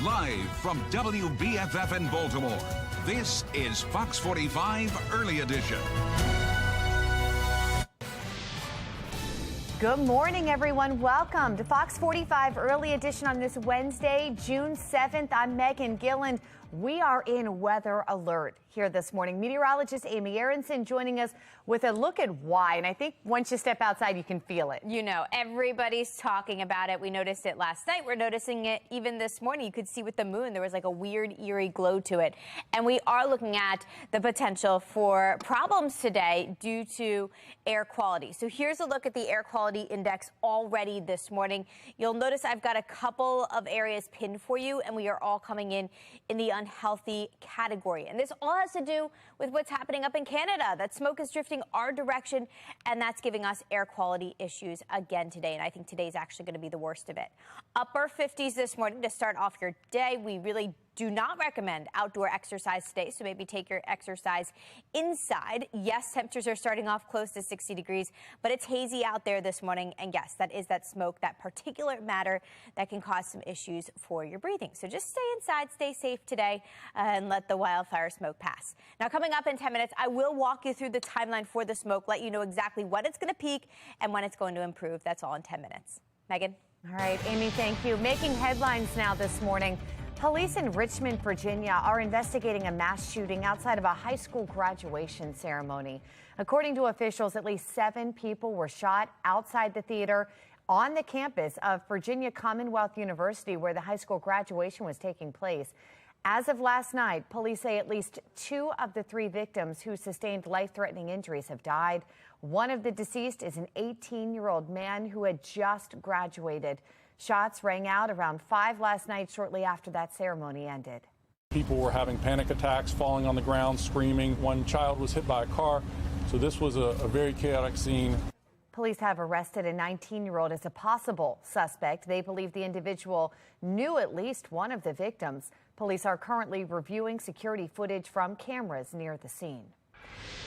Live from WBFF in Baltimore, this is Fox 45 Early Edition. Good morning, everyone. Welcome to Fox 45 Early Edition on this Wednesday, June 7th. I'm Megan Gilland. We are in weather alert here this morning. Meteorologist Amy Aronson joining us with a look at why. And I think once you step outside, you can feel it. You know, everybody's talking about it. We noticed it last night. We're noticing it even this morning. You could see with the moon, there was like a weird, eerie glow to it. And we are looking at the potential for problems today due to air quality. So here's a look at the air quality index already this morning. You'll notice I've got a couple of areas pinned for you, and we are all coming in the unhealthy category. And this all has to do with what's happening up in Canada. That smoke is drifting our direction, and that's giving us air quality issues again today. And I think today's actually going to be the worst of it. Upper 50s this morning to start off your day. We really do not recommend outdoor exercise today, so maybe take your exercise inside. Yes, temperatures are starting off close to 60 degrees, but it's hazy out there this morning. And yes, that is that smoke, that particulate matter that can cause some issues for your breathing. So just stay inside, stay safe today, and let the wildfire smoke pass. Now, coming up in 10 minutes, I will walk you through the timeline for the smoke, let you know exactly when it's going to peak and when it's going to improve. That's all in 10 minutes. Megan? All right, Amy, thank you. Making headlines now this morning. Police in Richmond, Virginia are investigating a mass shooting outside of a high school graduation ceremony. According to officials, at least 7 people were shot outside the theater on the campus of Virginia Commonwealth University, where the high school graduation was taking place. As of last night, police say at least 2 of the 3 victims who sustained life-threatening injuries have died. One of the deceased is an 18-year-old man who had just graduated. Shots rang out around 5 last night, shortly after that ceremony ended. People were having panic attacks, falling on the ground, screaming. One child was hit by a car. So this was a very chaotic scene. Police have arrested a 19-year-old as a possible suspect. They believe the individual knew at least one of the victims. Police are currently reviewing security footage from cameras near the scene.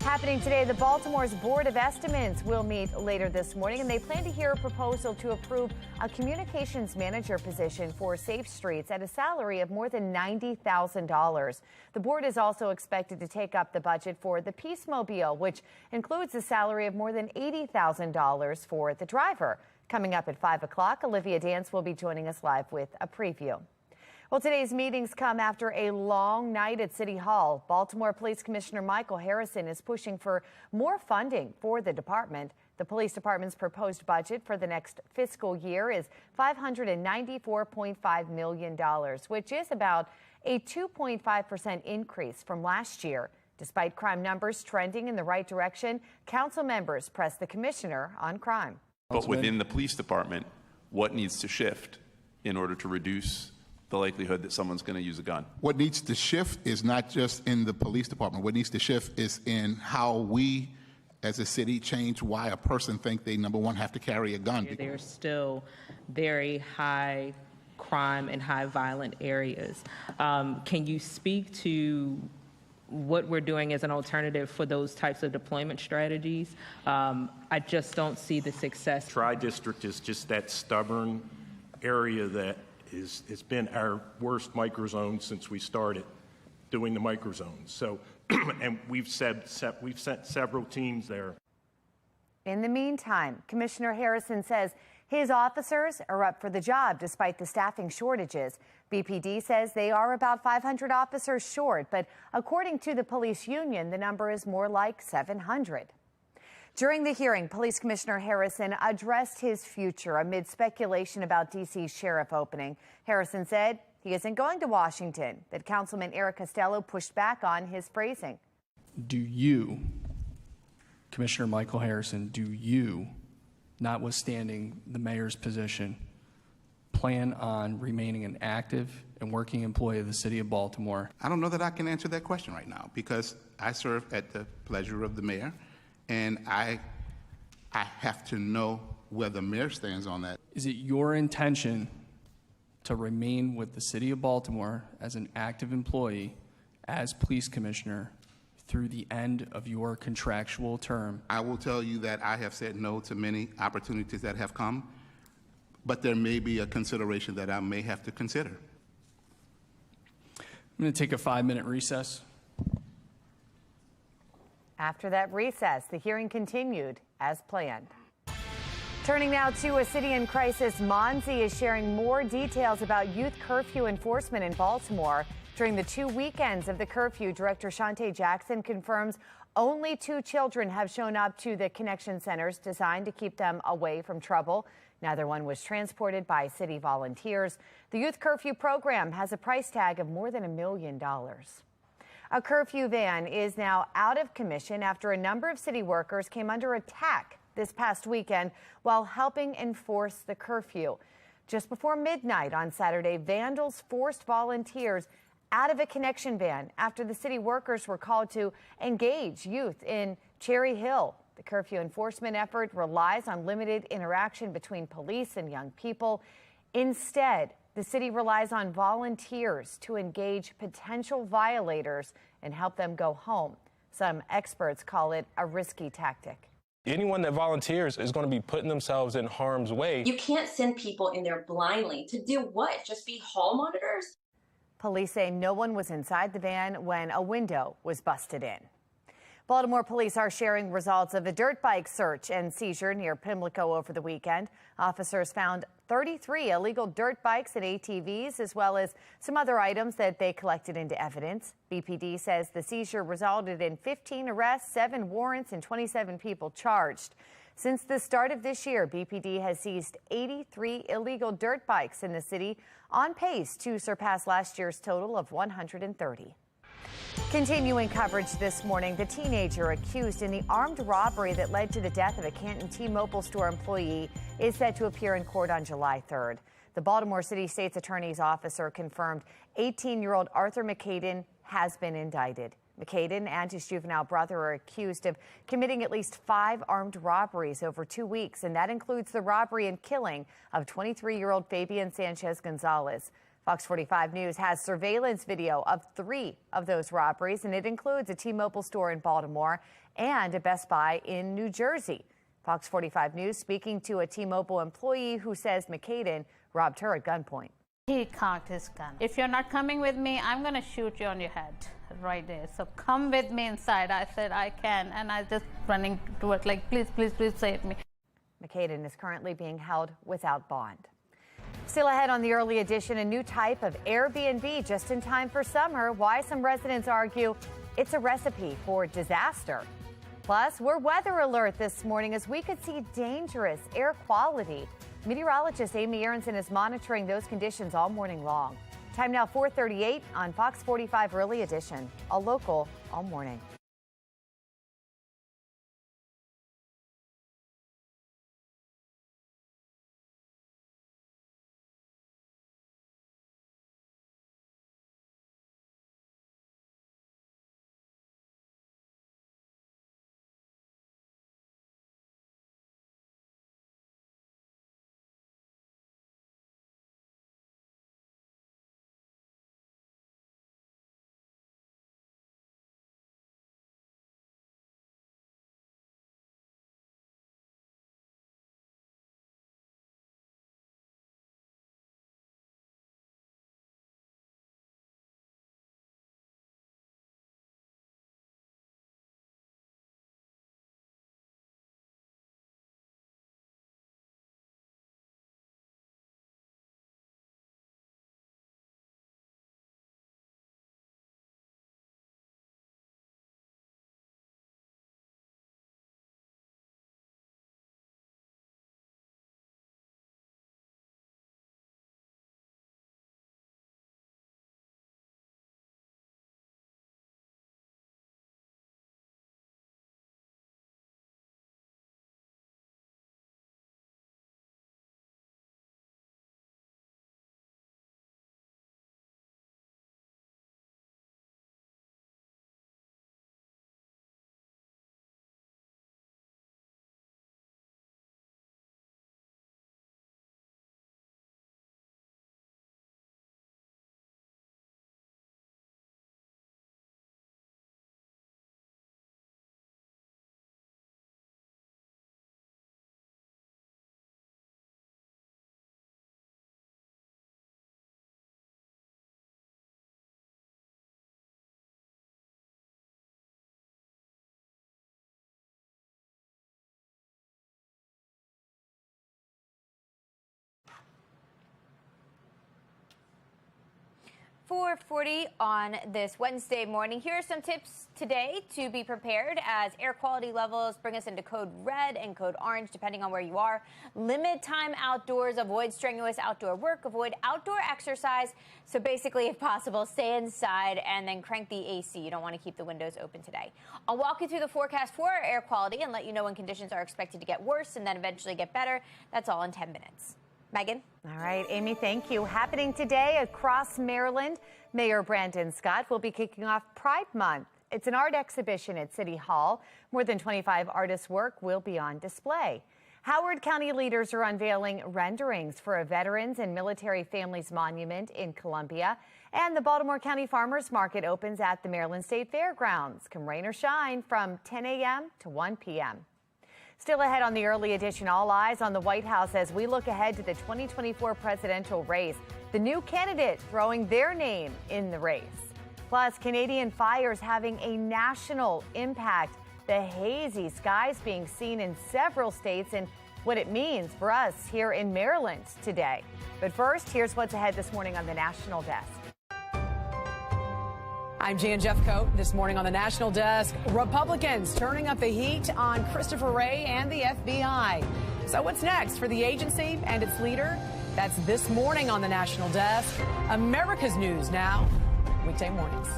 Happening today, the Baltimore's Board of Estimates will meet later this morning, and they plan to hear a proposal to approve a communications manager position for Safe Streets at a salary of more than $90,000. The board is also expected to take up the budget for the Peacemobile, which includes a salary of more than $80,000 for the driver. Coming up at 5 o'clock, Olivia Dance will be joining us live with a preview. Well, today's meetings come after a long night at City Hall. Baltimore Police Commissioner Michael Harrison is pushing for more funding for the department. The police department's proposed budget for the next fiscal year is $594.5 million, which is about a 2.5% increase from last year. Despite crime numbers trending in the right direction, council members press the commissioner on crime. But within the police department, what needs to shift in order to reduce the likelihood that someone's going to use a gun? What needs to shift is not just in the police department. What needs to shift is in how we as a city change why a person thinks they, number one, have to carry a gun. There's still very high crime and high violent areas. Can you speak to what we're doing as an alternative for those types of deployment strategies? I just don't see the success. Tri-district is just that stubborn area that it's been our worst microzone since we started doing the microzones. So, and we've sent several teams there. In the meantime, Commissioner Harrison says his officers are up for the job despite the staffing shortages. BPD says they are about 500 officers short, but according to the police union, the number is more like 700. During the hearing, Police Commissioner Harrison addressed his future amid speculation about D.C.'s sheriff opening. Harrison said he isn't going to Washington, that Councilman Eric Costello pushed back on his phrasing. Do you, Commissioner Michael Harrison, do you, notwithstanding the mayor's position, plan on remaining an active and working employee of the city of Baltimore? I don't know that I can answer that question right now because I serve at the pleasure of the mayor. And I have to know where the mayor stands on that. Is it your intention to remain with the city of Baltimore as an active employee, as police commissioner, through the end of your contractual term? I will tell you that I have said no to many opportunities that have come, but there may be a consideration that I may have to consider. I'm going to take a 5-minute recess. After that recess, the hearing continued as planned. Turning now to a city in crisis, Monzi is sharing more details about youth curfew enforcement in Baltimore. During the 2 weekends of the curfew, Director Shante Jackson confirms only 2 children have shown up to the connection centers designed to keep them away from trouble. Neither one was transported by city volunteers. The youth curfew program has a price tag of more than $1 million. A curfew van is now out of commission after a number of city workers came under attack this past weekend while helping enforce the curfew. Just before midnight on Saturday, vandals forced volunteers out of a connection van after the city workers were called to engage youth in Cherry Hill. The curfew enforcement effort relies on limited interaction between police and young people. Instead, the city relies on volunteers to engage potential violators and help them go home. Some experts call it a risky tactic. Anyone that volunteers is going to be putting themselves in harm's way. You can't send people in there blindly. To do what? Just be hall monitors? Police say no one was inside the van when a window was busted in. Baltimore police are sharing results of a dirt bike search and seizure near Pimlico over the weekend. Officers found 33 illegal dirt bikes and ATVs, as well as some other items that they collected into evidence. BPD says the seizure resulted in 15 arrests, 7 warrants, and 27 people charged. Since the start of this year, BPD has seized 83 illegal dirt bikes in the city, on pace to surpass last year's total of 130. Continuing coverage this morning, the teenager accused in the armed robbery that led to the death of a Canton T-Mobile store employee is set to appear in court on July 3rd. The Baltimore City State's Attorney's officer confirmed 18-year-old Arthur McCaden has been indicted. McCaden and his juvenile brother are accused of committing at least 5 armed robberies over 2 weeks, and that includes the robbery and killing of 23-year-old Fabian Sanchez Gonzalez. Fox 45 News has surveillance video of 3 of those robberies, and it includes a T-Mobile store in Baltimore and a Best Buy in New Jersey. Fox 45 News speaking to a T-Mobile employee who says McCaden robbed her at gunpoint. He cocked his gun. If you're not coming with me, I'm going to shoot you on your head right there. So come with me inside. I said, I can. And I just running to it like, please, please, please save me. McCaden is currently being held without bond. Still ahead on the early edition, a new type of Airbnb just in time for summer. Why some residents argue it's a recipe for disaster. Plus, we're weather alert this morning as we could see dangerous air quality. Meteorologist Amy Aronson is monitoring those conditions all morning long. Time now 4:38 on Fox 45 Early Edition, all local, all morning. 4:40 on this Wednesday morning. Here are some tips today to be prepared as air quality levels bring us into code red and code orange, depending on where you are. Limit time outdoors, avoid strenuous outdoor work, avoid outdoor exercise. So basically, if possible, stay inside and then crank the AC. You don't want to keep the windows open today. I'll walk you through the forecast for our air quality and let you know when conditions are expected to get worse and then eventually get better. That's all in 10 minutes. Megan? All right, Amy, thank you. Happening today across Maryland, Mayor Brandon Scott will be kicking off Pride Month. It's an art exhibition at City Hall. More than 25 artists' work will be on display. Howard County leaders are unveiling renderings for a Veterans and Military Families Monument in Columbia. And the Baltimore County Farmers Market opens at the Maryland State Fairgrounds. Come rain or shine from 10 a.m. to 1 p.m. Still ahead on the early edition, all eyes on the White House as we look ahead to the 2024 presidential race. The new candidate throwing their name in the race. Plus, Canadian fires having a national impact. The hazy skies being seen in several states and what it means for us here in Maryland today. But first, here's what's ahead this morning on the National Desk. I'm Jan Jeffcoat. This morning on the National Desk, Republicans turning up the heat on Christopher Wray and the FBI. So what's next for the agency and its leader? That's this morning on the National Desk. America's News now, weekday mornings.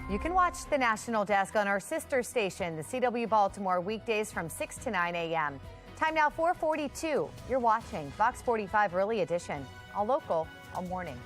You can watch the National Desk on our sister station, the CW Baltimore, weekdays from 6 to 9 a.m. Time now 4:42. You're watching Fox 45 Early Edition, all local, all morning.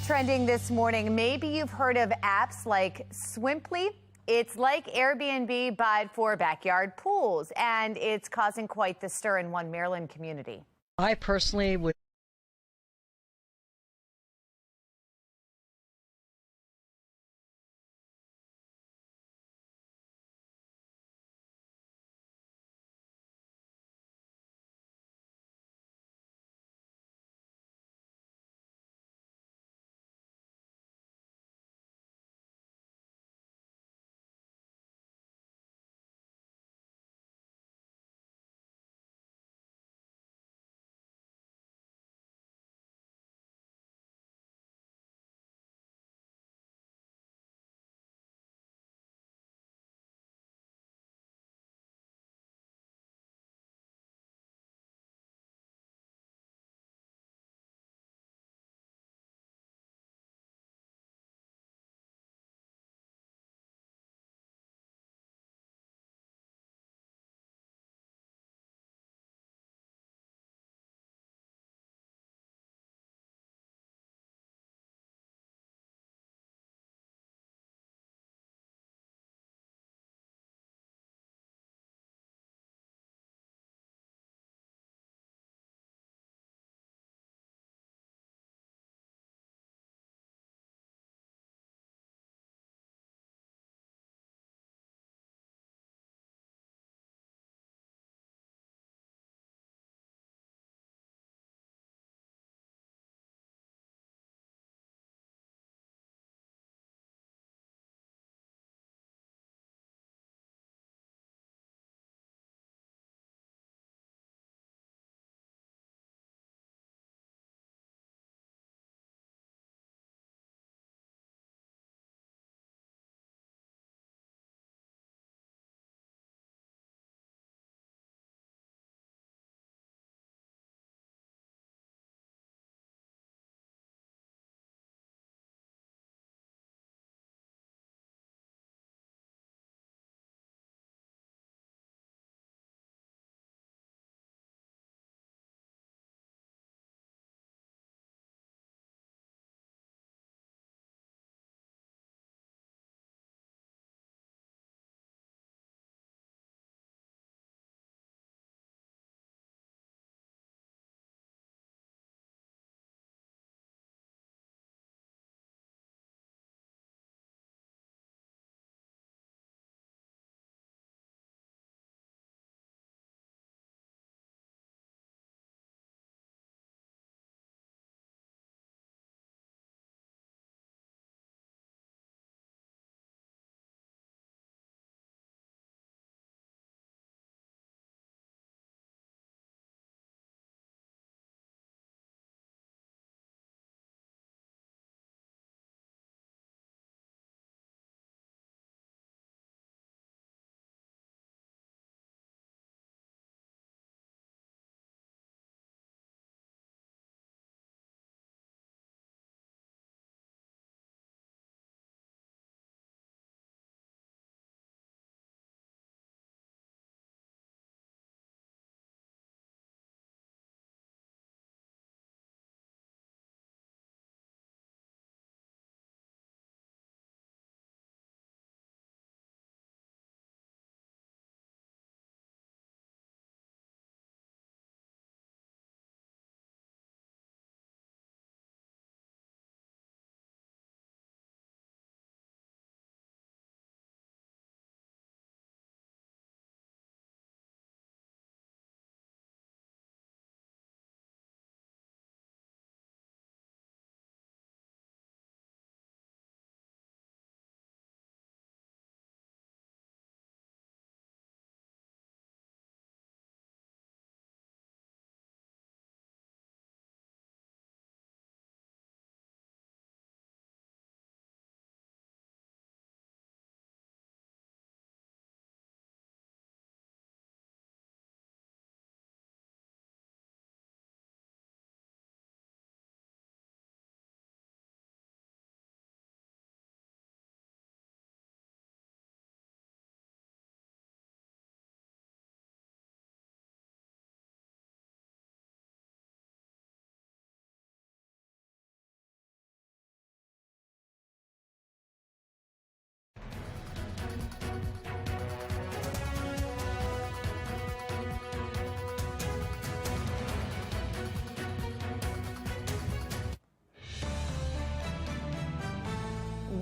Trending this morning, maybe you've heard of apps like Swimply. It's like Airbnb, but for backyard pools, and it's causing quite the stir in one Maryland community. I personally would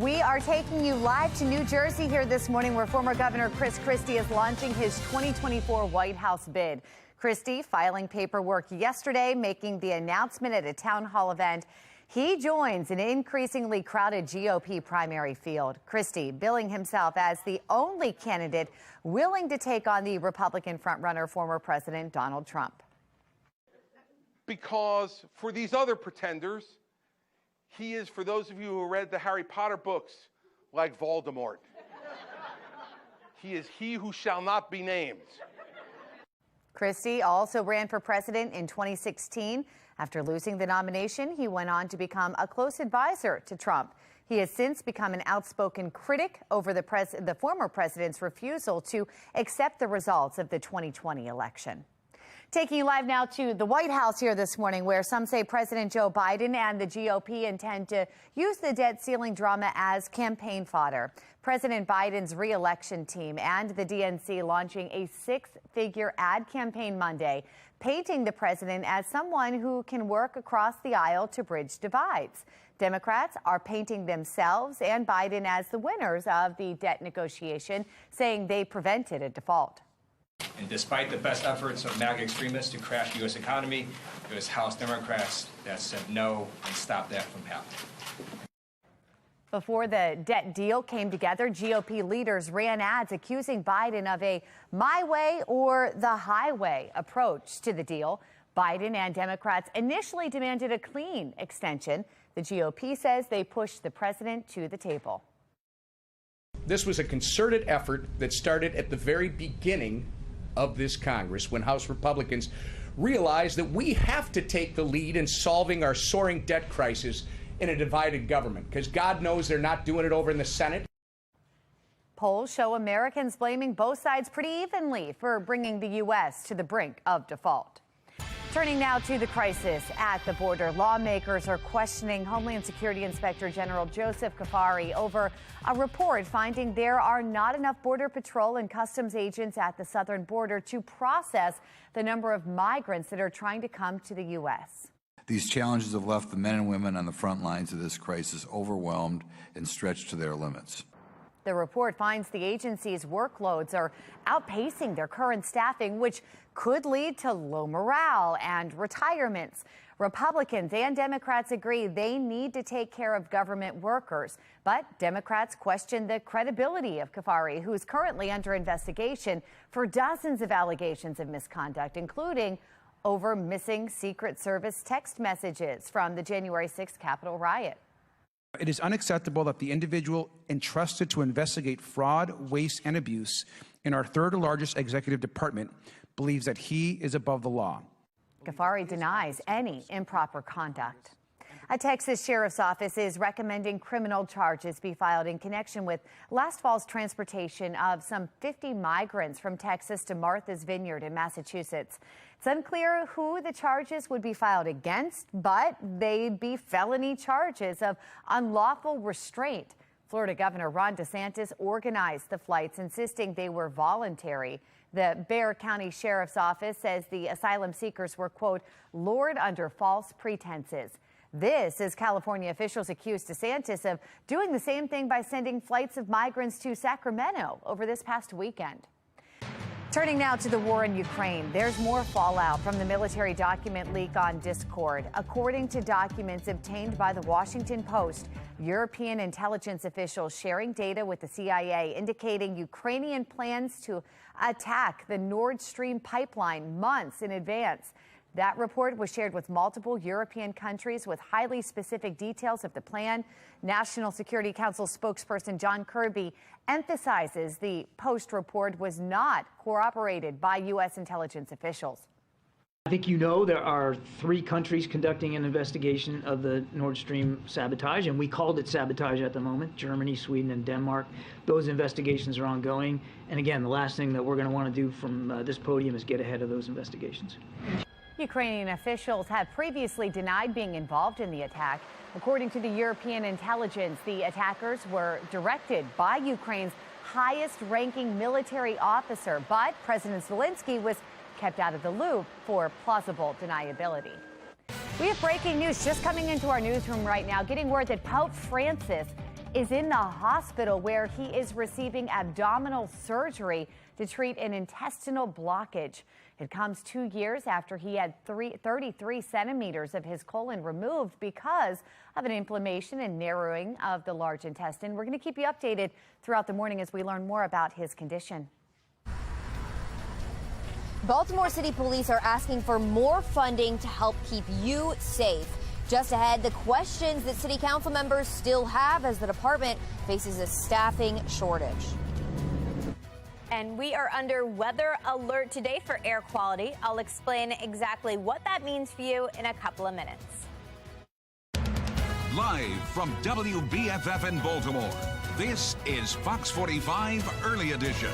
We are taking you live to New Jersey here this morning, where former Governor Chris Christie is launching his 2024 White House bid. Christie filing paperwork yesterday, making the announcement at a town hall event. He joins an increasingly crowded GOP primary field. Christie billing himself as the only candidate willing to take on the Republican frontrunner, former President Donald Trump. Because for these other pretenders, he is, for those of you who read the Harry Potter books, like Voldemort. He is he who shall not be named. Christie also ran for president in 2016. After losing the nomination, he went on to become a close advisor to Trump. He has since become an outspoken critic over the former president's refusal to accept the results of the 2020 election. Taking you live now to the White House here this morning, where some say President Joe Biden and the GOP intend to use the debt ceiling drama as campaign fodder. President Biden's re-election team and the DNC launching a six-figure ad campaign Monday, painting the president as someone who can work across the aisle to bridge divides. Democrats are painting themselves and Biden as the winners of the debt negotiation, saying they prevented a default. And despite the best efforts of MAGA extremists to crash the U.S. economy, it was House Democrats that said no and stopped that from happening. Before the debt deal came together, GOP leaders ran ads accusing Biden of a my way or the highway approach to the deal. Biden and Democrats initially demanded a clean extension. The GOP says they pushed the president to the table. This was a concerted effort that started at the very beginning of this Congress, when House Republicans realized that we have to take the lead in solving our soaring debt crisis in a divided government, because God knows they're not doing it over in the Senate. Polls show Americans blaming both sides pretty evenly for bringing the U.S. to the brink of default. Turning now to the crisis at the border, lawmakers are questioning Homeland Security Inspector General Joseph Kafari over a report finding there are not enough Border Patrol and Customs agents at the southern border to process the number of migrants that are trying to come to the U.S. These challenges have left the men and women on the front lines of this crisis overwhelmed and stretched to their limits. The report finds the agency's workloads are outpacing their current staffing, which could lead to low morale and retirements. Republicans and Democrats agree they need to take care of government workers, but Democrats question the credibility of Kafari, who's currently under investigation for dozens of allegations of misconduct, including over missing Secret Service text messages from the January 6th Capitol riot. It is unacceptable that the individual entrusted to investigate fraud, waste, and abuse in our third largest executive department believes that he is above the law. Kafari denies any improper conduct. A Texas sheriff's office is recommending criminal charges be filed in connection with last fall's transportation of some 50 migrants from Texas to Martha's Vineyard in Massachusetts. It's unclear who the charges would be filed against, but they'd be felony charges of unlawful restraint. Florida Governor Ron DeSantis organized the flights, insisting they were voluntary. The Bexar County Sheriff's Office says the asylum seekers were, quote, lured under false pretenses. This as California officials accused DeSantis of doing the same thing by sending flights of migrants to Sacramento over this past weekend. Turning now to the war in Ukraine, there's more fallout from the military document leak on Discord. According to documents obtained by the Washington Post, European intelligence officials sharing data with the CIA indicating Ukrainian plans to attack the Nord Stream pipeline months in advance. That report was shared with multiple European countries with highly specific details of the plan. National Security Council spokesperson John Kirby emphasizes the Post report was not corroborated by U.S. intelligence officials. I think you know there are 3 countries conducting an investigation of the Nord Stream sabotage, and we called it sabotage at the moment, Germany, Sweden, and Denmark. Those investigations are ongoing. And again, the last thing that we're going to want to do from this podium is get ahead of those investigations. Ukrainian officials have previously denied being involved in the attack. According to the European intelligence, the attackers were directed by Ukraine's highest-ranking military officer, but President Zelensky was kept out of the loop for plausible deniability. We have breaking news just coming into our newsroom right now, getting word that Pope Francis is in the hospital where he is receiving abdominal surgery to treat an intestinal blockage. It comes 2 years after he had 33 centimeters of his colon removed because of an inflammation and narrowing of the large intestine. We're going to keep you updated throughout the morning as we learn more about his condition. Baltimore City Police are asking for more funding to help keep you safe. Just ahead, the questions that city council members still have as the department faces a staffing shortage. And we are under weather alert today for air quality. I'll explain exactly what that means for you in a couple of minutes. Live from WBFF in Baltimore, this is Fox 45 Early Edition.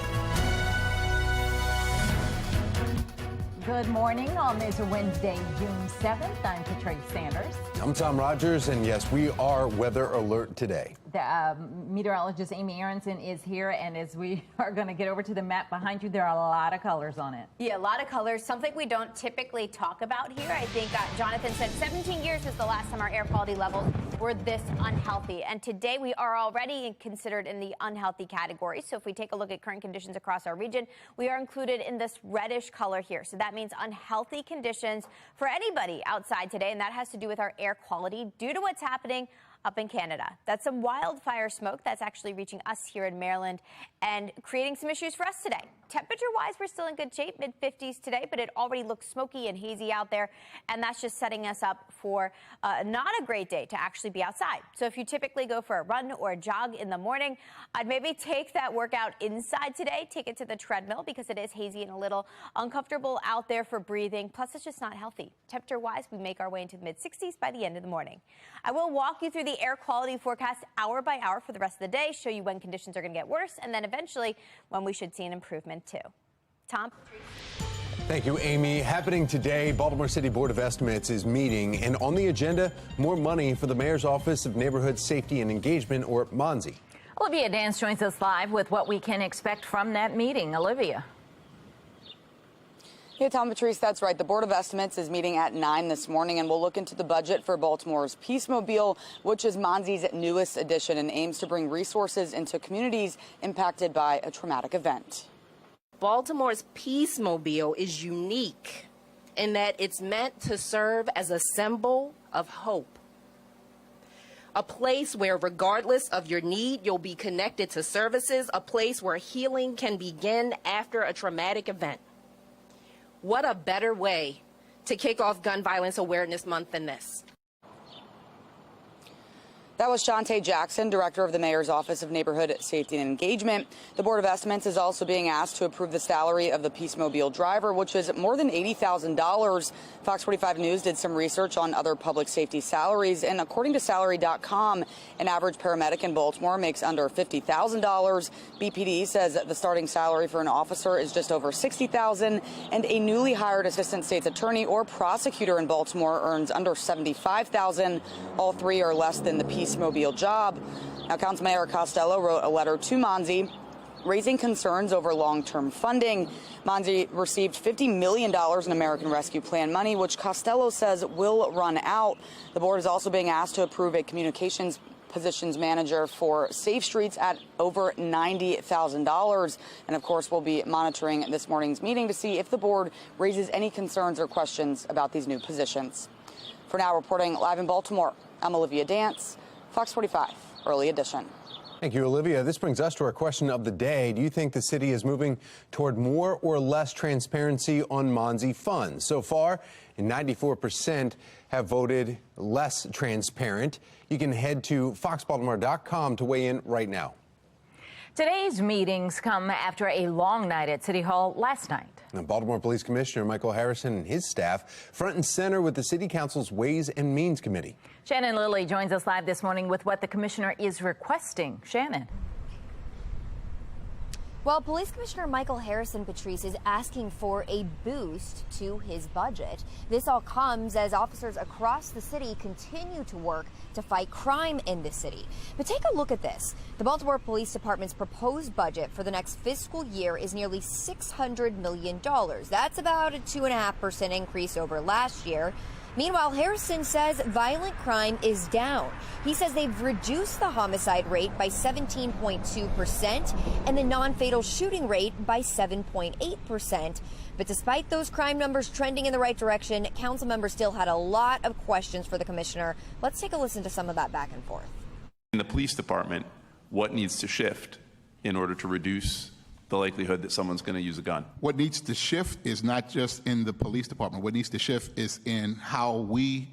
Good morning on this Wednesday, June 7th. I'm Patrice Sanders. I'm Tom Rogers, and yes, we are weather alert today. The meteorologist Amy Aronson is here, and as we are going to get over to the map behind you, there are a lot of colors on it. Yeah, a lot of colors, something we don't typically talk about here. I think Jonathan said 17 years is the last time our air quality levels were this unhealthy. And today we are already considered in the unhealthy category. So if we take a look at current conditions across our region, we are included in this reddish color here. So that means unhealthy conditions for anybody outside today, and that has to do with our air quality due to what's happening up in Canada. That's some wildfire smoke that's actually reaching us here in Maryland and creating some issues for us today. Temperature-wise, we're still in good shape, mid-50s today, but it already looks smoky and hazy out there, and that's just setting us up for not a great day to actually be outside. So if you typically go for a run or a jog in the morning, I'd maybe take that workout inside today, take it to the treadmill because it is hazy and a little uncomfortable out there for breathing. Plus, it's just not healthy. Temperature-wise, we make our way into the mid-60s by the end of the morning. I will walk you through the air quality forecast hour by hour for the rest of the day, show you when conditions are going to get worse, and then eventually when we should see an improvement too. Tom? Thank you, Amy. Happening today, Baltimore City Board of Estimates is meeting, and on the agenda, more money for the Mayor's Office of Neighborhood Safety and Engagement, or MONSE. Olivia Dance joins us live with what we can expect from that meeting. Olivia. Yeah, Tom, Patrice, that's right. The Board of Estimates is meeting at 9 this morning, and we'll look into the budget for Baltimore's Peacemobile, which is MONSE's newest addition and aims to bring resources into communities impacted by a traumatic event. Baltimore's Peacemobile is unique in that it's meant to serve as a symbol of hope. A place where, regardless of your need, you'll be connected to services, a place where healing can begin after a traumatic event. What a better way to kick off Gun Violence Awareness Month than this. That was Shantae Jackson, director of the Mayor's Office of Neighborhood Safety and Engagement. The Board of Estimates is also being asked to approve the salary of the Peacemobile driver, which is more than $80,000. Fox 45 News did some research on other public safety salaries, and according to salary.com, an average paramedic in Baltimore makes under $50,000. BPD says the starting salary for an officer is just over $60,000, and a newly hired assistant state's attorney or prosecutor in Baltimore earns under $75,000. All three are less than the Peacemobile job. Now, Councilman Costello wrote a letter to MONSE raising concerns over long-term funding. MONSE received $50 million in American Rescue Plan money, which Costello says will run out. The board is also being asked to approve a communications positions manager for Safe Streets at over $90,000. And of course, we'll be monitoring this morning's meeting to see if the board raises any concerns or questions about these new positions. For now, reporting live in Baltimore, I'm Olivia Dance, Fox 45, Early Edition. Thank you, Olivia. This brings us to our question of the day. Do you think the city is moving toward more or less transparency on MONSE funds? So far, 94% have voted less transparent. You can head to foxbaltimore.com to weigh in right now. Today's meetings come after a long night at City Hall last night. And Baltimore Police Commissioner Michael Harrison and his staff front and center with the City Council's Ways and Means Committee. Shannon Lilly joins us live this morning with what the commissioner is requesting. Shannon. Well, Police Commissioner Michael Harrison, Patrice, is asking for a boost to his budget. This all comes as officers across the city continue to work to fight crime in the city. But take a look at this. The Baltimore Police Department's proposed budget for the next fiscal year is nearly $600 million. That's about a 2.5% increase over last year. Meanwhile, Harrison says violent crime is down. He says they've reduced the homicide rate by 17.2% and the non-fatal shooting rate by 7.8%. But despite those crime numbers trending in the right direction, council members still had a lot of questions for the commissioner. Let's take a listen to some of that back and forth. In the police department, what needs to shift in order to reduce the likelihood that someone's going to use a gun? What needs to shift is not just in the police department. What needs to shift is in how we,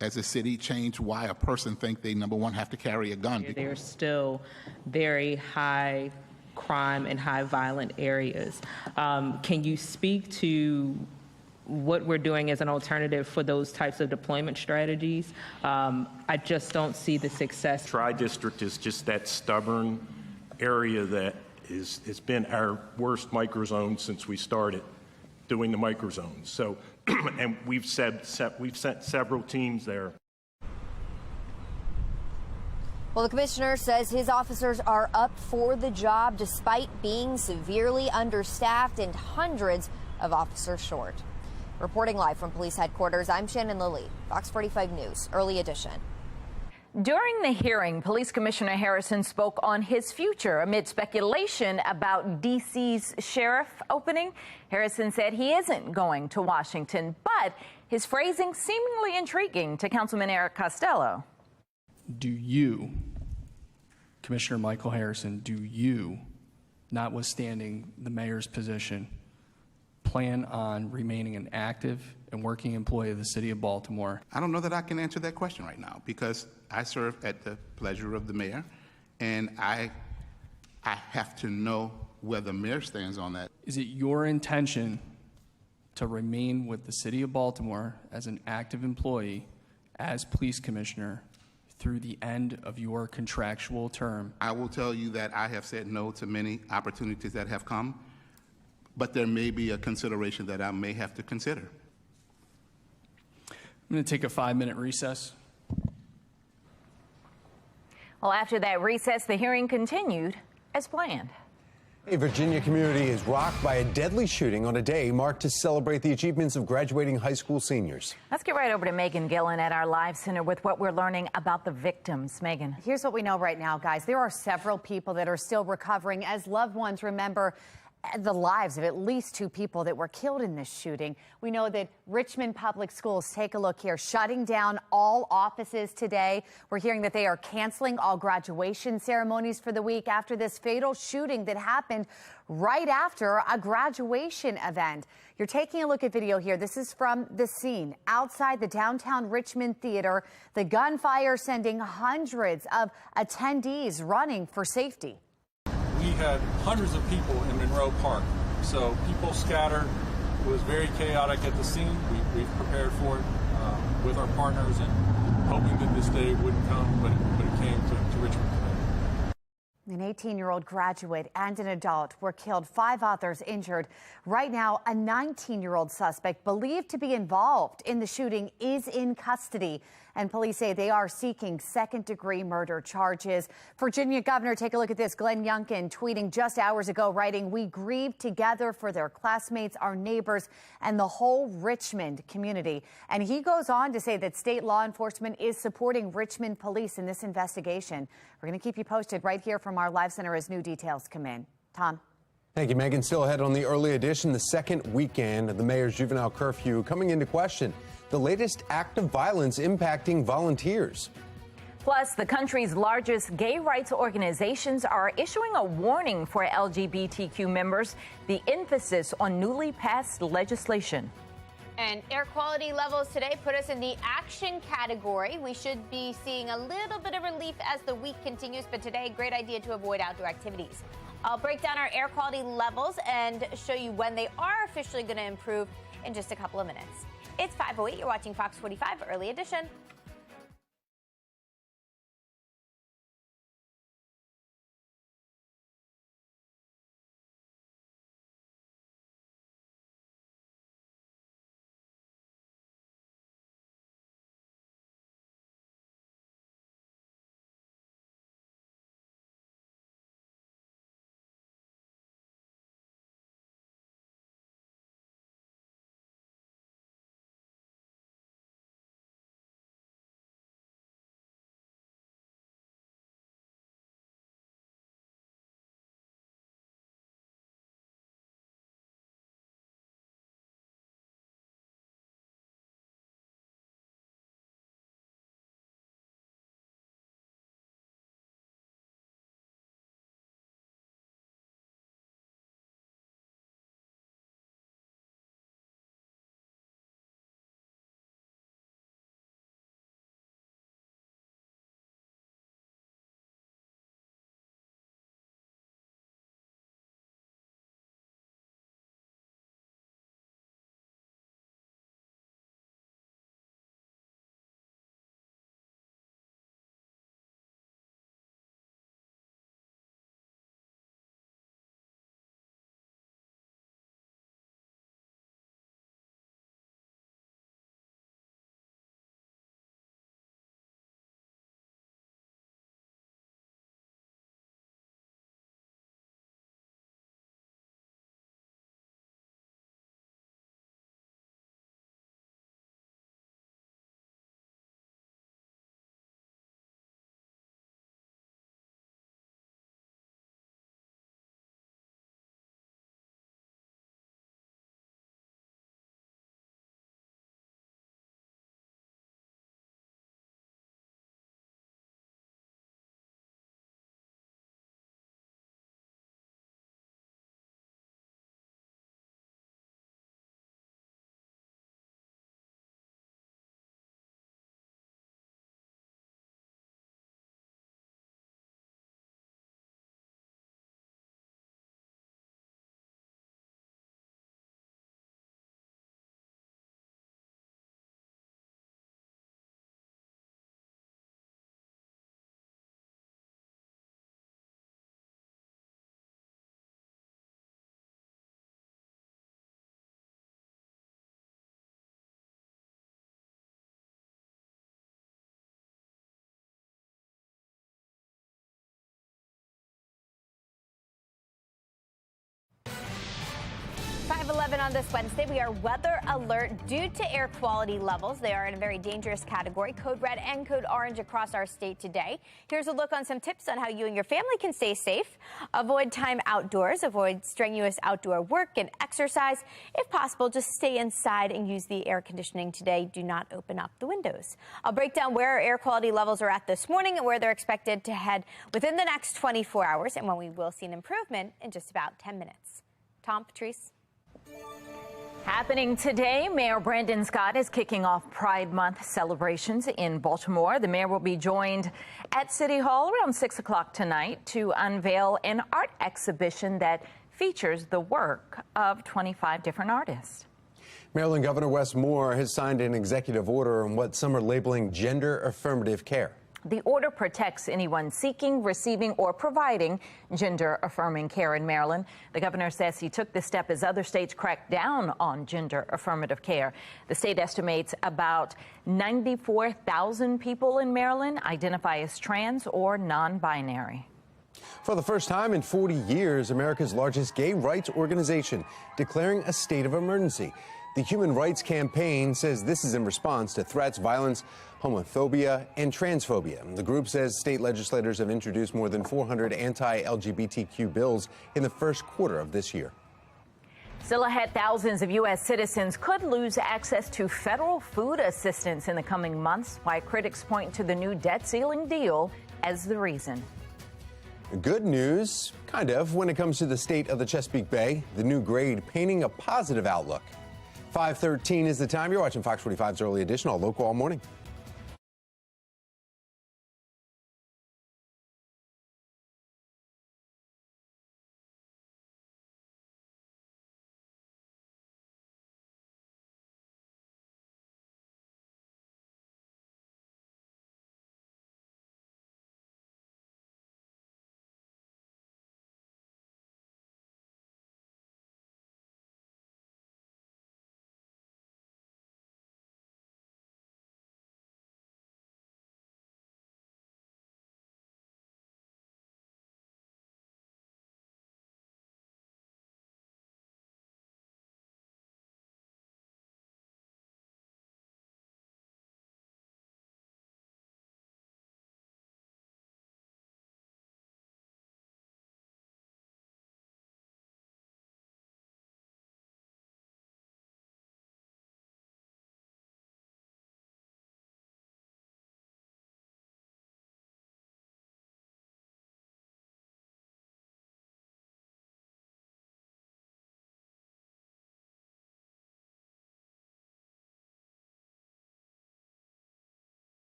as a city, change why a person think they, number one, have to carry a gun. There's still very high crime and high violent areas. Can you speak to what we're doing as an alternative for those types of deployment strategies? I just don't see the success. Tri-district is just that stubborn area that it's been our worst microzone since we started doing the microzones. So, and we've sent several teams there. Well, the commissioner says his officers are up for the job despite being severely understaffed and hundreds of officers short. Reporting live from police headquarters, I'm Shannon Lilly, Fox 45 News, Early Edition. During the hearing, Police Commissioner Harrison spoke on his future amid speculation about D.C.'s sheriff opening. Harrison said he isn't going to Washington, but his phrasing seemingly intriguing to Councilman Eric Costello. Do you, Commissioner Michael Harrison, do you, notwithstanding the mayor's position, plan on remaining an active and working employee of the city of Baltimore? I don't know that I can answer that question right now because I serve at the pleasure of the mayor, and I have to know where the mayor stands on that. Is it your intention to remain with the city of Baltimore as an active employee, as police commissioner, through the end of your contractual term? I will tell you that I have said no to many opportunities that have come, but there may be a consideration that I may have to consider. I'm going to take a 5-minute recess. Well, after that recess, the hearing continued as planned. A Virginia community is rocked by a deadly shooting on a day marked to celebrate the achievements of graduating high school seniors. Let's get right over to Megan Gillen at our live center with what we're learning about the victims. Megan. Here's what we know right now, guys. There are several people that are still recovering as loved ones remember the lives of at least 2 people that were killed in this shooting. We know that Richmond Public Schools, take a look here, shutting down all offices today. We're hearing that they are canceling all graduation ceremonies for the week after this fatal shooting that happened right after a graduation event. You're taking a look at video here. This is from the scene outside the downtown Richmond Theater. The gunfire sending hundreds of attendees running for safety. We had hundreds of people in Monroe Park, so people scattered. It was very chaotic at the scene. We've prepared for it with our partners and hoping that this day wouldn't come, but it came to Richmond today. An 18-year-old graduate and an adult were killed, 5 others injured. Right now, a 19-year-old suspect believed to be involved in the shooting is in custody, and police say they are seeking second-degree murder charges. Virginia Governor, take a look at this. Glenn Youngkin tweeting just hours ago, writing, "We grieve together for their classmates, our neighbors, and the whole Richmond community." And he goes on to say that state law enforcement is supporting Richmond police in this investigation. We're going to keep you posted right here from our live center as new details come in. Tom. Thank you, Megan. Still ahead on the early edition, the second weekend of the mayor's juvenile curfew coming into question. The latest act of violence impacting volunteers. Plus, the country's largest gay rights organizations are issuing a warning for LGBTQ members, the emphasis on newly passed legislation. And air quality levels today put us in the action category. We should be seeing a little bit of relief as the week continues, but today, great idea to avoid outdoor activities. I'll break down our air quality levels and show you when they are officially going to improve in just a couple of minutes. It's 5:08. You're watching Fox 45 Early Edition. 5:11 on this Wednesday. We are weather alert due to air quality levels. They are in a very dangerous category, code red and code orange across our state today. Here's a look on some tips on how you and your family can stay safe. Avoid time outdoors, avoid strenuous outdoor work and exercise. If possible, just stay inside and use the air conditioning today. Do not open up the windows. I'll break down where our air quality levels are at this morning and where they're expected to head within the next 24 hours and when we will see an improvement in just about 10 minutes. Tom, Patrice. Happening today, Mayor Brandon Scott is kicking off Pride Month celebrations in Baltimore. The mayor will be joined at City Hall around 6 o'clock tonight to unveil an art exhibition that features the work of 25 different artists. Maryland Governor Wes Moore has signed an executive order on what some are labeling gender affirmative care. The order protects anyone seeking, receiving, or providing gender-affirming care in Maryland. The governor says he took this step as other states crack down on gender-affirmative care. The state estimates about 94,000 people in Maryland identify as trans or non-binary. For the first time in 40 years, America's largest gay rights organization declaring a state of emergency. The Human Rights Campaign says this is in response to threats, violence, homophobia, and transphobia. The group says state legislators have introduced more than 400 anti-LGBTQ bills in the first quarter of this year. Still ahead, thousands of U.S. citizens could lose access to federal food assistance in the coming months, why critics point to the new debt ceiling deal as the reason. Good news, kind of, when it comes to the state of the Chesapeake Bay. The new grade painting a positive outlook. 5:13 is the time. You're watching Fox 45's Early Edition, all local, all morning.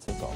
That's all.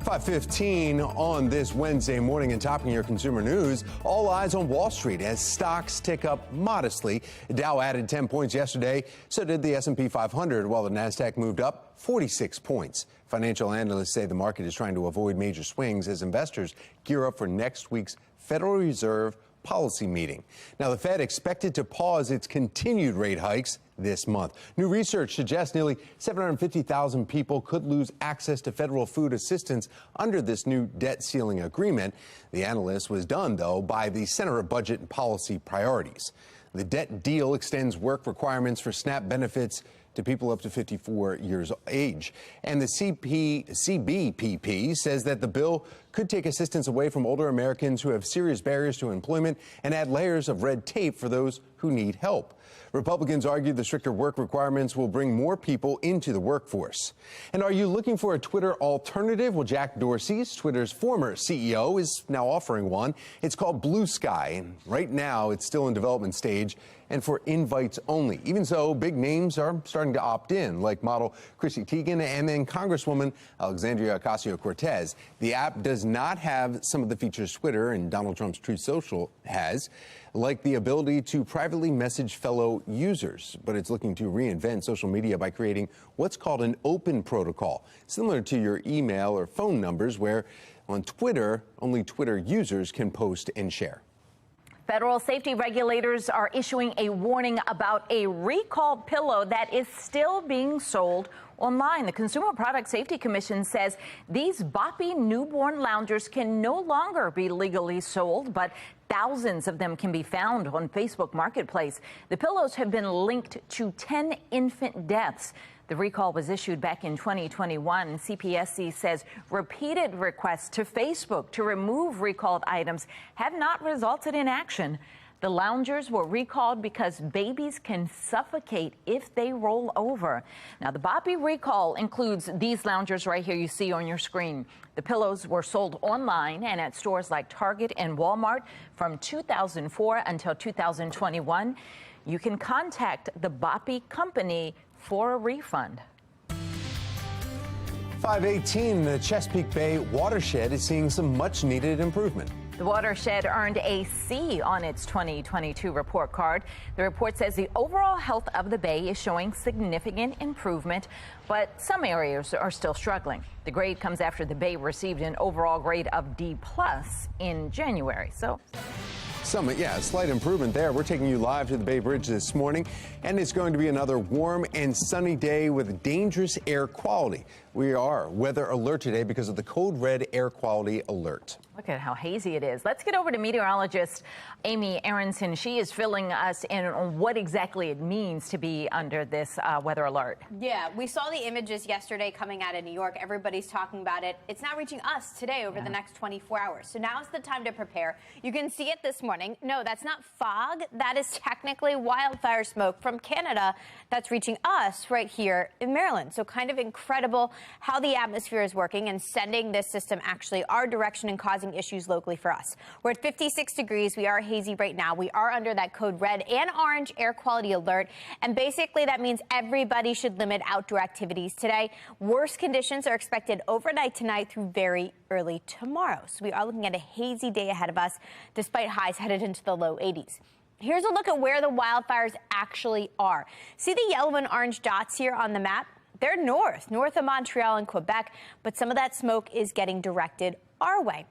5:15 on this Wednesday morning, and topping your consumer news, all eyes on Wall Street as stocks tick up modestly. Dow added 10 points yesterday, so did the S&P 500, while the NASDAQ moved up 46 points. Financial analysts say the market is trying to avoid major swings as investors gear up for next week's Federal Reserve policy meeting. Now, the Fed expected to pause its continued rate hikes this month. New research suggests nearly 750,000 people could lose access to federal food assistance under this new debt ceiling agreement. The analyst was done, though, by the Center of Budget and Policy Priorities. The debt deal extends work requirements for SNAP benefits to people up to 54 years of age. And the CBPP says that the bill could take assistance away from older Americans who have serious barriers to employment and add layers of red tape for those who need help. Republicans argue the stricter work requirements will bring more people into the workforce. And are you looking for a Twitter alternative? Well, Jack Dorsey, Twitter's former CEO, is now offering one. It's called Blue Sky, and right now it's still in development stage and for invites only. Even so, big names are starting to opt in, like model Chrissy Teigen and then Congresswoman Alexandria Ocasio-Cortez. The app does not have some of the features Twitter and Donald Trump's Truth Social has, like the ability to privately message fellow users, but it's looking to reinvent social media by creating what's called an open protocol, similar to your email or phone numbers, where on Twitter, only Twitter users can post and share. Federal safety regulators are issuing a warning about a recalled pillow that is still being sold online. The Consumer Product Safety Commission says these boppy newborn loungers can no longer be legally sold, but thousands of them can be found on Facebook Marketplace. The pillows have been linked to 10 infant deaths. The recall was issued back in 2021. CPSC says repeated requests to Facebook to remove recalled items have not resulted in action. The loungers were recalled because babies can suffocate if they roll over. Now, the boppy recall includes these loungers right here you see on your screen. The pillows were sold online and at stores like Target and Walmart from 2004 until 2021. You can contact the boppy company for a refund. 518, the Chesapeake Bay watershed is seeing some much needed improvement. The watershed earned a C on its 2022 report card. The report says the overall health of the bay is showing significant improvement, but some areas are still struggling. The grade comes after the bay received an overall grade of D+ in January. A slight improvement there. We're taking you live to the Bay Bridge this morning, and it's going to be another warm and sunny day with dangerous air quality. We are weather alert today because of the code red air quality alert. Look at how hazy it is. Let's get over to meteorologist Amy Aronson. She is filling us in on what exactly it means to be under this weather alert. Yeah, we saw the images yesterday coming out of New York. Everybody's talking about it. It's now reaching us today over the next 24 hours. So now's the time to prepare. You can see it this morning. No, that's not fog. That is technically wildfire smoke from Canada that's reaching us right here in Maryland. So kind of incredible how the atmosphere is working and sending this system actually our direction and causing issues locally for us. We're at 56 degrees. We are hazy right now. We are under that code red and orange air quality alert. And basically that means everybody should limit outdoor activities today. Worst conditions are expected overnight tonight through very early tomorrow. So we are looking at a hazy day ahead of us, despite highs headed into the low 80s. Here's a look at where the wildfires actually are. See the yellow and orange dots here on the map? They're north of Montreal and Quebec, but some of that smoke is getting directed our way.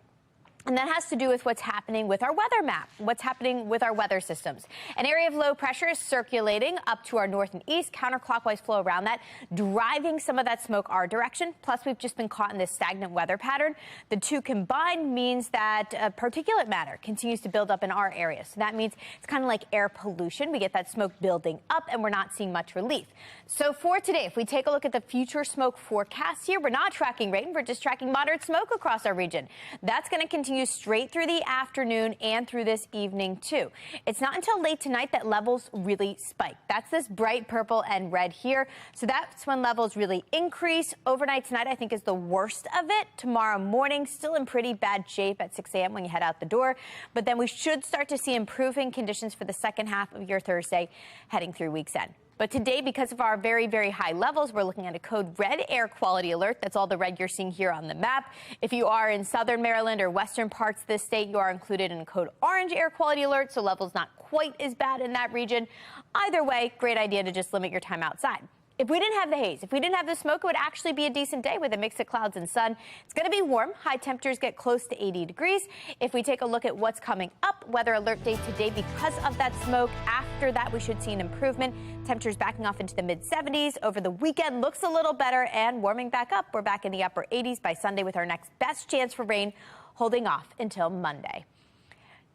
And that has to do with what's happening with our weather map, what's happening with our weather systems. An area of low pressure is circulating up to our north and east, counterclockwise flow around that, driving some of that smoke our direction. Plus, we've just been caught in this stagnant weather pattern. The two combined means that particulate matter continues to build up in our area. So that means it's kind of like air pollution. We get that smoke building up, and we're not seeing much relief. So for today, if we take a look at the future smoke forecast here, we're not tracking rain. We're just tracking moderate smoke across our region. That's going to continue straight through the afternoon and through this evening, too. It's not until late tonight that levels really spike. That's this bright purple and red here. So that's when levels really increase. Overnight tonight, I think, is the worst of it. Tomorrow morning, still in pretty bad shape at 6 a.m. when you head out the door. But then we should start to see improving conditions for the second half of your Thursday heading through week's end. But today, because of our very, very high levels, we're looking at a code red air quality alert. That's all the red you're seeing here on the map. If you are in southern Maryland or western parts of the state, you are included in a code orange air quality alert, so levels not quite as bad in that region. Either way, great idea to just limit your time outside. If we didn't have the haze, if we didn't have the smoke, it would actually be a decent day with a mix of clouds and sun. It's going to be warm. High temperatures get close to 80 degrees. If we take a look at what's coming up, weather alert day today because of that smoke. After that, we should see an improvement. Temperatures backing off into the mid-70s. Over the weekend, looks a little better and warming back up. We're back in the upper 80s by Sunday with our next best chance for rain holding off until Monday.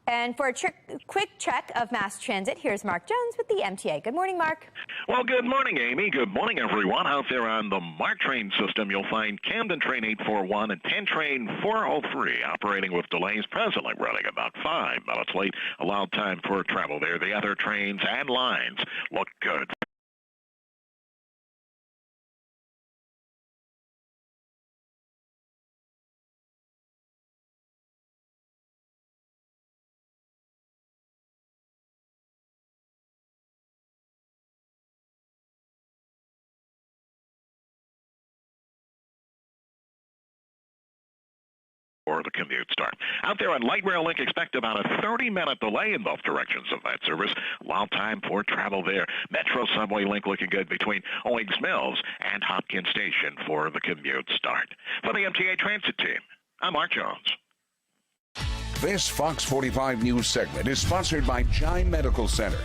And for a quick check of mass transit, here's Mark Jones with the MTA. Good morning, Mark. Well, good morning, Amy. Good morning, everyone. Out there on the MARC train system, you'll find Camden Train 841 and 10 Train 403 operating with delays, presently running about 5 minutes late. Allowed time for travel there. The other trains and lines look good. Or the commute start. Out there on Light Rail Link, expect about a 30-minute delay in both directions of that service. Allow time for travel there. Metro Subway Link looking good between Owings Mills and Hopkins Station for the commute start. For the MTA Transit Team, I'm Mark Jones. This Fox 45 News segment is sponsored by Chime Medical Center.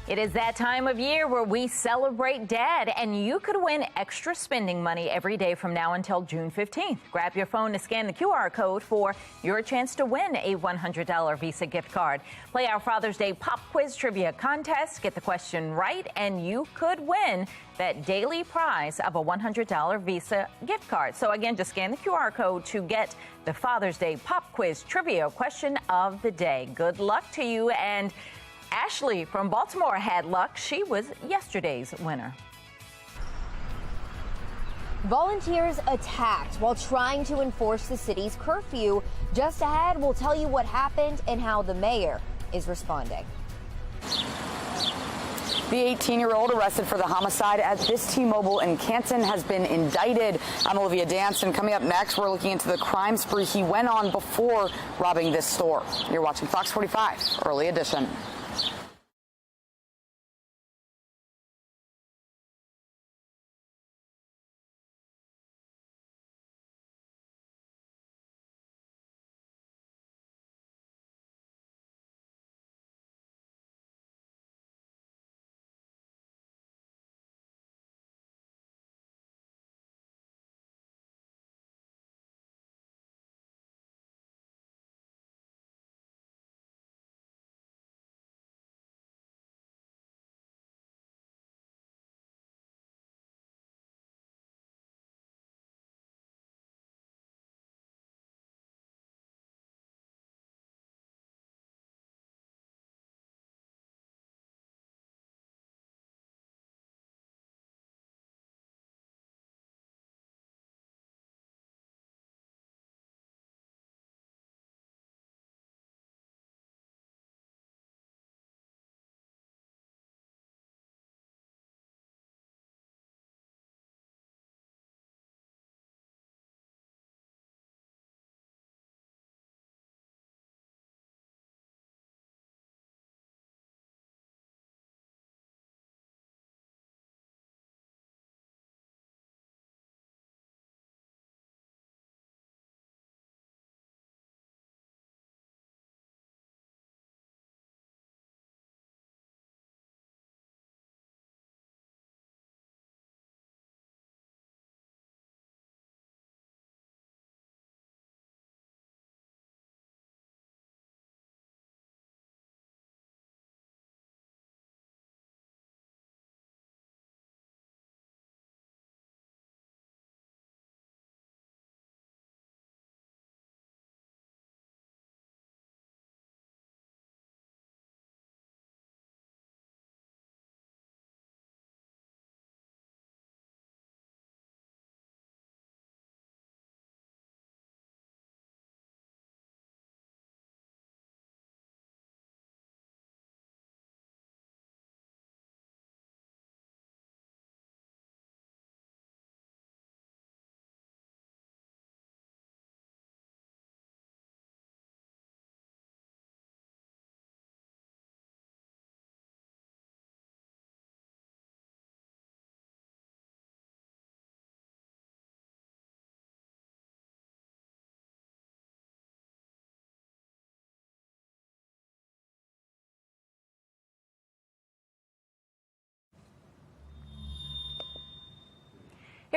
It is that time of year where we celebrate Dad, and you could win extra spending money every day from now until June 15th. Grab your phone to scan the QR code for your chance to win a $100 Visa gift card. Play our Father's Day Pop Quiz Trivia Contest, get the question right, and you could win that daily prize of a $100 Visa gift card. So again, just scan the QR code to get the Father's Day Pop Quiz Trivia question of the day. Good luck to you. And Ashley from Baltimore had luck. She was yesterday's winner. Volunteers attacked while trying to enforce the city's curfew. Just ahead, we'll tell you what happened and how the mayor is responding. The 18-year-old arrested for the homicide at this T-Mobile in Canton has been indicted. I'm Olivia Danson. Coming up next, we're looking into the crime spree he went on before robbing this store. You're watching Fox 45 Early Edition.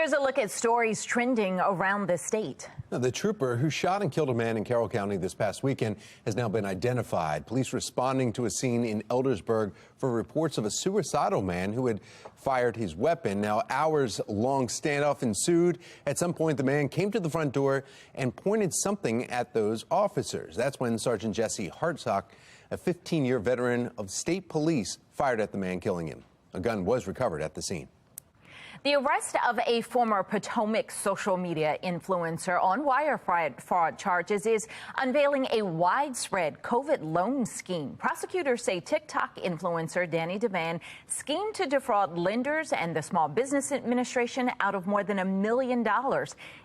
Here's a look at stories trending around the state. Now, the trooper who shot and killed a man in Carroll County this past weekend has now been identified. Police responding to a scene in Eldersburg for reports of a suicidal man who had fired his weapon. Now, hours-long standoff ensued. At some point, the man came to the front door and pointed something at those officers. That's when Sergeant Jesse Hartsock, a 15-year veteran of state police, fired at the man, killing him. A gun was recovered at the scene. The arrest of a former Potomac social media influencer on wire fraud charges is unveiling a widespread COVID loan scheme. Prosecutors say TikTok influencer Danny Devan schemed to defraud lenders and the Small Business Administration out of more than $1 million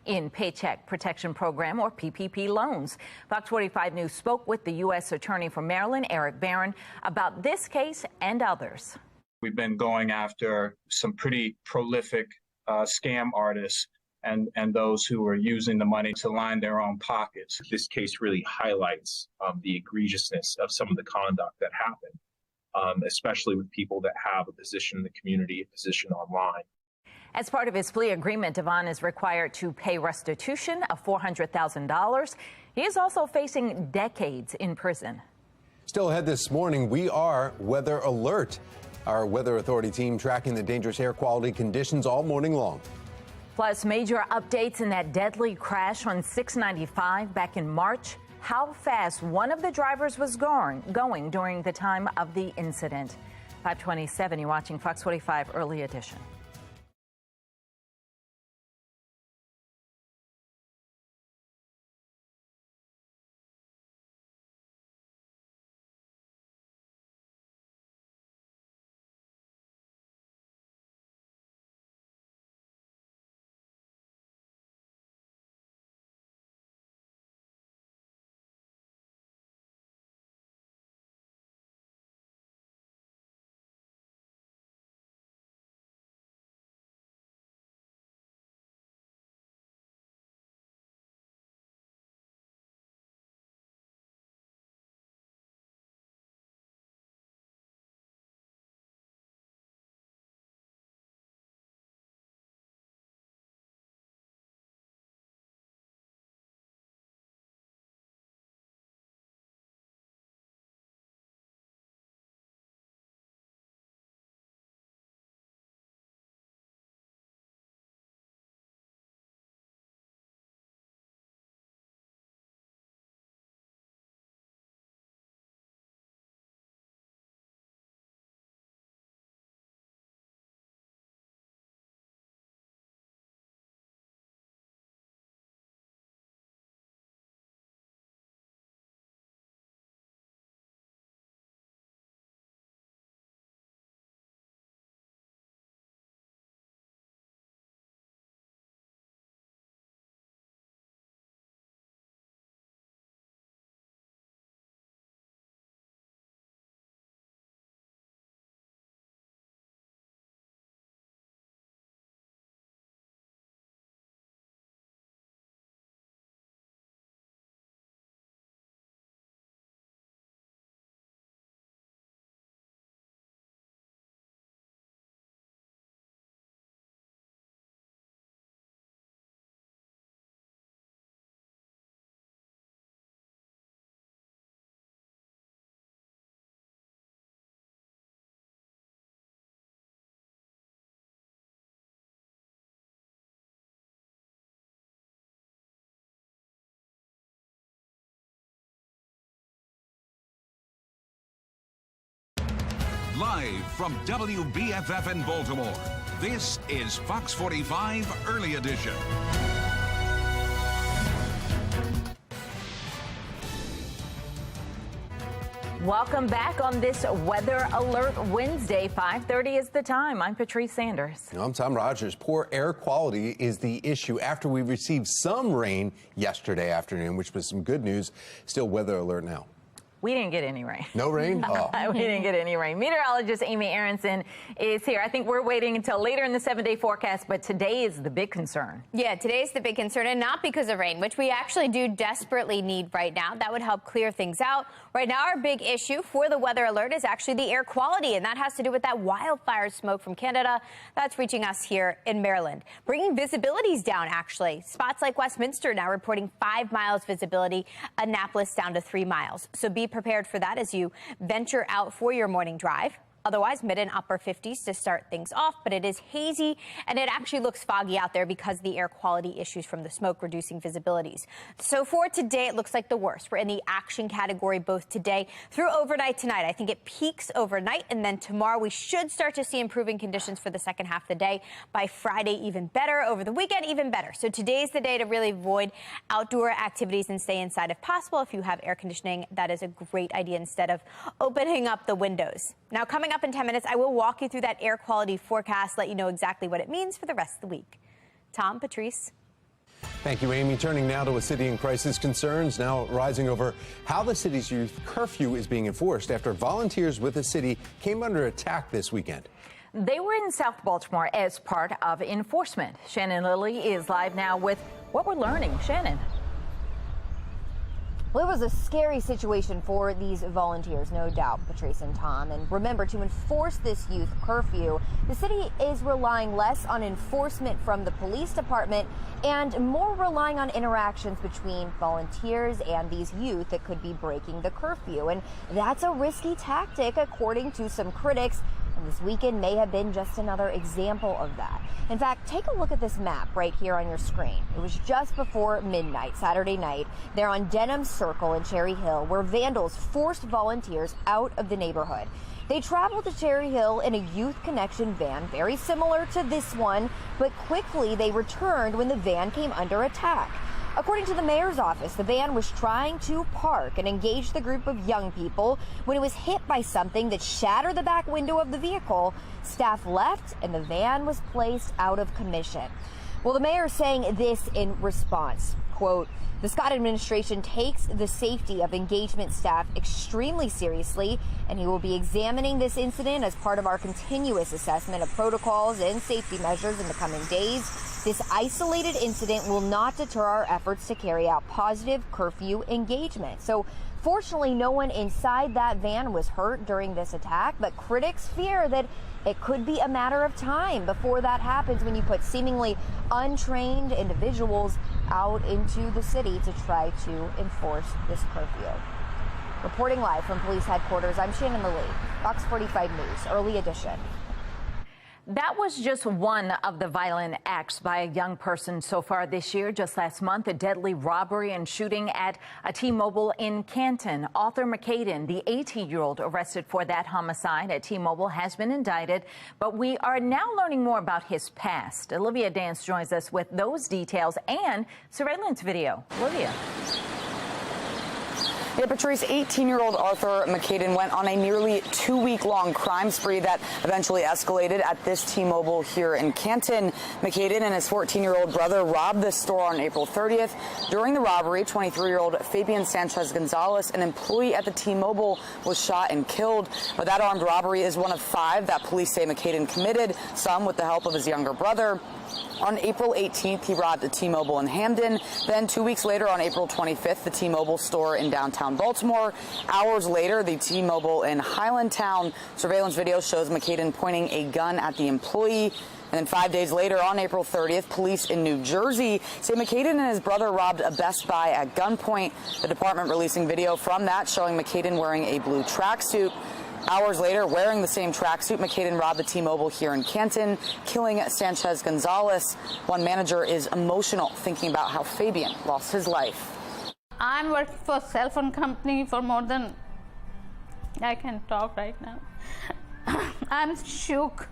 in Paycheck Protection Program, or PPP, loans. Fox 45 News spoke with the U.S. Attorney for Maryland, Eric Barron, about this case and others. We've been going after some pretty prolific scam artists and those who are using the money to line their own pockets. This case really highlights the egregiousness of some of the conduct that happened, especially with people that have a position in the community, a position online. As part of his plea agreement, Devan is required to pay restitution of $400,000. He is also facing decades in prison. Still ahead this morning, we are weather alert. Our Weather Authority team tracking the dangerous air quality conditions all morning long. Plus, major updates in that deadly crash on 695 back in March. How fast one of the drivers was going during the time of the incident. 527, you're watching Fox 45 Early Edition. Live from WBFF in Baltimore, this is Fox 45 Early Edition. Welcome back on this Weather Alert Wednesday. 5:30 is the time. I'm Patrice Sanders. I'm Tom Rogers. Poor air quality is the issue after we received some rain yesterday afternoon, which was some good news. Still weather alert now. We didn't get any rain. No rain? Oh. We didn't get any rain. Meteorologist Amy Aronson is here. I think we're waiting until later in the 7-day forecast, but today is the big concern. Yeah, today is the big concern, and not because of rain, which we actually do desperately need right now. That would help clear things out. Right now, our big issue for the weather alert is actually the air quality, and that has to do with that wildfire smoke from Canada that's reaching us here in Maryland. Bringing visibilities down, actually. Spots like Westminster now reporting 5 miles visibility, Annapolis down to 3 miles. So be prepared for that as you venture out for your morning drive. Otherwise, mid and upper 50s to start things off, but it is hazy and it actually looks foggy out there because of the air quality issues from the smoke reducing visibilities. So for today, it looks like the worst. We're in the action category both today through overnight tonight. I think it peaks overnight, and then tomorrow we should start to see improving conditions for the second half of the day. By Friday, even better. Over the weekend, even better. So today's the day to really avoid outdoor activities and stay inside if possible. If you have air conditioning, that is a great idea instead of opening up the windows. Now, coming up in 10 minutes, I will walk you through that air quality forecast, let you know exactly what it means for the rest of the week. Tom, Patrice. Thank you, Amy. Turning now to a city in crisis. Concerns now rising over how the city's youth curfew is being enforced after volunteers with the city came under attack this weekend. They were in South Baltimore as part of enforcement. Shannon Lilly is live now with what we're learning. Shannon. Well, it was a scary situation for these volunteers, no doubt, Patrice and Tom. And remember, to enforce this youth curfew, the city is relying less on enforcement from the police department and more relying on interactions between volunteers and these youth that could be breaking the curfew. And that's a risky tactic, according to some critics. And this weekend may have been just another example of that. In fact, take a look at this map right here on your screen. It was just before midnight, Saturday night, there on Denham Circle in Cherry Hill, where vandals forced volunteers out of the neighborhood. They traveled to Cherry Hill in a Youth Connection van, very similar to this one, but quickly they returned when the van came under attack. According to the mayor's office, the van was trying to park and engage the group of young people when it was hit by something that shattered the back window of the vehicle. Staff left and the van was placed out of commission. Well, the mayor is saying this in response, quote, "The Scott administration takes the safety of engagement staff extremely seriously, and he will be examining this incident as part of our continuous assessment of protocols and safety measures in the coming days. This isolated incident will not deter our efforts to carry out positive curfew engagement." So fortunately, no one inside that van was hurt during this attack, but critics fear that it could be a matter of time before that happens when you put seemingly untrained individuals out into the city to try to enforce this curfew. Reporting live from police headquarters, I'm Shannon Lilly, Fox 45 News, Early Edition. That was just one of the violent acts by a young person so far this year. Just last month, a deadly robbery and shooting at a T-Mobile in Canton. Arthur McCaden, the 18-year-old arrested for that homicide at T-Mobile, has been indicted, but we are now learning more about his past. Olivia Dance joins us with those details and surveillance video. Olivia. Yeah, Patrice, 18-year-old Arthur McCaden went on a nearly 2-week-long crime spree that eventually escalated at this T-Mobile here in Canton. McCaden and his 14-year-old brother robbed this store on April 30th. During the robbery, 23-year-old Fabian Sanchez Gonzalez, an employee at the T-Mobile, was shot and killed. But that armed robbery is one of 5 that police say McCaden committed, some with the help of his younger brother. On April 18th, he robbed a T-Mobile in Hamden. Then 2 weeks later, on April 25th, the T-Mobile store in downtown Baltimore. Hours later, the T-Mobile in Highlandtown. Surveillance video shows McCaden pointing a gun at the employee. And then 5 days later, on April 30th, police in New Jersey say McCaden and his brother robbed a Best Buy at gunpoint. The department releasing video from that showing McCaden wearing a blue tracksuit. Hours later, wearing the same tracksuit, McCaden robbed the T-Mobile here in Canton, killing Sanchez Gonzalez. One manager is emotional thinking about how Fabian lost his life. I'm working for a cell phone company for more than, I can talk right now. I'm shook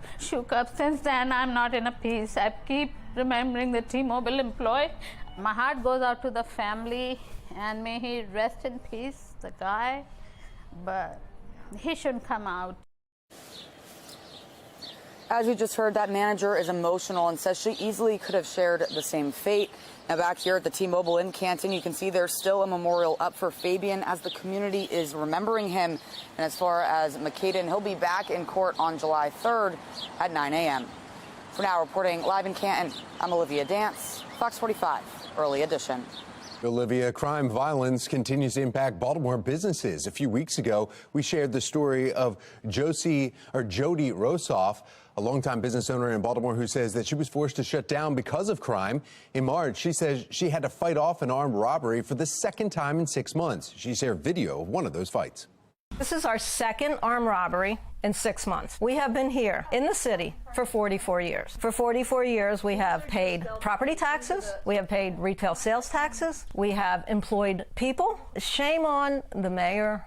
up. Since then, I'm not in a peace. I keep remembering the T-Mobile employee. My heart goes out to the family, and may he rest in peace, the guy. But he shouldn't come out. As you just heard, that manager is emotional and says she easily could have shared the same fate. Now back here at the T-Mobile in Canton, you can see there's still a memorial up for Fabian as the community is remembering him. And as far as McCaden, he'll be back in court on July 3rd at 9 a.m. For now, reporting live in Canton, I'm Olivia Dance, Fox 45, Early Edition. Olivia, crime violence continues to impact Baltimore businesses. A few weeks ago, we shared the story of Jody Rosoff, a longtime business owner in Baltimore who says that she was forced to shut down because of crime. In March, she says she had to fight off an armed robbery for the second time in 6 months. She shared video of one of those fights. This is our second armed robbery in 6 months. We have been here in the city for 44 years. For 44 years, we have paid property taxes. We have paid retail sales taxes. We have employed people. Shame on the mayor.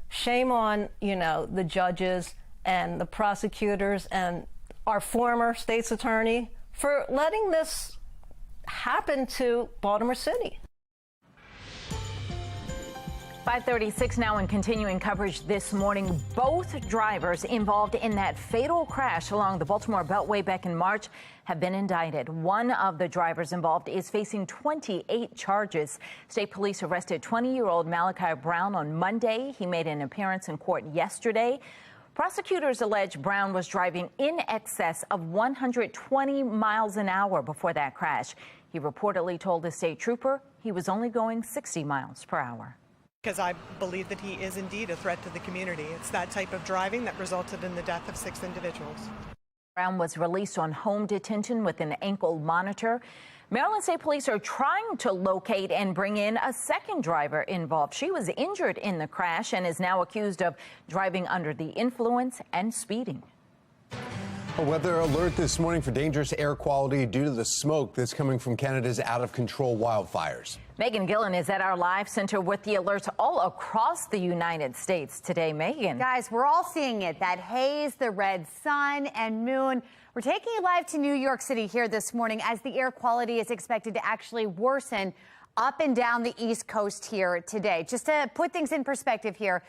Shame on, the judges and the prosecutors and our former state's attorney for letting this happen to Baltimore City. 5:36 now and continuing coverage this morning. Both drivers involved in that fatal crash along the Baltimore Beltway back in March have been indicted. One of the drivers involved is facing 28 charges. State police arrested 20-year-old Malachi Brown on Monday. He made an appearance in court yesterday. Prosecutors allege Brown was driving in excess of 120 miles an hour before that crash. He reportedly told a state trooper he was only going 60 miles per hour. Because I believe that he is indeed a threat to the community. It's that type of driving that resulted in the death of 6 individuals. Brown was released on home detention with an ankle monitor. Maryland State Police are trying to locate and bring in a second driver involved. She was injured in the crash and is now accused of driving under the influence and speeding. A weather alert this morning for dangerous air quality due to the smoke that's coming from Canada's out-of-control wildfires. Megan Gillen is at our live center with the alerts all across the United States today. Megan. Guys, we're all seeing it. That haze, the red sun and moon. We're taking you live to New York City here this morning as the air quality is expected to actually worsen up and down the East Coast here today. Just to put things in perspective here,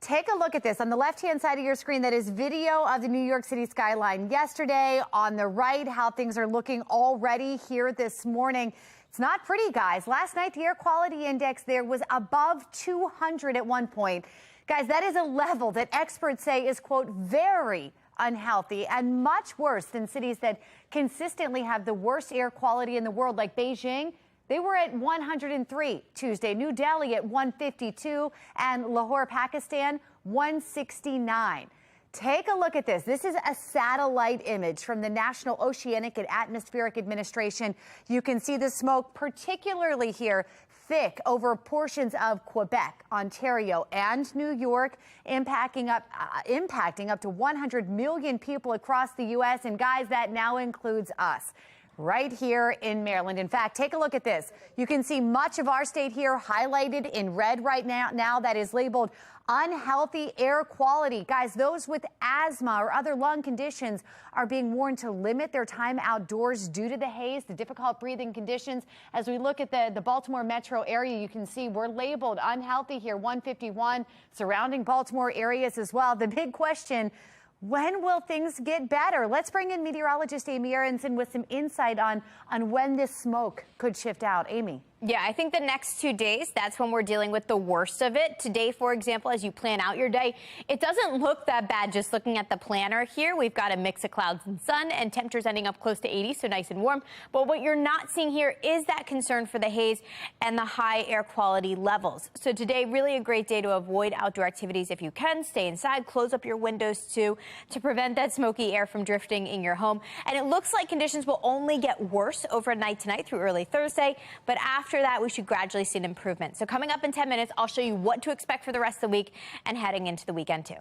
take a look at this. On the left-hand side of your screen, that is video of the New York City skyline yesterday. On the right, how things are looking already here this morning. It's not pretty, guys. Last night, the air quality index there was above 200 at one point. Guys, that is a level that experts say is, quote, very unhealthy and much worse than cities that consistently have the worst air quality in the world, like Beijing. They were at 103 Tuesday, New Delhi at 152, and Lahore, Pakistan, 169. Take a look at this. This is a satellite image from the National Oceanic and Atmospheric Administration. You can see the smoke, particularly here, thick over portions of Quebec, Ontario, and New York, impacting up to 100 million people across the U.S. And guys, that now includes us right here in Maryland. In fact, take a look at this. You can see much of our state here highlighted in red right now that is labeled unhealthy air quality. Guys, those with asthma or other lung conditions are being warned to limit their time outdoors due to the haze, the difficult breathing conditions. As we look at the Baltimore metro area, you can see we're labeled unhealthy here, 151, surrounding Baltimore areas as well. The big question, when will things get better? Let's bring in meteorologist Amy Aronson with some insight on when this smoke could shift out. Amy. Yeah, I think the next 2 days, that's when we're dealing with the worst of it. Today, for example, as you plan out your day, it doesn't look that bad just looking at the planner here. We've got a mix of clouds and sun and temperatures ending up close to 80, so nice and warm. But what you're not seeing here is that concern for the haze and the high air quality levels. So today, really a great day to avoid outdoor activities if you can. Stay inside, close up your windows too, to prevent that smoky air from drifting in your home. And it looks like conditions will only get worse overnight tonight through early Thursday. But after that, we should gradually see an improvement. So coming up in 10 minutes, I'll show you what to expect for the rest of the week and heading into the weekend too.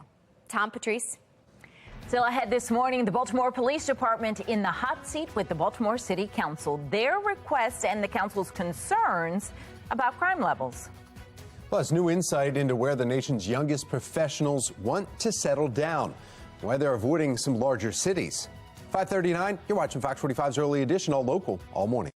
Tom, Patrice. Still ahead this morning, the Baltimore Police Department in the hot seat with the Baltimore City Council. Their requests and the council's concerns about crime levels. Plus, new insight into where the nation's youngest professionals want to settle down, why they're avoiding some larger cities. 5:39, you're watching Fox 45's Early Edition, all local, all morning.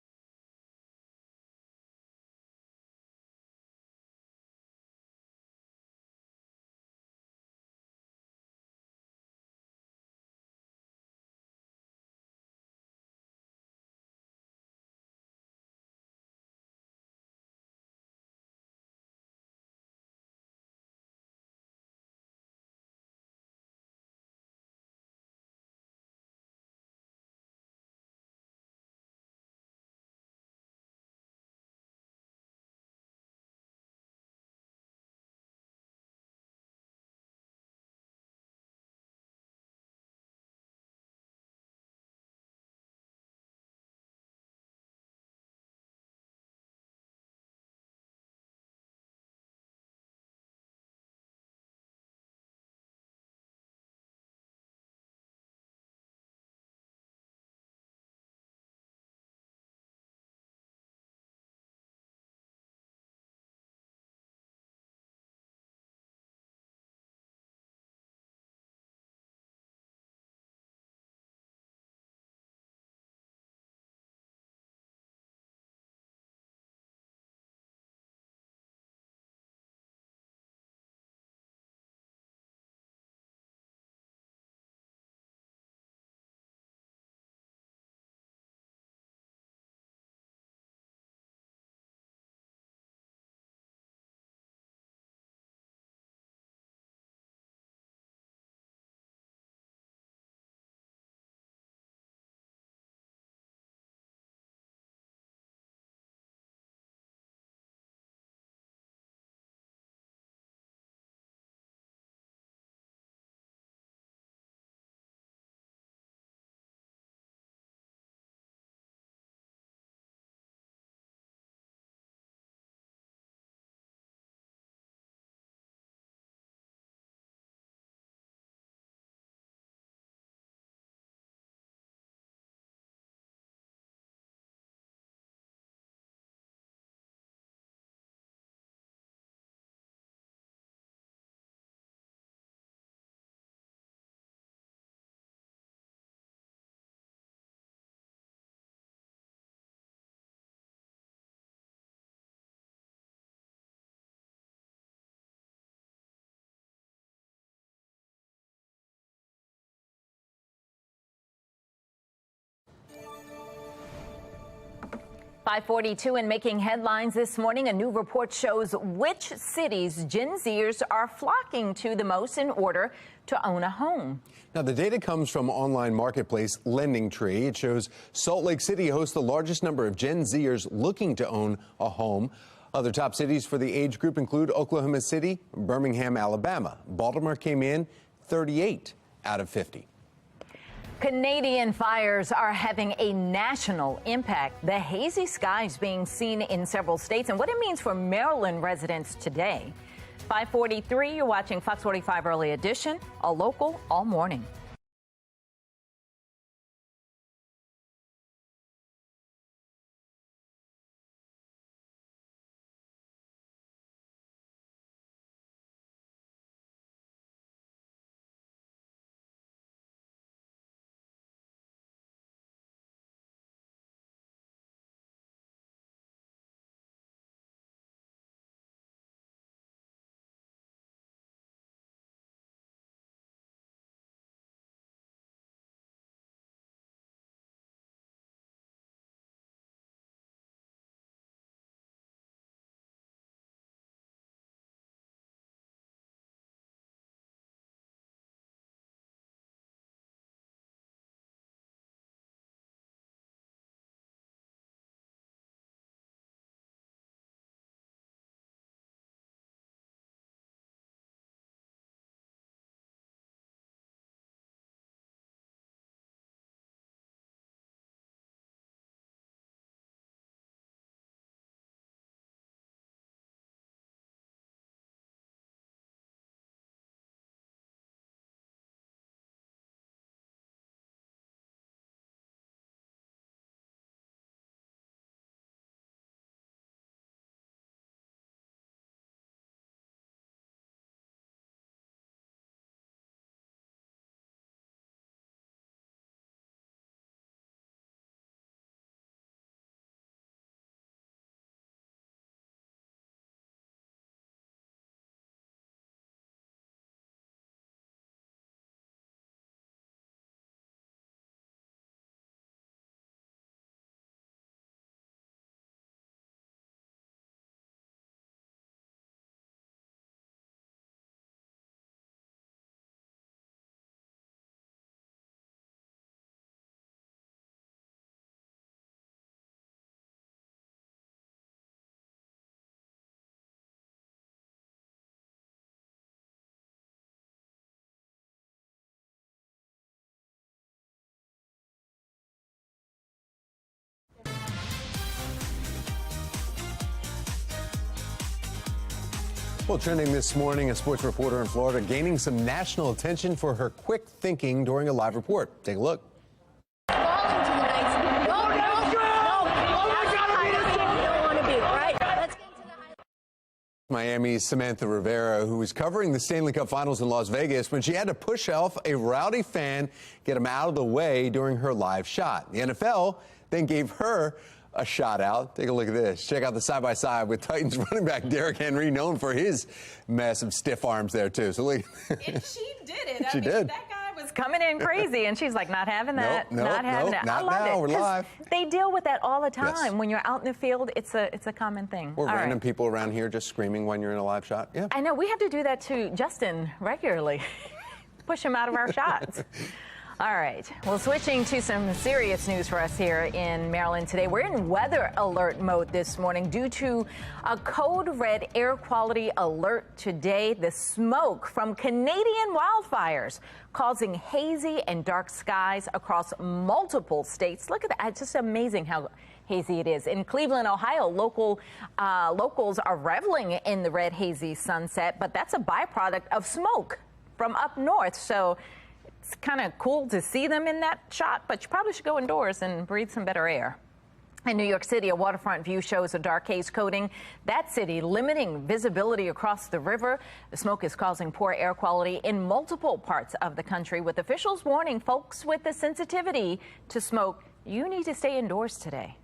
5:42 and making headlines this morning. A new report shows which cities Gen Zers are flocking to the most in order to own a home. Now, the data comes from online marketplace Lending Tree. It shows Salt Lake City hosts the largest number of Gen Zers looking to own a home. Other top cities for the age group include Oklahoma City, Birmingham, Alabama. Baltimore came in 38 out of 50. Canadian fires are having a national impact. The hazy skies being seen in several states and what it means for Maryland residents today. 5:43, you're watching Fox 45 Early Edition, a local all morning. Well, trending this morning, a sports reporter in Florida gaining some national attention for her quick thinking during a live report. Take a look. Miami's Samantha Rivera, who was covering the Stanley Cup Finals in Las Vegas when she had to push off a rowdy fan, get him out of the way during her live shot. The NFL then gave her a shot out. Take a look at this. Check out the side-by-side with Titans running back Derrick Henry, known for his massive stiff arms there, too. So look. And she did it. She did. That guy was coming in crazy, and she's like, not having that. Not having that. Not I love now. it. We're live. They deal with that all the time. Yes. When you're out in the field, it's a common thing. Or all random right. people around here just screaming when you're in a live shot. Yeah. I know. We have to do that to Justin regularly. Push him out of our shots. All right. Well, switching to some serious news for us here in Maryland today. We're in weather alert mode this morning due to a code red air quality alert today. The smoke from Canadian wildfires causing hazy and dark skies across multiple states. Look at that. It's just amazing how hazy it is. In Cleveland, Ohio, locals are reveling in the red hazy sunset, but that's a byproduct of smoke from up north. So it's kind of cool to see them in that shot, but you probably should go indoors and breathe some better air. In New York City, a waterfront view shows a dark haze coating that city, limiting visibility across the river. The smoke is causing poor air quality in multiple parts of the country, with officials warning folks with the sensitivity to smoke, you need to stay indoors today.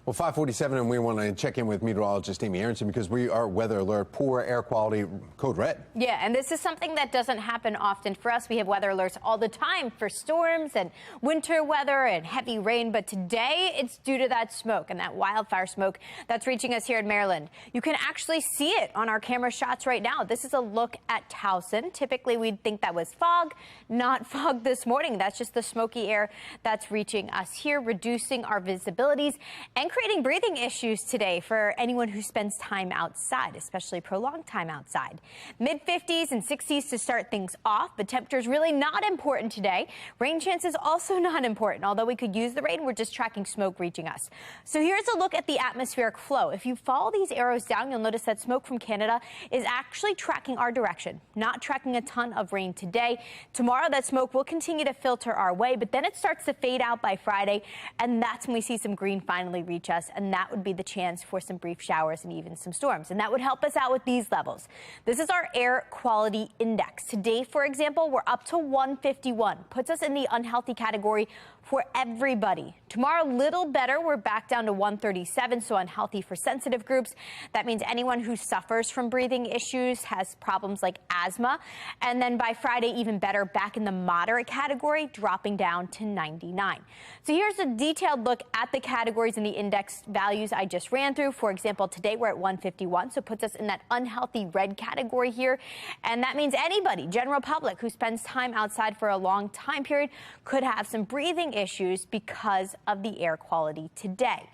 Well, 5:47, and we want to check in with meteorologist Amy Aronson because we are weather alert, poor air quality, code red. Yeah, and this is something that doesn't happen often for us. We have weather alerts all the time for storms and winter weather and heavy rain, but today it's due to that smoke and that wildfire smoke that's reaching us here in Maryland. You can actually see it on our camera shots right now. This is a look at Towson. Typically, we'd think that was fog, not fog this morning. That's just the smoky air that's reaching us here, reducing our visibilities and creating breathing issues today for anyone who spends time outside, especially prolonged time outside. Mid-50s and 60s to start things off, but temperatures really not important today. Rain chances also not important. Although we could use the rain, we're just tracking smoke reaching us. So here's a look at the atmospheric flow. If you follow these arrows down, you'll notice that smoke from Canada is actually tracking our direction, not tracking a ton of rain today. Tomorrow, that smoke will continue to filter our way, but then it starts to fade out by Friday, and that's when we see some green finally reach us, and that would be the chance for some brief showers and even some storms. And that would help us out with these levels. This is our air quality index. Today, for example, we're up to 151, puts us in the unhealthy category for everybody. Tomorrow, little better. We're back down to 137, so unhealthy for sensitive groups. That means anyone who suffers from breathing issues, has problems like asthma. And then by Friday, even better, back in the moderate category, dropping down to 99. So here's a detailed look at the categories and the index values I just ran through. For example, today we're at 151, so it puts us in that unhealthy red category here. And that means anybody, general public, who spends time outside for a long time period could have some breathing issues because of the air quality today.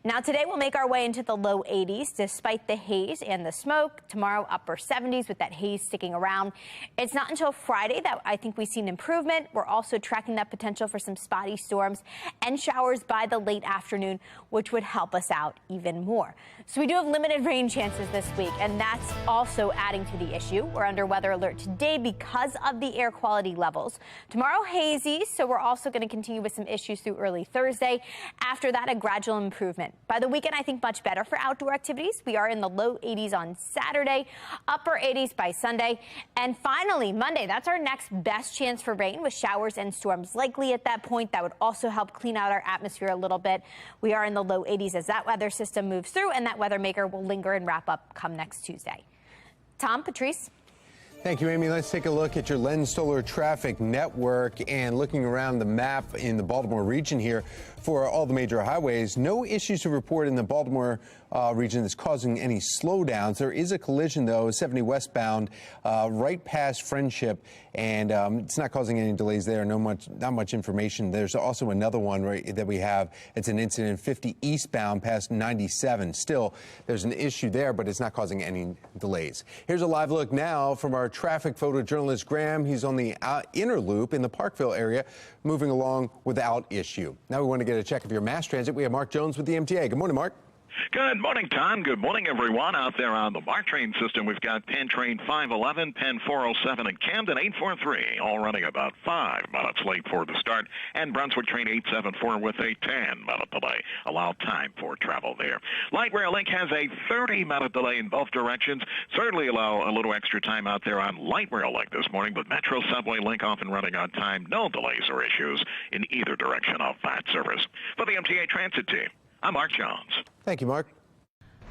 Now, today we'll make our way into the low 80s despite the haze and the smoke. Tomorrow, upper 70s with that haze sticking around. It's not until Friday that I think we see an improvement. We're also tracking that potential for some spotty storms and showers by the late afternoon, which would help us out even more. So we do have limited rain chances this week, and that's also adding to the issue. We're under weather alert today because of the air quality levels. Tomorrow, hazy, so we're also going to continue with some issues through early Thursday. After that, a gradual improvement. By the weekend, I think much better for outdoor activities. We are in the low 80s on Saturday, upper 80s by Sunday. And finally, Monday, that's our next best chance for rain with showers and storms likely at that point. That would also help clean out our atmosphere a little bit. We are in the low 80s as that weather system moves through, and that weather maker will linger and wrap up come next Tuesday. Tom, Patrice. Thank you, Amy. Let's take a look at your Len Stoller traffic network and looking around the map in the Baltimore region here for all the major highways. No issues to report in the Baltimore region that's causing any slowdowns. There is a collision, though, 70 westbound, right past Friendship, and it's not causing any delays there. Not much information. There's also another one that we have. It's an incident 50 eastbound past 97. Still, there's an issue there, but it's not causing any delays. Here's a live look now from our traffic photojournalist Graham. He's on the inner loop in the Parkville area, moving along without issue. Now we want to get a check of your mass transit. We have Mark Jones with the MTA. Good morning, Mark. Good morning, Tom. Good morning, everyone. Out there on the MARC train system, we've got Penn Train 511, Penn 407, and Camden 843, all running about 5 minutes late for the start, and Brunswick Train 874 with a 10-minute delay. Allow time for travel there. Light Rail Link has a 30-minute delay in both directions. Certainly allow a little extra time out there on Light Rail Link this morning, but Metro Subway Link off and running on time. No delays or issues in either direction of that service. For the MTA Transit team, I'm Mark Jones. Thank you, Mark.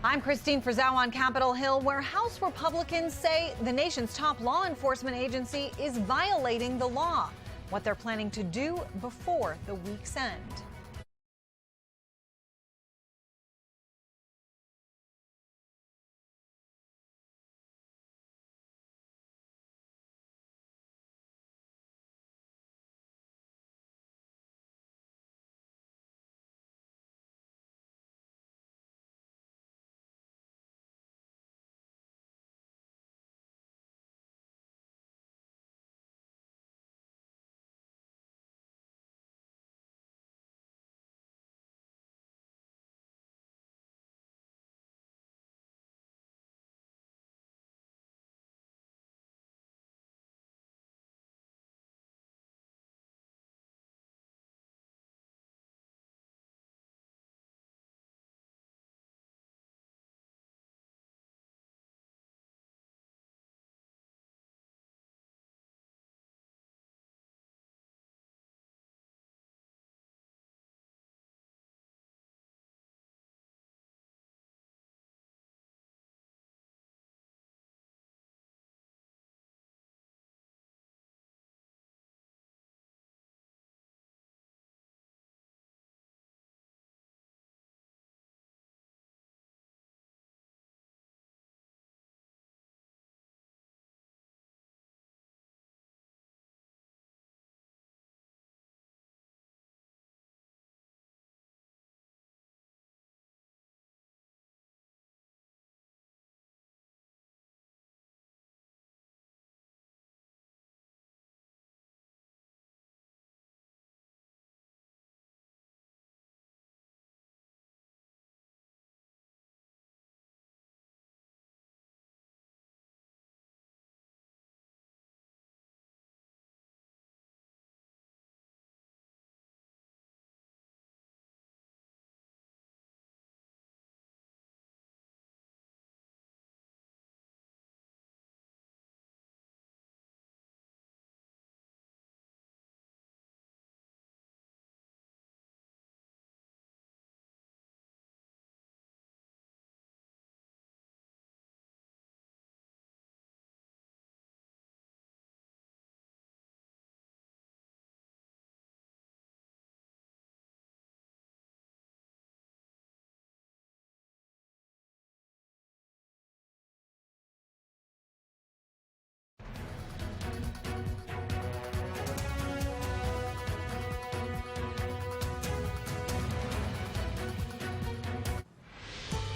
I'm Christine Frizzell on Capitol Hill, where House Republicans say the nation's top law enforcement agency is violating the law. What they're planning to do before the week's end.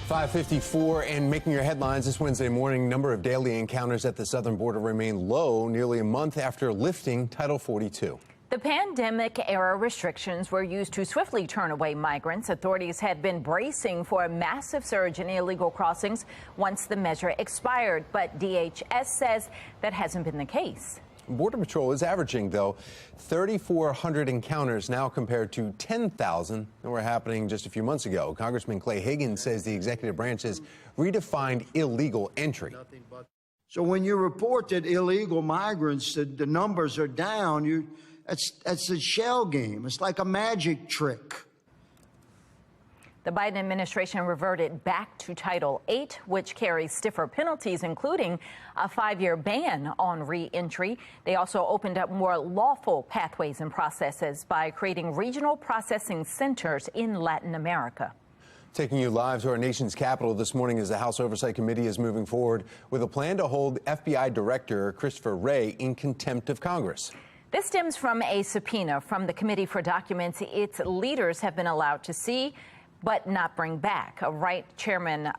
5:54 and making your headlines this Wednesday morning. Number of daily encounters at the southern border remain low nearly a month after lifting Title 42. The pandemic-era restrictions were used to swiftly turn away migrants. Authorities had been bracing for a massive surge in illegal crossings once the measure expired, but DHS says that hasn't been the case. Border Patrol is averaging, though, 3,400 encounters now compared to 10,000 that were happening just a few months ago. Congressman Clay Higgins says the executive branch has redefined illegal entry. So when you report that illegal migrants, the numbers are down, that's a shell game. It's like a magic trick. The Biden administration reverted back to Title VIII, which carries stiffer penalties, including a 5-year ban on re-entry. They also opened up more lawful pathways and processes by creating regional processing centers in Latin America. Taking you live to our nation's capital this morning as the House Oversight Committee is moving forward with a plan to hold FBI Director Christopher Wray in contempt of Congress. This stems from a subpoena from the Committee for documents its leaders have been allowed to see but not bring back. Right Chairman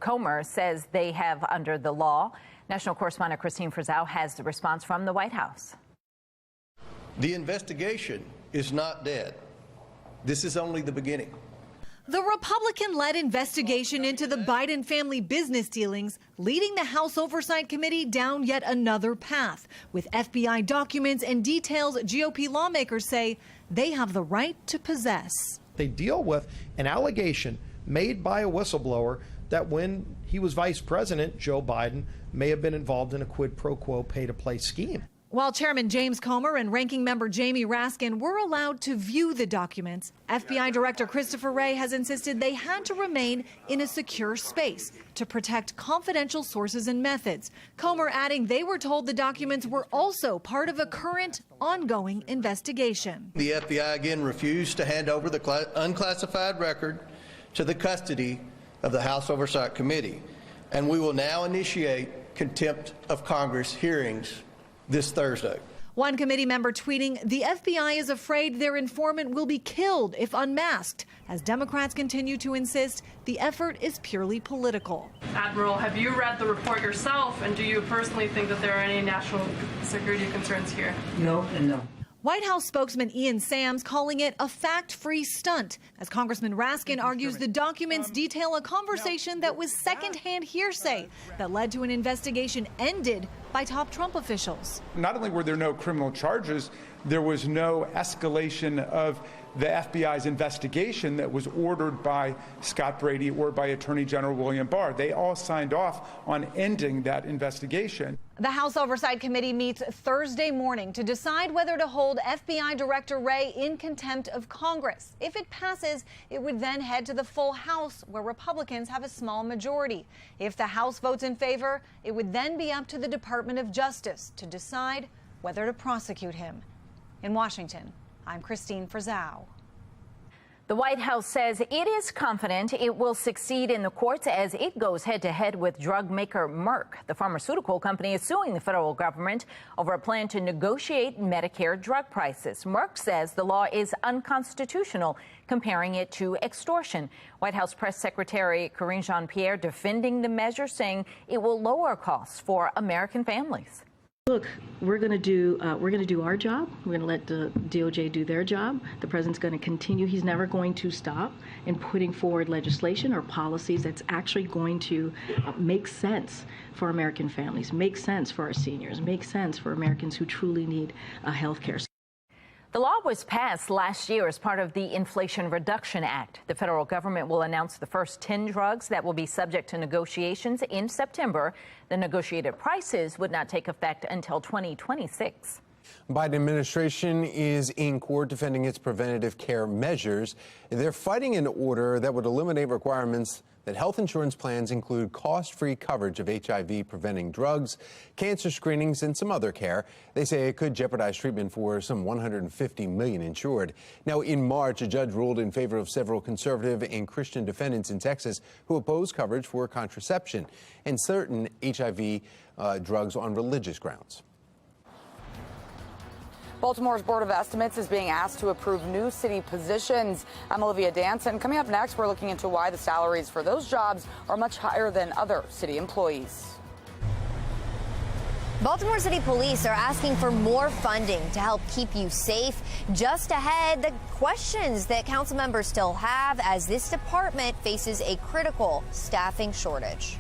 Comer says they have under the law. National correspondent Christine Frizzell has the response from the White House. The investigation is not dead. This is only the beginning. The Republican-led investigation into the Biden family business dealings leading the House Oversight Committee down yet another path. With FBI documents and details GOP lawmakers say they have the right to possess. They deal with an allegation made by a whistleblower that when he was vice president, Joe Biden may have been involved in a quid pro quo pay-to-play scheme. While Chairman James Comer and Ranking Member Jamie Raskin were allowed to view the documents, FBI Director Christopher Wray has insisted they had to remain in a secure space to protect confidential sources and methods. Comer adding they were told the documents were also part of a current, ongoing investigation. The FBI again refused to hand over the unclassified record to the custody of the House Oversight Committee, and we will now initiate contempt of Congress hearings this Thursday. One committee member tweeting, the FBI is afraid their informant will be killed if unmasked, as Democrats continue to insist the effort is purely political. Admiral, have you read the report yourself, and do you personally think that there are any national security concerns here? No and no. White House spokesman Ian Sams calling it a fact-free stunt, as Congressman Raskin argues the documents detail a conversation that was secondhand hearsay that led to an investigation ended by top Trump officials. Not only were there no criminal charges, there was no escalation of the FBI's investigation that was ordered by Scott Brady or by Attorney General William Barr. They all signed off on ending that investigation. The House Oversight Committee meets Thursday morning to decide whether to hold FBI Director Wray in contempt of Congress. If it passes, it would then head to the full House, where Republicans have a small majority. If the House votes in favor, it would then be up to the Department of Justice to decide whether to prosecute him. In Washington, I'm Christine Frizzell. The White House says it is confident it will succeed in the courts as it goes head-to-head with drug maker Merck. The pharmaceutical company is suing the federal government over a plan to negotiate Medicare drug prices. Merck says the law is unconstitutional, comparing it to extortion. White House Press Secretary Karine Jean-Pierre defending the measure, saying it will lower costs for American families. Look, we're going to do our job. We're going to let the DOJ do their job. The president's going to continue. He's never going to stop in putting forward legislation or policies that's actually going to make sense for American families, make sense for our seniors, make sense for Americans who truly need health care. The law was passed last year as part of the Inflation Reduction Act. The federal government will announce the first 10 drugs that will be subject to negotiations in September. The negotiated prices would not take effect until 2026. Biden administration is in court defending its preventative care measures. They're fighting an order that would eliminate requirements that health insurance plans include cost-free coverage of HIV-preventing drugs, cancer screenings, and some other care. They say it could jeopardize treatment for some 150 million insured. Now, in March, a judge ruled in favor of several conservative and Christian defendants in Texas who oppose coverage for contraception and certain HIV drugs on religious grounds. Baltimore's Board of Estimates is being asked to approve new city positions. I'm Olivia Danson. Coming up next, we're looking into why the salaries for those jobs are much higher than other city employees. Baltimore City Police are asking for more funding to help keep you safe. Just ahead, the questions that council members still have as this department faces a critical staffing shortage.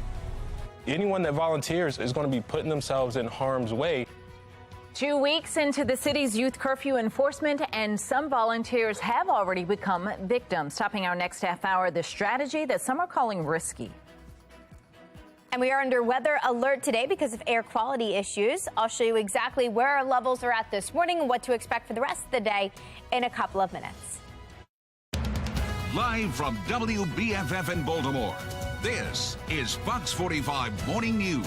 Anyone that volunteers is going to be putting themselves in harm's way. 2 weeks into the city's youth curfew enforcement, and some volunteers have already become victims. Topping our next half hour, the strategy that some are calling risky. And we are under weather alert today because of air quality issues. I'll show you exactly where our levels are at this morning and what to expect for the rest of the day in a couple of minutes. Live from WBFF in Baltimore, this is Fox 45 Morning News.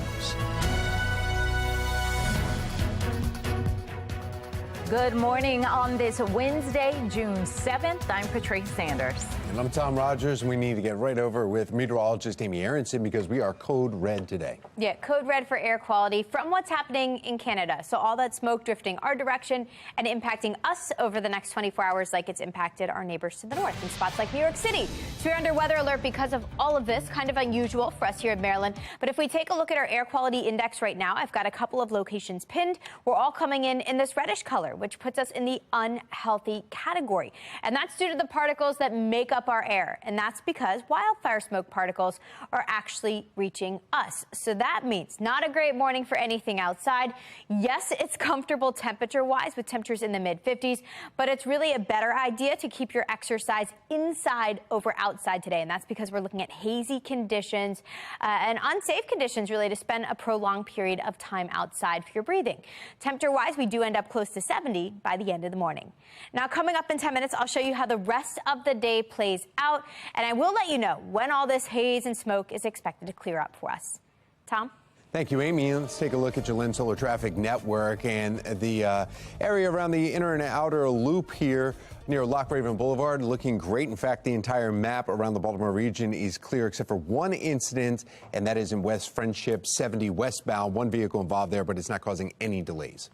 Good morning on this Wednesday, June 7th. I'm Patrice Sanders. And I'm Tom Rogers, and we need to get right over with meteorologist Amy Aronson because we are code red today. Yeah, code red for air quality from what's happening in Canada. So all that smoke drifting our direction and impacting us over the next 24 hours like it's impacted our neighbors to the north in spots like New York City. So we're under weather alert because of all of this, kind of unusual for us here in Maryland. But if we take a look at our air quality index right now, I've got a couple of locations pinned. We're all coming in this reddish color, which puts us in the unhealthy category. And that's due to the particles that make up our air. And that's because wildfire smoke particles are actually reaching us. So that means not a great morning for anything outside. Yes, it's comfortable temperature-wise with temperatures in the mid-50s, but it's really a better idea to keep your exercise inside over outside today. And that's because we're looking at hazy conditions and unsafe conditions really to spend a prolonged period of time outside for your breathing. Temperature-wise, we do end up close to 70 by the end of the morning. Now, coming up in 10 minutes, I'll show you how the rest of the day plays out, and I will let you know when all this haze and smoke is expected to clear up for us. Tom? Thank you, Amy. Let's take a look at your Lynn Solar Traffic Network and the area around the inner and outer loop here near Lock Raven Boulevard. Looking great. In fact, the entire map around the Baltimore region is clear except for one incident, and that is in West Friendship 70 westbound. One vehicle involved there, but it's not causing any delays.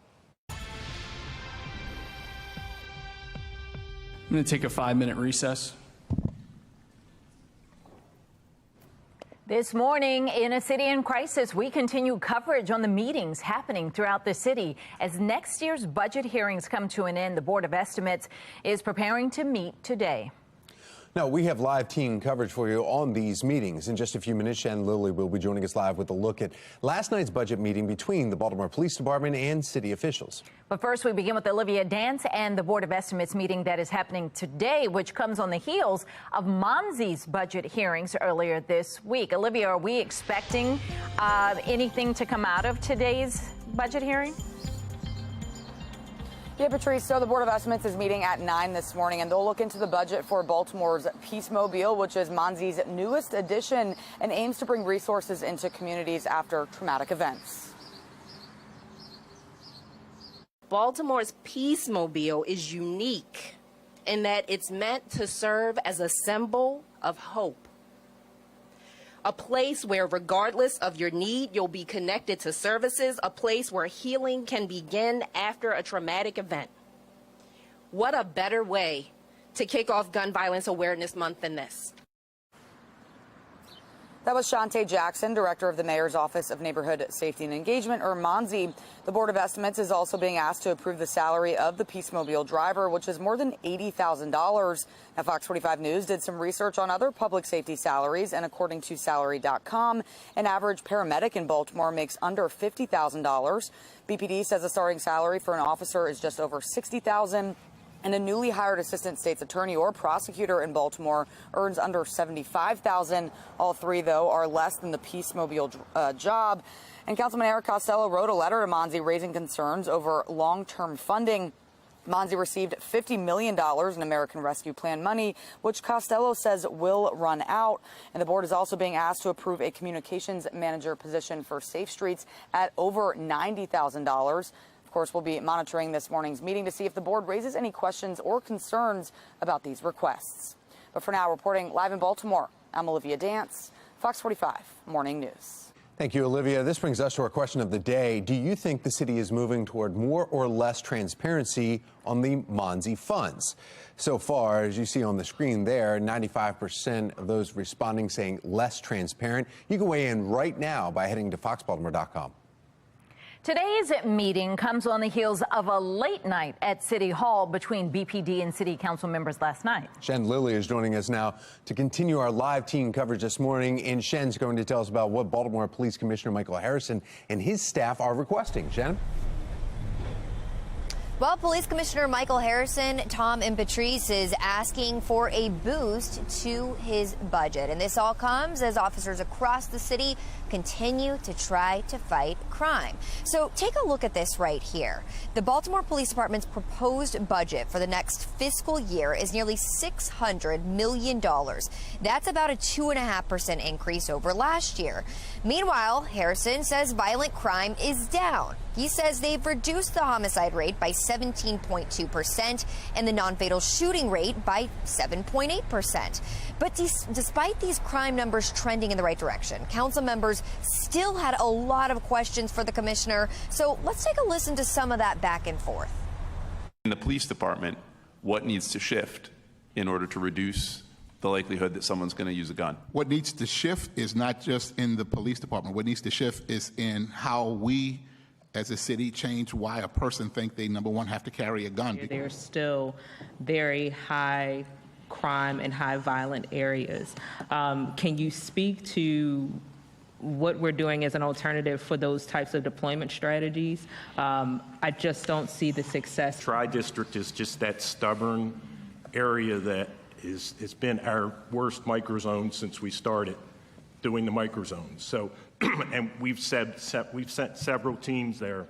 I'm going to take a 5-minute recess. This morning, in a city in crisis, we continue coverage on the meetings happening throughout the city. As next year's budget hearings come to an end, the Board of Estimates is preparing to meet today. Now, we have live team coverage for you on these meetings. In just a few minutes, Shannon Lilly will be joining us live with a look at last night's budget meeting between the Baltimore Police Department and city officials. But first, we begin with Olivia Dance and the Board of Estimates meeting that is happening today, which comes on the heels of Monzi's budget hearings earlier this week. Olivia, are we expecting anything to come out of today's budget hearing? Yeah, Patrice, so the Board of Estimates is meeting at 9 this morning, and they'll look into the budget for Baltimore's Peacemobile, which is Monzi's newest addition and aims to bring resources into communities after traumatic events. Baltimore's Peacemobile is unique in that it's meant to serve as a symbol of hope. A place where, regardless of your need, you'll be connected to services, a place where healing can begin after a traumatic event. What a better way to kick off Gun Violence Awareness Month than this. That was Shantae Jackson, director of the Mayor's Office of Neighborhood Safety and Engagement, or MONSE. The Board of Estimates is also being asked to approve the salary of the Peacemobile driver, which is more than $80,000. Now, Fox 45 News did some research on other public safety salaries, and according to salary.com, an average paramedic in Baltimore makes under $50,000. BPD says the starting salary for an officer is just over $60,000. And a newly hired assistant state's attorney or prosecutor in Baltimore earns under $75,000. All three, though, are less than the Peacemobile job. And Councilman Eric Costello wrote a letter to MONSE raising concerns over long-term funding. MONSE received $50 million in American Rescue Plan money, which Costello says will run out. And the board is also being asked to approve a communications manager position for Safe Streets at over $90,000. Of course, we'll be monitoring this morning's meeting to see if the board raises any questions or concerns about these requests. But for now, reporting live in Baltimore, I'm Olivia Dance, Fox 45 Morning News. Thank you, Olivia. This brings us to our question of the day. Do you think the city is moving toward more or less transparency on the Monzi funds? So far, as you see on the screen there, 95% of those responding saying less transparent. You can weigh in right now by heading to foxbaltimore.com. Today's meeting comes on the heels of a late night at City Hall between BPD and City Council members last night. Shen Lilly is joining us now to continue our live team coverage this morning. And Shen's going to tell us about what Baltimore Police Commissioner Michael Harrison and his staff are requesting. Shen? Well, Police Commissioner Michael Harrison, Tom and Patrice is asking for a boost to his budget. And this all comes as officers across the city continue to try to fight crime. So take a look at this right here. The Baltimore Police Department's proposed budget for the next fiscal year is nearly $600 million. That's about a 2.5% increase over last year. Meanwhile, Harrison says violent crime is down. He says they've reduced the homicide rate by 17.2% and the non-fatal shooting rate by 7.8%. But despite these crime numbers trending in the right direction, council members still had a lot of questions for the commissioner. So let's take a listen to some of that back and forth. In the police department, what needs to shift in order to reduce the likelihood that someone's going to use a gun? What needs to shift is not just in the police department. What needs to shift is in how we as a city change why a person think they, number one, have to carry a gun. There's still very high crime and high violent areas. Can you speak to what we're doing as an alternative for those types of deployment strategies? I just don't see the success. Tri-district is just that stubborn area that it's been our worst microzone since we started doing the microzones. So, and we've sent several teams there.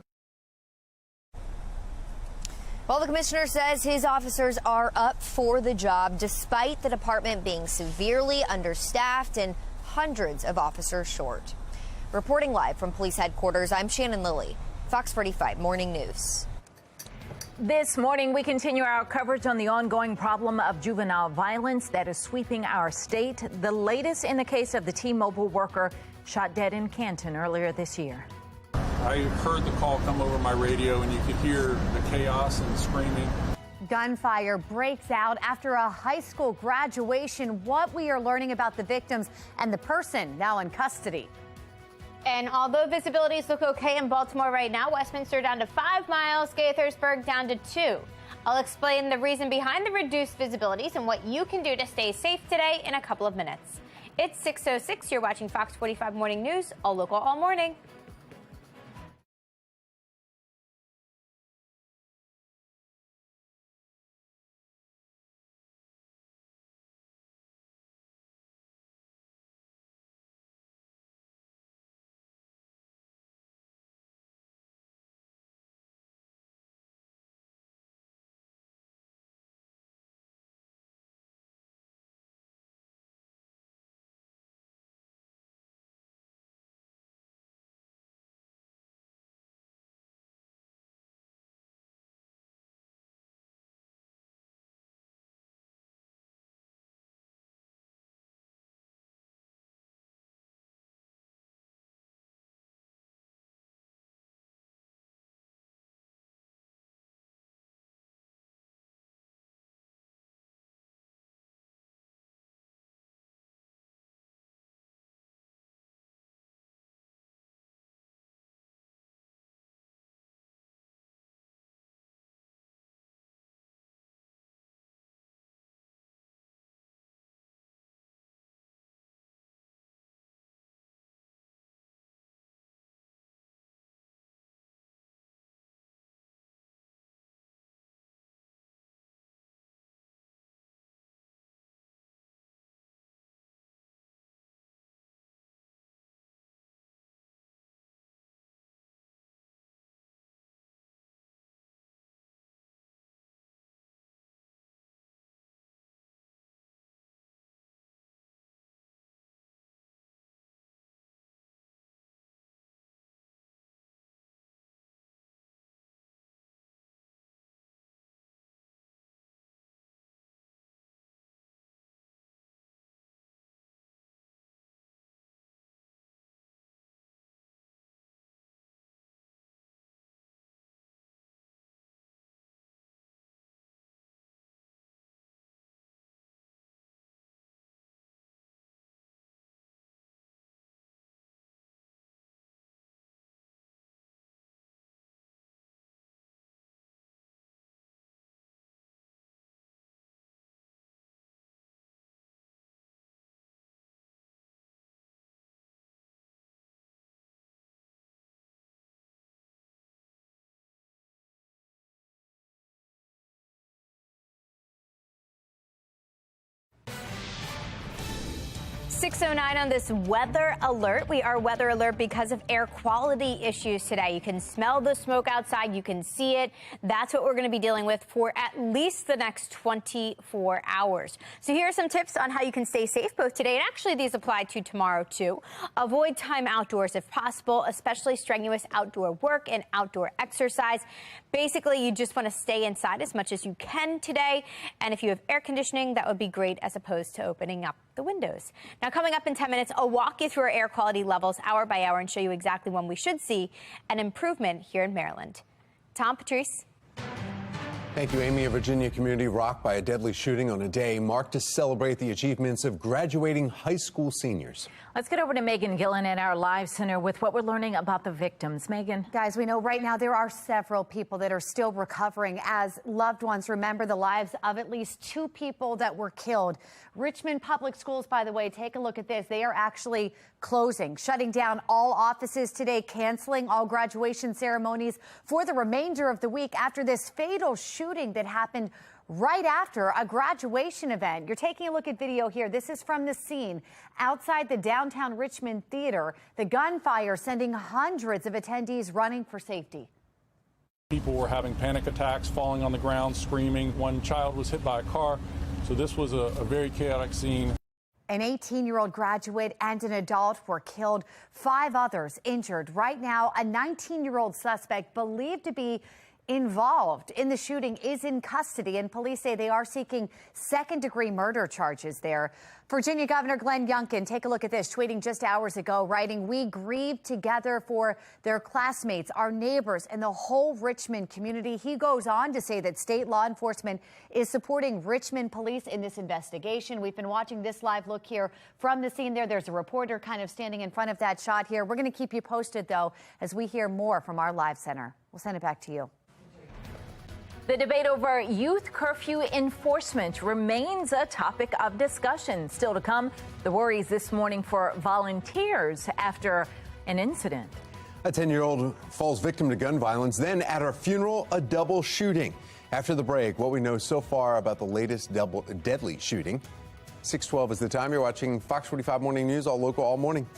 Well, the commissioner says his officers are up for the job despite the department being severely understaffed and hundreds of officers short. Reporting live from police headquarters, I'm Shannon Lilly, Fox 45 Morning News. This morning, we continue our coverage on the ongoing problem of juvenile violence that is sweeping our state. The latest in the case of the T-Mobile worker shot dead in Canton earlier this year. I heard the call come over my radio, and you could hear the chaos and screaming. Gunfire breaks out after a high school graduation. What we are learning about the victims and the person now in custody. And although visibilities look okay in Baltimore right now, Westminster down to 5 miles, Gaithersburg down to 2. I'll explain the reason behind the reduced visibilities and what you can do to stay safe today in a couple of minutes. It's 6:06. You're watching Fox 45 Morning News, all local, all morning. 6:09 on this weather alert. We are weather alert because of air quality issues today. You can smell the smoke outside. You can see it. That's what we're going to be dealing with for at least the next 24 hours. So here are some tips on how you can stay safe both today, and actually these apply to tomorrow too. Avoid time outdoors if possible, especially strenuous outdoor work and outdoor exercise. Basically, you just want to stay inside as much as you can today. And if you have air conditioning, that would be great as opposed to opening up the windows. Now, coming up in 10 minutes, I'll walk you through our air quality levels hour by hour and show you exactly when we should see an improvement here in Maryland. Tom, Patrice. Thank you, Amy. A Virginia community rocked by a deadly shooting on a day marked to celebrate the achievements of graduating high school seniors. Let's get over to Megan Gillen at our live center with what we're learning about the victims. Megan. Guys, we know right now there are several people that are still recovering as loved ones remember the lives of at least 2 people that were killed. Richmond Public Schools, by the way, take a look at this. They are actually closing, shutting down all offices today, canceling all graduation ceremonies for the remainder of the week after this fatal shooting that happened right after a graduation event. You're taking a look at video here. This is from the scene outside the downtown Richmond Theater. The gunfire sending hundreds of attendees running for safety. People were having panic attacks, falling on the ground, screaming. One child was hit by a car. So this was a very chaotic scene. An 18-year-old graduate and an adult were killed, 5 others injured. Right now, a 19-year-old suspect believed to be involved in the shooting is in custody, and police say they are seeking second-degree murder charges there. Virginia Governor Glenn Youngkin, take a look at this, tweeting just hours ago, writing, "We grieve together for their classmates, our neighbors, and the whole Richmond community." He goes on to say that state law enforcement is supporting Richmond police in this investigation. We've been watching this live look here from the scene there. There's a reporter kind of standing in front of that shot here. We're going to keep you posted, though, as we hear more from our live center. We'll send it back to you. The debate over youth curfew enforcement remains a topic of discussion. Still to come, the worries this morning for volunteers after an incident. A 10-year-old falls victim to gun violence, then at her funeral, a double shooting. After the break, what we know so far about the latest deadly shooting. 6:12 is the time. You're watching Fox 45 Morning News, all local, all morning.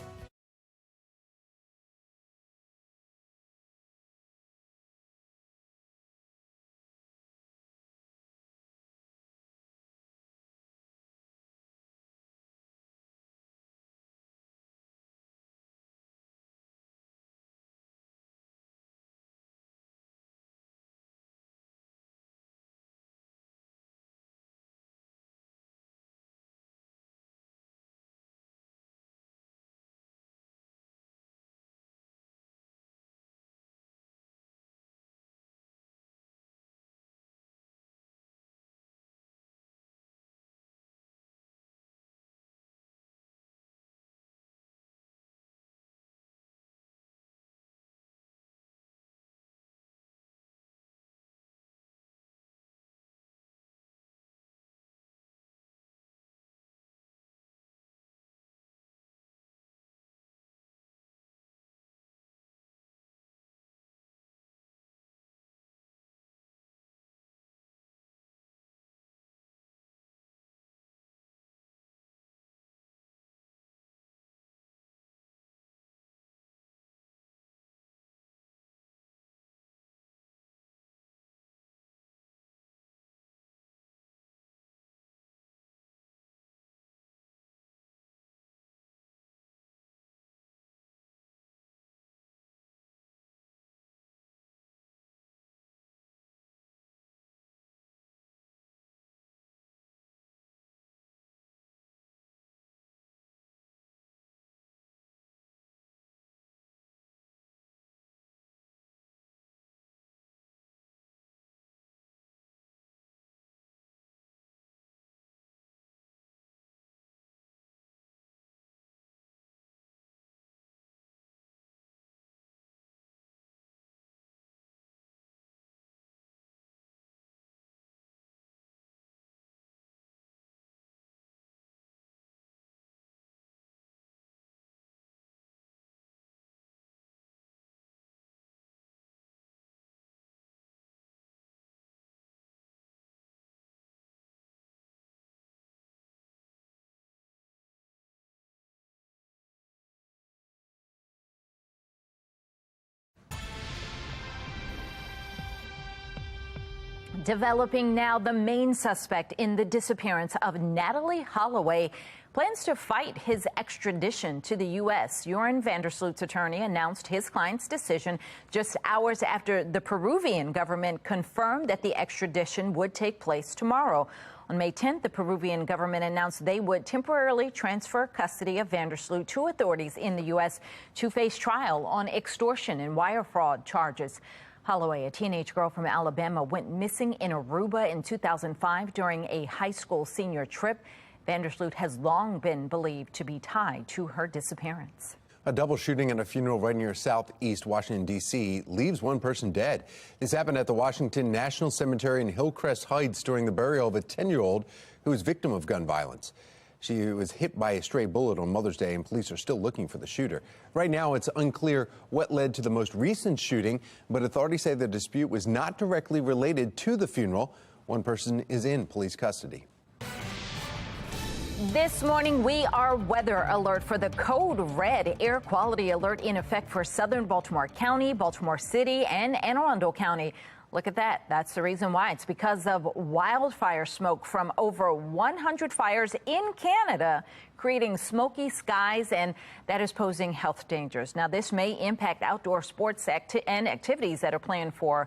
Developing now, the main suspect in the disappearance of Natalie Holloway plans to fight his extradition to the U.S. Joran Vandersloot's attorney announced his client's decision just hours after the Peruvian government confirmed that the extradition would take place tomorrow. On May 10th, the Peruvian government announced they would temporarily transfer custody of Vandersloot to authorities in the U.S. to face trial on extortion and wire fraud charges. Holloway, a teenage girl from Alabama, went missing in Aruba in 2005 during a high school senior trip. Vandersloot has long been believed to be tied to her disappearance. A double shooting at a funeral right near southeast Washington, D.C. leaves one person dead. This happened at the Washington National Cemetery in Hillcrest Heights during the burial of a 10-year-old who was victim of gun violence. She was hit by a stray bullet on Mother's Day, and police are still looking for the shooter. Right now, it's unclear what led to the most recent shooting, but authorities say the dispute was not directly related to the funeral. One person is in police custody. This morning, we are weather alert for the code red air quality alert in effect for southern Baltimore County, Baltimore City, and Anne Arundel County. Look at that. That's the reason why. It's because of wildfire smoke from over 100 fires in Canada, creating smoky skies, and that is posing health dangers. Now, this may impact outdoor sports and activities that are planned for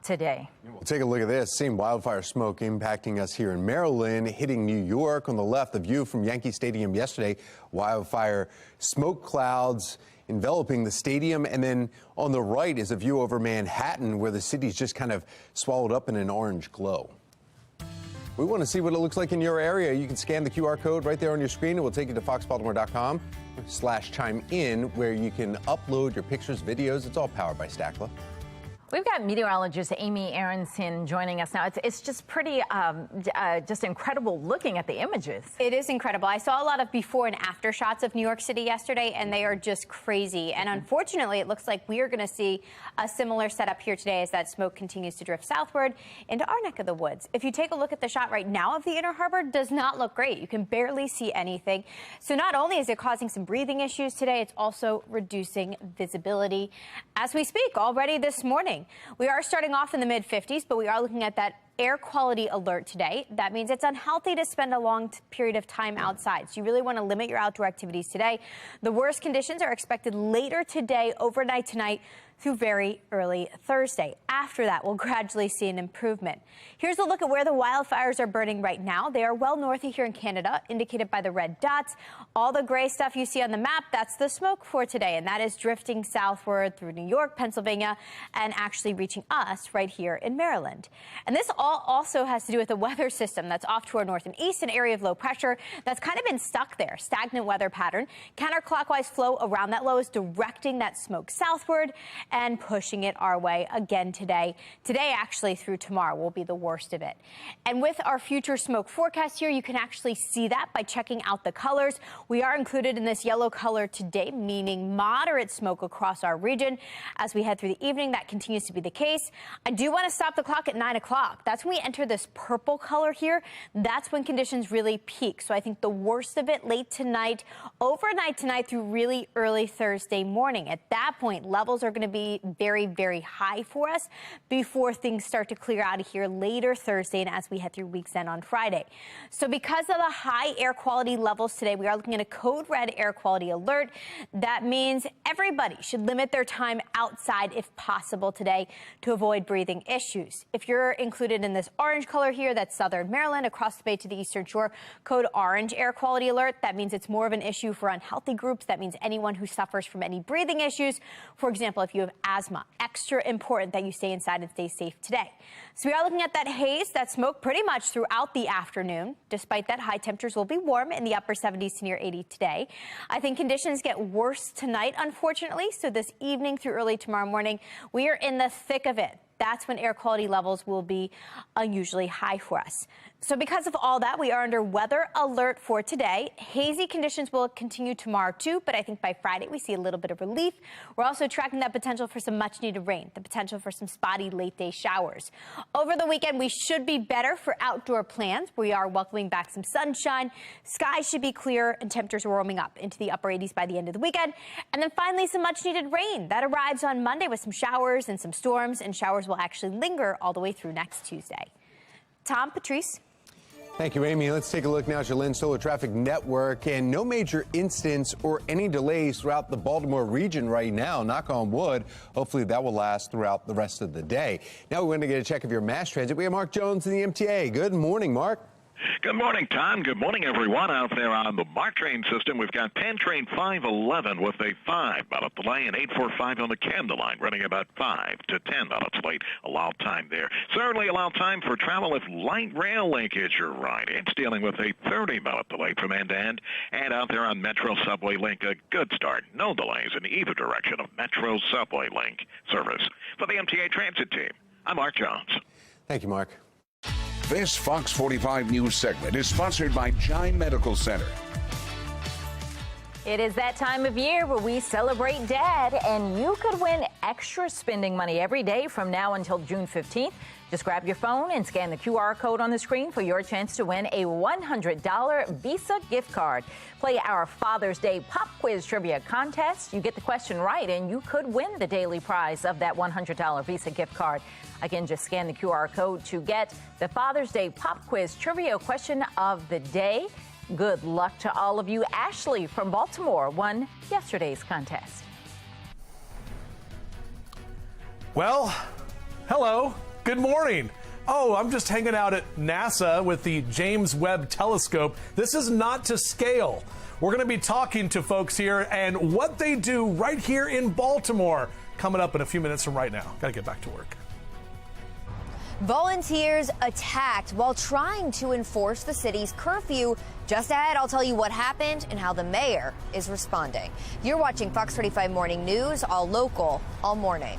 today. We'll take a look at this. Same wildfire smoke impacting us here in Maryland, hitting New York. On the left, the view from Yankee Stadium yesterday, wildfire smoke clouds enveloping the stadium, and then on the right is a view over Manhattan where the city's just kind of swallowed up in an orange glow. We want to see what it looks like in your area. You can scan the QR code right there on your screen, and we'll take you to foxbaltimore.com/chime-in, where you can upload your pictures, videos. It's all powered by Stackla. We've got meteorologist Amy Aronson joining us now. It's just pretty, just incredible looking at the images. It is incredible. I saw a lot of before and after shots of New York City yesterday, and they are just crazy. And unfortunately, it looks like we are going to see a similar setup here today as that smoke continues to drift southward into our neck of the woods. If you take a look at the shot right now of the Inner Harbor, it does not look great. You can barely see anything. So not only is it causing some breathing issues today, it's also reducing visibility as we speak already this morning. We are starting off in the mid-50s, but we are looking at that air quality alert today. That means it's unhealthy to spend a long period of time outside. So you really want to limit your outdoor activities today. The worst conditions are expected later today, overnight tonight, through very early Thursday. After that, we'll gradually see an improvement. Here's a look at where the wildfires are burning right now. They are well north of here in Canada, indicated by the red dots. All the gray stuff you see on the map, that's the smoke for today, and that is drifting southward through New York, Pennsylvania, and actually reaching us right here in Maryland. And this all also has to do with the weather system that's off to our north and east, an area of low pressure that's kind of been stuck there, stagnant weather pattern. Counterclockwise flow around that low is directing that smoke southward and pushing it our way again today. Today, actually, through tomorrow will be the worst of it. And with our future smoke forecast here, you can actually see that by checking out the colors. We are included in this yellow color today, meaning moderate smoke across our region. As we head through the evening, that continues to be the case. I do want to stop the clock at 9 o'clock. That's when we enter this purple color here. That's when conditions really peak. So I think the worst of it late tonight, overnight tonight through really early Thursday morning. At that point, levels are going to be very, very high for us before things start to clear out of here later Thursday and as we head through week's end on Friday. So because of the high air quality levels today, we are looking at a code red air quality alert. That means everybody should limit their time outside if possible today to avoid breathing issues. If you're included in this orange color here, that's southern Maryland, across the bay to the eastern shore, code orange air quality alert. That means it's more of an issue for unhealthy groups. That means anyone who suffers from any breathing issues. For example, if you have asthma, extra important that you stay inside and stay safe today. So we are looking at that haze, that smoke pretty much throughout the afternoon. Despite that, high temperatures will be warm in the upper 70s to near 80 today. I think conditions get worse tonight, unfortunately. So this evening through early tomorrow morning, we are in the thick of it. That's when air quality levels will be unusually high for us. So because of all that, we are under weather alert for today. Hazy conditions will continue tomorrow too, but I think by Friday we see a little bit of relief. We're also tracking that potential for some much needed rain, the potential for some spotty late day showers. Over the weekend, we should be better for outdoor plans. We are welcoming back some sunshine. Skies should be clear and temperatures warming up into the upper 80s by the end of the weekend. And then finally, some much needed rain that arrives on Monday with some showers and some storms, and showers showers will actually linger all the way through next Tuesday. Tom, Patrice. Thank you, Amy. Let's take a look now at your Lynn Solar Traffic Network. And no major incidents or any delays throughout the Baltimore region right now. Knock on wood. Hopefully that will last throughout the rest of the day. Now we're going to get a check of your mass transit. We have Mark Jones in the MTA. Good morning, Mark. Good morning, Tom. Good morning, everyone out there on the MARC train system. We've got Penn Train 511 with a 5-minute delay and 845 on the Camden line, running about 5 to 10 minutes late. Allowed time there. Certainly allowed time for travel with light rail linkage. You're right. It's dealing with a 30-minute delay from end to end. And out there on Metro Subway Link, a good start. No delays in either direction of Metro Subway Link service. For the MTA Transit team, I'm Mark Jones. Thank you, Mark. This Fox 45 News segment is sponsored by Chime Medical Center. It is that time of year where we celebrate Dad, and you could win extra spending money every day from now until June 15th. Just grab your phone and scan the QR code on the screen for your chance to win a $100 Visa gift card. Play our Father's Day Pop Quiz Trivia Contest. You get the question right, and you could win the daily prize of that $100 Visa gift card. Again, just scan the QR code to get the Father's Day Pop Quiz Trivia Question of the Day. Good luck to all of you. Ashley from Baltimore won yesterday's contest. Well, hello. Good morning. Oh, I'm just hanging out at NASA with the James Webb Telescope. This is not to scale. We're going to be talking to folks here and what they do right here in Baltimore coming up in a few minutes from right now. Got to get back to work. Volunteers attacked while trying to enforce the city's curfew. Just ahead, I'll tell you what happened and how the mayor is responding. You're watching Fox 45 Morning News, all local, all morning.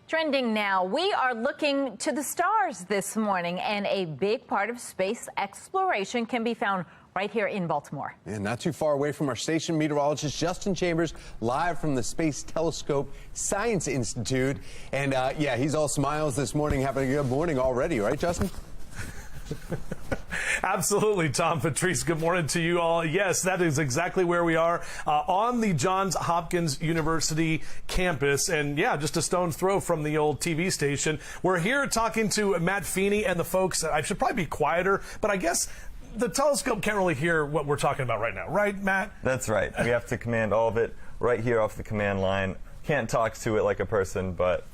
Trending now, we are looking to the stars this morning, and a big part of space exploration can be found right here in Baltimore. And not too far away from our station meteorologist, Justin Chambers, live from the Space Telescope Science Institute. And yeah, he's all smiles this morning, having a good morning already, right, Justin? Absolutely, Tom Patrice. Good morning to you all. Yes, that is exactly where we are on the Johns Hopkins University campus. And yeah, just a stone's throw from the old TV station. We're here talking to Matt Feeney and the folks. I should probably be quieter, but I guess the telescope can't really hear what we're talking about right now. Right, Matt? That's right. We have to command all of it right here off the command line. Can't talk to it like a person, but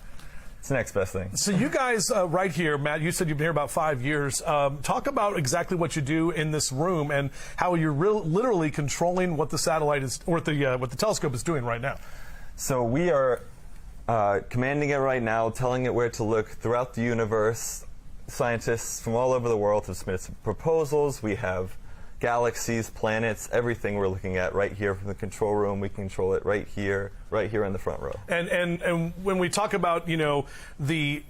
it's the next best thing. So you guys right here, Matt, you said you've been here about 5 years. Talk about exactly what you do in this room and how you're literally controlling what the satellite is, or what the telescope is doing right now. So we are commanding it right now, telling it where to look throughout the universe. Scientists from all over the world have submitted proposals. We have galaxies, planets, everything we're looking at right here from the control room. We control it right here in the front row. And when we talk about, you know, the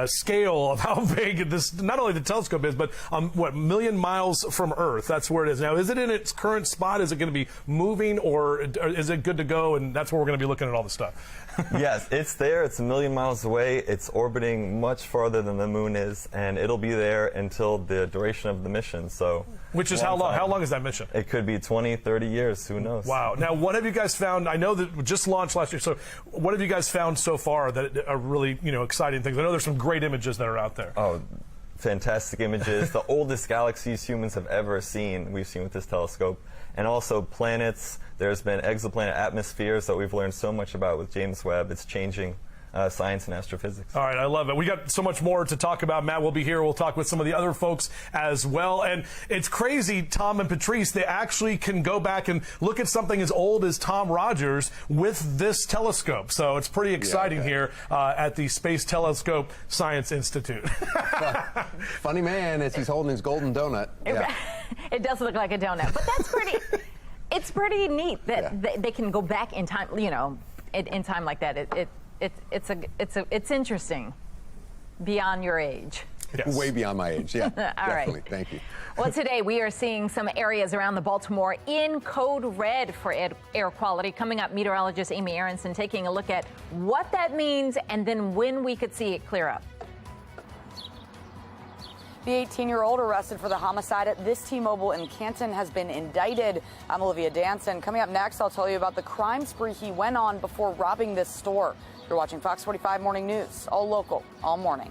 scale of how big this, not only the telescope is, but what, million miles from Earth, that's where it is. Now, is it in its current spot? Is it going to be moving, or is it good to go? And that's where we're going to be looking at all the stuff. Yes, it's there. It's 1,000,000 miles away. It's orbiting much farther than the moon is, and it'll be there until the duration of the mission. So, which is how long? How long is that mission? It could be 20, 30 years. Who knows? Wow. Now, what have you guys found? I know that we just launched last year. So, what have you guys found so far that are really, you know, exciting things? I know there's some great images that are out there. Oh, fantastic images. The oldest galaxies humans have ever seen, we've seen with this telescope. And also planets. There's been exoplanet atmospheres that we've learned so much about with James Webb. It's changing science and astrophysics. All right, I love it. We got so much more to talk about. Matt will be here. We'll talk with some of the other folks as well. And it's crazy, Tom and Patrice, they actually can go back and look at something as old as Tom Rogers with this telescope. So it's pretty exciting here at the Space Telescope Science Institute. Funny man as he's holding his golden donut. Yeah. It does look like a donut, but that's pretty. It's pretty neat that they can go back in time. You know, in time like that. It's interesting. Beyond your age. Yes. Way beyond my age. Yeah. All definitely. Right. Thank you. Well, today we are seeing some areas around the Baltimore in code red for air quality. Coming up, meteorologist Amy Aronson taking a look at what that means and then when we could see it clear up. The 18-year-old arrested for the homicide at this T-Mobile in Canton has been indicted. I'm Olivia Danson. Coming up next, I'll tell you about the crime spree he went on before robbing this store. You're watching Fox 45 Morning News, all local, all morning.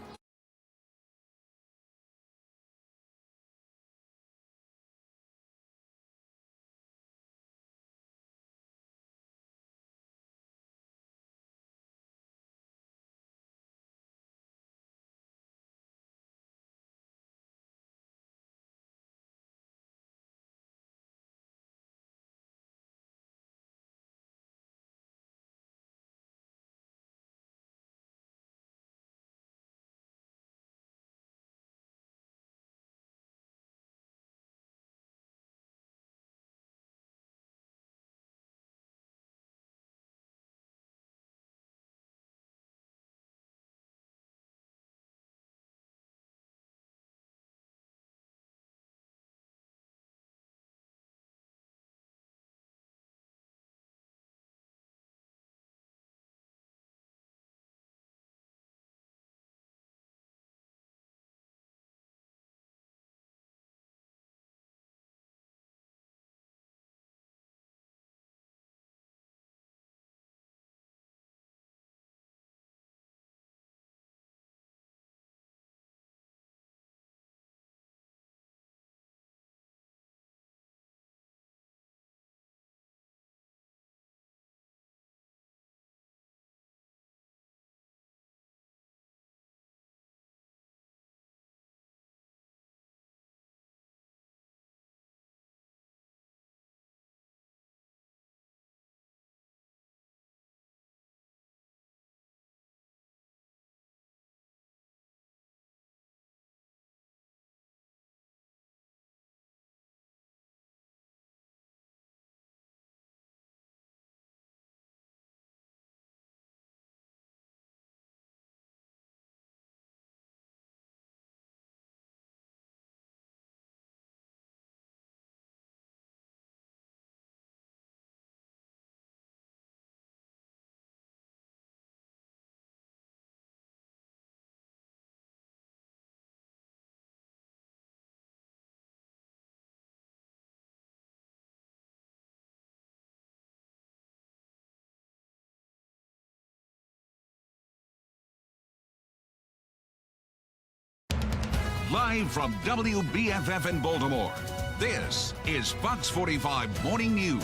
Live from WBFF in Baltimore, this is Fox 45 Morning News.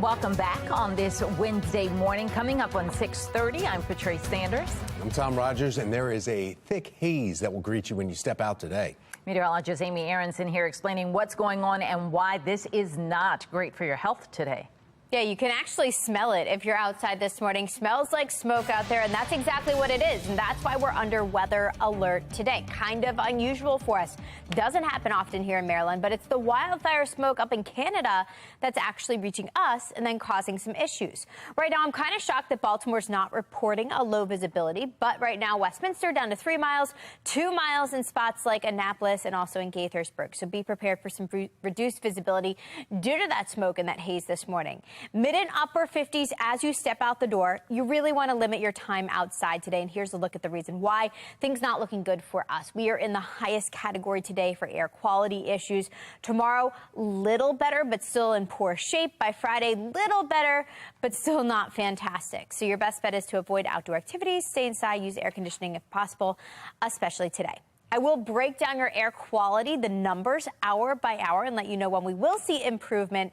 Welcome back on this Wednesday morning. Coming up on 6:30, I'm Patrice Sanders. I'm Tom Rogers, and there is a thick haze that will greet you when you step out today. Meteorologist Amy Aronson here explaining what's going on and why this is not great for your health today. Yeah, you can actually smell it if you're outside this morning. Smells like smoke out there, and that's exactly what it is. And that's why we're under weather alert today. Kind of unusual for us. Doesn't happen often here in Maryland, but it's the wildfire smoke up in Canada that's actually reaching us and then causing some issues. Right now, I'm kind of shocked that Baltimore's not reporting a low visibility, but right now, Westminster down to 3 miles, 2 miles in spots like Annapolis and also in Gaithersburg. So be prepared for some reduced visibility due to that smoke and that haze this morning. Mid and upper 50s as you step out the door. You really want to limit your time outside today. And here's a look at the reason why. Things not looking good for us. We are in the highest category today for air quality issues. Tomorrow, little better, but still in poor shape. By Friday, little better, but still not fantastic. So your best bet is to avoid outdoor activities, stay inside, use air conditioning if possible, especially today. I will break down your air quality, the numbers hour by hour, and let you know when we will see improvement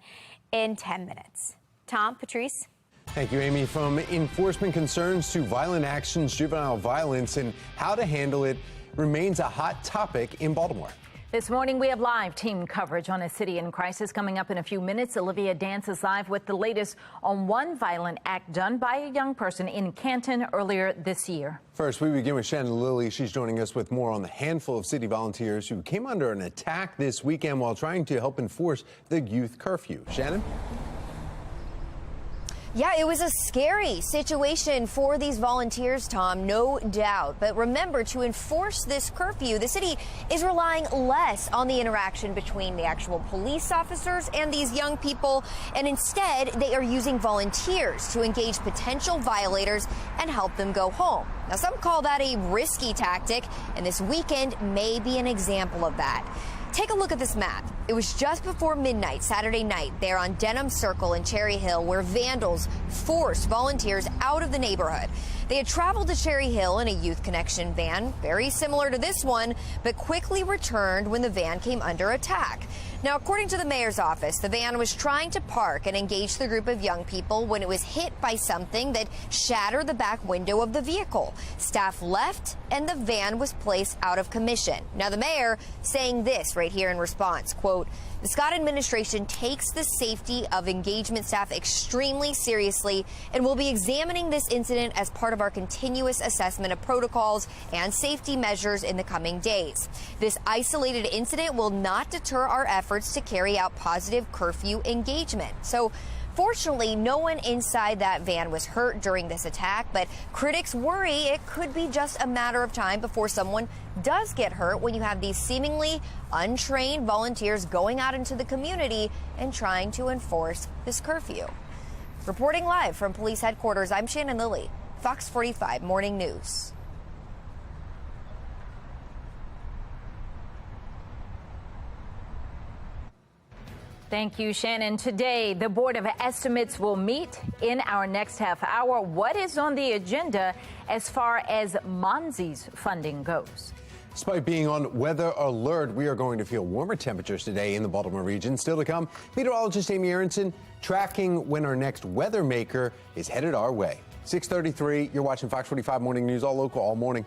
in 10 minutes. Tom, Patrice. Thank you, Amy. From enforcement concerns to violent actions, juvenile violence, and how to handle it remains a hot topic in Baltimore. This morning, we have live team coverage on a city in crisis. Coming up in a few minutes, Olivia Dance is live with the latest on one violent act done by a young person in Canton earlier this year. First, we begin with Shannon Lilly. She's joining us with more on the handful of city volunteers who came under an attack this weekend while trying to help enforce the youth curfew. Shannon? Yeah, it was a scary situation for these volunteers, Tom, no doubt. But remember, to enforce this curfew, the city is relying less on the interaction between the actual police officers and these young people. And instead, they are using volunteers to engage potential violators and help them go home. Now, some call that a risky tactic, and this weekend may be an example of that. Take a look at this map. It was just before midnight Saturday night there on Denham Circle in Cherry Hill where vandals forced volunteers out of the neighborhood. They had traveled to Cherry Hill in a Youth Connection van, very similar to this one, but quickly returned when the van came under attack. Now, according to the mayor's office, the van was trying to park and engage the group of young people when it was hit by something that shattered the back window of the vehicle. Staff left and the van was placed out of commission. Now, the mayor saying this right here in response, quote, "The Scott administration takes the safety of engagement staff extremely seriously and will be examining this incident as part of our continuous assessment of protocols and safety measures in the coming days. This isolated incident will not deter our efforts to carry out positive curfew engagement." So fortunately, no one inside that van was hurt during this attack, but critics worry it could be just a matter of time before someone does get hurt when you have these seemingly untrained volunteers going out into the community and trying to enforce this curfew. Reporting live from police headquarters, I'm Shannon Lilly, Fox 45 Morning News. Thank you, Shannon. Today, the Board of Estimates will meet in our next half hour. What is on the agenda as far as Monzi's funding goes? Despite being on weather alert, we are going to feel warmer temperatures today in the Baltimore region. Still to come, meteorologist Amy Aronson tracking when our next weather maker is headed our way. 6:33, you're watching Fox 45 Morning News, all local, all morning.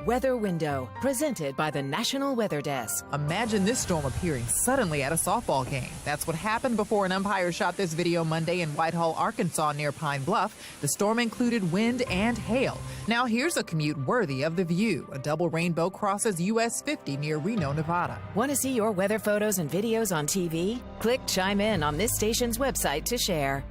Weather Window, presented by the National Weather Desk. Imagine this storm appearing suddenly at a softball game. That's what happened before an umpire shot this video Monday in Whitehall, Arkansas, near Pine Bluff. The storm included wind and hail. Now here's a commute worthy of the view. A double rainbow crosses US 50 near Reno, Nevada. Want to see your weather photos and videos on TV? Click Chime In on this station's website to share.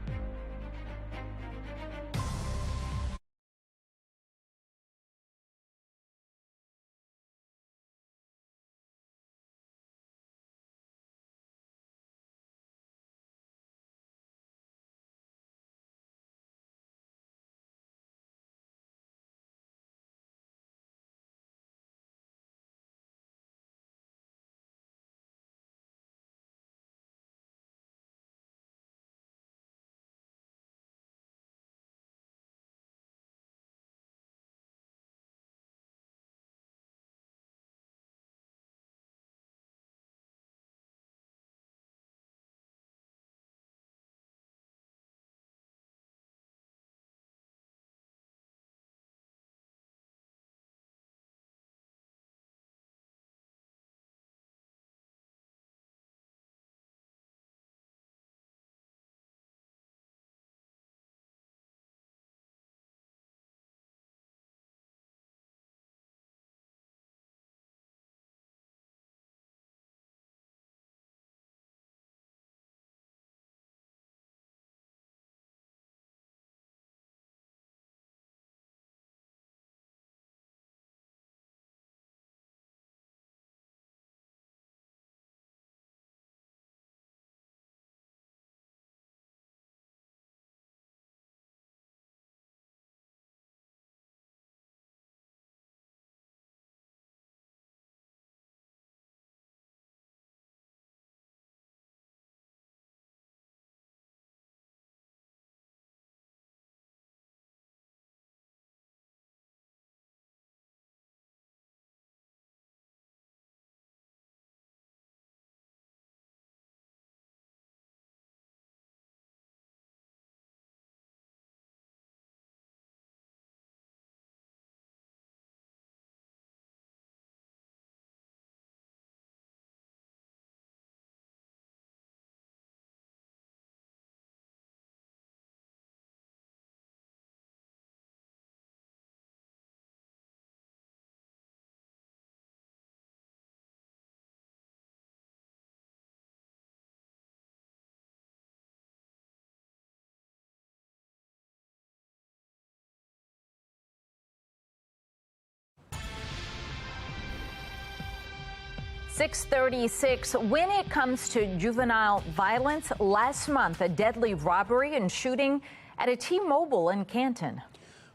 6:36. When it comes to juvenile violence, last month, a deadly robbery and shooting at a T-Mobile in Canton.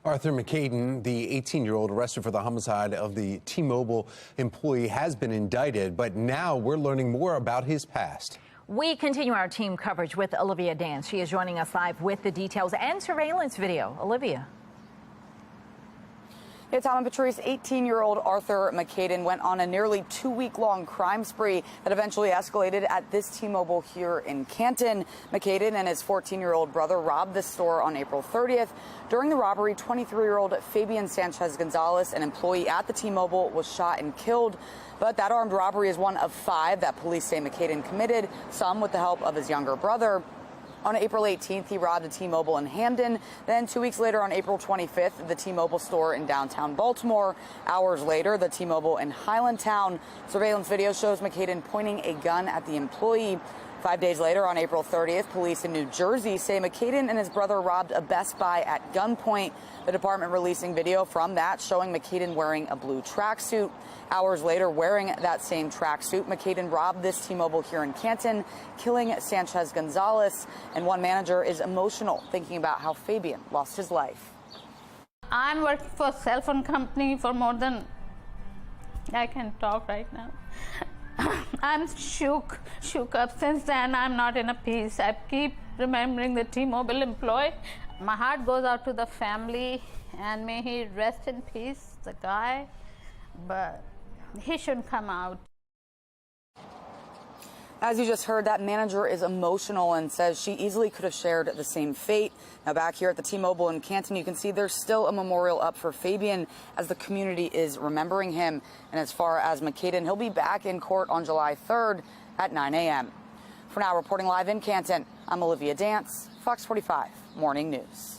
Arthur McCaden, the 18-year-old arrested for the homicide of the T-Mobile employee, has been indicted, but now we're learning more about his past. We continue our team coverage with Olivia Dance. She is joining us live with the details and surveillance video. Olivia. Yeah, Tom and Patrice, 18-year-old Arthur McCaden went on a nearly 2-week-long crime spree that eventually escalated at this T-Mobile here in Canton. McCaden and his 14-year-old brother robbed the store on April 30th. During the robbery, 23-year-old Fabian Sanchez Gonzalez, an employee at the T-Mobile, was shot and killed. But that armed robbery is one of 5 that police say McCaden committed, some with the help of his younger brother. On April 18th, he robbed a T-Mobile in Hamden. Then 2 weeks later, on April 25th, the T-Mobile store in downtown Baltimore. Hours later, the T-Mobile in Highlandtown. Surveillance video shows McCaden pointing a gun at the employee. 5 days later, on April 30th, police in New Jersey say McCaden and his brother robbed a Best Buy at gunpoint. The department releasing video from that showing McCaden wearing a blue tracksuit. Hours later, wearing that same tracksuit, McCaden robbed this T-Mobile here in Canton, killing Sanchez Gonzalez. And one manager is emotional, thinking about how Fabian lost his life. I'm working for a cell phone company for more than I can talk right now. I'm shook up. Since then, I'm not in a peace. I keep remembering the T-Mobile employee. My heart goes out to the family, and may he rest in peace, the guy, but he shouldn't come out. As you just heard, that manager is emotional and says she easily could have shared the same fate. Now back here at the T-Mobile in Canton, you can see there's still a memorial up for Fabian as the community is remembering him. And as far as McCaden, he'll be back in court on July 3rd at 9 a.m. For now, reporting live in Canton, I'm Olivia Dance, Fox 45 Morning News.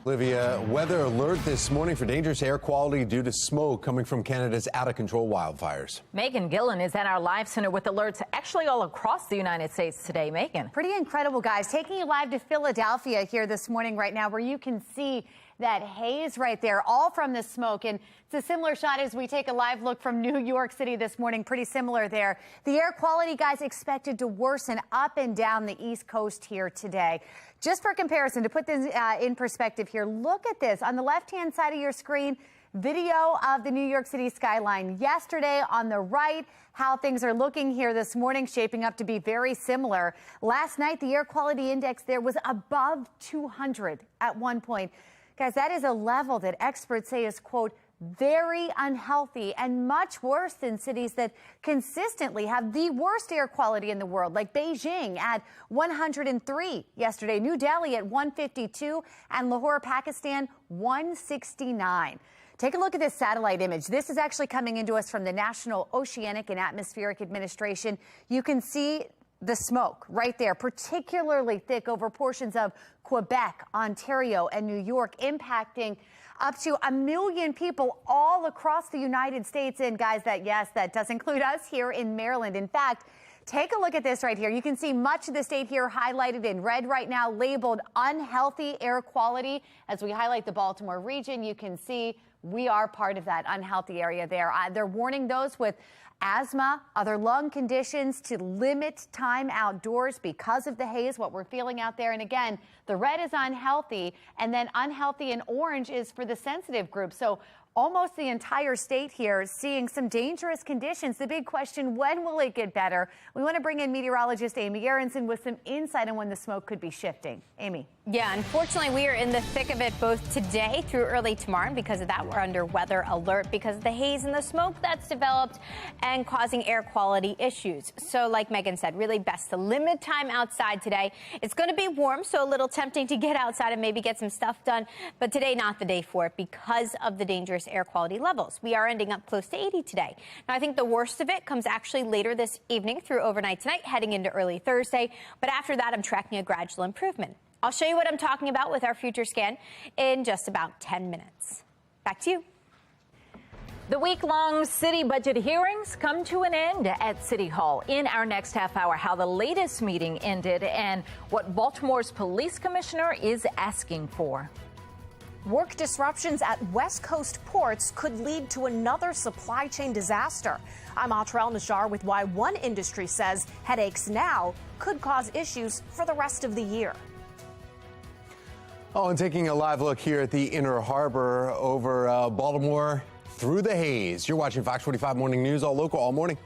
Olivia, weather alert this morning for dangerous air quality due to smoke coming from Canada's out-of-control wildfires. Megan Gillen is at our live center with alerts actually all across the United States today. Megan. Pretty incredible, guys. Taking you live to Philadelphia here this morning right now, where you can see that haze right there, all from the smoke. And it's a similar shot as we take a live look from New York City this morning. Pretty similar there. The air quality, guys, expected to worsen up and down the East Coast here today. Just for comparison, to put this in perspective here, look at this. On the left-hand side of your screen, video of the New York City skyline yesterday. On the right, how things are looking here this morning, shaping up to be very similar. Last night, the air quality index there was above 200 at one point. Guys, that is a level that experts say is, quote, very unhealthy and much worse than cities that consistently have the worst air quality in the world, like Beijing at 103 yesterday, New Delhi at 152, and Lahore, Pakistan, 169. Take a look at this satellite image. This is actually coming into us from the National Oceanic and Atmospheric Administration. You can see the smoke right there, particularly thick over portions of Quebec, Ontario, and New York, impacting up to 1 million people all across the United States. And guys, that does include us here in Maryland. In fact, take a look at this right here. You can see much of the state here highlighted in red right now, labeled unhealthy air quality. As we highlight the Baltimore region, you can see we are part of that unhealthy area there. They're warning those with asthma, other lung conditions to limit time outdoors because of the haze, what we're feeling out there. And again, the red is unhealthy, and then unhealthy in orange is for the sensitive group. So almost the entire state here is seeing some dangerous conditions. The big question, when will it get better? We want to bring in meteorologist Amy Aronson with some insight on when the smoke could be shifting. Amy. Yeah, unfortunately, we are in the thick of it both today through early tomorrow. And because of that, we're under weather alert because of the haze and the smoke that's developed and causing air quality issues. So like Megan said, really best to limit time outside today. It's going to be warm, so a little tempting to get outside and maybe get some stuff done. But today, not the day for it because of the dangerous air quality levels. We are ending up close to 80 today. Now, I think the worst of it comes actually later this evening through overnight tonight, heading into early Thursday. But after that, I'm tracking a gradual improvement. I'll show you what I'm talking about with our future scan in just about 10 minutes. Back to you. The week-long city budget hearings come to an end at City Hall. In our next half hour, how the latest meeting ended and what Baltimore's police commissioner is asking for. Work disruptions at West Coast ports could lead to another supply chain disaster. I'm Atrell Nashar with why one industry says headaches now could cause issues for the rest of the year. Oh, and taking a live look here at the Inner Harbor over Baltimore through the haze. You're watching Fox 45 Morning News, all local, all morning.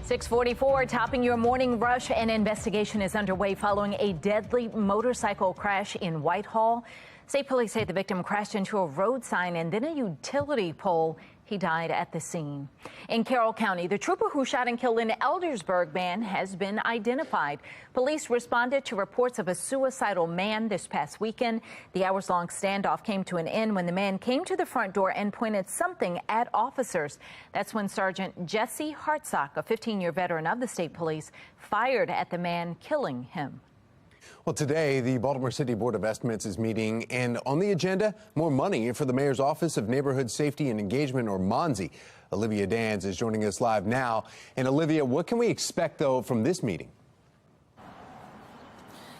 .644, topping your morning rush. An investigation is underway following a deadly motorcycle crash in Whitehall. State police say the victim crashed into a road sign and then a utility pole. He died at the scene. In Carroll County, the trooper who shot and killed an Eldersburg man has been identified. Police responded to reports of a suicidal man this past weekend. The hours-long standoff came to an end when the man came to the front door and pointed something at officers. That's when Sergeant Jesse Hartsock, a 15-year veteran of the state police, fired at the man, killing him. Well, today, the Baltimore City Board of Estimates is meeting, and on the agenda, more money for the Mayor's Office of Neighborhood Safety and Engagement, or MONSE. Olivia Dans is joining us live now. And Olivia, what can we expect, though, from this meeting?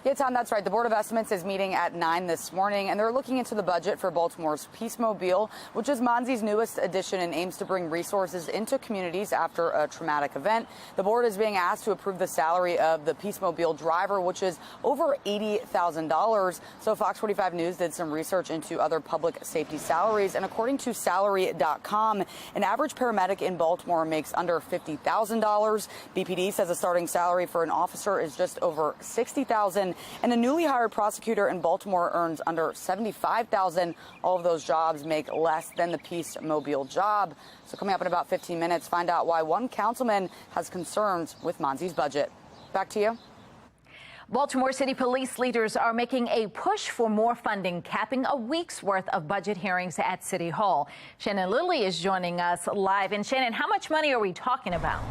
Yeah, Tom, that's right. The Board of Estimates is meeting at 9 this morning, and they're looking into the budget for Baltimore's Peacemobile, which is MONSE's newest addition and aims to bring resources into communities after a traumatic event. The board is being asked to approve the salary of the Peacemobile driver, which is over $80,000. So Fox 45 News did some research into other public safety salaries, and according to salary.com, an average paramedic in Baltimore makes under $50,000. BPD says a starting salary for an officer is just over $60,000. And a newly hired prosecutor in Baltimore earns under $75,000. All of those jobs make less than the Peacemobile job. So coming up in about 15 minutes, find out why one councilman has concerns with MONSE's budget. Back to you. Baltimore City police leaders are making a push for more funding, capping a week's worth of budget hearings at City Hall. Shannon Lilly is joining us live. And Shannon, how much money are we talking about?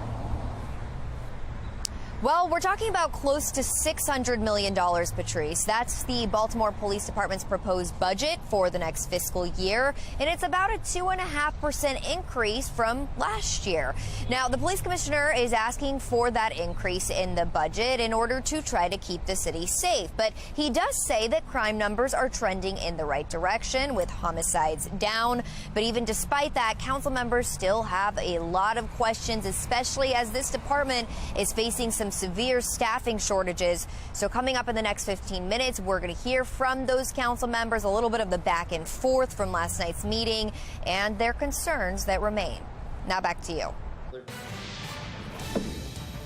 Well, we're talking about close to $600 million, Patrice. That's the Baltimore Police Department's proposed budget for the next fiscal year, and it's about a 2.5% increase from last year. Now, the police commissioner is asking for that increase in the budget in order to try to keep the city safe. But he does say that crime numbers are trending in the right direction, with homicides down. But even despite that, council members still have a lot of questions, especially as this department is facing some severe staffing shortages. So coming up in the next 15 minutes, we're going to hear from those council members, a little bit of the back and forth from last night's meeting and their concerns that remain. Now back to you.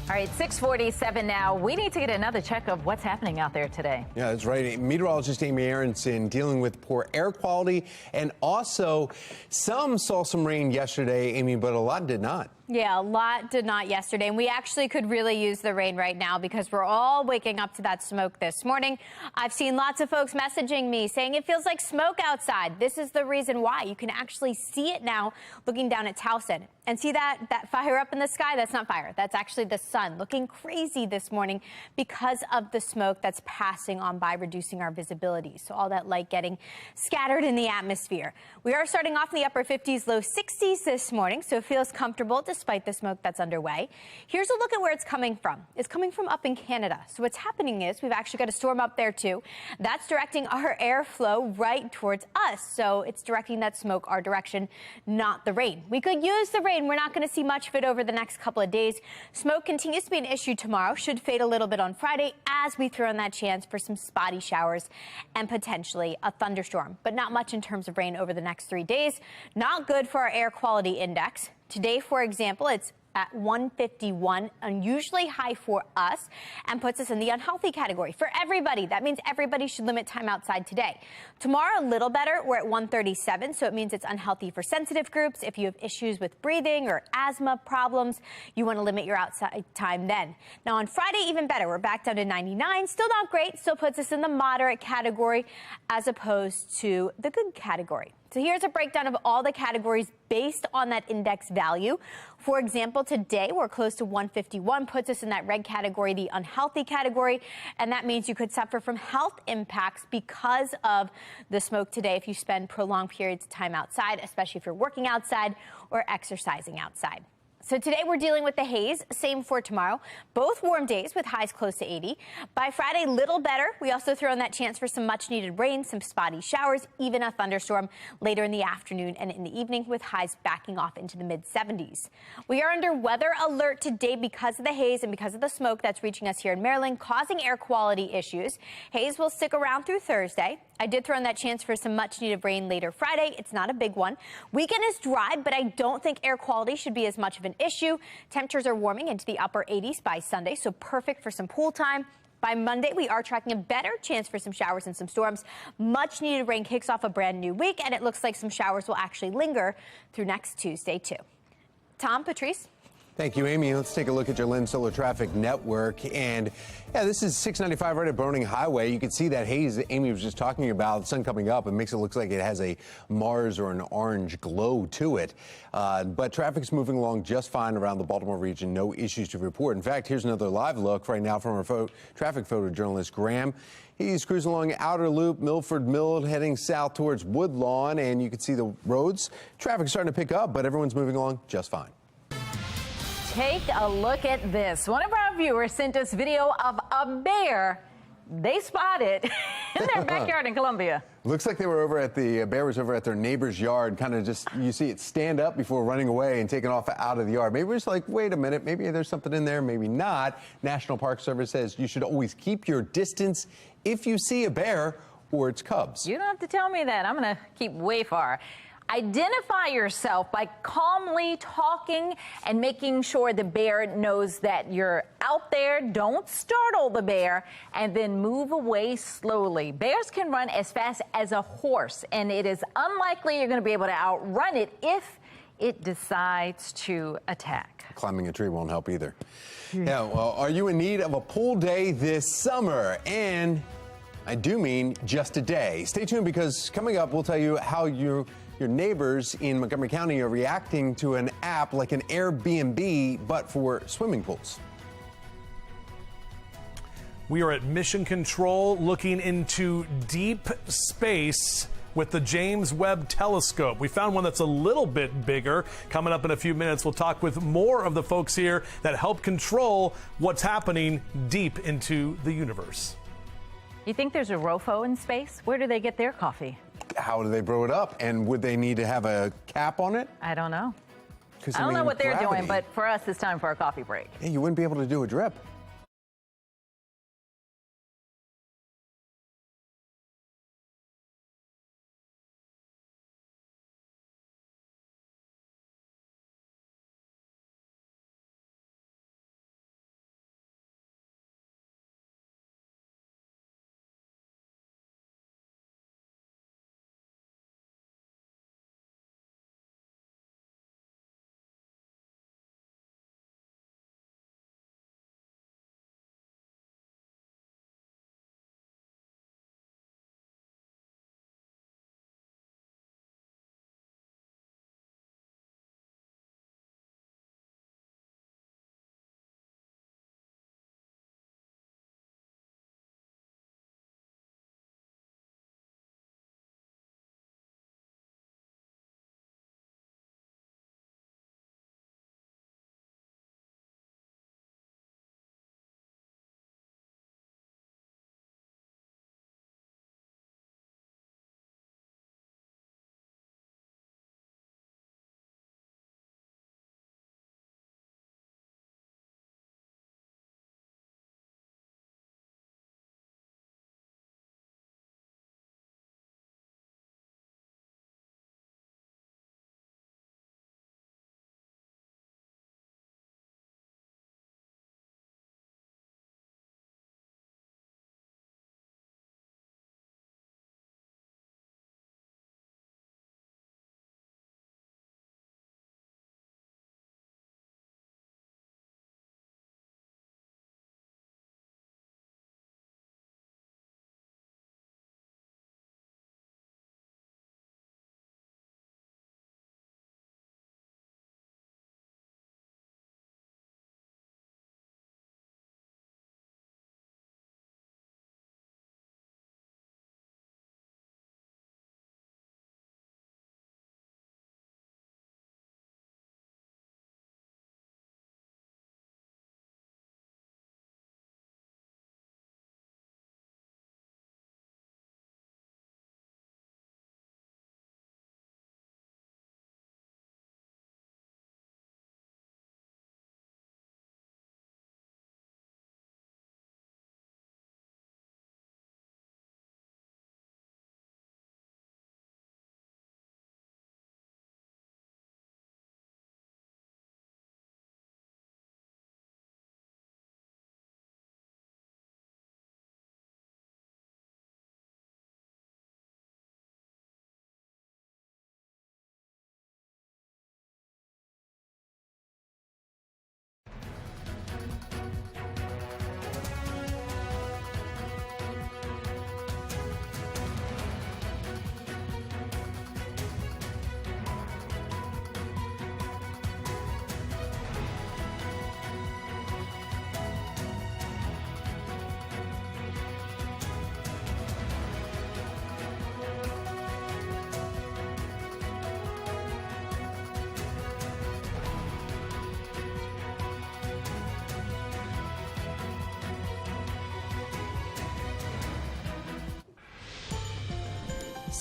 All right, 6:47 now. We need to get another check of what's happening out there today. Yeah, that's right. Meteorologist Amy Aronson dealing with poor air quality, and also some saw some rain yesterday, Amy, but a lot did not. Yeah, a lot did not yesterday, and we actually could really use the rain right now because we're all waking up to that smoke this morning. I've seen lots of folks messaging me saying it feels like smoke outside. This is the reason why. You can actually see it now looking down at Towson. And see that fire up in the sky? That's not fire. That's actually the sun looking crazy this morning because of the smoke that's passing on by, reducing our visibility. So all that light getting scattered in the atmosphere. We are starting off in the upper 50s, low 60s this morning, so it feels comfortable despite the smoke that's underway. Here's a look at where it's coming from. It's coming from up in Canada. So what's happening is we've actually got a storm up there too. That's directing our airflow right towards us. So it's directing that smoke our direction, not the rain. We could use the rain. We're not going to see much of it over the next couple of days. Smoke continues to be an issue tomorrow, should fade a little bit on Friday as we throw in that chance for some spotty showers and potentially a thunderstorm, but not much in terms of rain over the next 3 days. Not good for our air quality index. Today, for example, it's at 151, unusually high for us, and puts us in the unhealthy category. For everybody, that means everybody should limit time outside today. Tomorrow, a little better. We're at 137, so it means it's unhealthy for sensitive groups. If you have issues with breathing or asthma problems, you want to limit your outside time then. Now, on Friday, even better. We're back down to 99. Still not great. Still puts us in the moderate category as opposed to the good category. So here's a breakdown of all the categories based on that index value. For example, today we're close to 151, puts us in that red category, the unhealthy category, and that means you could suffer from health impacts because of the smoke today if you spend prolonged periods of time outside, especially if you're working outside or exercising outside. So today we're dealing with the haze, same for tomorrow. Both warm days with highs close to 80. By Friday, little better. We also throw in that chance for some much needed rain, some spotty showers, even a thunderstorm later in the afternoon and in the evening with highs backing off into the mid 70s. We are under weather alert today because of the haze and because of the smoke that's reaching us here in Maryland, causing air quality issues. Haze will stick around through Thursday. I did throw in that chance for some much needed rain later Friday. It's not a big one. Weekend is dry, but I don't think air quality should be as much of an issue. Temperatures are warming into the upper 80s by Sunday, so perfect for some pool time. By Monday, we are tracking a better chance for some showers and some storms. Much needed rain kicks off a brand new week, and it looks like some showers will actually linger through next Tuesday, too. Tom, Patrice. Thank you, Amy. Let's take a look at your Lynn Solar Traffic Network. And yeah, this is 695 right at Burning Highway. You can see that haze that Amy was just talking about, the sun coming up. It makes it look like it has a Mars or an orange glow to it. But traffic's moving along just fine around the Baltimore region. No issues to report. In fact, here's another live look right now from our traffic photojournalist, Graham. He's cruising along Outer Loop, Milford Mill, heading south towards Woodlawn. And you can see the roads. Traffic's starting to pick up, but everyone's moving along just fine. Take a look at this. One of our viewers sent us video of a bear they spotted in their backyard in Columbia. Looks like they were over at the bear was over at their neighbor's yard, kind of just, you see it stand up before running away and taking off out of the yard. Maybe it's like, wait a minute, maybe there's something in there, maybe not. National Park Service says you should always keep your distance if you see a bear or its cubs. You don't have to tell me that. I'm going to keep way far. Identify yourself by calmly talking and making sure the bear knows that you're out there. Don't startle the bear, and then move away slowly. Bears can run as fast as a horse, and it is unlikely you're going to be able to outrun it if it decides to attack. Climbing a tree won't help either. Yeah, well, are you in need of a pool day this summer? And I do mean just a day. Stay tuned, because coming up, we'll tell you how your neighbors in Montgomery County are reacting to an app like an Airbnb, but for swimming pools. We are at Mission Control looking into deep space with the James Webb Telescope. We found one that's a little bit bigger. Coming up in a few minutes, we'll talk with more of the folks here that help control what's happening deep into the universe. You think there's a rofo in space? Where do they get their coffee? How do they brew it up? And would they need to have a cap on it? I don't know. I don't know what they're gravity. doing, but for us, it's time for a coffee break. Yeah, you wouldn't be able to do a drip.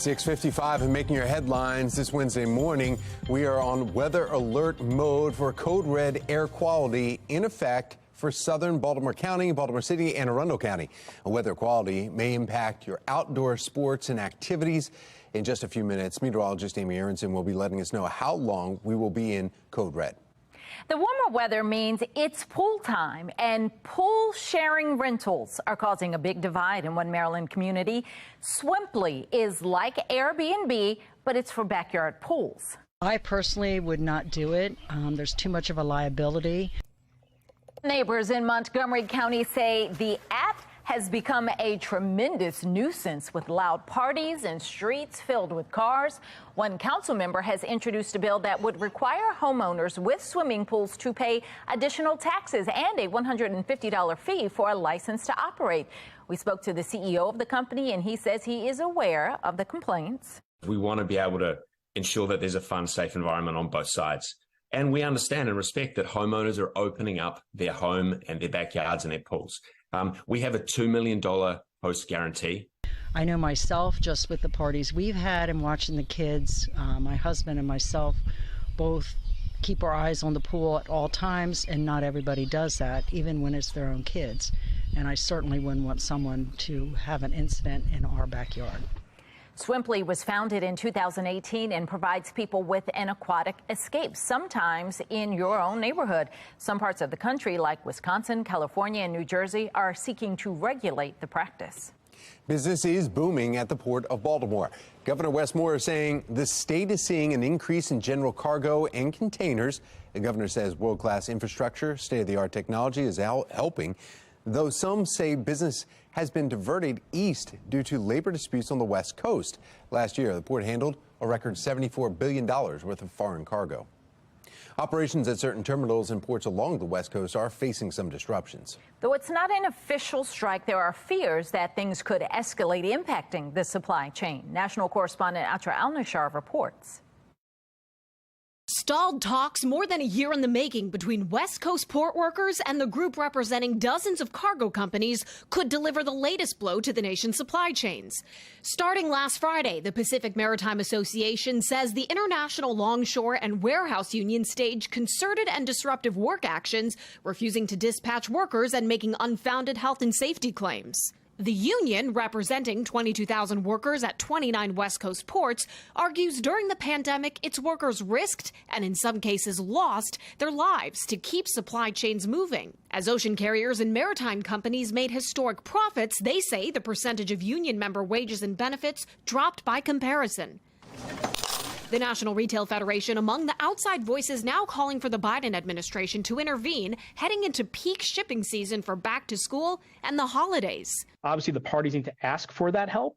.55 and making your headlines this Wednesday morning. We are on weather alert mode for code red air quality in effect for southern Baltimore County, Baltimore City, and Arundel County. Weather quality may impact your outdoor sports and activities. In just a few minutes, meteorologist Amy Aronson will be letting us know how long we will be in code red. The warmer weather means it's pool time, and pool sharing rentals are causing a big divide in one Maryland community. Swimply is like Airbnb, but it's for backyard pools. I personally would not do it. There's too much of a liability. Neighbors in Montgomery County say the app has become a tremendous nuisance with loud parties and streets filled with cars. One council member has introduced a bill that would require homeowners with swimming pools to pay additional taxes and a $150 fee for a license to operate. We spoke to the CEO of the company, and he says he is aware of the complaints. We want to be able to ensure that there's a fun, safe environment on both sides. And we understand and respect that homeowners are opening up their home and their backyards and their pools. We have a $2 million host guarantee. I know myself, just with the parties we've had and watching the kids, my husband and myself both keep our eyes on the pool at all times, and not everybody does that, even when it's their own kids. And I certainly wouldn't want someone to have an incident in our backyard. Swimply was founded in 2018 and provides people with an aquatic escape, sometimes in your own neighborhood. Some parts of the country, like Wisconsin, California, and New Jersey, are seeking to regulate the practice. Business is booming at the Port of Baltimore. Governor Wes Moore is saying the state is seeing an increase in general cargo and containers. The governor says world-class infrastructure, state-of-the-art technology is helping, though some say business has been diverted east due to labor disputes on the West Coast. Last year, the port handled a record $74 billion worth of foreign cargo. Operations at certain terminals and ports along the West Coast are facing some disruptions. Though it's not an official strike, there are fears that things could escalate, impacting the supply chain. National correspondent Atra Al-Nashar reports. Stalled talks more than a year in the making between West Coast port workers and the group representing dozens of cargo companies could deliver the latest blow to the nation's supply chains. Starting last Friday, the Pacific Maritime Association says the International Longshore and Warehouse Union staged concerted and disruptive work actions, refusing to dispatch workers and making unfounded health and safety claims. The union, representing 22,000 workers at 29 West Coast ports, argues during the pandemic its workers risked, and in some cases lost, their lives to keep supply chains moving. As ocean carriers and maritime companies made historic profits, they say the percentage of union member wages and benefits dropped by comparison. The National Retail Federation among the outside voices now calling for the Biden administration to intervene, heading into peak shipping season for back to school and the holidays. Obviously, the parties need to ask for that help,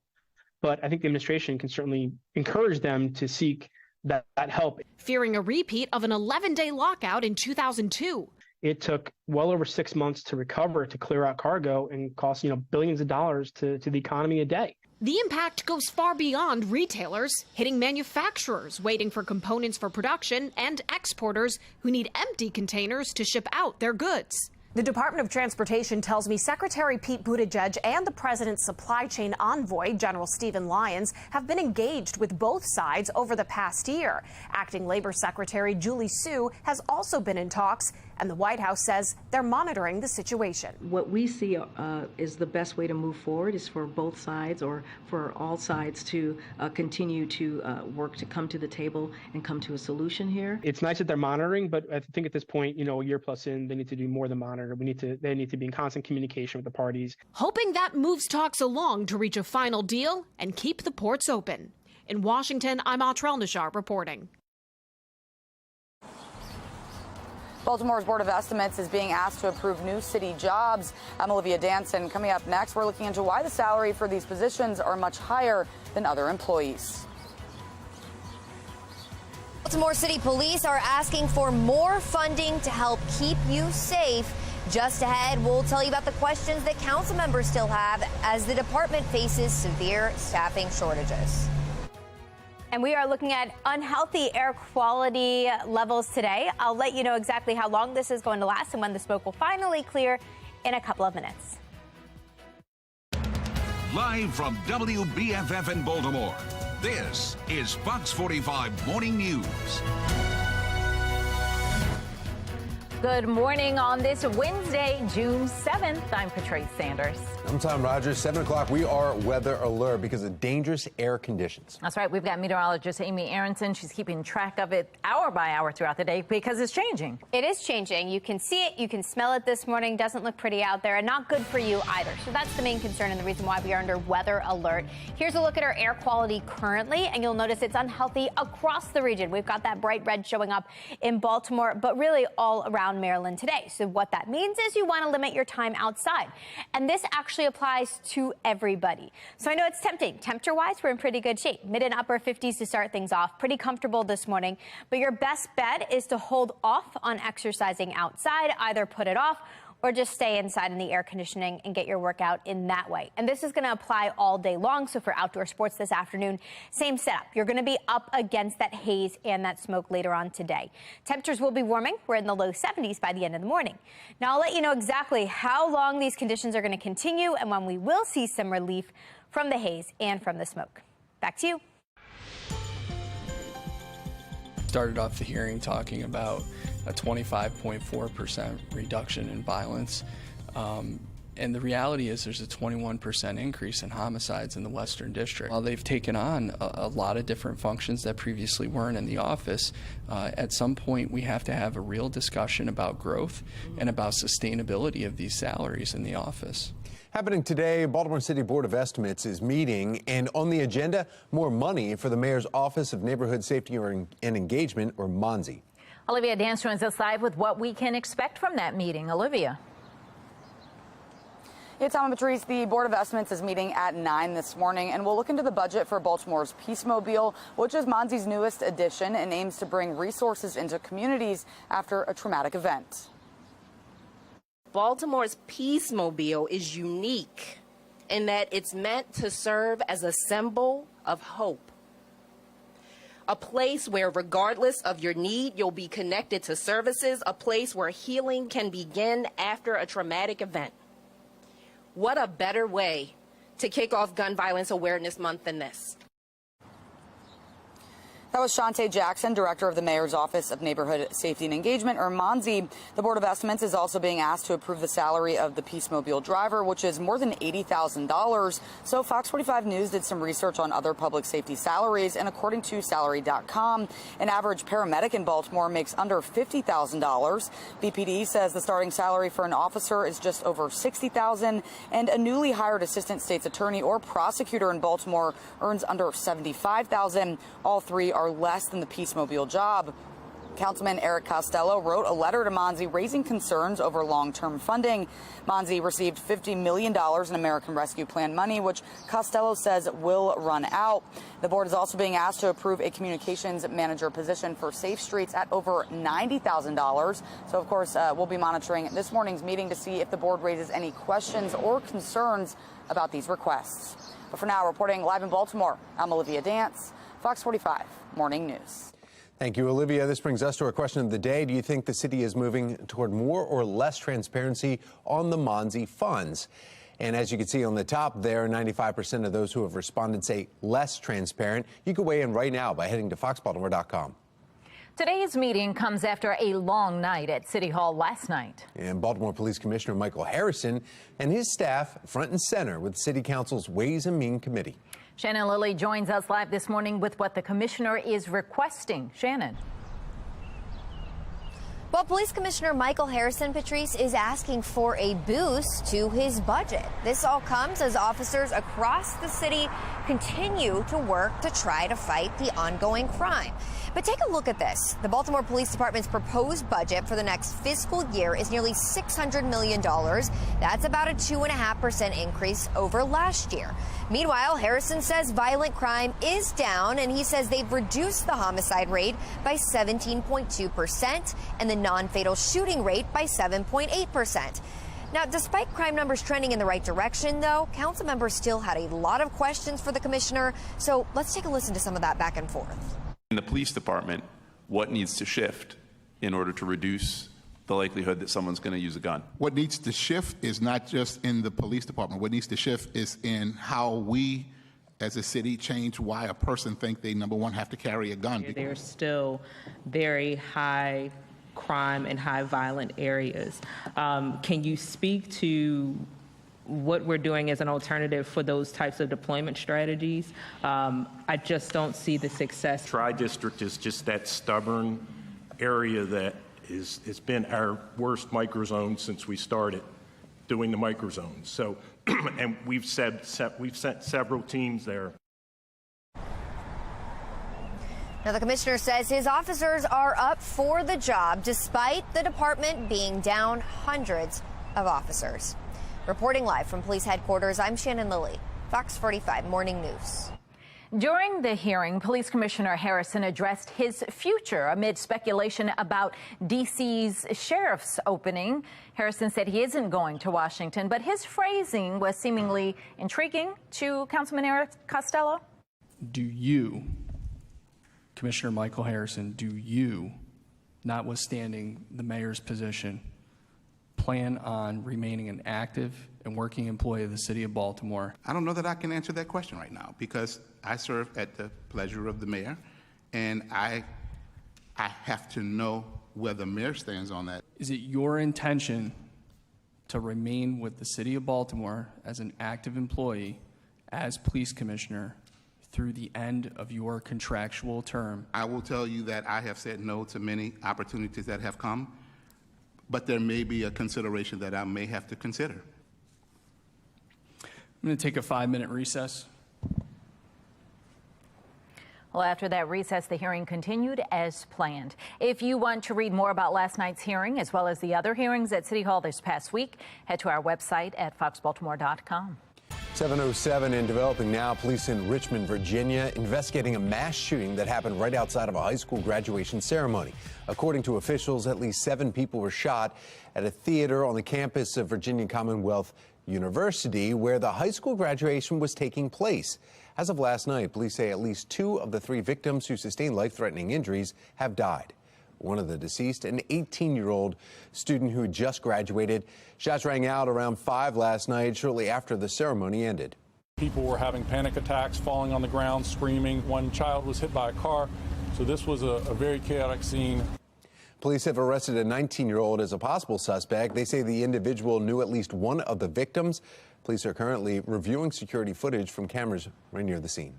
but I think the administration can certainly encourage them to seek that help. Fearing a repeat of an 11-day lockout in 2002. It took well over 6 months to recover, to clear out cargo, and cost billions of dollars to the economy a day. The impact goes far beyond retailers, hitting manufacturers waiting for components for production and exporters who need empty containers to ship out their goods. The Department of Transportation tells me Secretary Pete Buttigieg and the president's supply chain envoy, General Stephen Lyons, have been engaged with both sides over the past year. Acting Labor Secretary Julie Su has also been in talks, and the White House says they're monitoring the situation. What we see is the best way to move forward is for both sides, or for all sides, to continue to work to come to the table and come to a solution here. It's nice that they're monitoring, but I think at this point, a year plus in, they need to do more than monitor. They need to be in constant communication with the parties. Hoping that moves talks along to reach a final deal and keep the ports open. In Washington, I'm Atra Al-Nashar reporting. Baltimore's Board of Estimates is being asked to approve new city jobs. I'm Olivia Danson. Coming up next, we're looking into why the salary for these positions are much higher than other employees. Baltimore City Police are asking for more funding to help keep you safe. Just ahead, we'll tell you about the questions that council members still have as the department faces severe staffing shortages. And we are looking at unhealthy air quality levels today. I'll let you know exactly how long this is going to last and when the smoke will finally clear in a couple of minutes. Live from WBFF in Baltimore, this is Fox 45 Morning News. Good morning on this Wednesday, June 7th. I'm Patrice Sanders. I'm Tom Rogers. 7 o'clock, we are weather alert because of dangerous air conditions. That's right. We've got meteorologist Amy Aronson. She's keeping track of it hour by hour throughout the day because it's changing. It is changing. You can see it. You can smell it this morning. Doesn't look pretty out there and not good for you either. So that's the main concern and the reason why we are under weather alert. Here's a look at our air quality currently, and you'll notice it's unhealthy across the region. We've got that bright red showing up in Baltimore, but really all around around Maryland today. So what that means is you want to limit your time outside. And this actually applies to everybody. So I know it's tempting. Temperature-wise, we're in pretty good shape. Mid and upper 50s to start things off. Pretty comfortable this morning. But your best bet is to hold off on exercising outside. Either put it off or just stay inside in the air conditioning and get your workout in that way. And this is going to apply all day long. So for outdoor sports this afternoon, same setup. You're going to be up against that haze and that smoke later on today. Temperatures will be warming. We're in the low 70s by the end of the morning. Now, I'll let you know exactly how long these conditions are going to continue and when we will see some relief from the haze and from the smoke. Back to you. Started off the hearing talking about a 25.4% reduction in violence. And the reality is there's a 21% increase in homicides in the Western District. While they've taken on a lot of different functions that previously weren't in the office, at some point we have to have a real discussion about growth and about sustainability of these salaries in the office. Happening today, Baltimore City Board of Estimates is meeting, and on the agenda, more money for the Mayor's Office of Neighborhood Safety and Engagement, or MONSE. Olivia Dance joins us live with what we can expect from that meeting. Olivia. Yeah, Tom and Patrice, the Board of Estimates is meeting at 9 this morning, and we'll look into the budget for Baltimore's Peacemobile, which is MONSE's newest addition and aims to bring resources into communities after a traumatic event. Baltimore's Peacemobile is unique in that it's meant to serve as a symbol of hope. A place where, regardless of your need, you'll be connected to services, a place where healing can begin after a traumatic event. What a better way to kick off Gun Violence Awareness Month than this. That was Shantae Jackson, Director of the Mayor's Office of Neighborhood Safety and Engagement, or MONSE. The Board of Estimates is also being asked to approve the salary of the Peacemobile driver, which is more than $80,000. So Fox 45 News did some research on other public safety salaries, and according to salary.com, an average paramedic in Baltimore makes under $50,000. BPD says the starting salary for an officer is just over $60,000, and a newly hired assistant state's attorney or prosecutor in Baltimore earns under $75,000. All three are less than the Peacemobile job. Councilman Eric Costello wrote a letter to MONSE raising concerns over long-term funding. MONSE received $50 million in American Rescue Plan money, which Costello says will run out. The board is also being asked to approve a communications manager position for Safe Streets at over $90,000. So, of course, we'll be monitoring this morning's meeting to see if the board raises any questions or concerns about these requests. But for now, reporting live in Baltimore, I'm Olivia Dance, Fox 45 Morning News. Thank you, Olivia. This brings us to our question of the day. Do you think the city is moving toward more or less transparency on the MONSE funds? And as you can see on the top there, 95% of those who have responded say less transparent. You can weigh in right now by heading to foxbaltimore.com. Today's meeting comes after a long night at City Hall last night. And Baltimore Police Commissioner Michael Harrison and his staff front and center with City Council's Ways and Means Committee. Shannon Lilly joins us live this morning with what the commissioner is requesting. Shannon. Well, Police Commissioner Michael Harrison, Patrice, is asking for a boost to his budget. This all comes as officers across the city continue to work to try to fight the ongoing crime. But take a look at this. The Baltimore Police Department's proposed budget for the next fiscal year is nearly $600 million. That's about a 2.5% increase over last year. Meanwhile, Harrison says violent crime is down, and he says they've reduced the homicide rate by 17.2% and the non-fatal shooting rate by 7.8%. Now, despite crime numbers trending in the right direction, though, council members still had a lot of questions for the commissioner. So let's take a listen to some of that back and forth. In the police department, what needs to shift in order to reduce the likelihood that someone's going to use a gun? What needs to shift is not just in the police department. What needs to shift is in how we as a city change why a person think they, number one, have to carry a gun. There's still very high crime and high violent areas. Can you speak to what we're doing as an alternative for those types of deployment strategies? I just don't see the success. Tri-district is just that stubborn area that it's been our worst microzone since we started doing the microzones. So, and we've sent several teams there. Now, the commissioner says his officers are up for the job despite the department being down hundreds of officers. Reporting live from police headquarters, I'm Shannon Lilly, Fox 45 Morning News. During the hearing, Police Commissioner Harrison addressed his future amid speculation about D.C.'s sheriff's opening. Harrison said he isn't going to Washington, but his phrasing was seemingly intriguing to Councilman Eric Costello. Do you, Commissioner Michael Harrison, do you, notwithstanding the mayor's position, plan on remaining an active and working employee of the city of Baltimore? I don't know that I can answer that question right now because I serve at the pleasure of the mayor, and I have to know where the mayor stands on that. Is it your intention to remain with the city of Baltimore as an active employee as police commissioner through the end of your contractual term? I will tell you that I have said no to many opportunities that have come, but there may be a consideration that I may have to consider. I'm going to take a 5-minute recess. Well, after that recess, the hearing continued as planned. If you want to read more about last night's hearing, as well as the other hearings at City Hall this past week, head to our website at foxbaltimore.com. 7:07 in developing now. Police in Richmond, Virginia, investigating a mass shooting that happened right outside of a high school graduation ceremony. According to officials, at least 7 people were shot at a theater on the campus of Virginia Commonwealth University, where the high school graduation was taking place. As of last night, police say at least 2 of the 3 victims who sustained life-threatening injuries have died. One of the deceased, an 18-year-old student who had just graduated. Shots rang out around 5 last night, shortly after the ceremony ended. People were having panic attacks, falling on the ground, screaming. One child was hit by a car. So this was a very chaotic scene. Police have arrested a 19-year-old as a possible suspect. They say the individual knew at least one of the victims. Police are currently reviewing security footage from cameras right near the scene.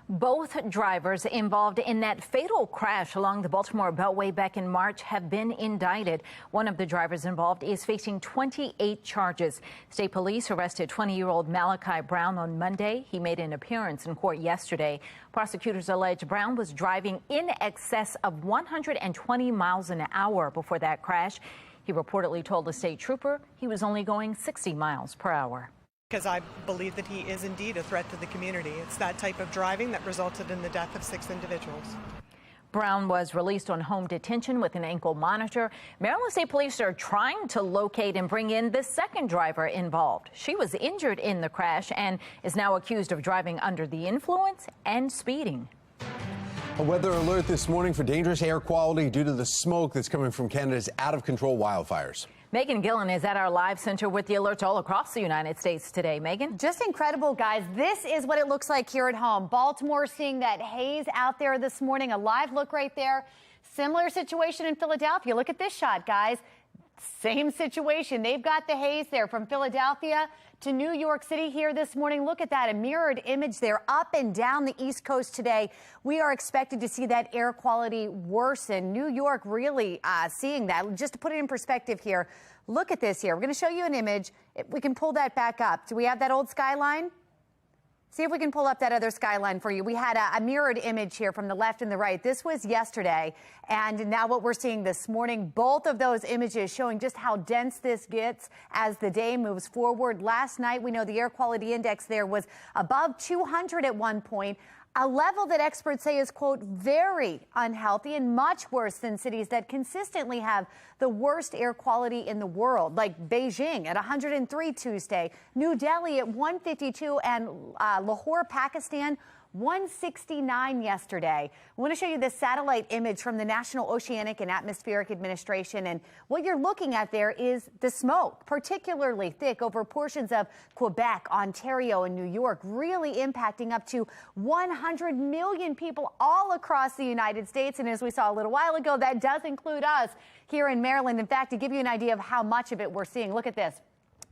Both drivers involved in that fatal crash along the Baltimore Beltway back in March have been indicted. One of the drivers involved is facing 28 charges. State police arrested 20-year-old Malachi Brown on Monday. He made an appearance in court yesterday. Prosecutors allege Brown was driving in excess of 120 miles an hour before that crash. He reportedly told a state trooper he was only going 60 miles per hour. Because I believe that he is indeed a threat to the community. It's that type of driving that resulted in the death of 6 individuals. Brown was released on home detention with an ankle monitor. Maryland State Police are trying to locate and bring in the second driver involved. She was injured in the crash and is now accused of driving under the influence and speeding. A weather alert this morning for dangerous air quality due to the smoke that's coming from Canada's out-of-control wildfires. Megan Gillen is at our live center with the alerts all across the United States today. Megan? Just incredible, guys. This is what it looks like here at home. Baltimore seeing that haze out there this morning. A live look right there. Similar situation in Philadelphia. Look at this shot, guys. Same situation. They've got the haze there from Philadelphia to New York City here this morning. Look at that, a mirrored image there up and down the East Coast today. We are expected to see that air quality worsen. New York really seeing that. Just to put it in perspective here, look at this here. We're going to show you an image. If we can pull that back up. Do we have that old skyline? See if we can pull up that other skyline for you. We had a mirrored image here from the left and the right. This was yesterday, and now what we're seeing this morning, both of those images showing just how dense this gets as the day moves forward. Last night, we know the air quality index there was above 200 at one point, a level that experts say is, quote, very unhealthy and much worse than cities that consistently have the worst air quality in the world, like Beijing at 103 Tuesday, New Delhi at 152, and Lahore, Pakistan, 169 yesterday. I want to show you this satellite image from the National Oceanic and Atmospheric Administration. And what you're looking at there is the smoke, particularly thick over portions of Quebec, Ontario, and New York, really impacting up to 100 million people all across the United States. And as we saw a little while ago, that does include us here in Maryland. In fact, to give you an idea of how much of it we're seeing, look at this.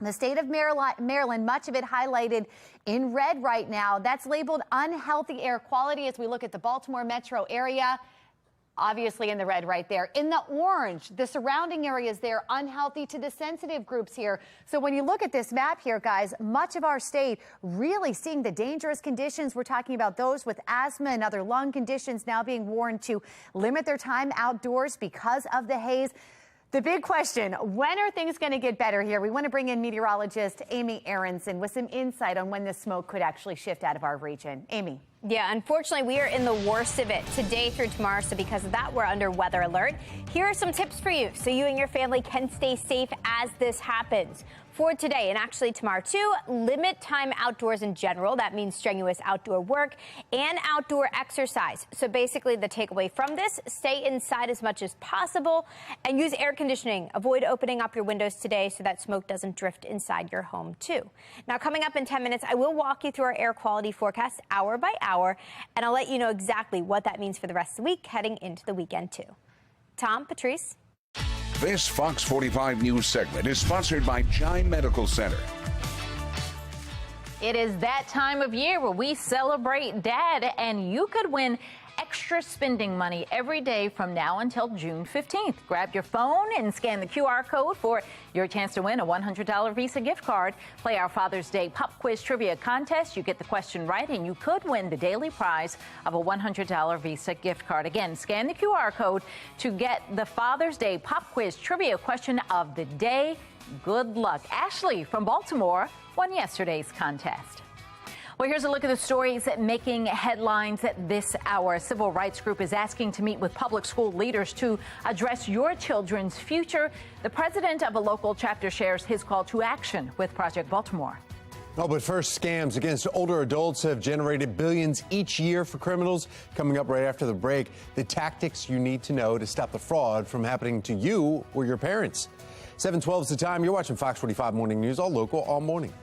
The state of Maryland, much of it highlighted in red right now. That's labeled unhealthy air quality as we look at the Baltimore metro area. obviously in the red right there. In the orange, the surrounding areas there, unhealthy to the sensitive groups here. So when you look at this map here, guys, much of our state really seeing the dangerous conditions. We're talking about those with asthma and other lung conditions now being warned to limit their time outdoors because of the haze. The big question, when are things going to get better here? We want to bring in meteorologist Amy Aronson with some insight on when this smoke could actually shift out of our region. Amy. Yeah, unfortunately, we are in the worst of it today through tomorrow. So because of that, we're under weather alert. Here are some tips for you so you and your family can stay safe as this happens. For today and actually tomorrow, too, limit time outdoors in general. That means strenuous outdoor work and outdoor exercise. So basically, the takeaway from this, stay inside as much as possible and use air conditioning. Avoid opening up your windows today so that smoke doesn't drift inside your home, too. Now, coming up in 10 minutes, I will walk you through our air quality forecast hour by hour, and I'll let you know exactly what that means for the rest of the week heading into the weekend, too. Tom, Patrice. This Fox 45 News segment is sponsored by Chime Medical Center. It is that time of year where we celebrate Dad, and you could win extra spending money every day from now until June 15th. Grab your phone and scan the QR code for your chance to win a $100 Visa gift card. Play our Father's Day Pop Quiz Trivia Contest. You get the question right, and you could win the daily prize of a $100 Visa gift card. Again, scan the QR code to get the Father's Day Pop Quiz Trivia question of the day. Good luck. Ashley from Baltimore won yesterday's contest. Well, here's a look at the stories making headlines at this hour. A civil rights group is asking to meet with public school leaders to address your children's future. The president of a local chapter shares his call to action with Project Baltimore. Oh, but first, scams against older adults have generated billions each year for criminals. Coming up right after the break, the tactics you need to know to stop the fraud from happening to you or your parents. 7:12 is the time. You're watching Fox 45 Morning News, all local, all morning.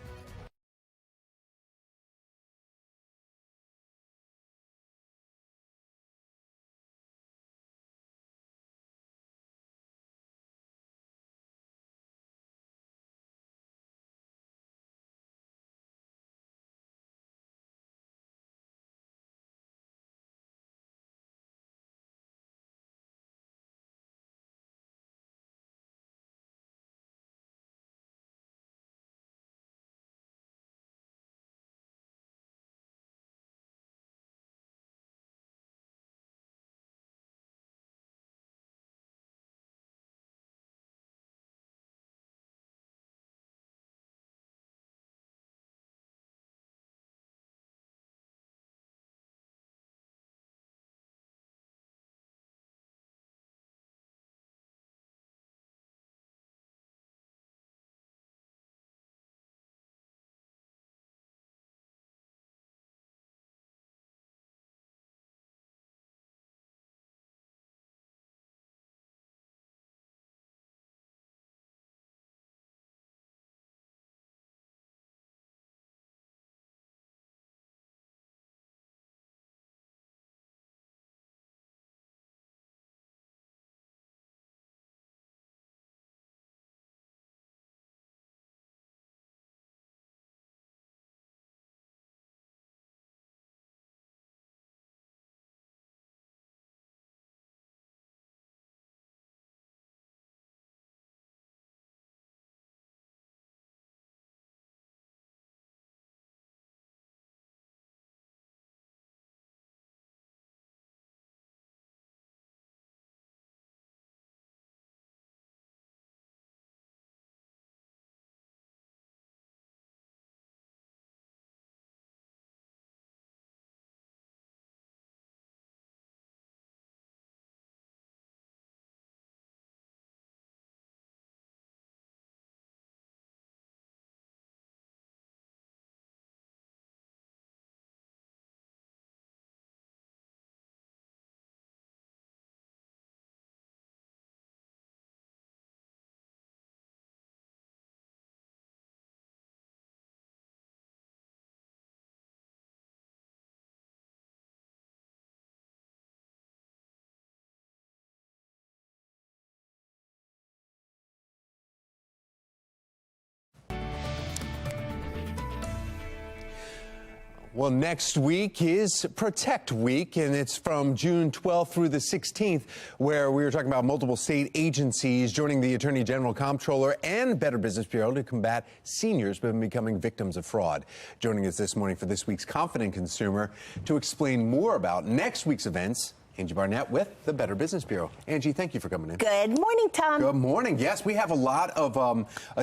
Well, next week is Protect Week, and it's from June 12th through the 16th, where we were talking about multiple state agencies joining the Attorney General, Comptroller, and Better Business Bureau to combat seniors who have been becoming victims of fraud. Joining us this morning for this week's Confident Consumer to explain more about next week's events, Angie Barnett with the Better Business Bureau. Angie, thank you for coming in. Good morning, Tom. Good morning. Yes, we have a lot of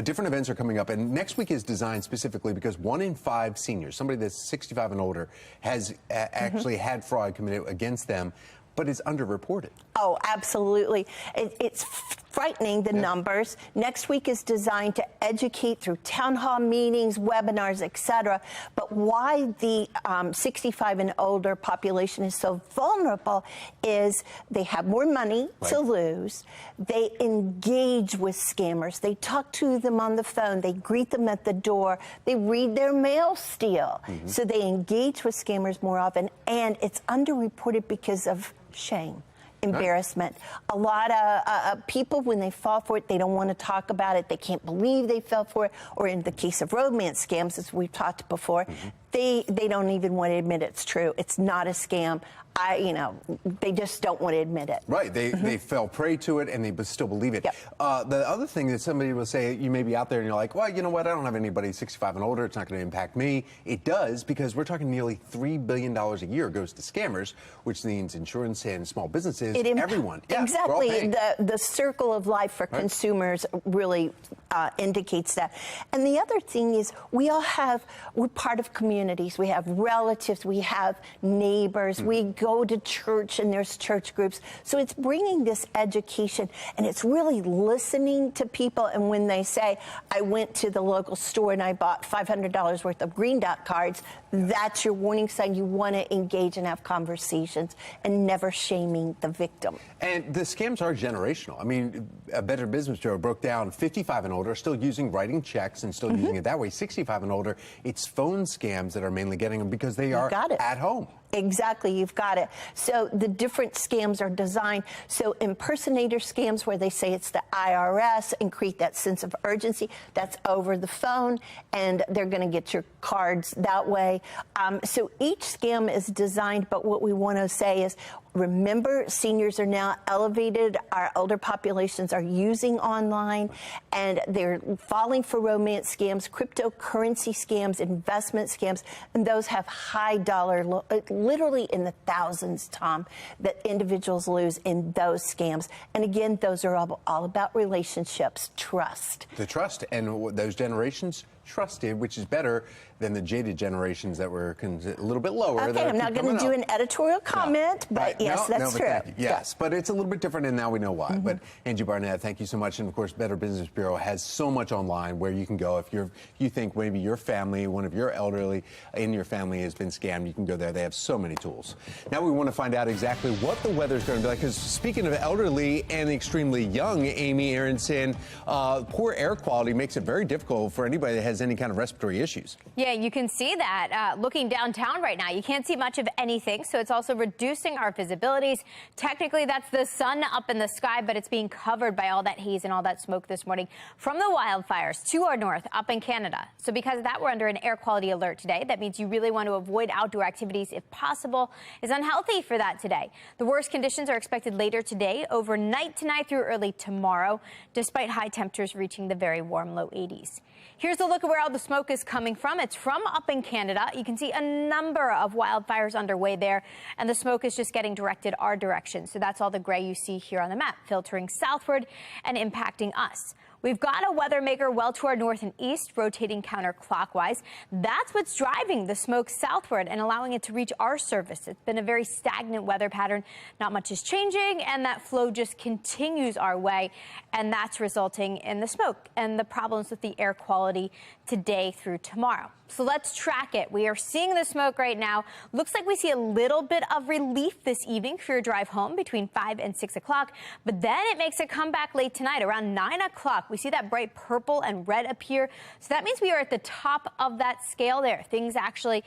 different events are coming up, and next week is designed specifically because 1 in 5 seniors, somebody that's 65 and older, has actually had fraud committed against them, but is underreported. Oh, absolutely. It's frightening, the numbers. Next week is designed to educate through town hall meetings, webinars, etc. But why the 65 and older population is so vulnerable is they have more money to lose. They engage with scammers. They talk to them on the phone. They greet them at the door. They read their mail still. So they engage with scammers more often, and it's underreported because of shame, embarrassment. A lot of people, when they fall for it, they don't want to talk about it. They can't believe they fell for it. Or in the case of romance scams, as we've talked before, they don't even want to admit it's true. It's not a scam. They just don't want to admit it. Right. They fell prey to it, and they still believe it. The other thing that somebody will say, you may be out there and you're like, well, you know what? I don't have anybody 65 and older. It's not going to impact me. It does, because we're talking nearly $3 billion a year goes to scammers, which means insurance and small businesses, everyone. Yeah, exactly. The circle of life for consumers really indicates that. And the other thing is we're part of communities. We have relatives. We have neighbors. We go to church, and there's church groups. So it's bringing this education, and it's really listening to people. And when they say, I went to the local store and I bought $500 worth of Green Dot cards, that's your warning sign. You want to engage and have conversations and never shaming the victim. And the scams are generational. I mean, a Better Business Bureau broke down 55 and older are still writing checks and still using it that way. 65 and older, it's phone scams that are mainly getting them because they are at home. Exactly, you've got it. So the different scams are designed. So impersonator scams, where they say it's the IRS and create that sense of urgency, that's over the phone, and they're going to get your cards that way. So each scam is designed, but what we want to say is, remember, seniors are now elevated. Our older populations are using online, and they're falling for romance scams, cryptocurrency scams, investment scams, and those have high dollar, literally in the thousands, Tom, that individuals lose in those scams. And again, those are all about relationships, trust. The trust, and those generations trusted, which is better than the jaded generations that were a little bit lower. Okay, I'm not going to do an editorial comment, but yes, that's true. Yes, but it's a little bit different, and now we know why. But Angie Barnett, thank you so much. And of course, Better Business Bureau has so much online where you can go. If you think maybe your family, one of your elderly in your family has been scammed, you can go there. They have so many tools. Now we want to find out exactly what the weather's going to be like, because speaking of elderly and extremely young, Amy Aronson, poor air quality makes it very difficult for anybody that has any kind of respiratory issues. Yeah, you can see that looking downtown right now. You can't see much of anything, so it's also reducing our visibilities. Technically, that's the sun up in the sky, but it's being covered by all that haze and all that smoke this morning from the wildfires to our north up in Canada. So because of that, we're under an air quality alert today. That means you really want to avoid outdoor activities if possible. It's unhealthy for that today. The worst conditions are expected later today, overnight tonight through early tomorrow, despite high temperatures reaching the very warm low 80s. Here's a look at where all the smoke is coming from. It's from up in Canada. You can see a number of wildfires underway there, and the smoke is just getting directed our direction. So that's all the gray you see here on the map, filtering southward and impacting us. We've got a weather maker well to our north and east, rotating counterclockwise. That's what's driving the smoke southward and allowing it to reach our surface. It's been a very stagnant weather pattern. Not much is changing, and that flow just continues our way, and that's resulting in the smoke and the problems with the air quality today through tomorrow. So let's track it. We are seeing the smoke right now. Looks like we see a little bit of relief this evening for your drive home between 5 and 6 o'clock, but then it makes a comeback late tonight around 9 o'clock. We see that bright purple and red appear. So that means we are at the top of that scale there. Things actually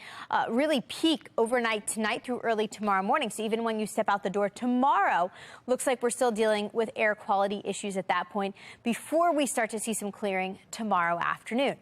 really peak overnight tonight through early tomorrow morning. So even when you step out the door tomorrow, looks like we're still dealing with air quality issues at that point before we start to see some clearing tomorrow afternoon.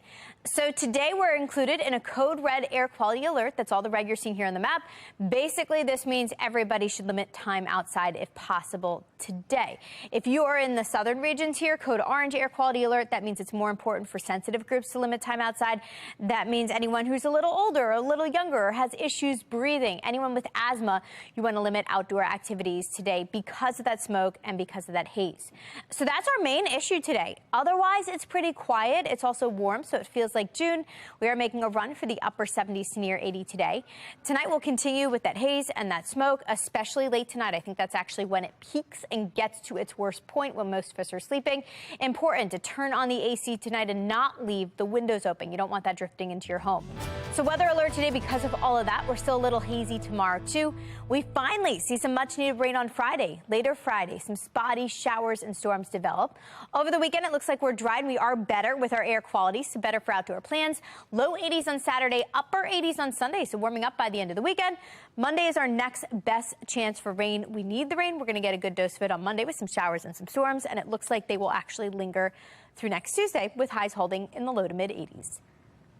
So today we're included in a code red air quality alert. That's all the red you're seeing here on the map. Basically, this means everybody should limit time outside if possible today. If you are in the southern regions here, code orange air quality alert. That means it's more important for sensitive groups to limit time outside. That means anyone who's a little older, a little younger, or has issues breathing, anyone with asthma, you want to limit outdoor activities today because of that smoke and because of that haze. So that's our main issue today. Otherwise, it's pretty quiet. It's also warm, so it feels like June. We are making a run for the upper 70s to near 80 today. Tonight we'll continue with that haze and that smoke, especially late tonight. I think that's actually when it peaks and gets to its worst point when most of us are sleeping. Important to turn on the AC tonight and not leave the windows open. You don't want that drifting into your home. So weather alert today because of all of that. We're still a little hazy tomorrow too. We finally see some much needed rain on Friday. Later Friday, some spotty showers and storms develop. Over the weekend, it looks like we're dry and we are better with our air quality, so better for outdoor plans. Low 80s on Saturday, upper 80s on Sunday, so warming up by the end of the weekend. Monday is our next best chance for rain. We need the rain. We're going to get a good dose of it on Monday with some showers and some storms, and it looks like they will actually linger through next Tuesday with highs holding in the low to mid 80s.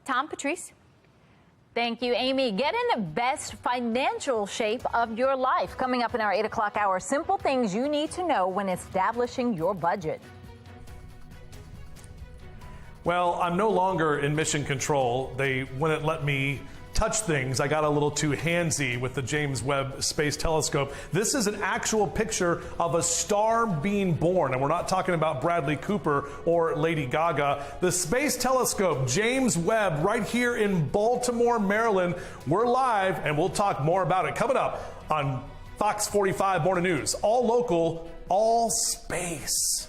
Tom, Patrice. Thank you, Amy. Get in the best financial shape of your life. Coming up in our 8 o'clock hour, simple things you need to know when establishing your budget. Well, I'm no longer in mission control. They wouldn't let me touch things. I got a little too handsy with the James Webb Space Telescope. This is an actual picture of a star being born, and we're not talking about Bradley Cooper or Lady Gaga. The Space Telescope, James Webb, right here in Baltimore, Maryland. We're live, and we'll talk more about it coming up on Fox 45 Morning News. All local, all space.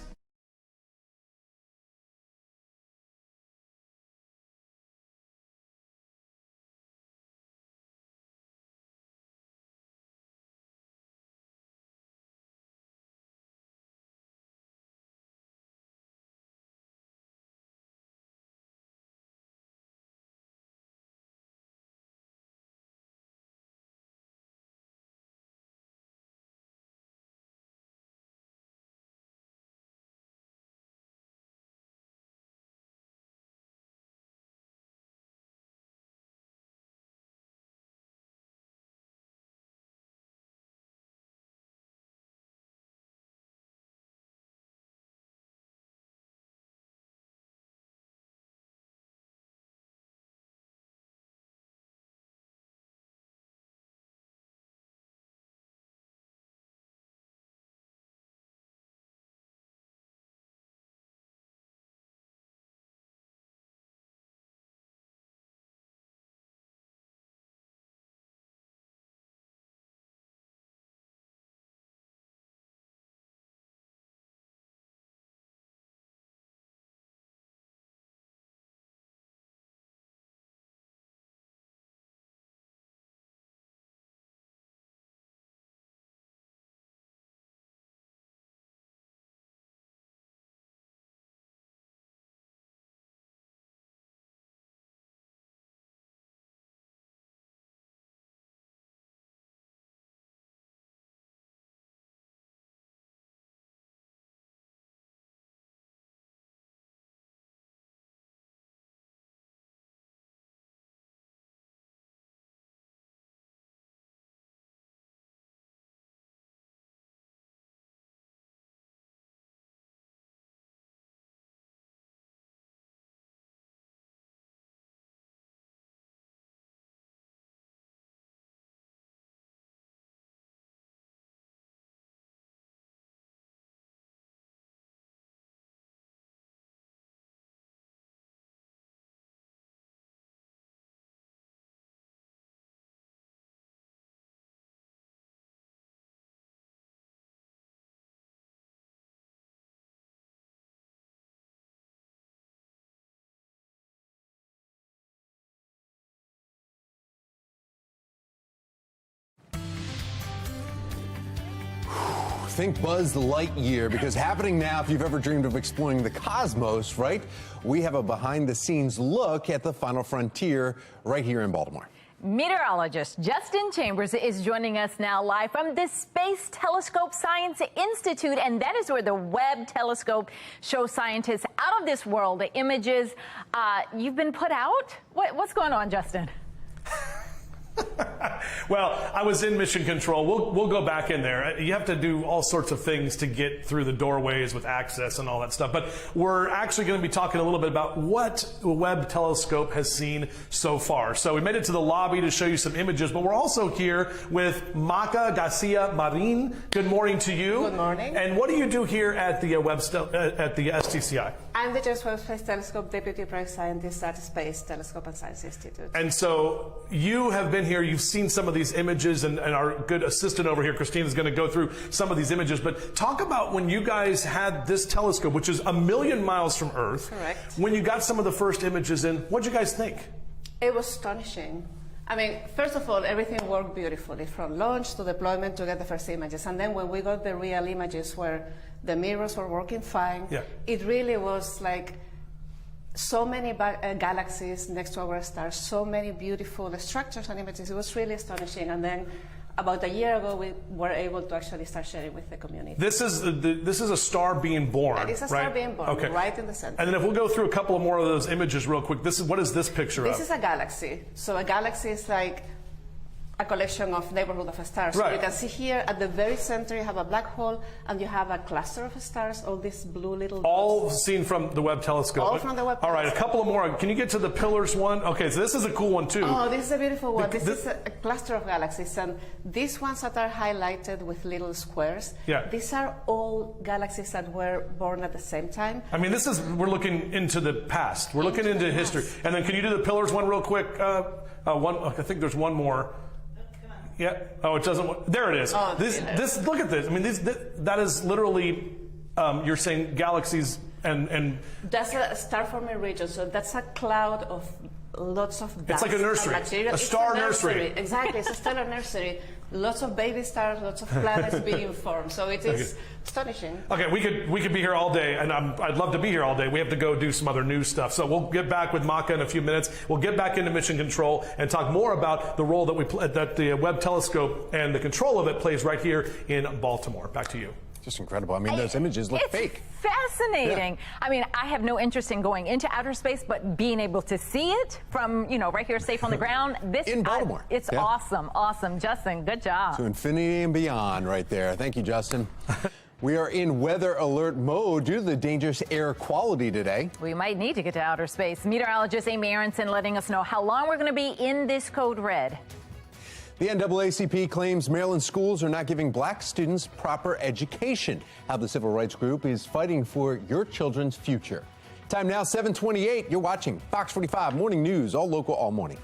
think Buzz Lightyear, because happening now, if you've ever dreamed of exploring the cosmos, right? We have a behind-the-scenes look at the final frontier right here in Baltimore. Meteorologist Justin Chambers is joining us now live from the Space Telescope Science Institute, and that is where the Webb telescope shows scientists out of this world the images you've been put out. What's going on, Justin? Well, I was in mission control. We'll go back in there. You have to do all sorts of things to get through the doorways with access and all that stuff. But we're actually going to be talking a little bit about what the Webb telescope has seen so far. So we made it to the lobby to show you some images, but we're also here with Maca Garcia Marin. Good morning to you. Good morning. And what do you do here at the at the STCI? I'm the James Webb Space Telescope Deputy Project Scientist at Space Telescope and Science Institute. And so you have been here, you've seen some of these images, and our good assistant over here, Christine, is going to go through some of these images. But talk about when you guys had this telescope, which is 1 million miles from Earth. Correct. When you got some of the first images in, what did you guys think? It was astonishing. I mean, first of all, everything worked beautifully, from launch to deployment to get the first images. And then when we got the real images where the mirrors were working fine, it really was like so many galaxies next to our stars, so many beautiful structures and images. It was really astonishing. And then about a year ago, we were able to actually start sharing with the community. This is a star being born, It's a star right? being born, right in the center. And then if we'll go through a couple of more of those images real quick, what is this picture of? This is a galaxy. So a galaxy is like a collection of neighborhood of stars. Right. So you can see here at the very center you have a black hole and you have a cluster of stars, all these blue little dots. All seen from the Webb telescope. All from the Webb All right, a couple of more. Can you get to the pillars one? Okay, so this is a cool one too. Oh, this is a beautiful one. This is a cluster of galaxies, and these ones that are highlighted with little squares, these are all galaxies that were born at the same time. I mean, we're looking into the past. We're looking into history. And then can you do the pillars one real quick? I think there's one more. Yeah. Oh, it doesn't. There it is. Oh, this. Look at this. I mean, that is literally. You're saying galaxies and. That's a star-forming region. So that's a cloud of lots of. It's like a nursery. A star nursery. Exactly. It's a stellar nursery. Lots of baby stars, lots of planets being formed. So it is astonishing. Okay, we could be here all day, and I'd love to be here all day. We have to go do some other news stuff. So we'll get back with Maca in a few minutes. We'll get back into mission control and talk more about the role that the Webb telescope and the control of it plays right here in Baltimore. Back to you. Just incredible. I mean, those images look fake. Fascinating. I mean, I have no interest in going into outer space, but being able to see it from, right here safe on the ground, in Baltimore. It's awesome. Awesome. Justin, good job. To infinity and beyond right there. Thank you, Justin. We are in weather alert mode due to the dangerous air quality today. We might need to get to outer space. Meteorologist Amy Aronson letting us know how long we're going to be in this code red. The NAACP claims Maryland schools are not giving black students proper education. How the civil rights group is fighting for your children's future. Time now, 7:28. You're watching Fox 45 Morning News, all local, all morning.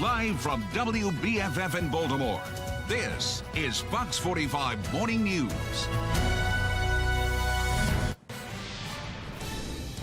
Live from WBFF in Baltimore, this is Fox 45 Morning News.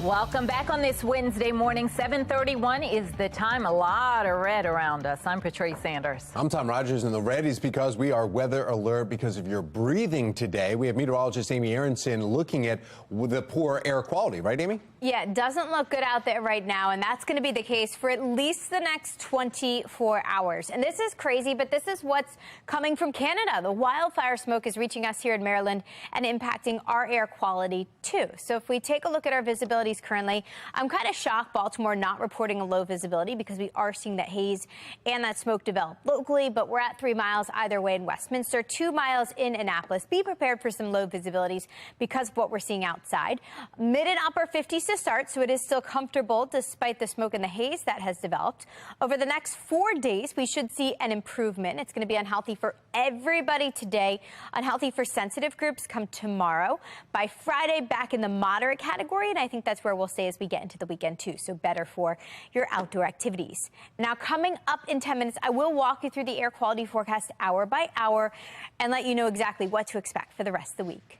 Welcome back on this Wednesday morning. 7:31 is the time. A lot of red around us. I'm Patrice Sanders. I'm Tom Rogers, and the red is because we are weather alert because of your breathing today. We have meteorologist Amy Aronson looking at the poor air quality, right, Amy? Yeah, it doesn't look good out there right now, and that's going to be the case for at least the next 24 hours. And this is crazy, but this is what's coming from Canada. The wildfire smoke is reaching us here in Maryland and impacting our air quality, too. So if we take a look at our visibilities currently, I'm kind of shocked Baltimore not reporting a low visibility because we are seeing that haze and that smoke develop locally, but we're at 3 miles either way in Westminster, 2 miles in Annapolis. Be prepared for some low visibilities because of what we're seeing outside. Mid and upper 50s to start, so it is still comfortable despite the smoke and the haze that has developed. Over the next 4 days, we should see an improvement. It's going to be unhealthy for everybody today, unhealthy for sensitive groups come tomorrow. By Friday, back in the moderate category, and I think that's where we'll stay as we get into the weekend, too, so better for your outdoor activities. Now, coming up in 10 minutes, I will walk you through the air quality forecast hour by hour and let you know exactly what to expect for the rest of the week.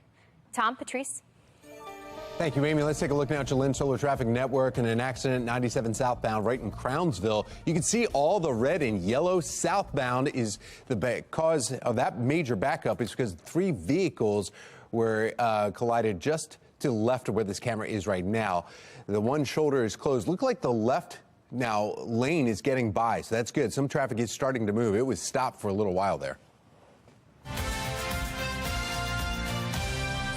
Tom, Patrice. Thank you, Amy. Let's take a look now at your Lynn Solar Traffic Network and an accident 97 southbound right in Crownsville. You can see all the red and yellow. Southbound is the cause of that major backup is because 3 vehicles were collided just to the left of where this camera is right now. The one shoulder is closed. Look like the left now lane is getting by, so that's good. Some traffic is starting to move. It was stopped for a little while there.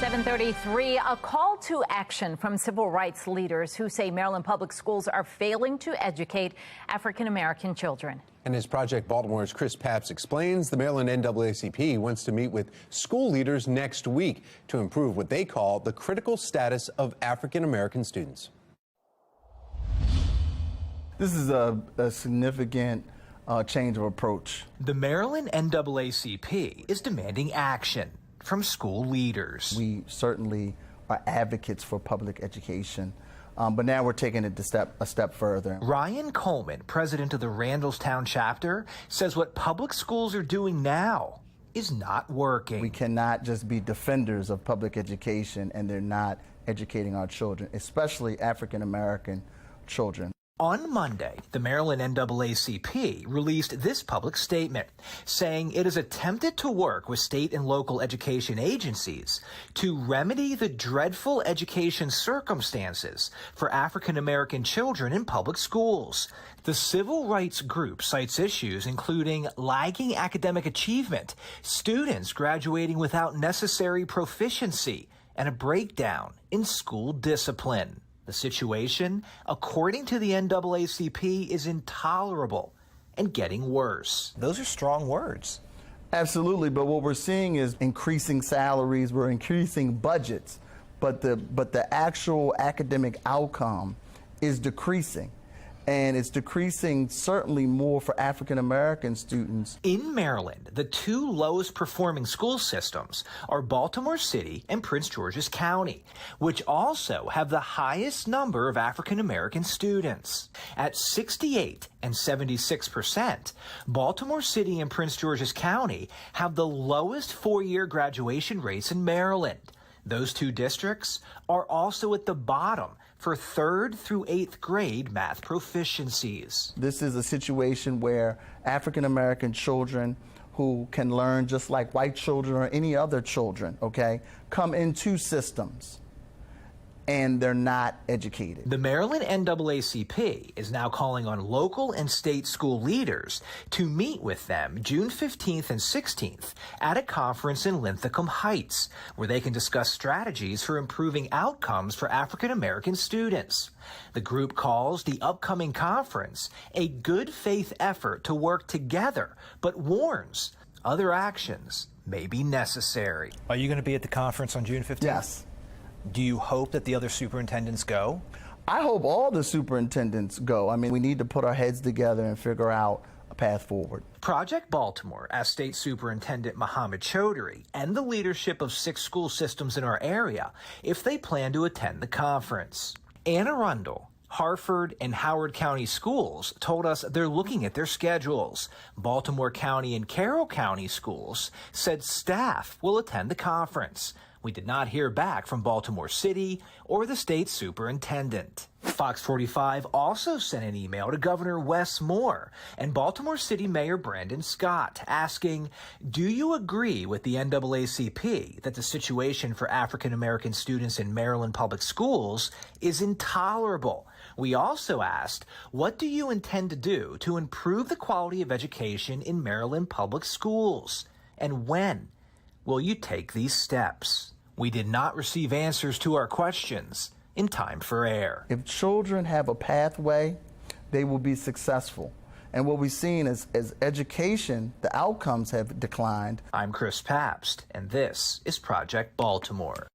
7:33, a call to action from civil rights leaders who say Maryland public schools are failing to educate African-American children. And as Project Baltimore's Chris Papps explains, the Maryland NAACP wants to meet with school leaders next week to improve what they call the critical status of African-American students. This is a significant change of approach. The Maryland NAACP is demanding action from school leaders. We certainly are advocates for public education, but now we're taking it a step further. Ryan Coleman, president of the Randallstown chapter, says what public schools are doing now is not working. We cannot just be defenders of public education and they're not educating our children, especially African American children. On Monday, the Maryland NAACP released this public statement saying it has attempted to work with state and local education agencies to remedy the dreadful education circumstances for African American children in public schools. The civil rights group cites issues including lagging academic achievement, students graduating without necessary proficiency, and a breakdown in school discipline. The situation, according to the NAACP, is intolerable and getting worse. Those are strong words. Absolutely, but what we're seeing is increasing salaries, we're increasing budgets, but the actual academic outcome is decreasing. And it's decreasing certainly more for African American students. In Maryland, the 2 lowest performing school systems are Baltimore City and Prince George's County, which also have the highest number of African American students. At 68 and 76%, Baltimore City and Prince George's County have the lowest 4-year graduation rates in Maryland. Those 2 districts are also at the bottom for 3rd through 8th grade math proficiencies. This is a situation where African American children who can learn just like white children or any other children, okay, come into systems and they're not educated. The Maryland NAACP is now calling on local and state school leaders to meet with them June 15th and 16th at a conference in Linthicum Heights, where they can discuss strategies for improving outcomes for African American students. The group calls the upcoming conference a good faith effort to work together, but warns other actions may be necessary. Are you going to be at the conference on June 15th? Yes. Do you hope that the other superintendents go? I hope all the superintendents go. I mean, we need to put our heads together and figure out a path forward. Project Baltimore asked State Superintendent Mohammed Chaudhry and the leadership of 6 school systems in our area if they plan to attend the conference. Anne Arundel, Harford and Howard County schools told us they're looking at their schedules. Baltimore County and Carroll County schools said staff will attend the conference. We did not hear back from Baltimore City or the state superintendent. Fox 45 also sent an email to Governor Wes Moore and Baltimore City Mayor Brandon Scott asking, do you agree with the NAACP that the situation for African American students in Maryland public schools is intolerable? We also asked, what do you intend to do to improve the quality of education in Maryland public schools? And when will you take these steps? We did not receive answers to our questions in time for air. If children have a pathway, they will be successful. And what we've seen is as education, the outcomes have declined. I'm Chris Pabst, and this is Project Baltimore.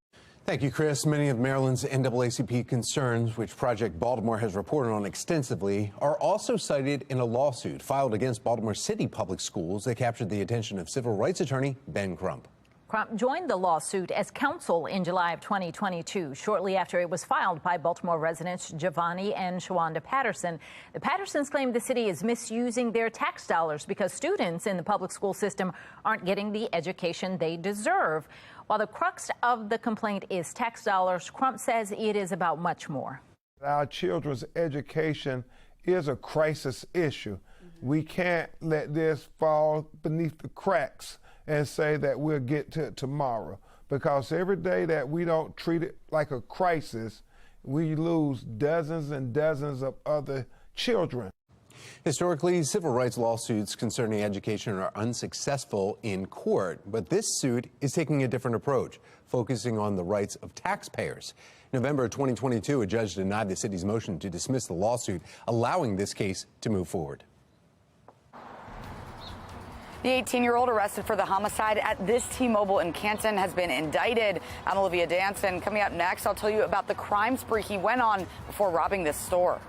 Thank you, Chris. Many of Maryland's NAACP concerns, which Project Baltimore has reported on extensively, are also cited in a lawsuit filed against Baltimore City Public Schools that captured the attention of civil rights attorney Ben Crump. Crump joined the lawsuit as counsel in July of 2022, shortly after it was filed by Baltimore residents Giovanni and Shawanda Patterson. The Pattersons claim the city is misusing their tax dollars because students in the public school system aren't getting the education they deserve. While the crux of the complaint is tax dollars, Crump says it is about much more. Our children's education is a crisis issue. We can't let this fall beneath the cracks and say that we'll get to it tomorrow. Because every day that we don't treat it like a crisis, we lose dozens and dozens of other children. Historically, civil rights lawsuits concerning education are unsuccessful in court, but this suit is taking a different approach, focusing on the rights of taxpayers. In November 2022, a judge denied the city's motion to dismiss the lawsuit, allowing this case to move forward. The 18-year-old arrested for the homicide at this T-Mobile in Canton has been indicted. I'm Olivia Danson. Coming up next, I'll tell you about the crime spree he went on before robbing this store.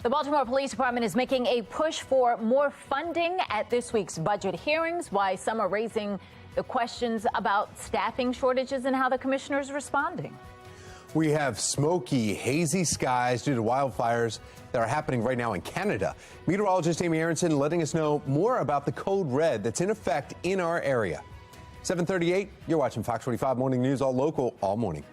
The Baltimore Police Department is making a push for more funding at this week's budget hearings, why some are raising the questions about staffing shortages and how the commissioner is responding. We have smoky, hazy skies due to wildfires that are happening right now in Canada. Meteorologist Amy Aronson letting us know more about the code red that's in effect in our area. 7:38, you're watching Fox 45 Morning News, all local, all morning.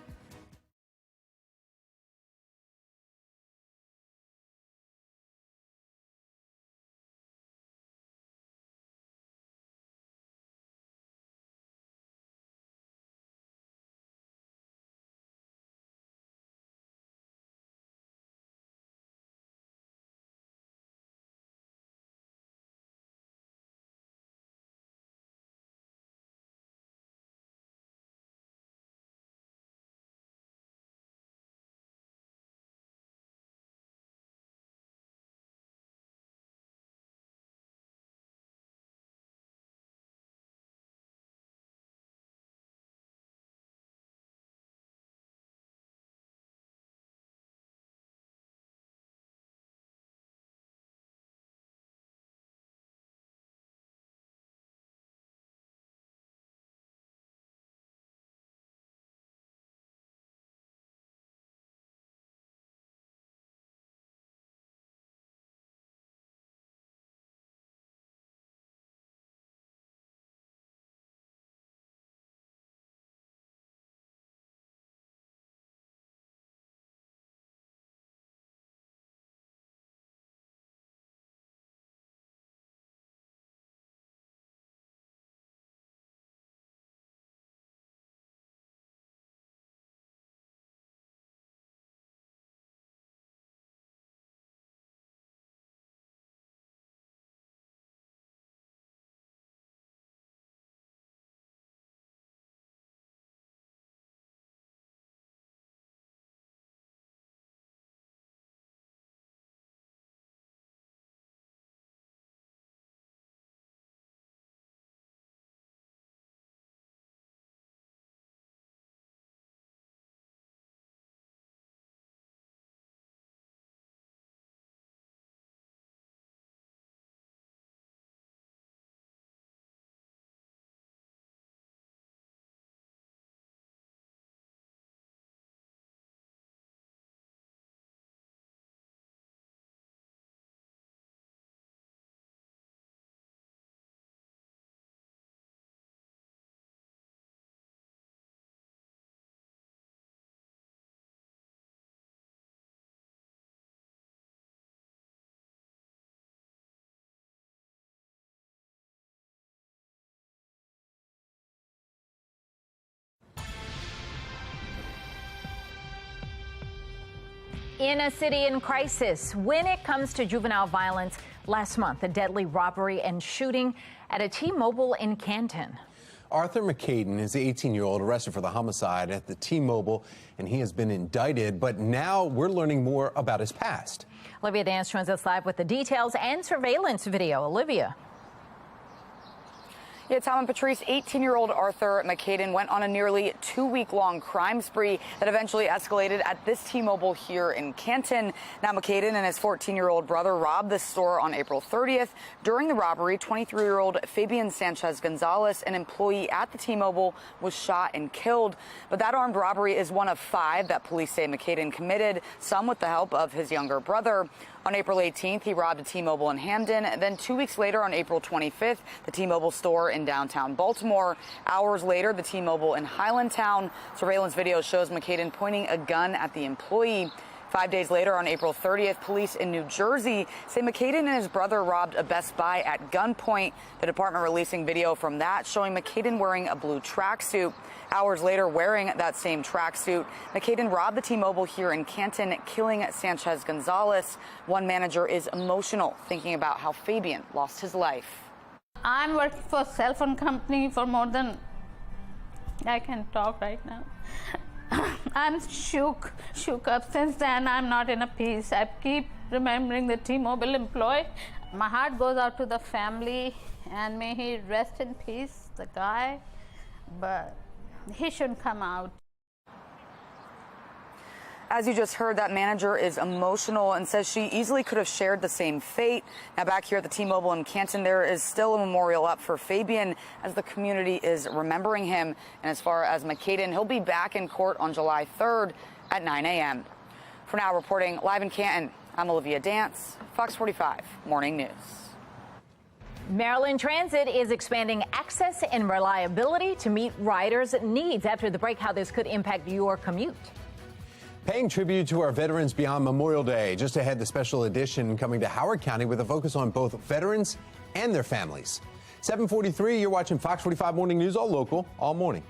In a city in crisis, when it comes to juvenile violence, last month, a deadly robbery and shooting at a T-Mobile in Canton. Arthur McCaden is the 18-year-old arrested for the homicide at the T-Mobile, and he has been indicted. But now we're learning more about his past. Olivia Dance joins us live with the details and surveillance video. Olivia. Yeah, Tom and Patrice, 18-year-old Arthur McCaden went on a nearly 2-week-long crime spree that eventually escalated at this T-Mobile here in Canton. Now, McCaden and his 14-year-old brother robbed this store on April 30th. During the robbery, 23-year-old Fabian Sanchez Gonzalez, an employee at the T-Mobile, was shot and killed. But that armed robbery is one of 5 that police say McCaden committed, some with the help of his younger brother. On April 18th, he robbed a T-Mobile in Hamden. Then 2 weeks later, on April 25th, the T-Mobile store in downtown Baltimore. Hours later, the T-Mobile in Highlandtown. Surveillance video shows McCaden pointing a gun at the employee. 5 days later, on April 30th, police in New Jersey say McCaden and his brother robbed a Best Buy at gunpoint. The department releasing video from that showing McCaden wearing a blue tracksuit. Hours later, wearing that same tracksuit, McCaden robbed the T-Mobile here in Canton, killing Sanchez Gonzalez. One manager is emotional, thinking about how Fabian lost his life. I'm working for a cell phone company for more than... I can talk right now. I'm shook up. Since then, I'm not in a peace. I keep remembering the T-Mobile employee. My heart goes out to the family, and may he rest in peace, the guy, but he shouldn't come out. As you just heard, that manager is emotional and says she easily could have shared the same fate. Now, back here at the T-Mobile in Canton, there is still a memorial up for Fabian as the community is remembering him. And as far as McCaden, he'll be back in court on July 3rd at 9 a.m. For now, reporting live in Canton, I'm Olivia Dance, Fox 45 Morning News. Maryland Transit is expanding access and reliability to meet riders' needs. After the break, how this could impact your commute. Paying tribute to our veterans beyond Memorial Day. Just ahead, the special edition coming to Howard County with a focus on both veterans and their families. 7:43, you're watching Fox 45 Morning News, all local, all morning.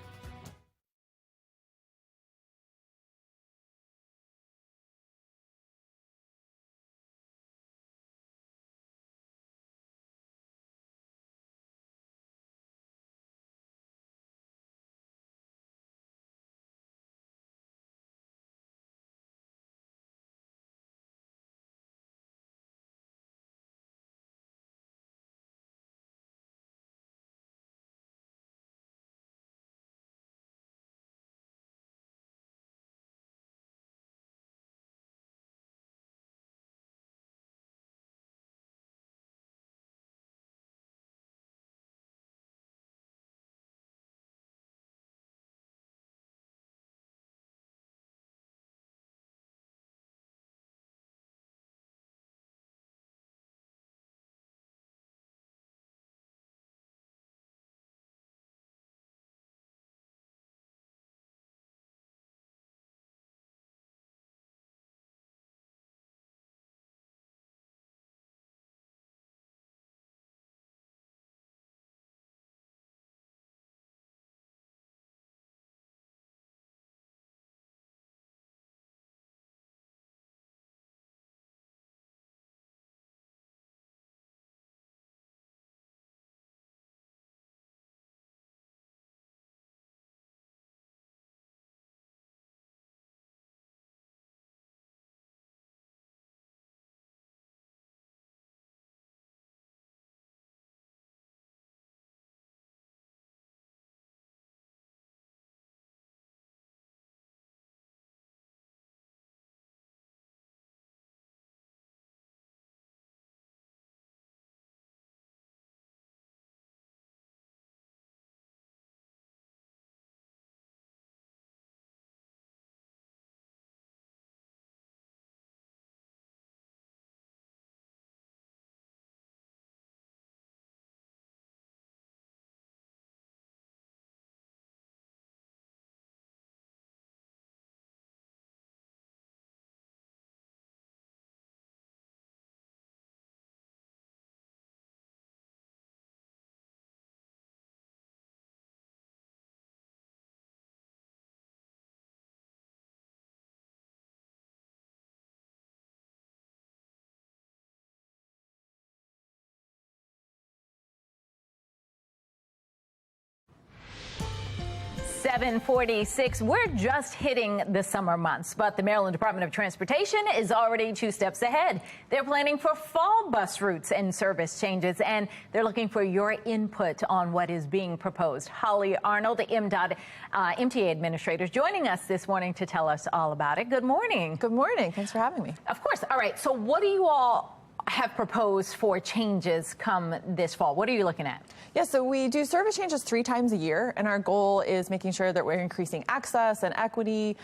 7:46. We're just hitting the summer months, but the Maryland Department of Transportation is already 2 steps ahead. They're planning for fall bus routes and service changes, and they're looking for your input on what is being proposed. Holly Arnold, the MTA administrator, is joining us this morning to tell us all about it. Good morning. Good morning. Thanks for having me. Of course. All right. So what do you all have proposed for changes come this fall? What are you looking at? Yeah, so we do service changes 3 times a year, and our goal is making sure that we're increasing access and equity,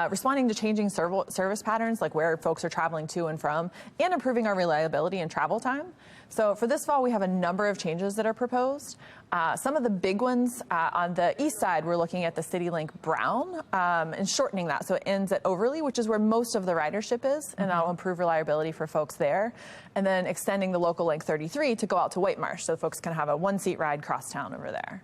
responding to changing service patterns, like where folks are traveling to and from, and improving our reliability and travel time. So for this fall, we have a number of changes that are proposed. Some of the big ones on the east side, we're looking at the CityLink Brown and shortening that. So it ends at Overly, which is where most of the ridership is, and that'll improve reliability for folks there. And then extending the local link 33 to go out to White Marsh, so folks can have a 1-seat ride cross town over there.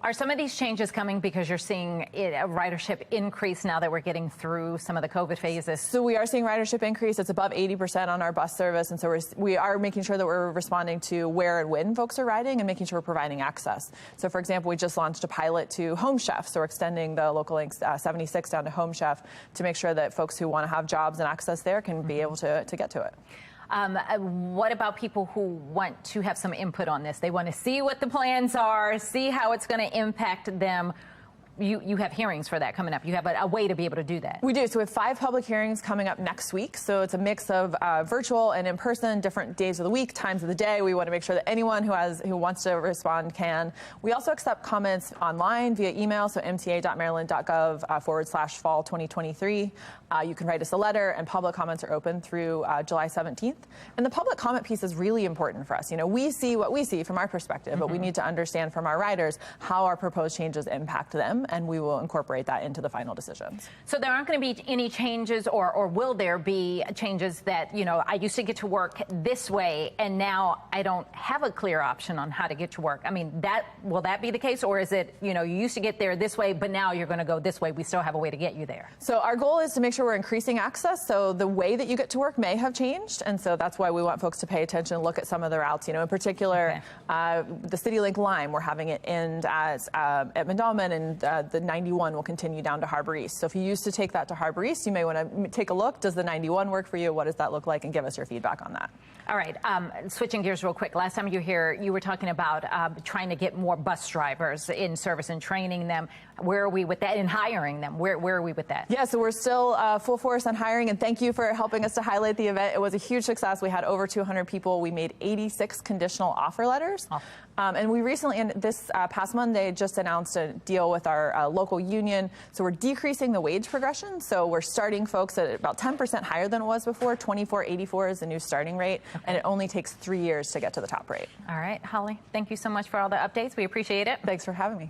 Are some of these changes coming because you're seeing a ridership increase now that we're getting through some of the COVID phases? So we are seeing ridership increase. It's above 80% on our bus service. And so we are making sure that we're responding to where and when folks are riding and making sure we're providing access. So, for example, we just launched a pilot to Home Chef. So we're extending the local link 76 down to Home Chef to make sure that folks who want to have jobs and access there can be able to get to it. What about people who want to have some input on this? They want to see what the plans are, see how it's going to impact them. You have hearings for that coming up. You have a way to be able to do that. We do. So we have 5 public hearings coming up next week. So it's a mix of virtual and in person, different days of the week, times of the day. We want to make sure that anyone who wants to respond can. We also accept comments online via email. So mta.maryland.gov/fall 2023. You can write us a letter, and public comments are open through July 17th. And the public comment piece is really important for us. You know, we see what we see from our perspective, but we need to understand from our riders how our proposed changes impact them, and we will incorporate that into the final decisions. So there aren't going to be any changes, or will there be changes that, you know, I used to get to work this way, and now I don't have a clear option on how to get to work? I mean, will that be the case, or is it, you know, you used to get there this way, but now you're going to go this way? We still have a way to get you there. So our goal is to make sure we're increasing access. So the way that you get to work may have changed, and so that's why we want folks to pay attention and look at some of the routes. You know, in particular, the CityLink Lime, we're having it end at Mandalman, and the 91 will continue down to Harbor East. So if you used to take that to Harbor East, you may want to take a look. Does the 91 work for you? What does that look like? And give us your feedback on that. All right. Switching gears real quick. Last time you were here, you were talking about trying to get more bus drivers in service and training them. Where are we with that? And hiring them? Where are we with that? Yeah, so we're still full force on hiring, and thank you for helping us to highlight the event. It was a huge success. We had over 200 people. We made 86 conditional offer letters. And we recently, this past Monday, just announced a deal with our local union. So we're decreasing the wage progression. So we're starting folks at about 10% higher than it was before. $24.84 is the new starting rate. Okay. And it only takes 3 years to get to the top rate. All right, Holly, thank you so much for all the updates. We appreciate it. Thanks for having me.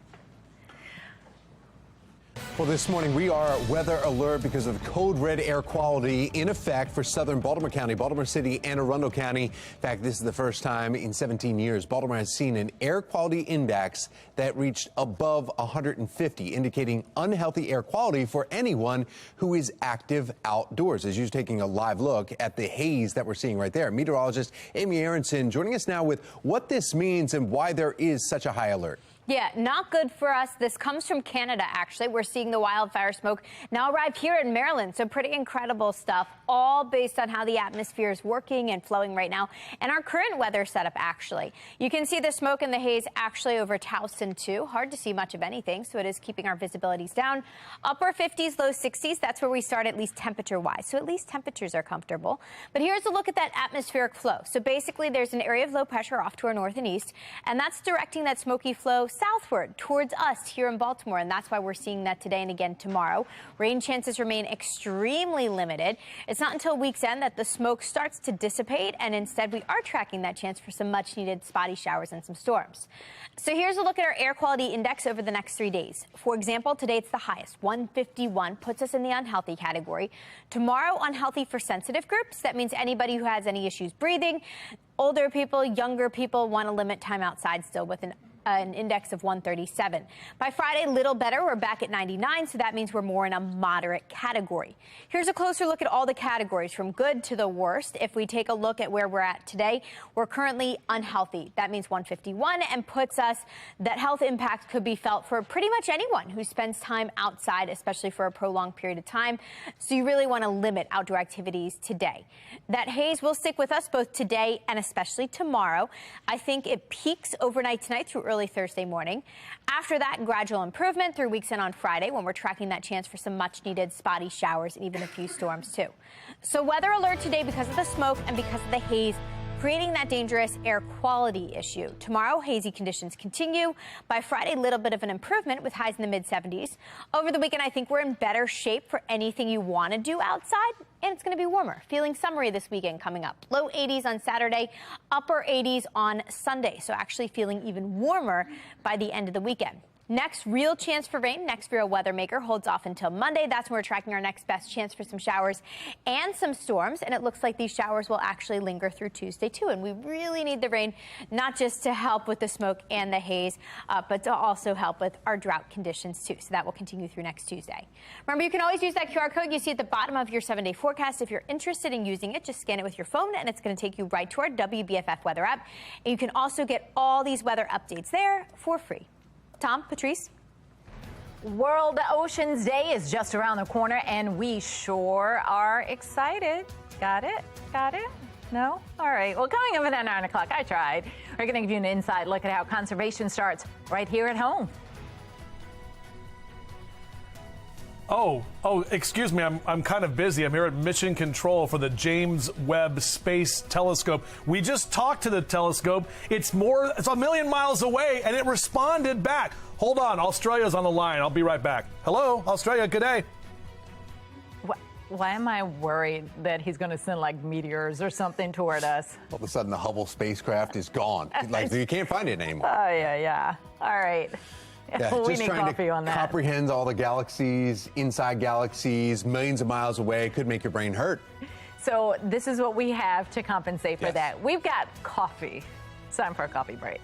Well, this morning we are weather alert because of code red air quality in effect for southern Baltimore County, Baltimore City, and Arundel County. In fact, this is the first time in 17 years Baltimore has seen an air quality index that reached above 150, indicating unhealthy air quality for anyone who is active outdoors. As you're taking a live look at the haze that we're seeing right there. Meteorologist Amy Aronson joining us now with what this means and why there is such a high alert. Yeah, not good for us. This comes from Canada, actually. We're seeing the wildfire smoke now arrive here in Maryland. So pretty incredible stuff, all based on how the atmosphere is working and flowing right now and our current weather setup, actually. You can see the smoke and the haze actually over Towson, too. Hard to see much of anything, so it is keeping our visibilities down. Upper 50s, low 60s. That's where we start, at least temperature-wise. So at least temperatures are comfortable. But here's a look at that atmospheric flow. So basically, there's an area of low pressure off to our north and east, and that's directing that smoky flow southward towards us here in Baltimore, and that's why we're seeing that today and again tomorrow. Rain chances remain extremely limited. It's not until week's end that the smoke starts to dissipate, and instead we are tracking that chance for some much needed spotty showers and some storms. So here's a look at our air quality index over the next 3 days. For example, today it's the highest, 151, puts us in the unhealthy category. Tomorrow, unhealthy for sensitive groups. That means anybody who has any issues breathing. Older people, younger people want to limit time outside still with an an index of 137. By Friday, little better. We're back at 99, so that means we're more in a moderate category. Here's a closer look at all the categories from good to the worst. If we take a look at where we're at today, we're currently unhealthy. That means 151 and puts us that health impact could be felt for pretty much anyone who spends time outside, especially for a prolonged period of time. So you really want to limit outdoor activities today. That haze will stick with us both today and especially tomorrow. I think it peaks overnight tonight through early Thursday morning. After that, gradual improvement through weeks in on Friday when we're tracking that chance for some much needed spotty showers and even a few storms too. So weather alert today because of the smoke and because of the haze, creating that dangerous air quality issue. Tomorrow, hazy conditions continue. By Friday, a little bit of an improvement with highs in the mid-70s. Over the weekend, I think we're in better shape for anything you want to do outside, and it's going to be warmer. Feeling summery this weekend coming up. Low 80s on Saturday, upper 80s on Sunday. So actually feeling even warmer by the end of the weekend. Next real chance for rain, next Bureau weather maker holds off until Monday. That's when we're tracking our next best chance for some showers and some storms. And it looks like these showers will actually linger through Tuesday, too. And we really need the rain, not just to help with the smoke and the haze, but to also help with our drought conditions, too. So that will continue through next Tuesday. Remember, you can always use that QR code you see at the bottom of your 7-day forecast. If you're interested in using it, just scan it with your phone, and it's going to take you right to our WBFF weather app. And you can also get all these weather updates there for free. Tom, Patrice. World Oceans Day is just around the corner, and we sure are excited. Got it? Got it? No? All right. Well, coming up at 9 o'clock, I tried. We're going to give you an inside look at how conservation starts right here at home. Oh, excuse me. I'm kind of busy. I'm here at Mission Control for the James Webb Space Telescope. We just talked to the telescope. It's a million miles away, and it responded back. Hold on. Australia's on the line. I'll be right back. Hello, Australia. Good day. Why am I worried that he's going to send like meteors or something toward us? All of a sudden, the Hubble spacecraft is gone. Like, you can't find it anymore. Oh, yeah. All right. Yeah, we just need trying coffee to on that. comprehend all the galaxies, inside galaxies, millions of miles away. Could make your brain hurt. So this is what we have to compensate for that. We've got coffee. It's time for a coffee break.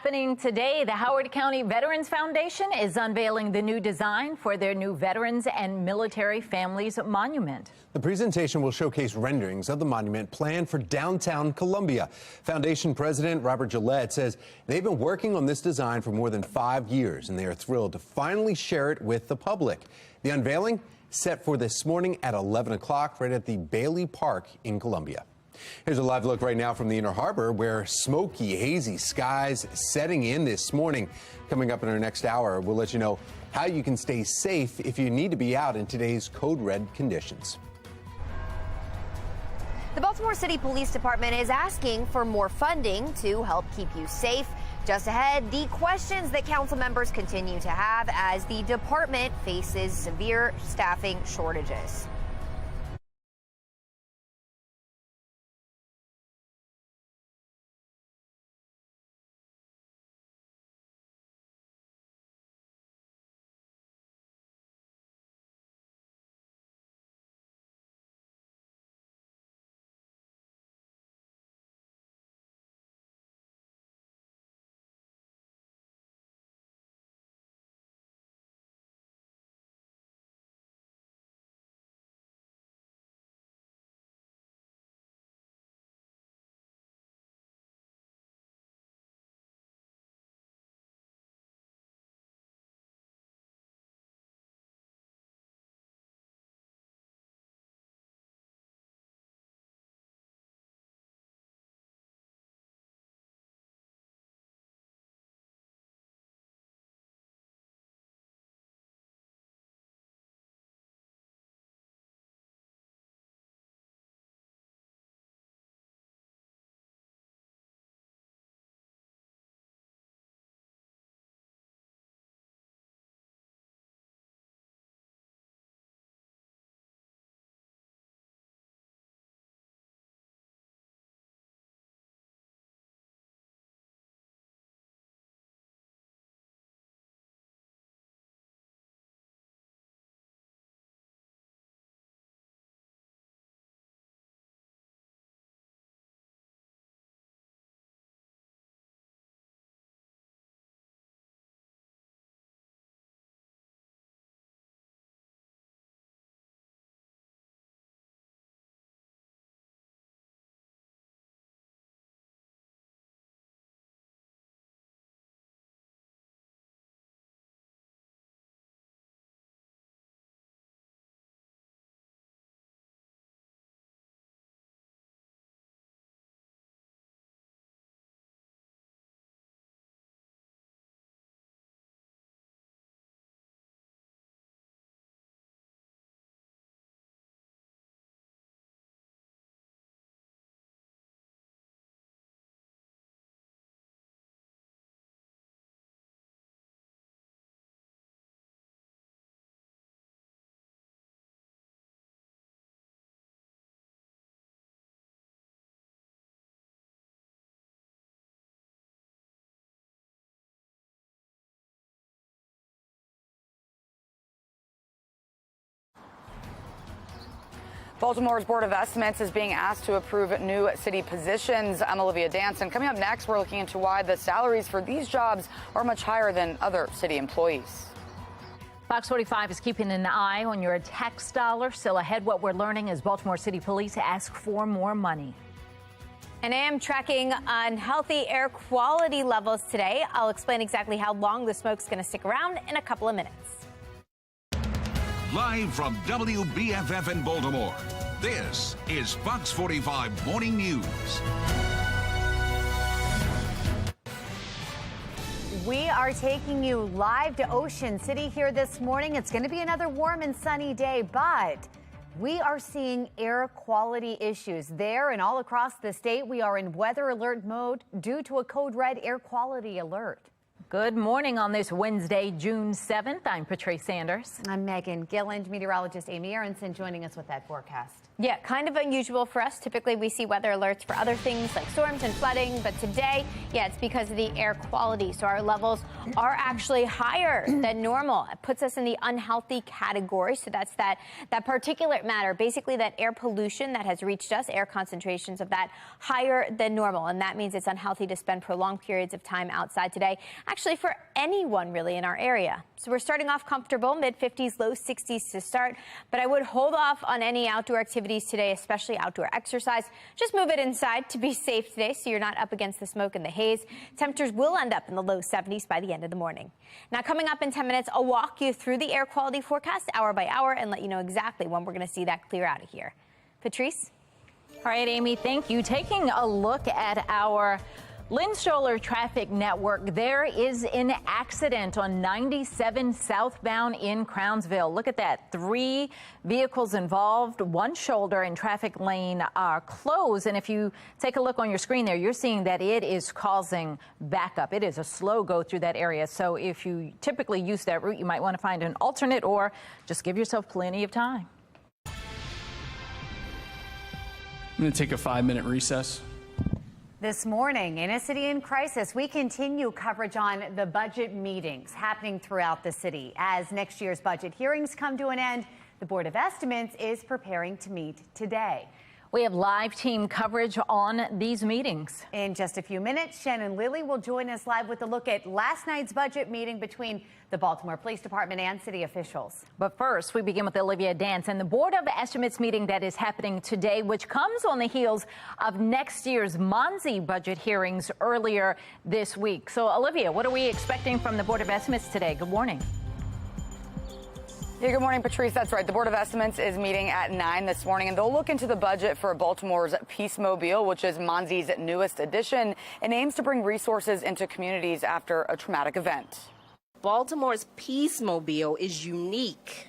happening today. The Howard County Veterans Foundation is unveiling the new design for their new Veterans and Military Families Monument. The presentation will showcase renderings of the monument planned for downtown Columbia. Foundation President Robert Gillette says they've been working on this design for more than 5 years, and they are thrilled to finally share it with the public. The unveiling set for this morning at 11 o'clock right at the Bailey Park in Columbia. Here's a live look right now from the Inner Harbor, where smoky, hazy skies setting in this morning. Coming up in our next hour, we'll let you know how you can stay safe if you need to be out in today's code red conditions. The Baltimore City Police Department is asking for more funding to help keep you safe. Just ahead, the questions that council members continue to have as the department faces severe staffing shortages. Baltimore's Board of Estimates is being asked to approve new city positions. I'm Olivia Danson. Coming up next, we're looking into why the salaries for these jobs are much higher than other city employees. Fox 45 is keeping an eye on your tax dollar. Still ahead, what we're learning as Baltimore City Police ask for more money. And I am tracking unhealthy air quality levels today. I'll explain exactly how long the smoke's going to stick around in a couple of minutes. Live from WBFF in Baltimore, this is Fox 45 Morning News. We are taking you live to Ocean City here this morning. It's going to be another warm and sunny day, but we are seeing air quality issues there and all across the state. We are in weather alert mode due to a code red air quality alert. Good morning on this Wednesday, June 7th. I'm Patrice Sanders. I'm Megan Gilland. Meteorologist Amy Aronson joining us with that forecast. Yeah, kind of unusual for us. Typically, we see weather alerts for other things like storms and flooding. But today, yeah, it's because of the air quality. So our levels are actually higher than normal. It puts us in the unhealthy category. So that's that particulate matter, basically that air pollution that has reached us, air concentrations of that higher than normal. And that means it's unhealthy to spend prolonged periods of time outside today, actually for anyone really in our area. So we're starting off comfortable, mid-50s, low 60s to start. But I would hold off on any outdoor activities today, especially outdoor exercise. Just move it inside to be safe today so you're not up against the smoke and the haze. Temperatures will end up in the low 70s by the end of the morning. Now, coming up in 10 minutes, I'll walk you through the air quality forecast hour by hour and let you know exactly when we're going to see that clear out of here. Patrice? All right, Amy, thank you. Taking a look at our Lynn Stoller traffic network, there is an accident on 97 southbound in Crownsville. Look at that. 3 vehicles involved, one shoulder and traffic lane are closed. And if you take a look on your screen there, you're seeing that it is causing backup. It is a slow go through that area. So if you typically use that route, you might want to find an alternate or just give yourself plenty of time. I'm going to take a 5-minute recess. This morning, in a city in crisis, we continue coverage on the budget meetings happening throughout the city. As next year's budget hearings come to an end, the Board of Estimates is preparing to meet today. We have live team coverage on these meetings. In just a few minutes, Shannon Lilly will join us live with a look at last night's budget meeting between the Baltimore Police Department and city officials. But first, we begin with Olivia Dance and the Board of Estimates meeting that is happening today, which comes on the heels of next year's Monzi budget hearings earlier this week. So, Olivia, what are we expecting from the Board of Estimates today? Good morning. Yeah, good morning, Patrice. That's right. The Board of Estimates is meeting at 9 this morning, and they'll look into the budget for Baltimore's Peacemobile, which is Monzi's newest addition, and aims to bring resources into communities after a traumatic event. Baltimore's Peacemobile is unique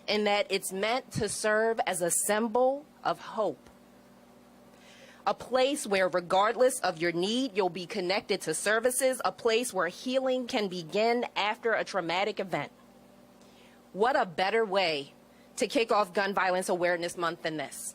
in that it's meant to serve as a symbol of hope. A place where, regardless of your need, you'll be connected to services, a place where healing can begin after a traumatic event. What a better way to kick off Gun Violence Awareness Month than this.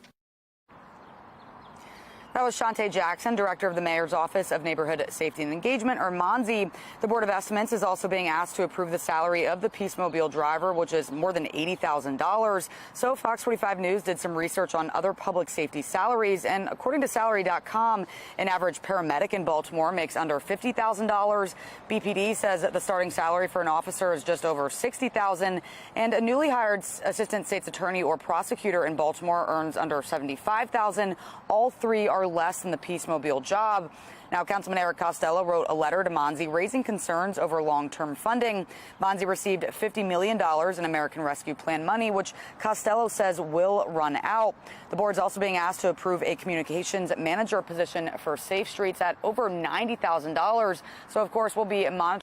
That was Shantae Jackson, director of the Mayor's Office of Neighborhood Safety and Engagement, or MONSE. The Board of Estimates is also being asked to approve the salary of the Peacemobile driver, which is more than $80,000. So Fox 45 News did some research on other public safety salaries, and according to Salary.com, an average paramedic in Baltimore makes under $50,000. BPD says that the starting salary for an officer is just over $60,000, and a newly hired assistant state's attorney or prosecutor in Baltimore earns under $75,000. All three are less than the Peacemobile job. Now, Councilman Eric Costello wrote a letter to MONSE raising concerns over long-term funding. MONSE received $50 million in American Rescue Plan money, which Costello says will run out. The board's also being asked to approve a communications manager position for Safe Streets at over $90,000. So, of course, we'll be monitoring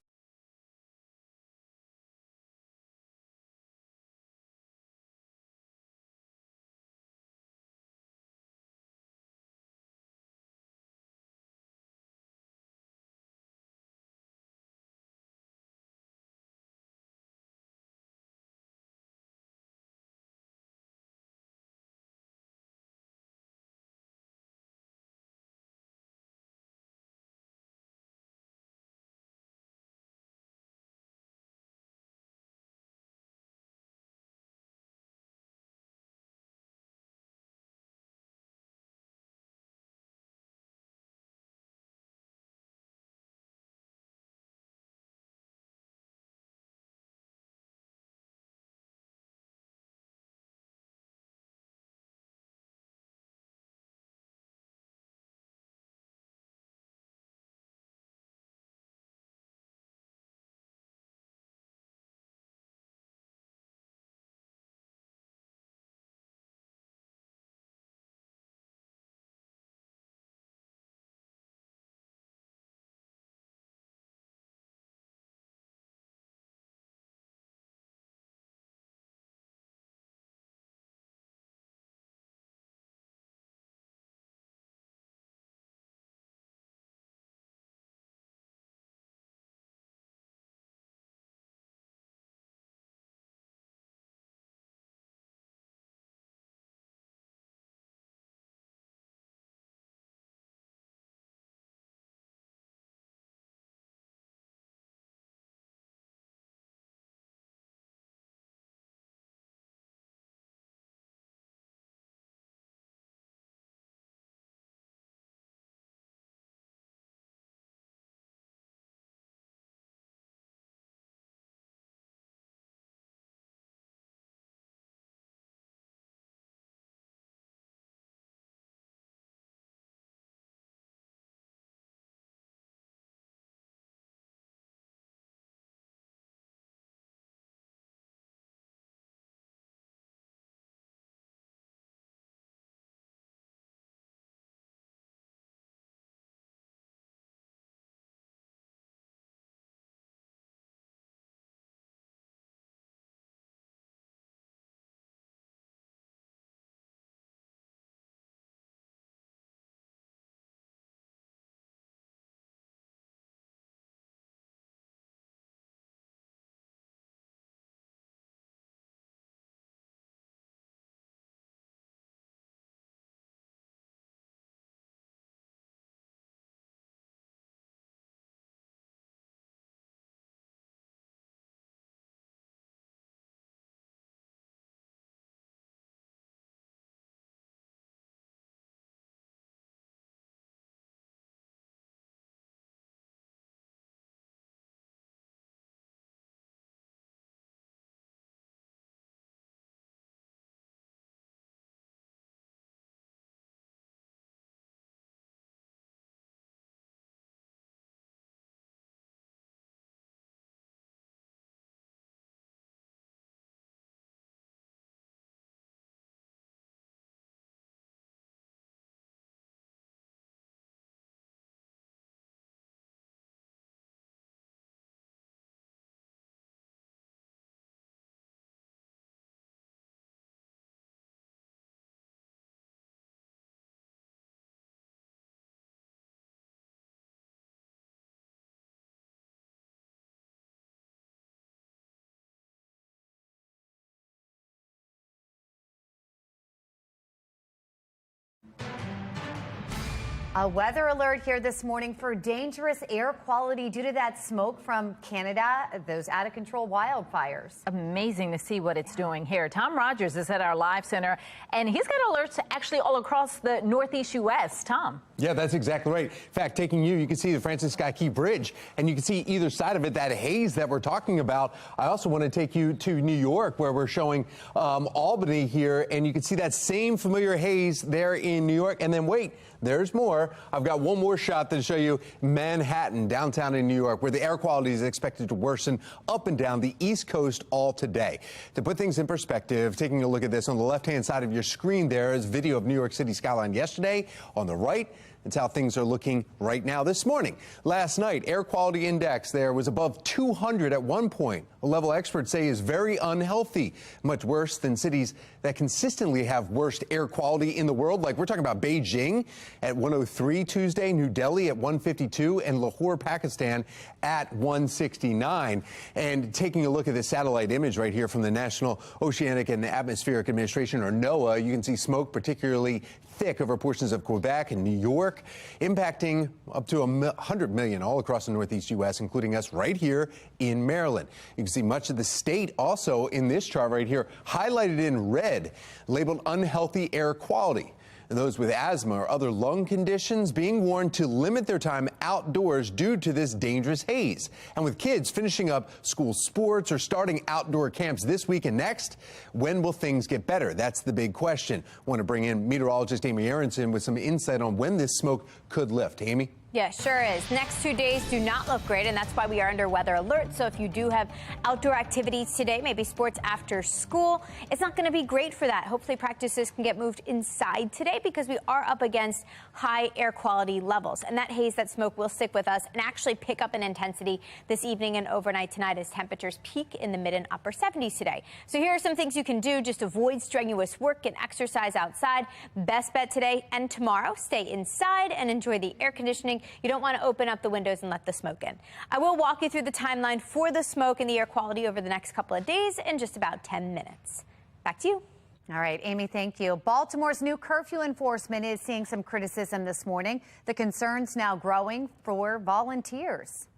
A weather alert here this morning for dangerous air quality due to that smoke from Canada, those out of control wildfires. Amazing to see what it's doing here. Tom Rogers is at our live center, and he's got alerts actually all across the Northeast U.S. Tom. Yeah, that's exactly right. In fact, taking you can see the Francis Scott Key Bridge, and you can see either side of it, that haze that we're talking about. I also want to take you to New York, where we're showing Albany here, and you can see that same familiar haze there in New York. And then wait, there's more. I've got one more shot to show you Manhattan, downtown in New York, where the air quality is expected to worsen up and down the East Coast all today. To put things in perspective, taking a look at this on the left-hand side of your screen, there is video of New York City skyline yesterday. On the right, it's how things are looking right now this morning. Last night, air quality index there was above 200 at one point, a level experts say is very unhealthy, much worse than cities that consistently have worst air quality in the world. Like we're talking about Beijing at 103 Tuesday, New Delhi at 152, and Lahore, Pakistan at 169. And taking a look at this satellite image right here from the National Oceanic and Atmospheric Administration, or NOAA, you can see smoke particularly thick over portions of Quebec and New York, impacting up to 100 million all across the Northeast U.S., including us right here in Maryland. You can see much of the state also in this chart right here, highlighted in red, labeled unhealthy air quality. And those with asthma or other lung conditions being warned to limit their time outdoors due to this dangerous haze. And with kids finishing up school sports or starting outdoor camps this week and next, when will things get better? That's the big question. I want to bring in meteorologist Amy Aronson with some insight on when this smoke could lift. Amy? Yeah, sure is. Next 2 days do not look great, and that's why we are under weather alert. So if you do have outdoor activities today, maybe sports after school, it's not going to be great for that. Hopefully practices can get moved inside today because we are up against high air quality levels. And that haze, that smoke will stick with us and actually pick up in intensity this evening and overnight tonight as temperatures peak in the mid and upper 70s today. So here are some things you can do. Just avoid strenuous work and exercise outside. Best bet today and tomorrow, stay inside and enjoy the air conditioning. You don't want to open up the windows and let the smoke in. I will walk you through the timeline for the smoke and the air quality over the next couple of days in just about 10 minutes. Back to you. All right, Amy, thank you. Baltimore's new curfew enforcement is seeing some criticism this morning. The concerns now growing for volunteers.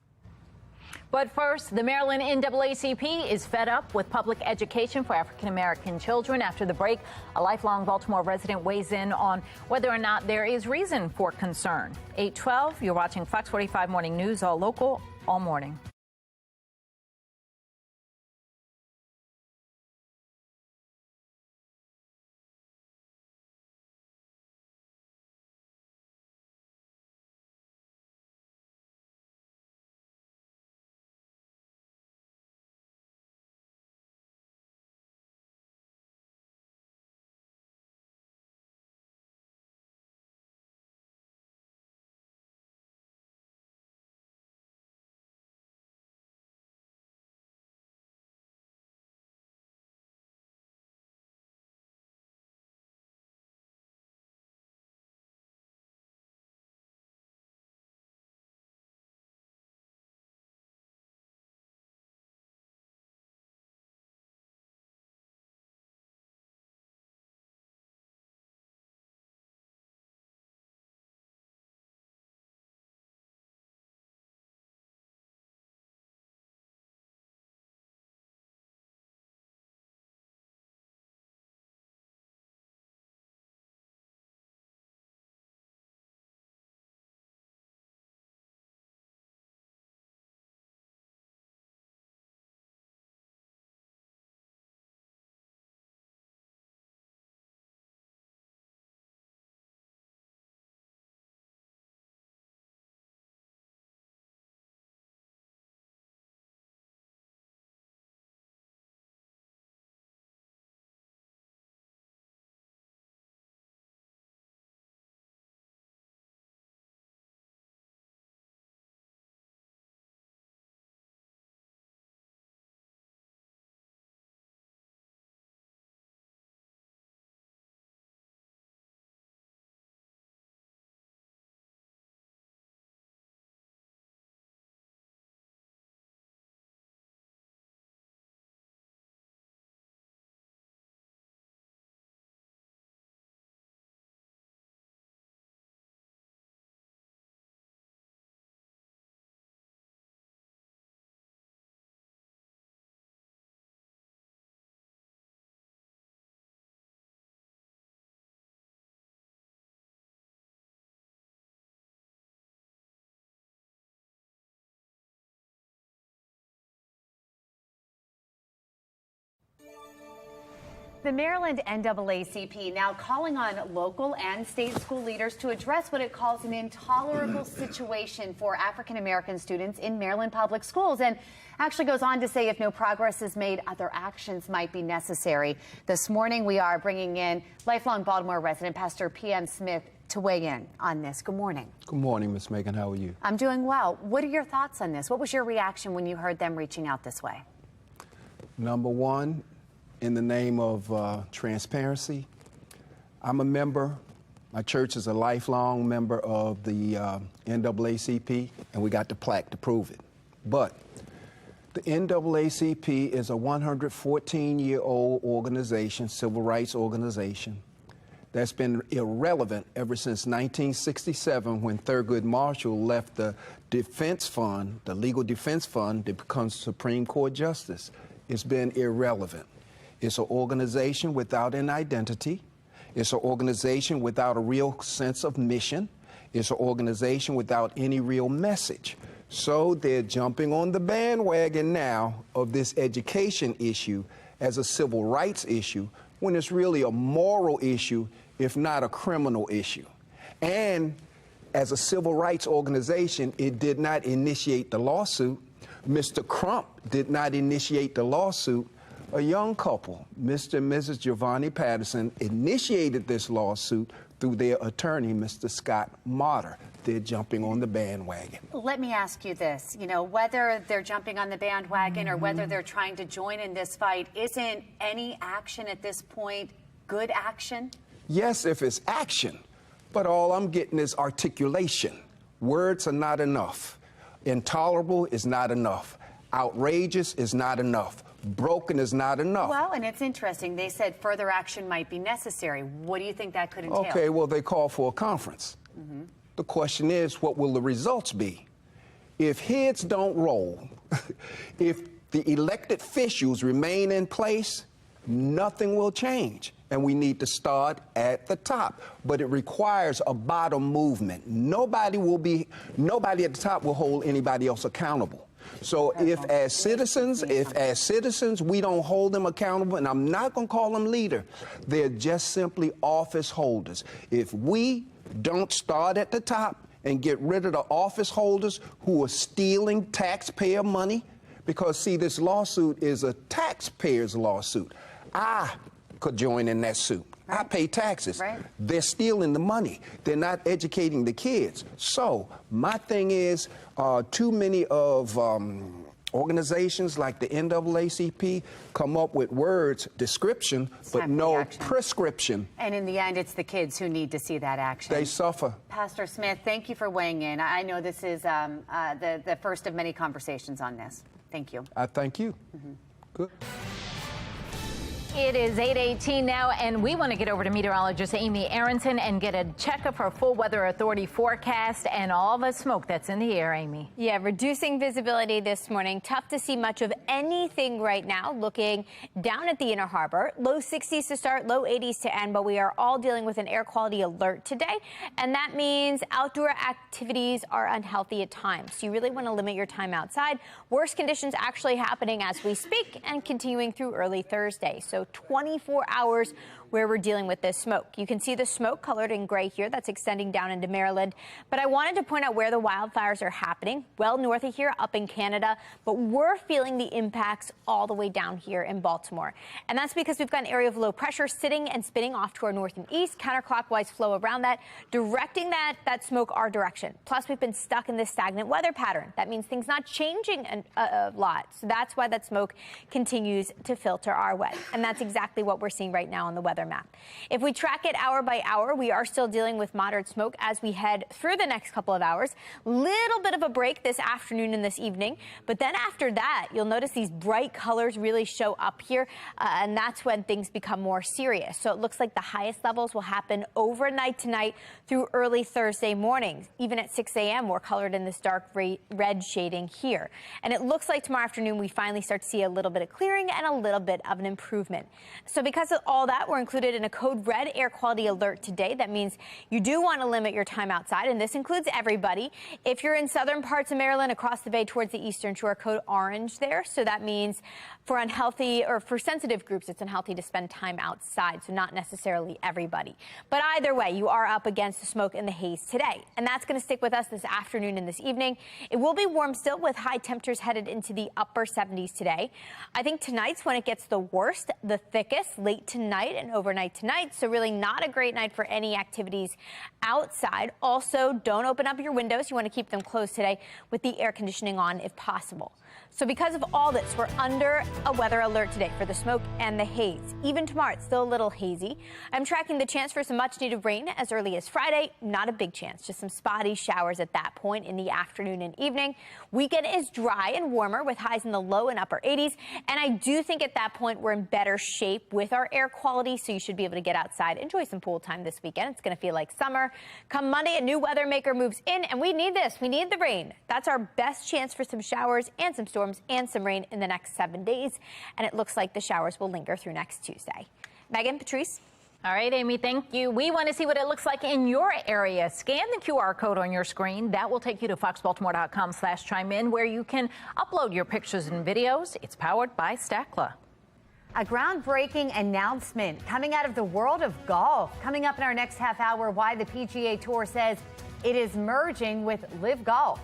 But first, the Maryland NAACP is fed up with public education for African-American children. After the break, a lifelong Baltimore resident weighs in on whether or not there is reason for concern. 8:12, you're watching Fox 45 Morning News, all local, all morning. The Maryland NAACP now calling on local and state school leaders to address what it calls an intolerable situation for African American students in Maryland public schools, and actually goes on to say if no progress is made, other actions might be necessary. This morning we are bringing in lifelong Baltimore resident Pastor P.M. Smith to weigh in on this. Good morning. Good morning, Miss Megan. How are you? I'm doing well. What are your thoughts on this? What was your reaction when you heard them reaching out this way? Number one, in the name of transparency, I'm a member. My church is a lifelong member of the NAACP, and we got the plaque to prove it. But the NAACP is a 114-year-old organization, civil rights organization, that's been irrelevant ever since 1967 when Thurgood Marshall left the defense fund, the legal defense fund, to become Supreme Court Justice. It's been irrelevant. It's an organization without an identity. It's an organization without a real sense of mission. It's an organization without any real message. So they're jumping on the bandwagon now of this education issue as a civil rights issue when it's really a moral issue, if not a criminal issue. And as a civil rights organization, it did not initiate the lawsuit. Mr. Crump did not initiate the lawsuit. A young couple, Mr. and Mrs. Giovanni Patterson, initiated this lawsuit through their attorney, Mr. Scott Motter. They're jumping on the bandwagon. Let me ask you this, whether they're jumping on the bandwagon or whether they're trying to join in this fight, isn't any action at this point good action? Yes, if it's action, but all I'm getting is articulation. Words are not enough. Intolerable is not enough. Outrageous is not enough. Broken is not enough. Well, and it's interesting. They said further action might be necessary. What do you think that could entail? Okay, well, they called for a conference. The question is, what will the results be? If heads don't roll, if the elected officials remain in place, nothing will change. And we need to start at the top. But it requires a bottom movement. Nobody at the top will hold anybody else accountable. So if as citizens, we don't hold them accountable, and I'm not going to call them leader, they're just simply office holders. If we don't start at the top and get rid of the office holders who are stealing taxpayer money, because see, this lawsuit is a taxpayer's lawsuit. I could join in that suit. I pay taxes. They're stealing the money. They're not educating the kids. So my thing is, too many of organizations like the NAACP come up with words, description, but no prescription. And in the end, it's the kids who need to see that action. They suffer. Pastor Smith, thank you for weighing in. I know this is the first of many conversations on this. Thank you. I thank you. Good. It is 8:18 now, and we want to get over to meteorologist Amy Aronson and get a check of her full weather authority forecast and all the smoke that's in the air, Amy. Yeah, reducing visibility this morning. Tough to see much of anything right now. Looking down at the Inner Harbor, low 60s to start, low 80s to end, but we are all dealing with an air quality alert today, and that means outdoor activities are unhealthy at times. So you really want to limit your time outside. Worst conditions actually happening as we speak and continuing through early Thursday. So 24 hours where we're dealing with this smoke. You can see the smoke colored in gray here. That's extending down into Maryland. But I wanted to point out where the wildfires are happening. Well north of here, up in Canada. But we're feeling the impacts all the way down here in Baltimore. And that's because we've got an area of low pressure sitting and spinning off to our north and east, counterclockwise flow around that, directing that smoke our direction. Plus, we've been stuck in this stagnant weather pattern. That means things not changing a lot. So that's why that smoke continues to filter our way. And that's exactly what we're seeing right now on the weather map. If we track it hour by hour, we are still dealing with moderate smoke as we head through the next couple of hours. Little bit of a break this afternoon and this evening, but then after that, you'll notice these bright colors really show up here, and that's when things become more serious. So it looks like the highest levels will happen overnight tonight through early Thursday morning. Even at 6 a.m., we're colored in this dark red shading here. And it looks like tomorrow afternoon, we finally start to see a little bit of clearing and a little bit of an improvement. So because of all that, we're included in a code red air quality alert today. That means you do want to limit your time outside, and this includes everybody. If you're in southern parts of Maryland, across the bay towards the eastern shore, code orange there. So that means for unhealthy or for sensitive groups, it's unhealthy to spend time outside. So not necessarily everybody. But either way, you are up against the smoke and the haze today. And that's going to stick with us this afternoon and this evening. It will be warm still with high temperatures headed into the upper 70s today. I think tonight's when it gets the worst, the thickest, late tonight and overnight tonight. So really not a great night for any activities outside. Also, don't open up your windows. You want to keep them closed today with the air conditioning on if possible. So because of all this, we're under a weather alert today for the smoke and the haze. Even tomorrow, it's still a little hazy. I'm tracking the chance for some much needed rain as early as Friday. Not a big chance, just some spotty showers at that point in the afternoon and evening. Weekend is dry and warmer with highs in the low and upper 80s. And I do think at that point we're in better shape with our air quality. So you should be able to get outside, enjoy some pool time this weekend. It's going to feel like summer. Come Monday, a new weather maker moves in and we need this. We need the rain. That's our best chance for some showers and some storms and some rain in the next 7 days. And it looks like the showers will linger through next Tuesday. Megan, Patrice. All right, Amy, thank you. We want to see what it looks like in your area. Scan the QR code on your screen. That will take you to foxbaltimore.com/chime in, where you can upload your pictures and videos. It's powered by Stackla. A groundbreaking announcement coming out of the world of golf. Coming up in our next half hour, why the PGA Tour says it is merging with Live Golf.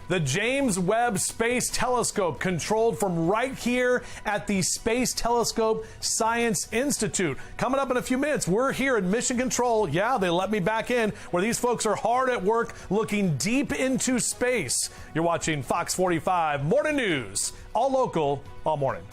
The James Webb Space Telescope, controlled from right here at the Space Telescope Science Institute. Coming up in a few minutes, we're here at Mission Control. Yeah, they let me back in, where these folks are hard at work looking deep into space. You're watching Fox 45 Morning News, all local, all morning.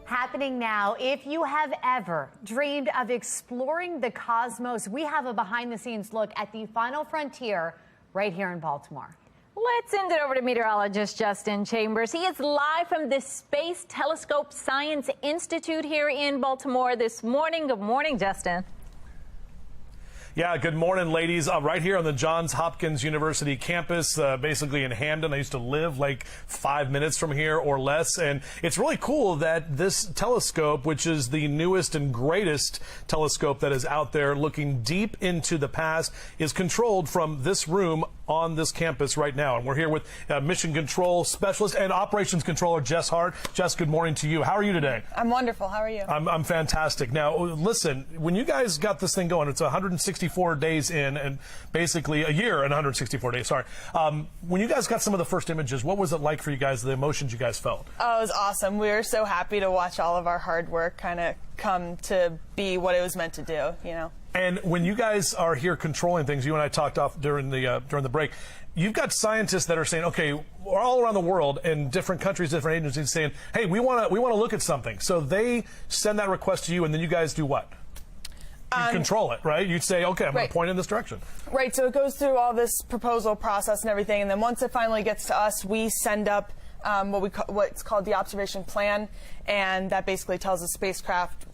Happening now, if you have ever dreamed of exploring the cosmos, we have a behind-the-scenes look at the final frontier right here in Baltimore. Let's send it over to meteorologist Justin Chambers. He is live from the Space Telescope Science Institute here in Baltimore this morning. Good morning, Justin. Yeah, good morning, ladies. Right here on the Johns Hopkins University campus, basically in Hamden. I used to live like 5 minutes from here or less. And it's really cool that this telescope, which is the newest and greatest telescope that is out there looking deep into the past, is controlled from this room on this campus right now. And we're here with Mission Control Specialist and Operations Controller Jess Hart. Jess, good morning to you. How are you today? I'm wonderful. How are you? I'm fantastic. Now, listen, when you guys got this thing going, it's 164 days in, and basically a year and 164 days, sorry. When you guys got some of the first images, what was it like for you guys, the emotions you guys felt? Oh, it was awesome. We were so happy to watch all of our hard work kind of come to be what it was meant to do, you know? And when you guys are here controlling things, you and I talked off during the break, you've got scientists that are saying, okay, we're all around the world in different countries, different agencies saying, hey, we want to look at something. So they send that request to you, and then you guys do what? You control it, right? You'd say, okay, I'm going to point in this direction. Right, so it goes through all this proposal process and everything, and then once it finally gets to us, we send up what's called the observation plan, and that basically tells the spacecraft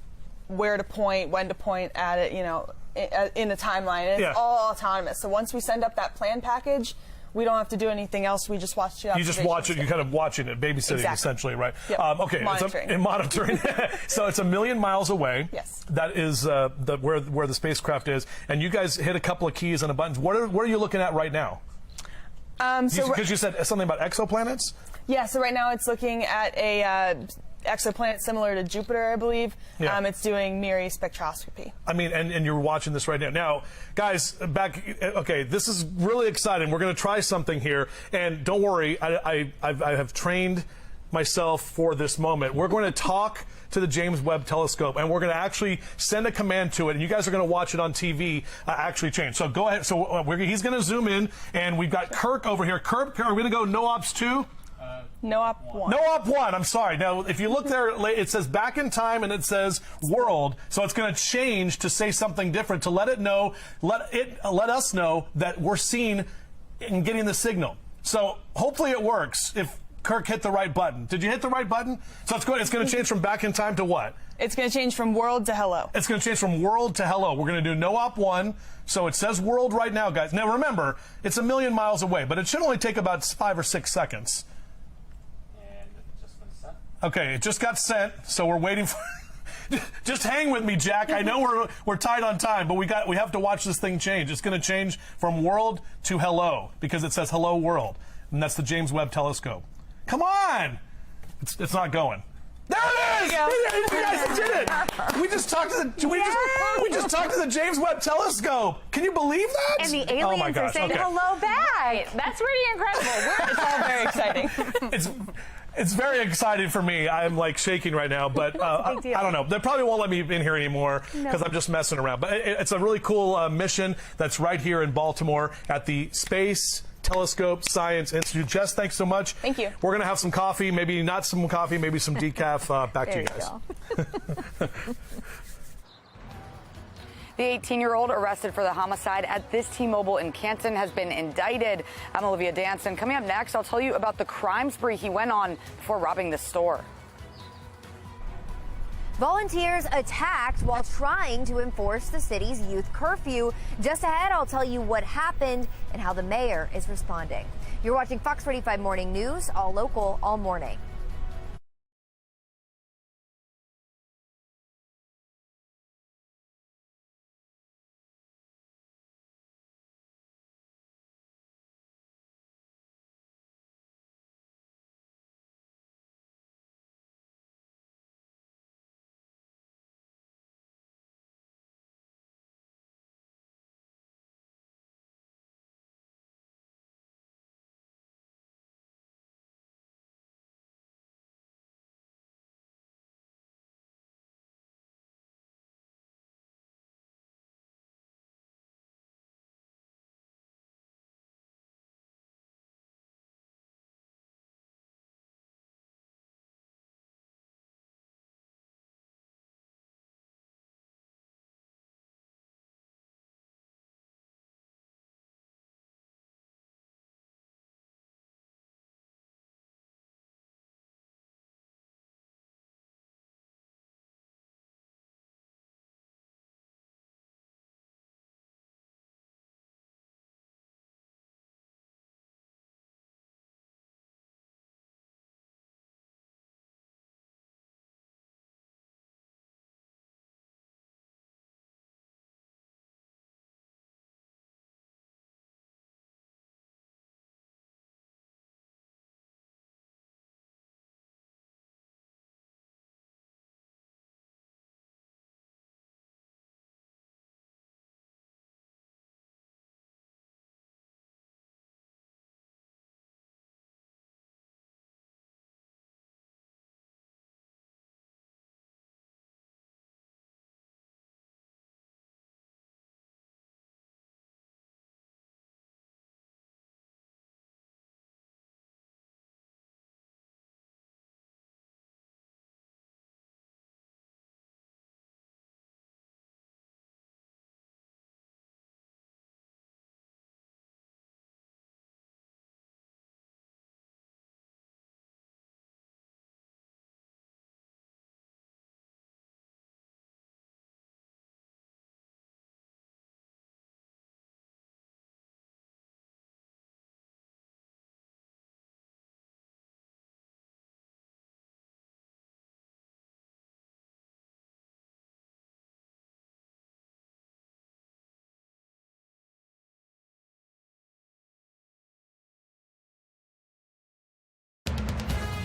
where to point, when to point at it, you know, in a timeline. And it's all autonomous. So once we send up that plan package, we don't have to do anything else. We just watch it. You just watch it. You're kind of watching it, babysitting essentially, right? Yep. Okay. Monitoring. Monitoring. So it's 1 million miles away. Yes. That is where the spacecraft is, and you guys hit a couple of keys and the buttons. What are you looking at right now? Because you said something about exoplanets. Yeah. So right now it's looking at a exoplanet similar to Jupiter, I believe. Yeah. It's doing MIRI spectroscopy. I mean, and you're watching this right now. Now, guys, okay, this is really exciting. We're going to try something here, and don't worry, I have trained myself for this moment. We're going to talk to the James Webb Telescope, and we're going to actually send a command to it, and you guys are going to watch it on TV actually change. So go ahead. So he's going to zoom in, and we've got Kirk over here. Kirk, are we going to go NOAAPS 2? NOAAP 1. NOAAP 1, I'm sorry. Now, if you look there, it says back in time and it says world, so it's going to change to say something different to let it know, let us know that we're seen and getting the signal. So hopefully it works if Kirk hit the right button. Did you hit the right button? So it's going to change from back in time to what? It's going to change from world to hello. It's going to change from world to hello. We're going to do NOAAP 1. So it says world right now, guys. Now remember, it's 1 million miles away, but it should only take about 5 or 6 seconds. Okay, it just got sent, so we're waiting for. Just hang with me, Jack. I know we're tight on time, but we have to watch this thing change. It's going to change from world to hello because it says hello world, and that's the James Webb Telescope. Come on, it's not going. There it is! You guys did it. We just talked to the James Webb Telescope. Can you believe that? And the aliens are saying hello back. That's pretty incredible. It's all very exciting. It's very exciting for me. I'm like shaking right now, but I don't know. They probably won't let me in here anymore because I'm just messing around. But it's a really cool mission that's right here in Baltimore at the Space Telescope Science Institute. Jess, thanks so much. Thank you. We're going to have some coffee, maybe not some coffee, maybe some decaf. Back to you guys. The 18-year-old arrested for the homicide at this T-Mobile in Canton has been indicted. I'm Olivia Danson. Coming up next, I'll tell you about the crime spree he went on before robbing the store. Volunteers attacked while trying to enforce the city's youth curfew. Just ahead, I'll tell you what happened and how the mayor is responding. You're watching Fox 45 Morning News, all local, all morning.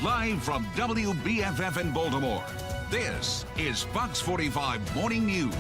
Live from WBFF in Baltimore, this is Fox 45 Morning News.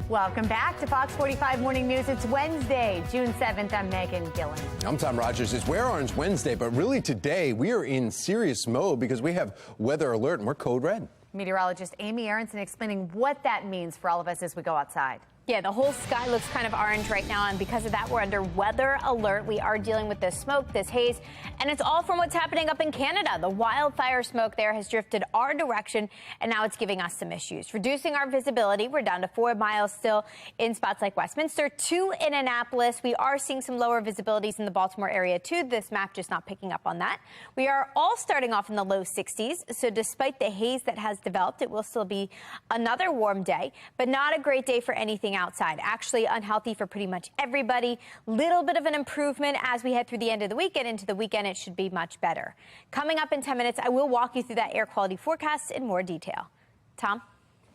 Welcome back to Fox 45 Morning News. It's Wednesday, June 7th. I'm Megan Gillen. I'm Tom Rogers. It's Wear Orange Wednesday, but really today we are in serious mode because we have weather alert and we're code red. Meteorologist Amy Aronson explaining what that means for all of us as we go outside. Yeah, the whole sky looks kind of orange right now, and because of that, we're under weather alert. We are dealing with this smoke, this haze, and it's all from what's happening up in Canada. The wildfire smoke there has drifted our direction, and now it's giving us some issues. Reducing our visibility, we're down to 4 miles still in spots like Westminster, 2 in Annapolis. We are seeing some lower visibilities in the Baltimore area, too. This map just not picking up on that. We are all starting off in the low 60s, so despite the haze that has developed, it will still be another warm day, but not a great day for anything outside. Actually unhealthy for pretty much everybody. Little bit of an improvement as we head through the end of the week and into the weekend. It should be much better. Coming up in 10 minutes, I will walk you through that air quality forecast in more detail. Tom?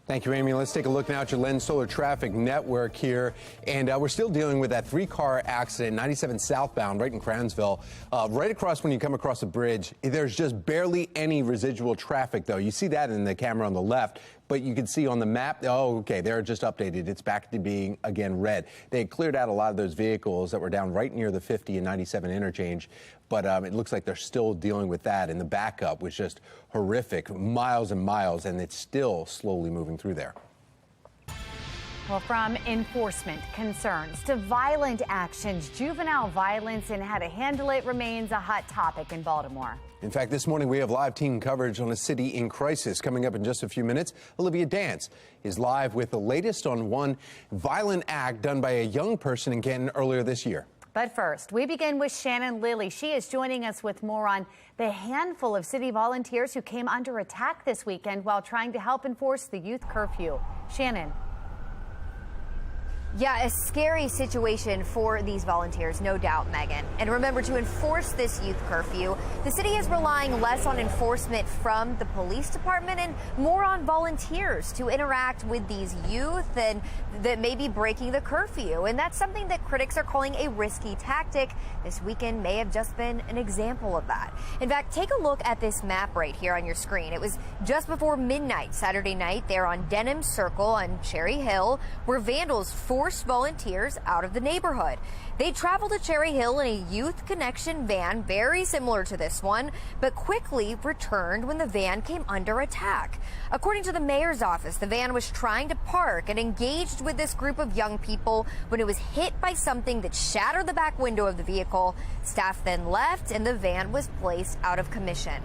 Thank you, Amy. Let's take a look now at your Lens Solar Traffic Network here. And we're still dealing with that 3-car accident, 97 southbound, right in Cransville. Right across when you come across the bridge, there's just barely any residual traffic, though. You see that in the camera on the left. But you can see on the map, oh, okay, they're just updated. It's back to being, again, red. They had cleared out a lot of those vehicles that were down right near the 50 and 97 interchange. But it looks like they're still dealing with that. And the backup was just horrific, miles and miles, and it's still slowly moving through there. Well, from enforcement concerns to violent actions, juvenile violence and how to handle it remains a hot topic in Baltimore. In fact, this morning we have live team coverage on a city in crisis. Coming up in just a few minutes, Olivia Dance is live with the latest on one violent act done by a young person in Canton earlier this year. But first, we begin with Shannon Lilly. She is joining us with more on the handful of city volunteers who came under attack this weekend while trying to help enforce the youth curfew. Shannon. Yeah, a scary situation for these volunteers, no doubt, Megan. And remember, to enforce this youth curfew, the city is relying less on enforcement from the police department and more on volunteers to interact with these youth and that may be breaking the curfew. And that's something that critics are calling a risky tactic. This weekend may have just been an example of that. In fact, take a look at this map right here on your screen. It was just before midnight Saturday night there on Denham Circle on Cherry Hill, where vandals forced volunteers out of the neighborhood. They traveled to Cherry Hill in a Youth Connection van, very similar to this one, but quickly returned when the van came under attack. According to the mayor's office, the van was trying to park and engaged with this group of young people when it was hit by something that shattered the back window of the vehicle. Staff then left and the van was placed out of commission.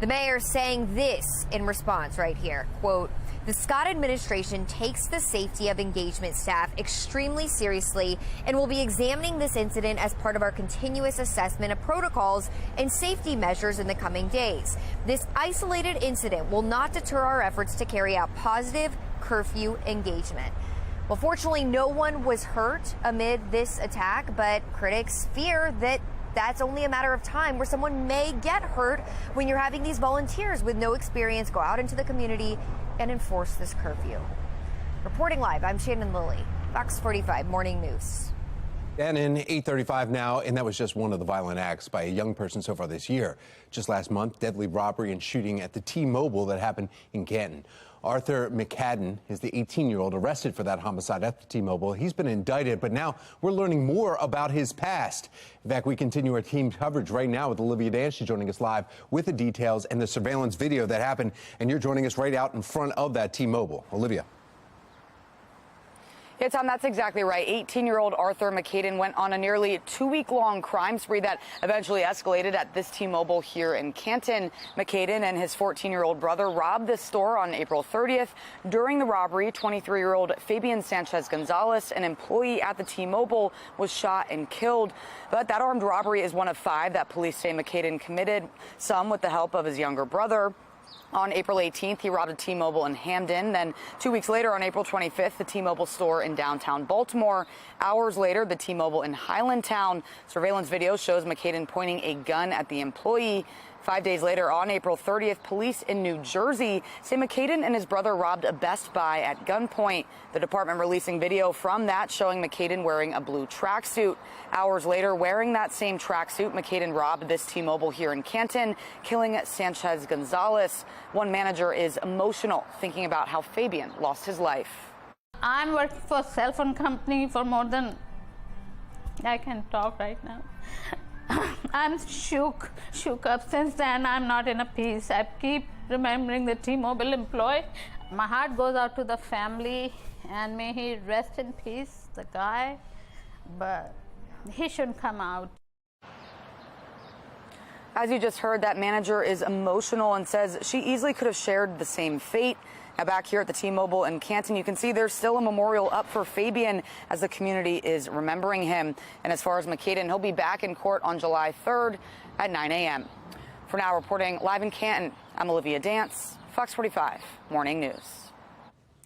The mayor saying this in response right here, quote, "The Scott administration takes the safety of engagement staff extremely seriously and will be examining this incident as part of our continuous assessment of protocols and safety measures in the coming days. This isolated incident will not deter our efforts to carry out positive curfew engagement." Well, fortunately, no one was hurt amid this attack, but critics fear that that's only a matter of time where someone may get hurt when you're having these volunteers with no experience go out into the community and enforce this curfew. Reporting live, I'm Shannon Lilly, Fox 45 Morning News. And in 8:35 now, and that was just one of the violent acts by a young person so far this year. Just last month, deadly robbery and shooting at the T-Mobile that happened in Canton. Arthur McCadden is the 18-year-old arrested for that homicide at the T-Mobile. He's been indicted, but now we're learning more about his past. In fact, we continue our team coverage right now with Olivia Dance. She's joining us live with the details and the surveillance video that happened, and you're joining us right out in front of that T-Mobile. Olivia. Yeah, Tom, that's exactly right. 18-year-old Arthur McCadden went on a nearly 2-week-long crime spree that eventually escalated at this T-Mobile here in Canton. McCadden and his 14-year-old brother robbed this store on April 30th. During the robbery, 23-year-old Fabian Sanchez Gonzalez, an employee at the T-Mobile, was shot and killed. But that armed robbery is one of 5 that police say McCadden committed, some with the help of his younger brother. On April 18th, he robbed a T-Mobile in Hamden. Then 2 weeks later, on April 25th, the T-Mobile store in downtown Baltimore. Hours later, the T-Mobile in Highlandtown. Surveillance video shows McCadden pointing a gun at the employee. 5 days later, on April 30th, police in New Jersey say McCaden and his brother robbed a Best Buy at gunpoint. The department releasing video from that showing McCaden wearing a blue tracksuit. Hours later, wearing that same tracksuit, McCaden robbed this T-Mobile here in Canton, killing Sanchez Gonzalez. One manager is emotional, thinking about how Fabian lost his life. I'm working for a cell phone company for more than... I can talk right now. I'm shook up. Since then, I'm not in a peace. I keep remembering the T-Mobile employee. My heart goes out to the family, and may he rest in peace, the guy, but he shouldn't come out. As you just heard, that manager is emotional and says she easily could have shared the same fate. Now back here at the T-Mobile in Canton, you can see there's still a memorial up for Fabian as the community is remembering him. And as far as McCaden, he'll be back in court on July 3rd at 9 a.m. For now, reporting live in Canton, I'm Olivia Dance, Fox 45 Morning News.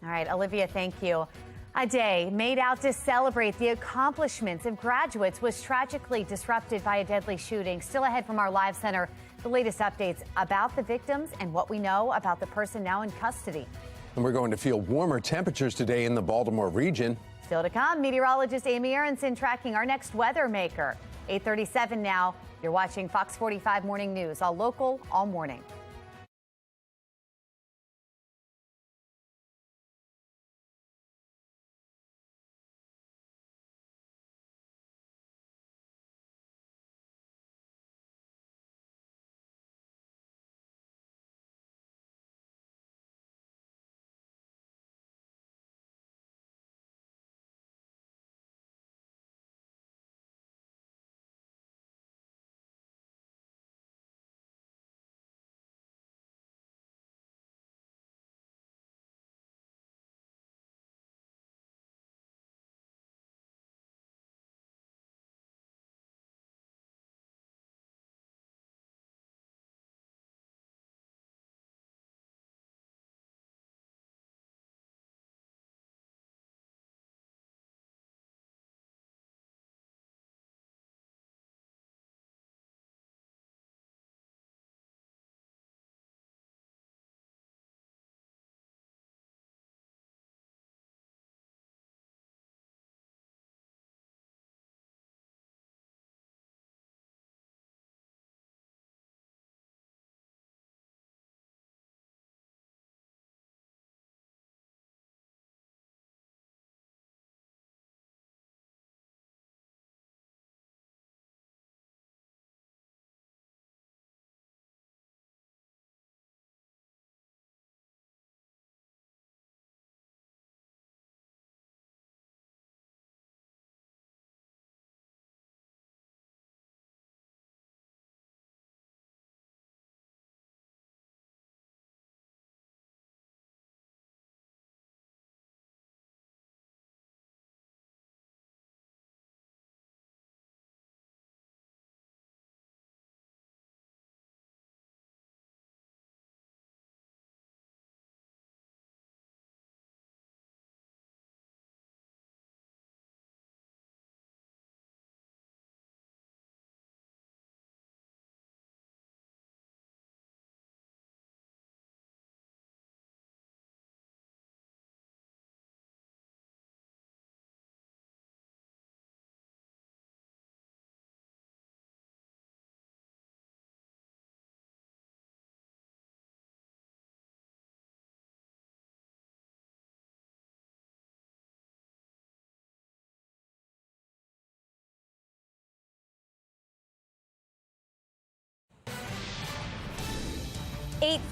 All right, Olivia, thank you. A day made out to celebrate the accomplishments of graduates was tragically disrupted by a deadly shooting. Still ahead from our live center, the latest updates about the victims and what we know about the person now in custody. And we're going to feel warmer temperatures today in the Baltimore region. Still to come, meteorologist Amy Aronson tracking our next weather maker. 8:37 now. You're watching Fox 45 Morning News, all local, all morning.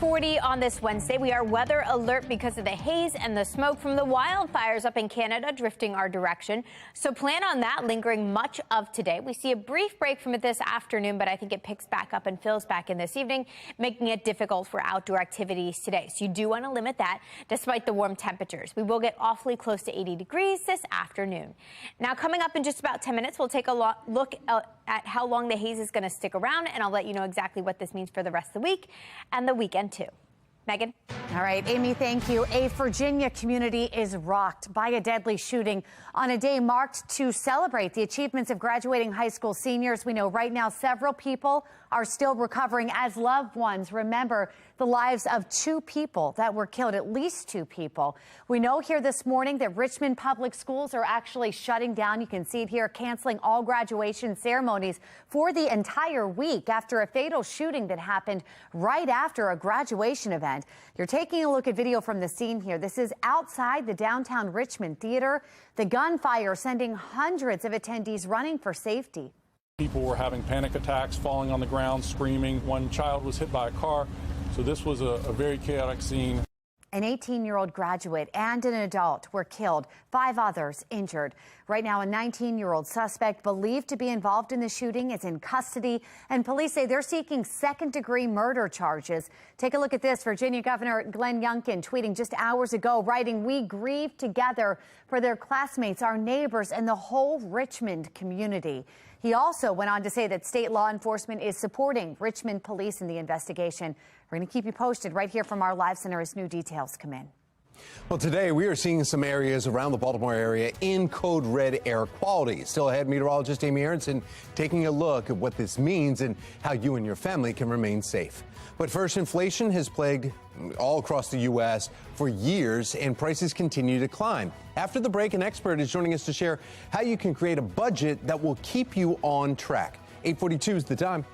.40 on this Wednesday. We are weather alert because of the haze and the smoke from the wildfires up in Canada drifting our direction. So plan on that lingering much of today. We see a brief break from it this afternoon, but I think it picks back up and fills back in this evening, making it difficult for outdoor activities today. So you do want to limit that despite the warm temperatures. We will get awfully close to 80 degrees this afternoon. Now, coming up in just about 10 minutes, we'll take a look at how long the haze is going to stick around, and I'll let you know exactly what this means for the rest of the week and the weekend, too. Megan? All right, Amy, thank you. A Virginia community is rocked by a deadly shooting on a day marked to celebrate the achievements of graduating high school seniors. We know right now several people are still recovering as loved ones remember the lives of 2 people that were killed, at least 2 people. We know here this morning that Richmond public schools are actually shutting down. You can see it here, canceling all graduation ceremonies for the entire week after a fatal shooting that happened right after a graduation event. You're taking a look at video from the scene here. This is outside the downtown Richmond Theater. The gunfire sending hundreds of attendees running for safety. People were having panic attacks, falling on the ground, screaming. One child was hit by a car. So this was a very chaotic scene. An 18-year-old graduate and an adult were killed, 5 others injured. Right now, a 19-year-old suspect believed to be involved in the shooting is in custody, and police say they're seeking second-degree murder charges. Take a look at this. Virginia Governor Glenn Youngkin tweeting just hours ago, writing, "We grieve together for their classmates, our neighbors, and the whole Richmond community." He also went on to say that state law enforcement is supporting Richmond police in the investigation. We're going to keep you posted right here from our live center as new details come in. Well, today we are seeing some areas around the Baltimore area in code red air quality. Still ahead, meteorologist Amy Aronson taking a look at what this means and how you and your family can remain safe. But first, inflation has plagued all across the U.S. for years, and prices continue to climb. After the break, an expert is joining us to share how you can create a budget that will keep you on track. 8:42 is the time.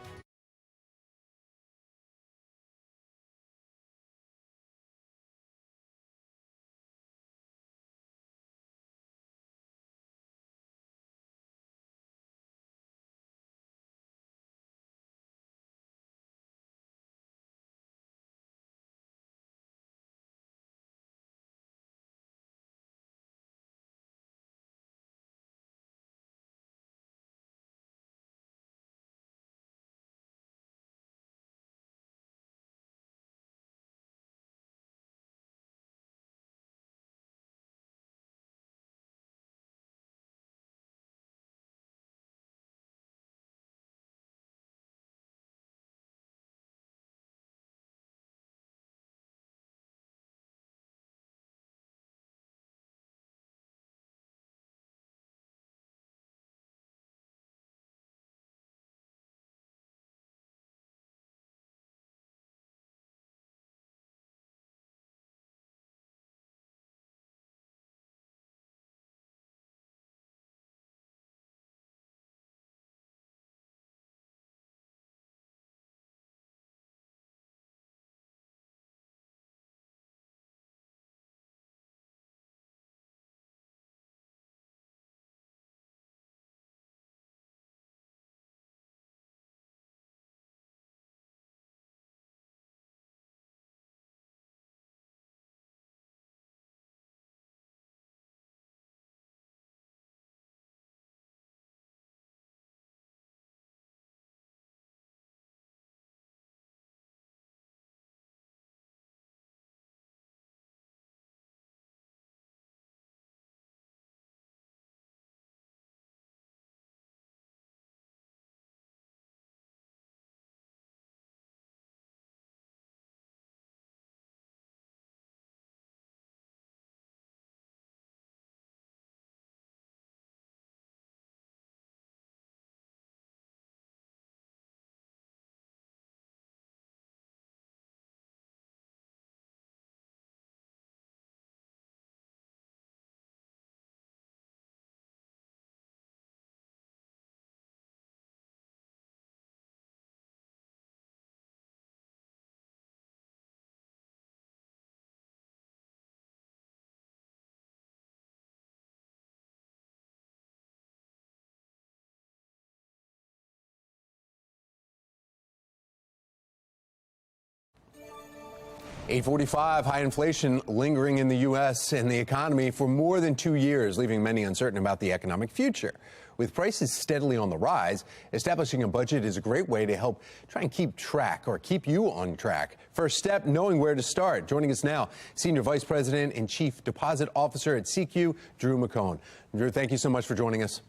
$8.45, high inflation lingering in the U.S. and the economy for more than 2 years, leaving many uncertain about the economic future. With prices steadily on the rise, establishing a budget is a great way to help try and keep track or keep you on track. First step, knowing where to start. Joining us now, Senior Vice President and Chief Deposit Officer at CQ, Drew McCone. Drew, thank you so much for joining us.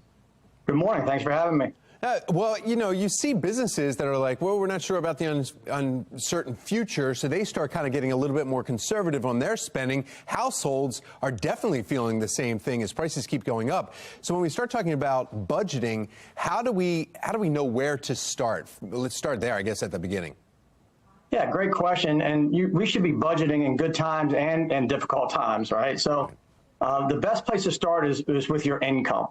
Good morning. Thanks for having me. Well, you know, you see businesses that are like, well, we're not sure about the uncertain future, so they start kind of getting a little bit more conservative on their spending. Households are definitely feeling the same thing as prices keep going up. So when we start talking about budgeting, how do we know where to start? Let's start there, I guess, at the beginning. Yeah, great question. And we should be budgeting in good times and difficult times, right? So the best place to start is with your income.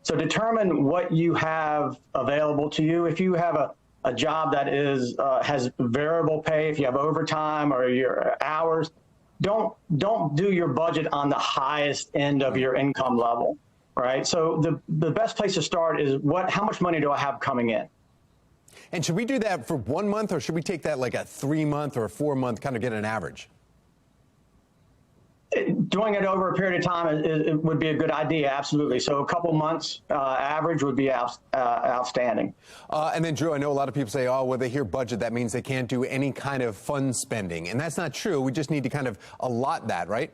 So determine what you have available to you. If you have a job that has variable pay, if you have overtime or your hours, don't do your budget on the highest end of your income level, right? So the best place to start is how much money do I have coming in? And should we do that for 1 month, or should we take that like a 3-month or a 4-month, kind of get an average? Doing it over a period of time it would be a good idea, absolutely. So a couple months average would be outstanding. And then, Drew, I know a lot of people say, oh, well, they hear budget, that means they can't do any kind of fun spending. And that's not true. We just need to kind of allot that, right?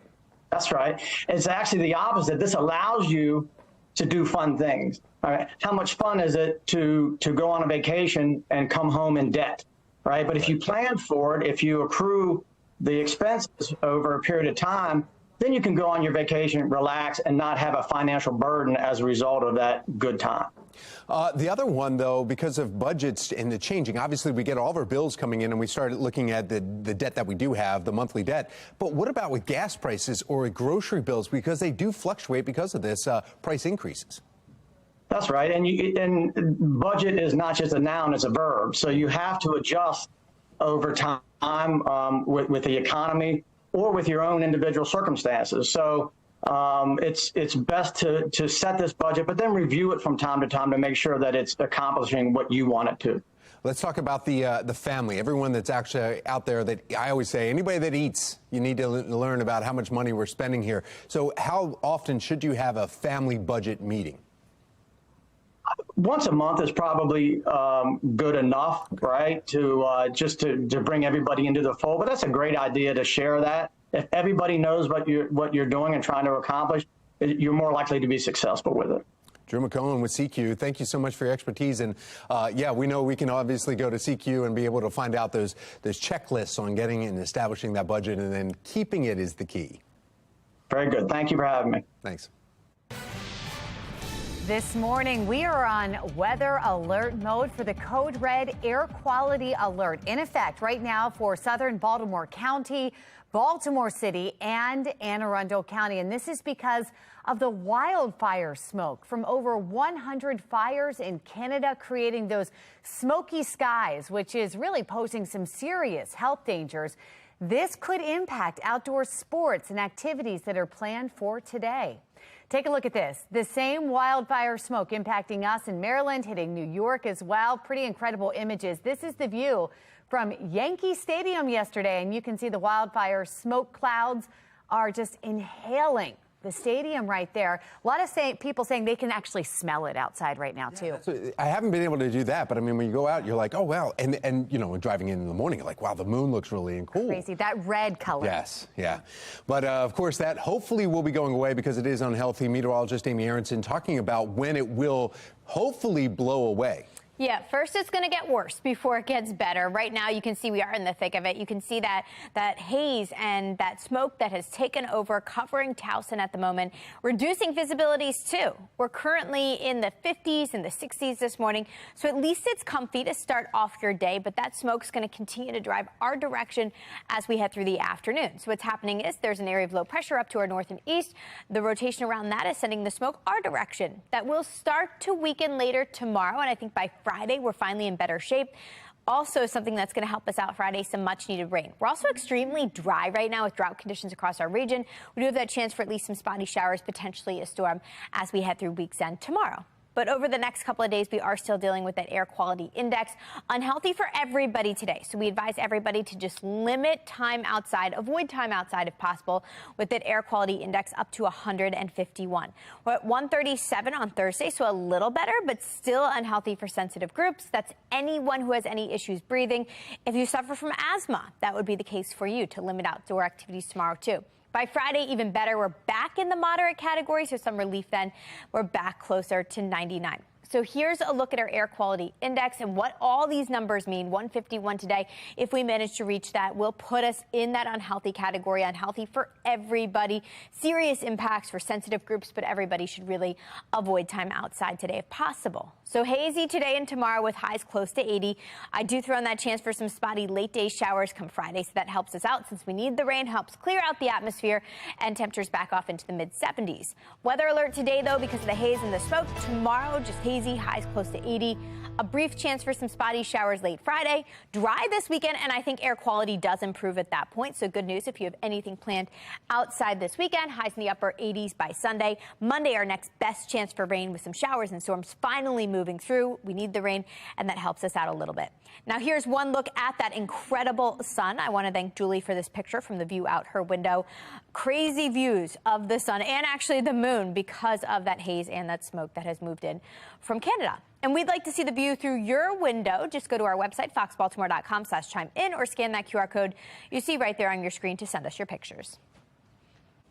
That's right. It's actually the opposite. This allows you to do fun things. All right. How much fun is it to go on a vacation and come home in debt, right? But if you plan for it, if you accrue the expenses over a period of time, then you can go on your vacation, relax, and not have a financial burden as a result of that good time. The other one, though, because of budgets and the changing, obviously we get all of our bills coming in and we started looking at the debt that we do have, the monthly debt. But what about with gas prices or grocery bills? Because they do fluctuate because of this price increases. That's right. And budget is not just a noun, it's a verb. So you have to adjust over time with the economy or with your own individual circumstances. So it's best to set this budget, but then review it from time to time to make sure that it's accomplishing what you want it to. Let's talk about the family, everyone that's actually out there. That I always say, anybody that eats, you need to learn about how much money we're spending here. So how often should you have a family budget meeting? Once a month is probably good enough, right? Just to bring everybody into the fold. But that's a great idea to share that. If everybody knows what you're doing and trying to accomplish, you're more likely to be successful with it. Drew McCohen with CQ, thank you so much for your expertise. And yeah, we know we can obviously go to CQ and be able to find out those checklists on getting and establishing that budget, and then keeping it is the key. Very good. Thank you for having me. Thanks. This morning, we are on weather alert mode for the code red air quality alert in effect right now for southern Baltimore County, Baltimore City, and Anne Arundel County. And this is because of the wildfire smoke from over 100 fires in Canada, creating those smoky skies, which is really posing some serious health dangers. This could impact outdoor sports and activities that are planned for today. Take a look at this. The same wildfire smoke impacting us in Maryland, hitting New York as well. Pretty incredible images. This is the view from Yankee Stadium yesterday, and you can see the wildfire smoke clouds are just inhaling the stadium right there. A lot of people saying they can actually smell it outside right now, too. I haven't been able to do that, but I mean, when you go out, you're like, oh, wow. And you know, driving in the morning, you're like, wow, the moon looks really cool. Crazy. That red color. Yes, yeah. But of course, that hopefully will be going away because it is unhealthy. Meteorologist Amy Aronson talking about when it will hopefully blow away. Yeah, first it's going to get worse before it gets better. Right now, you can see we are in the thick of it. You can see that haze and that smoke that has taken over, covering Towson at the moment, reducing visibilities too. We're currently in the 50s and the 60s this morning, so at least it's comfy to start off your day, but that smoke's going to continue to drive our direction as we head through the afternoon. So what's happening is there's an area of low pressure up to our north and east. The rotation around that is sending the smoke our direction. That will start to weaken later tomorrow, and I think by Friday, we're finally in better shape. Also, something that's going to help us out Friday, some much needed rain. We're also extremely dry right now with drought conditions across our region. We do have that chance for at least some spotty showers, potentially a storm as we head through week's end tomorrow. But over the next couple of days, we are still dealing with that air quality index. Unhealthy for everybody today. So we advise everybody to just limit time outside, avoid time outside if possible, with that air quality index up to 151. We're at 137 on Thursday, so a little better, but still unhealthy for sensitive groups. That's anyone who has any issues breathing. If you suffer from asthma, that would be the case for you to limit outdoor activities tomorrow, too. By Friday, even better, we're back in the moderate category, so some relief then. We're back closer to 99. So here's a look at our air quality index and what all these numbers mean. 151 today. If we manage to reach that, will put us in that unhealthy category, unhealthy for everybody. Serious impacts for sensitive groups, but everybody should really avoid time outside today if possible. So hazy today and tomorrow with highs close to 80. I do throw in that chance for some spotty late day showers come Friday, so that helps us out since we need the rain, helps clear out the atmosphere, and temperatures back off into the mid 70s. Weather alert today, though, because of the haze and the smoke. Tomorrow, just hazy, highs close to 80. A brief chance for some spotty showers late Friday. Dry this weekend, and I think air quality does improve at that point. So good news if you have anything planned outside this weekend. Highs in the upper 80s by Sunday. Monday, our next best chance for rain with some showers and storms finally moving through. We need the rain, and that helps us out a little bit. Now, here's one look at that incredible sun. I want to thank Julie for this picture from the view out her window. Crazy views of the sun and actually the moon because of that haze and that smoke that has moved in from Canada. And we'd like to see the view through your window. Just go to our website, foxbaltimore.com/chime in, or scan that QR code you see right there on your screen to send us your pictures.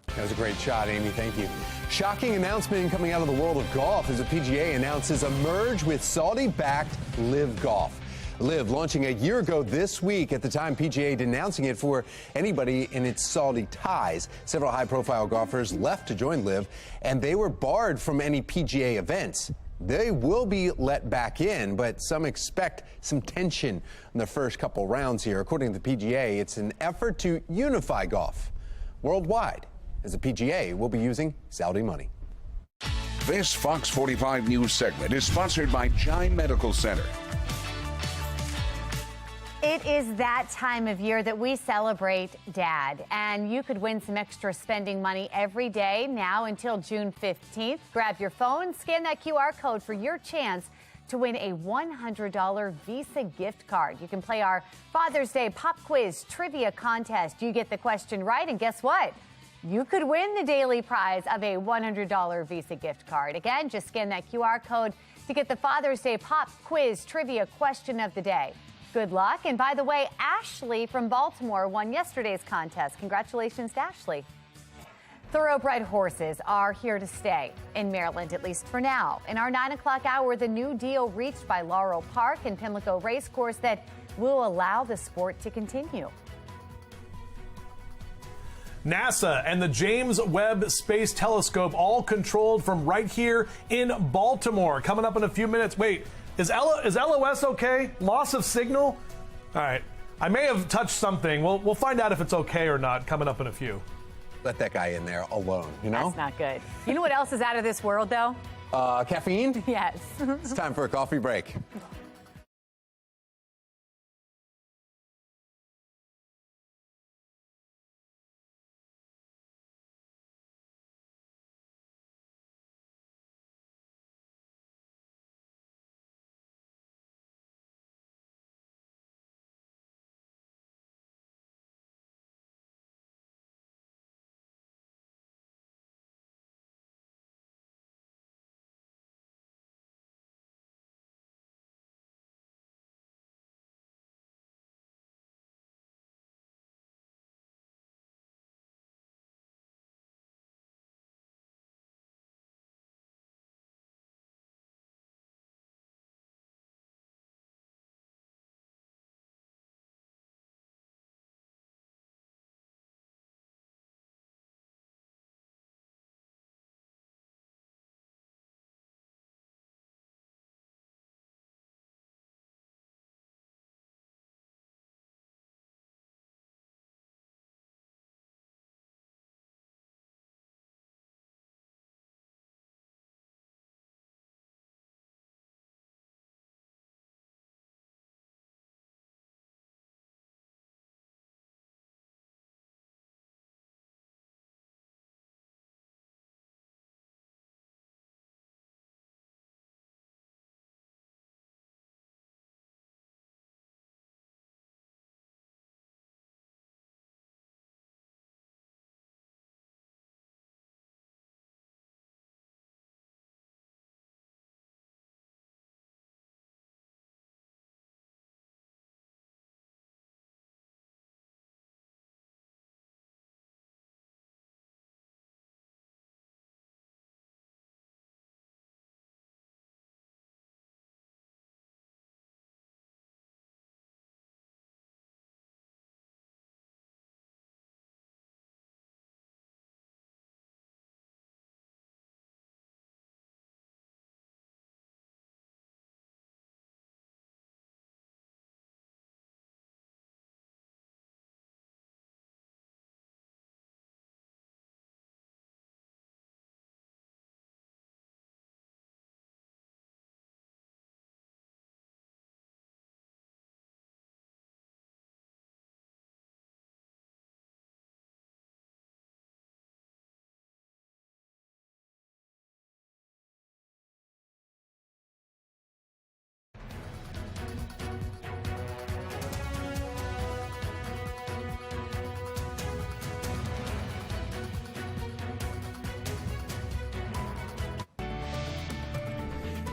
That was a great shot, Amy. Thank you. Shocking announcement coming out of the world of golf as the PGA announces a merge with Saudi-backed Live Golf. Live launching a year ago this week, at the time PGA denouncing it for anybody in its Saudi ties. Several high-profile golfers left to join Live, and they were barred from any PGA events. They will be let back in, but some expect some tension in the first couple rounds here. According to the PGA, it's an effort to unify golf worldwide, as the PGA will be using Saudi money. This Fox 45 News segment is sponsored by Chime Medical Center. It is that time of year that we celebrate Dad, and you could win some extra spending money every day now until June 15th. Grab your phone, scan that QR code for your chance to win a $100 Visa gift card. You can play our Father's Day pop quiz trivia contest. You get the question right, and guess what? You could win the daily prize of a $100 Visa gift card. Again, just scan that QR code to get the Father's Day pop quiz trivia question of the day. Good luck. And by the way, Ashley from Baltimore won yesterday's contest. Congratulations to Ashley. Thoroughbred horses are here to stay in Maryland, at least for now. In our 9 o'clock hour, the new deal reached by Laurel Park and Pimlico Racecourse that will allow the sport to continue. NASA and the James Webb Space Telescope all controlled from right here in Baltimore. Coming up in a few minutes. Wait, is LOS okay? Loss of signal? All right. I may have touched something. We'll find out if it's okay or not coming up in a few. Let that guy in there alone, you know? That's not good. You know what else is out of this world, though? Caffeine? Yes. It's time for a coffee break.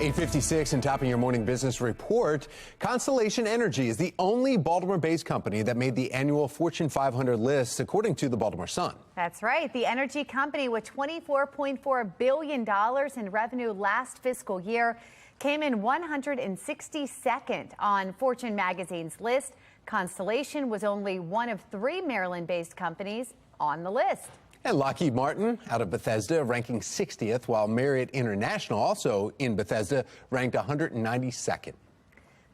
8:56 and topping your morning business report. Constellation Energy is the only Baltimore-based company that made the annual Fortune 500 list, according to the Baltimore Sun. That's right. The energy company with $24.4 billion in revenue last fiscal year came in 162nd on Fortune magazine's list. Constellation was only one of 3 Maryland-based companies on the list. And Lockheed Martin out of Bethesda ranking 60th, while Marriott International, also in Bethesda, ranked 192nd.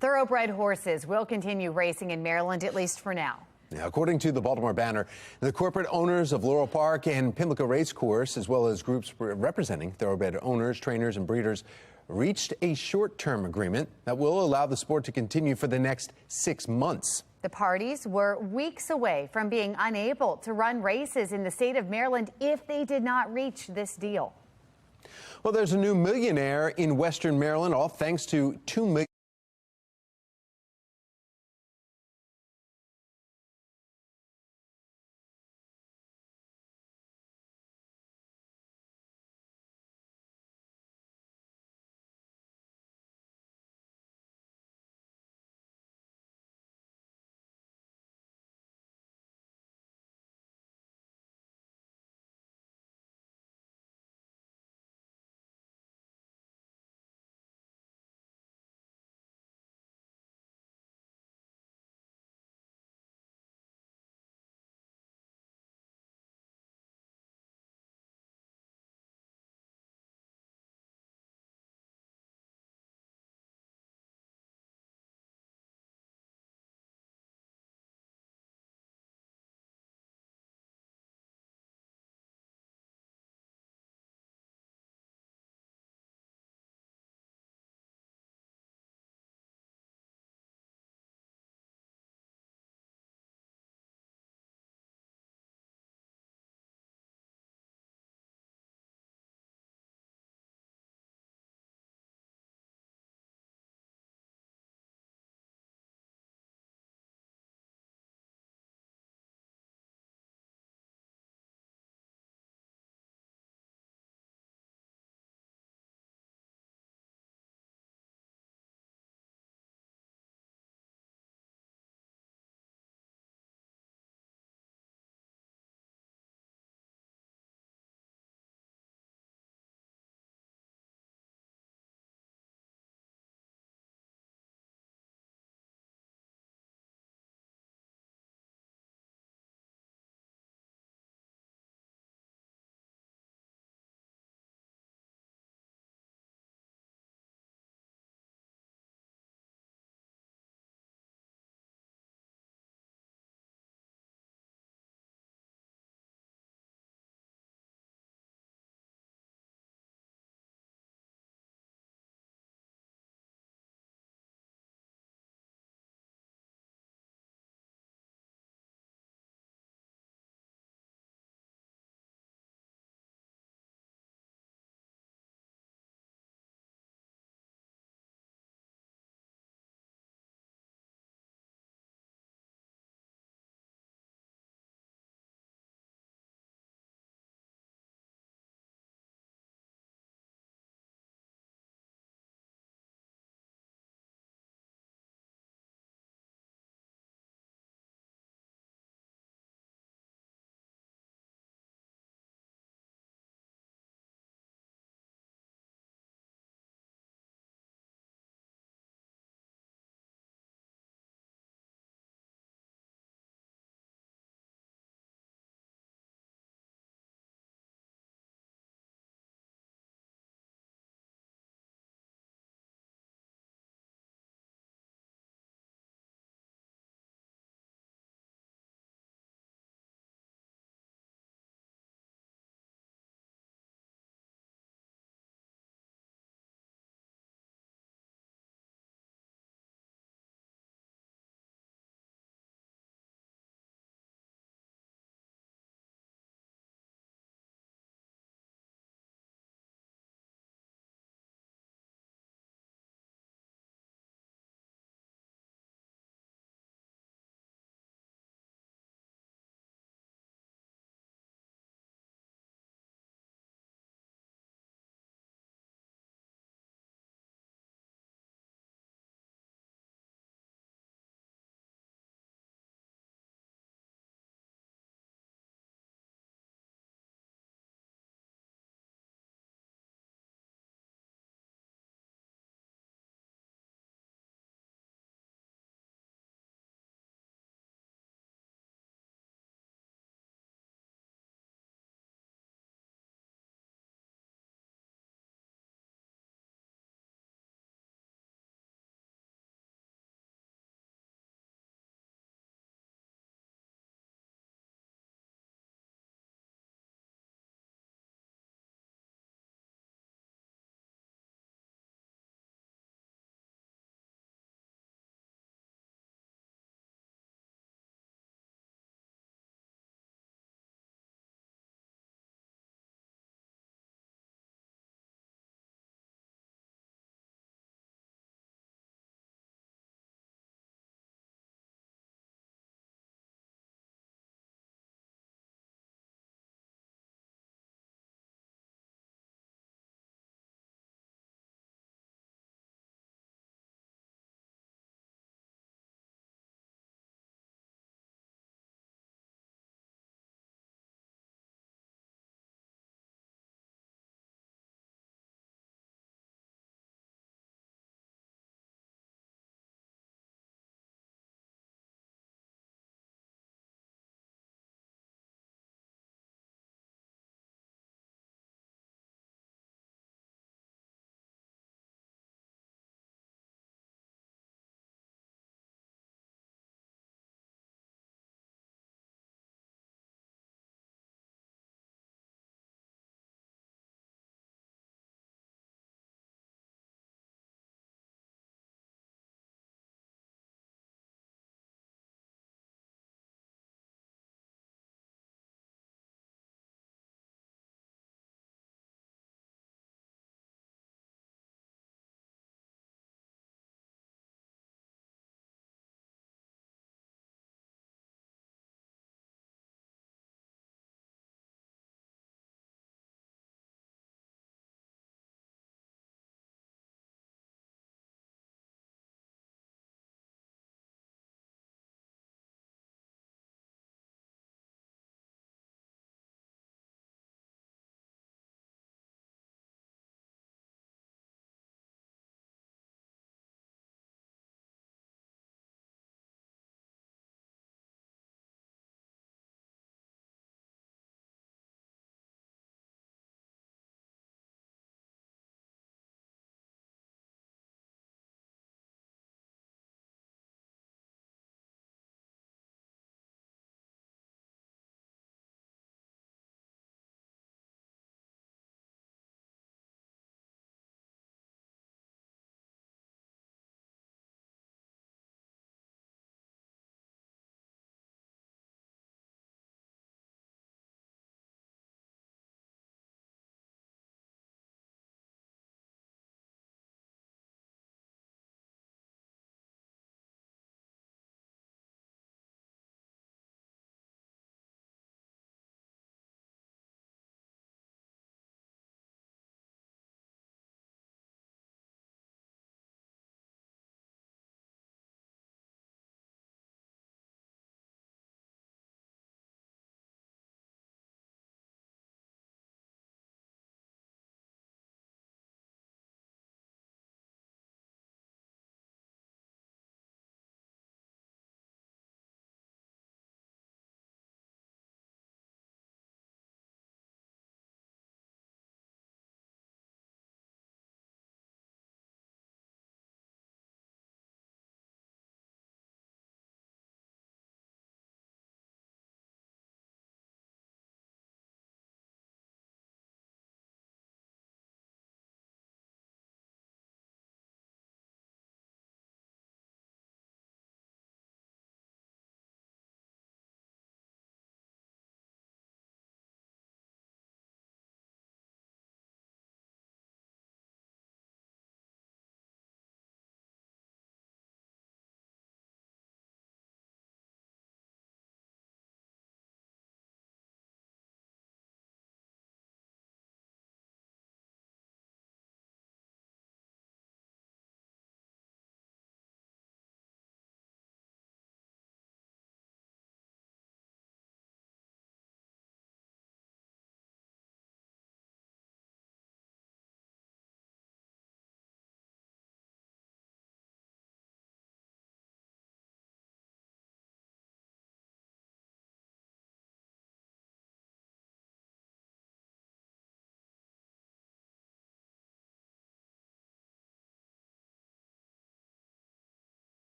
Thoroughbred horses will continue racing in Maryland, at least for now. Now, according to the Baltimore Banner, the corporate owners of Laurel Park and Pimlico Racecourse, as well as groups representing thoroughbred owners, trainers, and breeders, reached a short-term agreement that will allow the sport to continue for the next 6 months. The parties were weeks away from being unable to run races in the state of Maryland if they did not reach this deal. Well, there's a new millionaire in Western Maryland, all thanks to $2 million.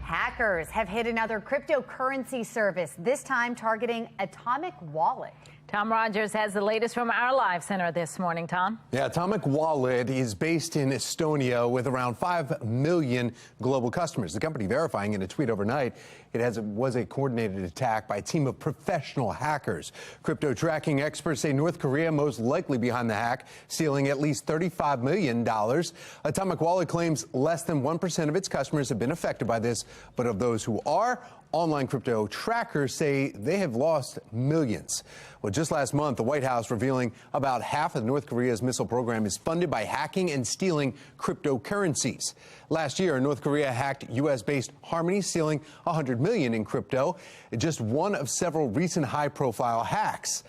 Hackers have hit another cryptocurrency service, this time targeting Atomic Wallet. Tom Rogers has the latest from our live center this morning. Tom? Yeah, Atomic Wallet is based in Estonia with around 5 million global customers. The company verifying in a tweet overnight it was a coordinated attack by a team of professional hackers. Crypto tracking experts say North Korea most likely behind the hack, stealing at least $35 million. Atomic Wallet claims less than 1% of its customers have been affected by this, but of those who are, online crypto trackers say they have lost millions. Well, just last month, the White House revealing about half of North Korea's missile program is funded by hacking and stealing cryptocurrencies. Last year, North Korea hacked U.S.-based Harmony, stealing $100 million in crypto, just one of several recent high-profile hacks.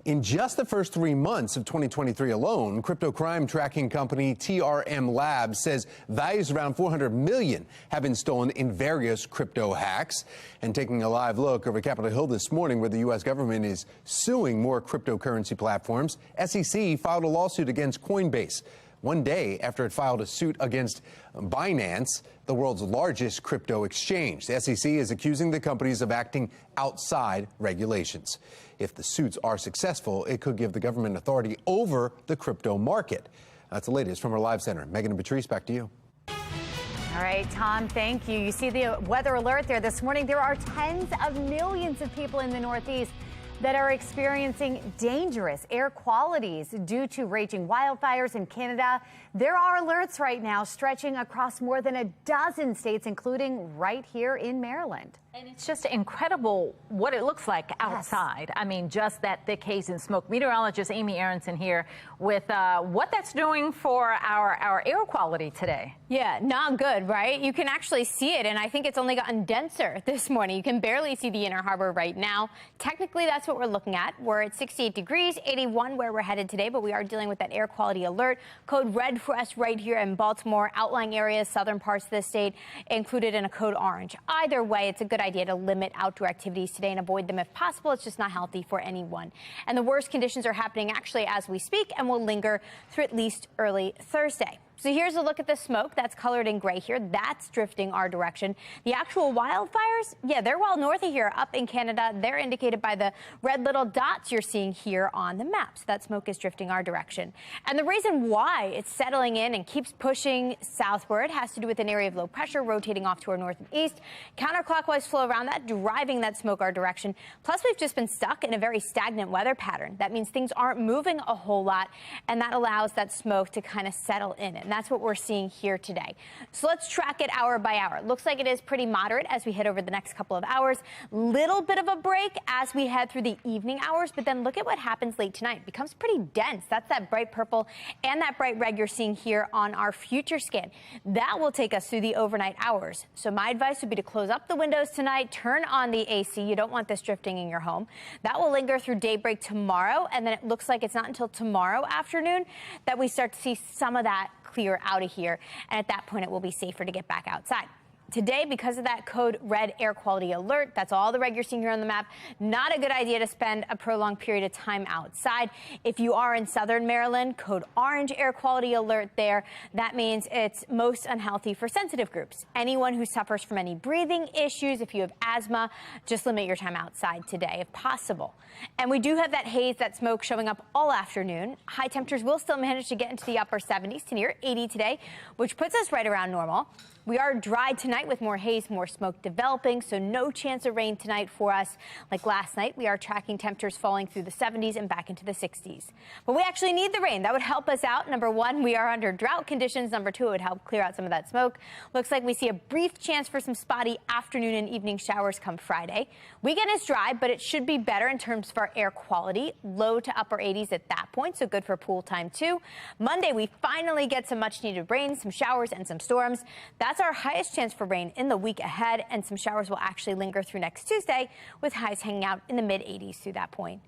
In just the first 3 months of 2023 alone, crypto crime tracking company TRM Labs says values around $400 million have been stolen in various crypto hacks. And taking a live look over Capitol Hill this morning, where the U.S. government is suing more cryptocurrency platforms, SEC filed a lawsuit against Coinbase 1 day after it filed a suit against Binance, the world's largest crypto exchange. The SEC is accusing the companies of acting outside regulations. If the suits are successful, it could give the government authority over the crypto market. That's the latest from our live center. Megan and Patrice, back to you. All right, Tom, thank you. You see the weather alert there this morning. There are tens of millions of people in the Northeast that are experiencing dangerous air qualities due to raging wildfires in Canada. There are alerts right now stretching across more than a dozen states, including right here in Maryland. And it's just incredible what it looks like outside. Yes. I mean, just that thick haze and smoke. Meteorologist Amy Aronson here with what that's doing for our air quality today. Yeah, not good, right? You can actually see it, and I think it's only gotten denser this morning. You can barely see the Inner Harbor right now. Technically, that's what we're looking at. We're at 68 degrees, 81 where we're headed today, but we are dealing with that air quality alert. Code red for us right here in Baltimore. Outlying areas, southern parts of the state, included in a code orange. Either way, it's a good idea to limit outdoor activities today and avoid them if possible. It's just not healthy for anyone. And the worst conditions are happening actually as we speak and will linger through at least early Thursday. So here's a look at the smoke that's colored in gray here. That's drifting our direction. The actual wildfires, yeah, they're well north of here up in Canada. They're indicated by the red little dots you're seeing here on the map. So that smoke is drifting our direction. And the reason why it's settling in and keeps pushing southward has to do with an area of low pressure rotating off to our north and east. Counterclockwise flow around that, driving that smoke our direction. Plus, we've just been stuck in a very stagnant weather pattern. That means things aren't moving a whole lot, and that allows that smoke to kind of settle in. And that's what we're seeing here today. So let's track it hour by hour. Looks like it is pretty moderate as we head over the next couple of hours. Little bit of a break as we head through the evening hours, but then look at what happens late tonight. It becomes pretty dense. That's that bright purple and that bright red you're seeing here on our future scan. That will take us through the overnight hours. So my advice would be to close up the windows tonight, turn on the AC. You don't want this drifting in your home. That will linger through daybreak tomorrow, and then it looks like it's not until tomorrow afternoon that we start to see some of that clear out of here, and at that point it will be safer to get back outside. Today, because of that code red air quality alert, that's all the red you're seeing here on the map, not a good idea to spend a prolonged period of time outside. If you are in southern Maryland, code orange air quality alert there. That means it's most unhealthy for sensitive groups. Anyone who suffers from any breathing issues, if you have asthma, just limit your time outside today if possible. And we do have that haze, that smoke showing up all afternoon. High temperatures will still manage to get into the upper 70s to near 80 today, which puts us right around normal. We are dry tonight with more haze, more smoke developing, so no chance of rain tonight for us. Like last night, we are tracking temperatures falling through the 70s and back into the 60s. But we actually need the rain. That would help us out. Number one, we are under drought conditions. Number two, it would help clear out some of that smoke. Looks like we see a brief chance for some spotty afternoon and evening showers come Friday. Weekend is dry, but it should be better in terms of our air quality. Low to upper 80s at that point, so good for pool time too. Monday, we finally get some much needed rain, some showers and some storms. That's our highest chance for rain in the week ahead, and some showers will actually linger through next Tuesday with highs hanging out in the mid-80s through that point.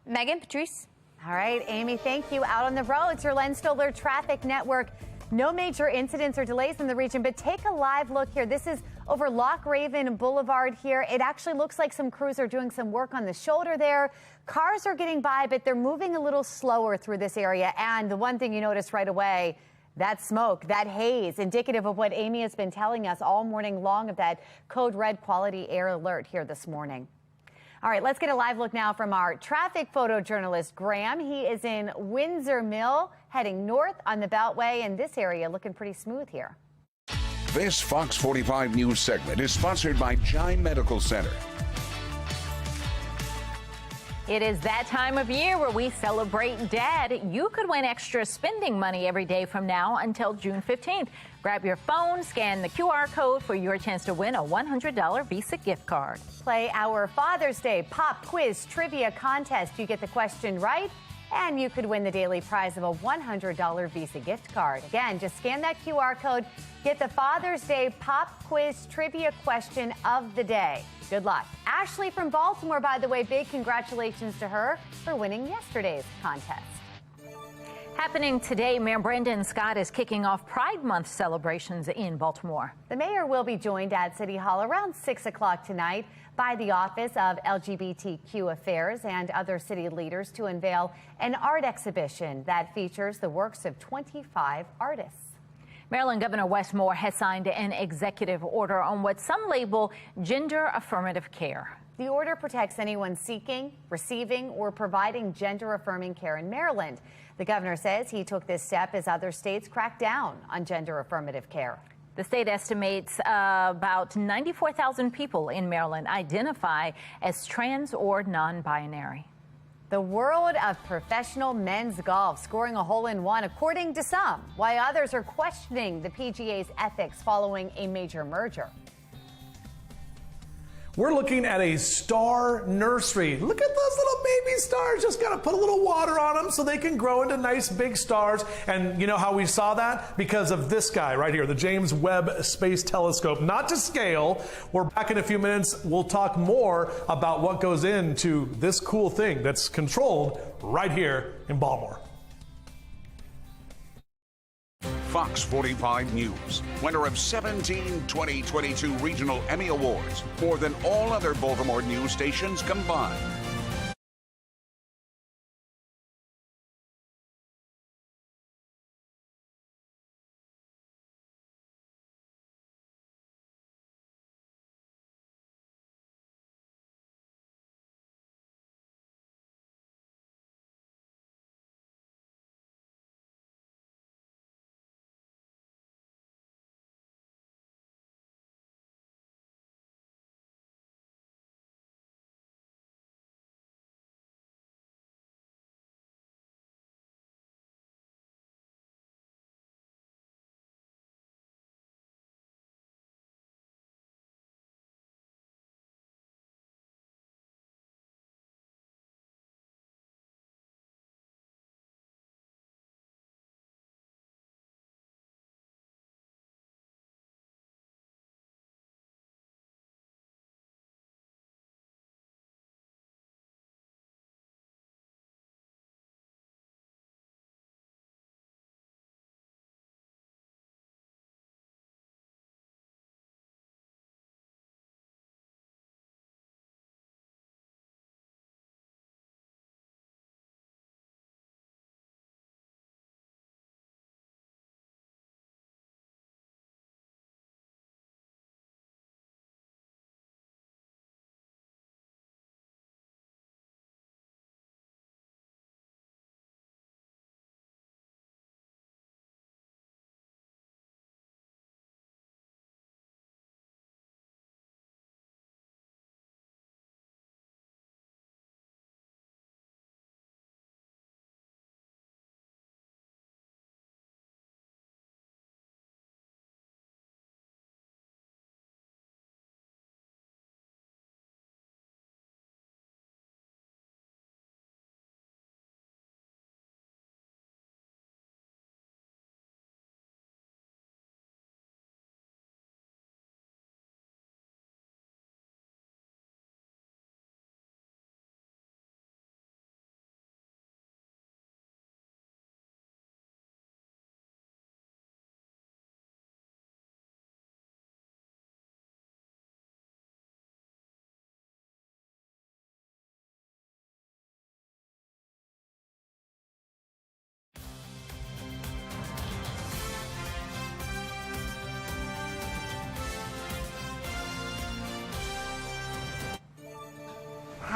Megan, Patrice. All right, Amy, thank you. Out on the roads, your Len Stoller Traffic Network. No major incidents or delays in the region, but take a live look here. This is over Loch Raven Boulevard here. It actually looks like some crews are doing some work on the shoulder there. Cars are getting by, but they're moving a little slower through this area. And the one thing you notice right away, That smoke, that haze, indicative of what Amy has been telling us all morning long of that code red quality air alert here this morning. All right, let's get a live look now from our traffic photojournalist, Graham. He is in Windsor Mill, heading north on the Beltway, and this area looking pretty smooth here. This Fox 45 news segment is sponsored by Chime Medical Center. It is that time of year where we celebrate Dad. You could win extra spending money every day from now until June 15th. Grab your phone, scan the QR code for your chance to win a $100 Visa gift card. Play our Father's Day Pop Quiz Trivia Contest. You get the question right, and you could win the daily prize of a $100 Visa gift card. Again, just scan that QR code, get the Father's Day Pop Quiz Trivia question of the day. Good luck. Ashley from Baltimore, by the way, big congratulations to her for winning yesterday's contest. Happening today, Mayor Brandon Scott is kicking off Pride Month celebrations in Baltimore. The mayor will be joined at City Hall around 6 o'clock tonight by the Office of LGBTQ Affairs and other city leaders to unveil an art exhibition that features the works of 25 artists. Maryland Governor Wes Moore has signed an executive order on what some label gender affirmative care. The order protects anyone seeking, receiving, or providing gender-affirming care in Maryland. The governor says he took this step as other states crack down on gender-affirmative care. The state estimates about 94,000 people in Maryland identify as trans or non-binary. The world of professional men's golf scoring a hole-in-one, according to some, while others are questioning the PGA's ethics following a major merger. We're looking at a star nursery. Look at those little baby stars. Just got to put a little water on them so they can grow into nice big stars. And you know how we saw that? Because of this guy right here, the James Webb Space Telescope. Not to scale. We're back in a few minutes. We'll talk more about what goes into this cool thing that's controlled right here in Baltimore. Fox 45 News, winner of 17 2022 Regional Emmy Awards, more than all other Baltimore news stations combined.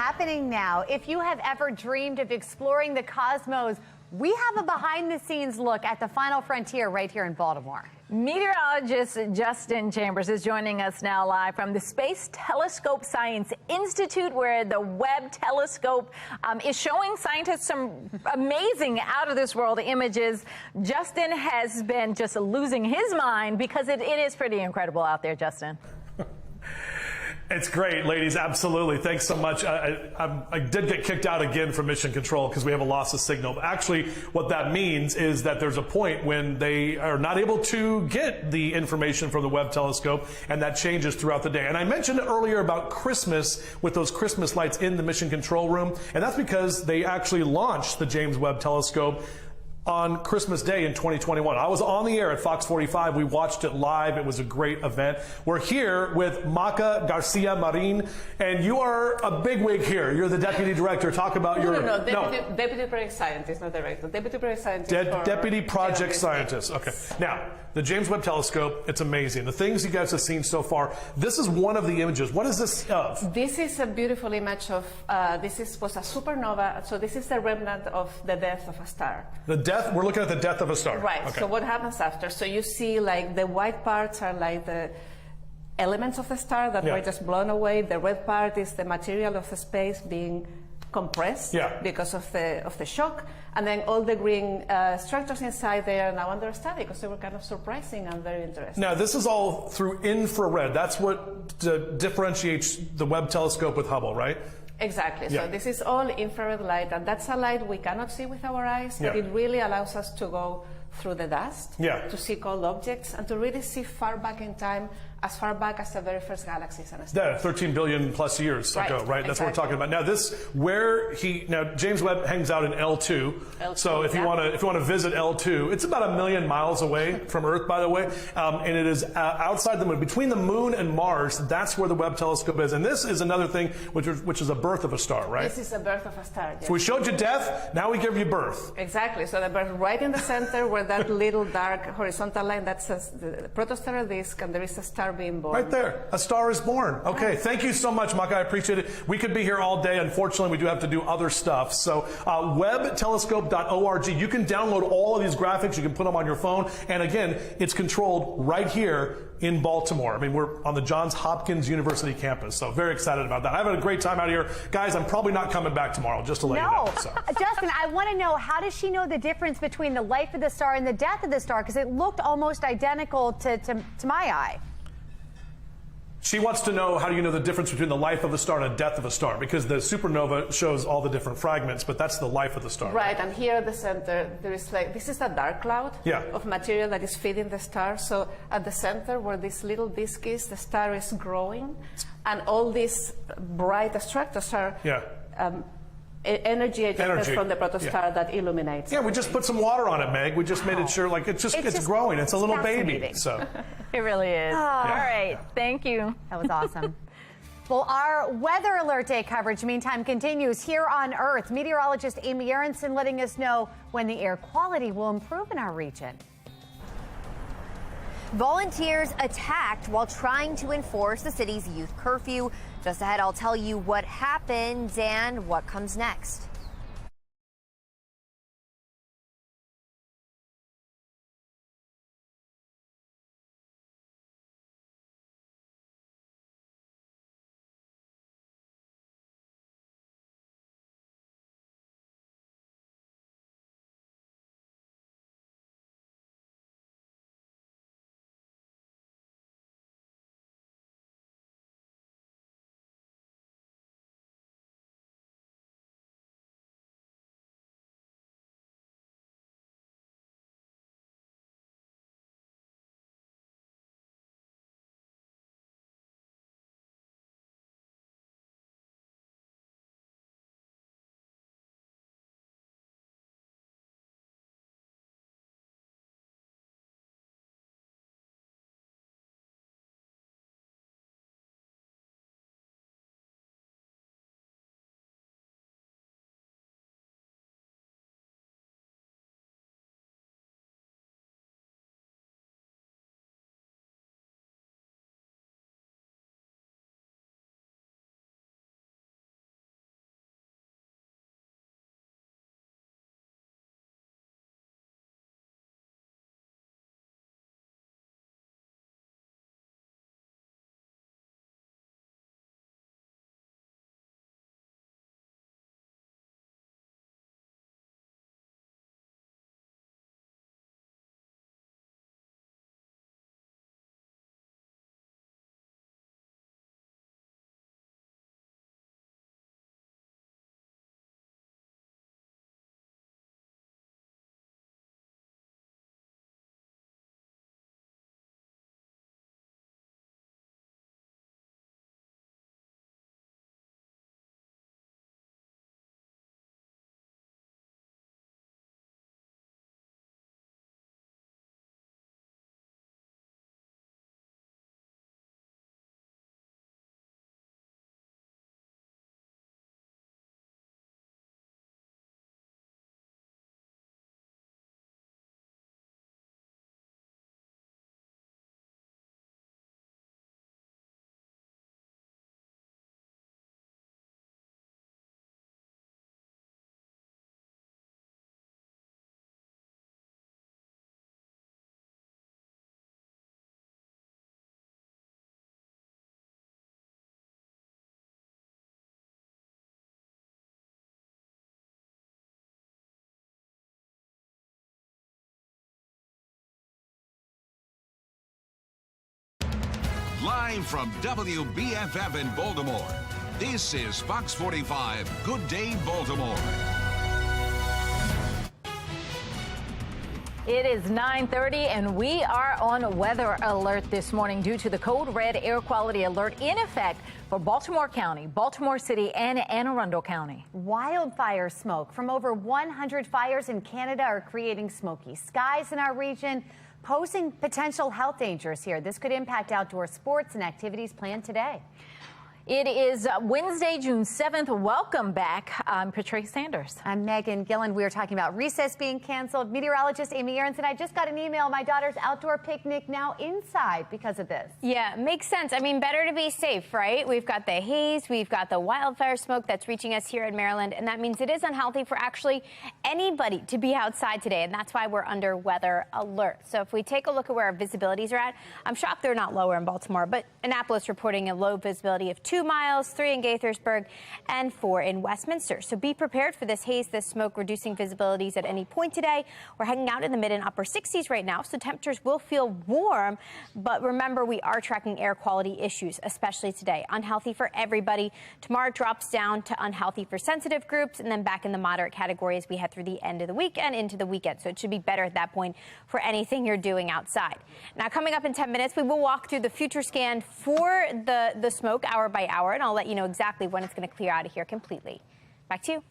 happening now. If you have ever dreamed of exploring the cosmos, we have a behind-the-scenes look at the final frontier right here in Baltimore. Meteorologist Justin Chambers is joining us now live from the Space Telescope Science Institute, where the Webb telescope is showing scientists some amazing out-of-this-world images. Justin has been just losing his mind because it is pretty incredible out there, Justin. It's great, ladies. Absolutely. Thanks so much. I did get kicked out again from Mission Control because we have a loss of signal. But actually, what that means is that there's a point when they are not able to get the information from the Webb telescope, and that changes throughout the day. And I mentioned earlier about Christmas with those Christmas lights in the Mission Control room, and that's because they actually launched the James Webb telescope on Christmas Day in 2021. I was on the air at Fox 45. We watched it live. It was a great event. We're here with Maca Garcia Marin, and you are a bigwig here. You're the deputy director. Talk about Deputy project scientist, not director. Deputy project scientist. Deputy project scientist. Okay. Now, the James Webb telescope, it's amazing. The things you guys have seen so far, this is one of the images. What is this of? This is a beautiful image of, was a supernova, so this is the remnant of the death of a star. The death, we're looking at the death of a star. Right, okay. So what happens after? So you see like the white parts are like the elements of the star that were just blown away. The red part is the material of the space being compressed because of the shock, and then all the green structures inside there are now under study because they were kind of surprising and very interesting. Now, this is all through infrared. That's what differentiates the Webb telescope with Hubble, right? Exactly. So this is all infrared light, and that's a light we cannot see with our eyes, but it really allows us to go through the dust, to see cold objects, and to really see far back in time, as far back as the very first galaxies and stars. 13 billion plus years ago, right? That's what we're talking about. Now, James Webb hangs out in L2. So if you want to visit L2, it's about 1 million miles away from Earth, by the way, and it is outside the moon, between the moon and Mars. That's where the Webb telescope is, and this is another thing, which is a birth of a star, right? This is a birth of a star. Yes. So we showed you death. Now we give you birth. Exactly. So the birth right in the center, where that little dark horizontal line that says the protostellar disk, and there is a star being born. Right there. A star is born. Okay. Thank you so much, Maca. I appreciate it. We could be here all day. Unfortunately, we do have to do other stuff. So webtelescope.org. You can download all of these graphics. You can put them on your phone. And again, it's controlled right here in Baltimore. I mean, we're on the Johns Hopkins University campus. So very excited about that. I've had a great time out here. Guys, I'm probably not coming back tomorrow, just to let you know. So. Justin, I want to know, how does she know the difference between the life of the star and the death of the star? Because it looked almost identical to my eye. She wants to know, how do you know the difference between the life of a star and the death of a star? Because the supernova shows all the different fragments, but that's the life of the star. Right, and here at the center, there is this is a dark cloud of material that is feeding the star. So at the center, where this little disk is, the star is growing, and all these bright structures are energy ejected from the protostar that illuminates. Yeah, we just put some water on it, Meg. We just made it sure, like, it's growing. It's a little baby. So it really is. All right. Thank you. That was awesome. Well, our Weather Alert Day coverage, meantime, continues here on Earth. Meteorologist Amy Aronson letting us know when the air quality will improve in our region. Volunteers attacked while trying to enforce the city's youth curfew. Just ahead, I'll tell you what happened and what comes next. Live from WBFF in Baltimore, this is Fox 45 Good Day Baltimore. It is 9:30 and we are on weather alert this morning due to the code red air quality alert in effect for Baltimore County, Baltimore City, and Anne Arundel County. Wildfire smoke from over 100 fires in Canada are creating smoky skies in our region, posing potential health dangers here. This could impact outdoor sports and activities planned today. It is Wednesday, June 7th. Welcome back. I'm Patrice Sanders. I'm Megan Gillen. We are talking about recess being canceled. Meteorologist Amy Aronson, I just got an email. My daughter's outdoor picnic now inside because of this. Yeah, makes sense. I mean, better to be safe, right? We've got the haze, we've got the wildfire smoke that's reaching us here in Maryland, and that means it is unhealthy for actually anybody to be outside today, and that's why we're under weather alert. So if we take a look at where our visibilities are at, I'm shocked they're not lower in Baltimore, but Annapolis reporting a low visibility of 2 miles, 3 in Gaithersburg, and 4 in Westminster. So be prepared for this haze, this smoke, reducing visibilities at any point today. We're hanging out in the mid and upper 60s right now, so temperatures will feel warm. But remember, we are tracking air quality issues, especially today. Unhealthy for everybody. Tomorrow drops down to unhealthy for sensitive groups, and then back in the moderate category as we head through the end of the week and into the weekend. So it should be better at that point for anything you're doing outside. Now, coming up in 10 minutes, we will walk through the future scan for the smoke hour by hour, and I'll let you know exactly when it's going to clear out of here completely. Back to you.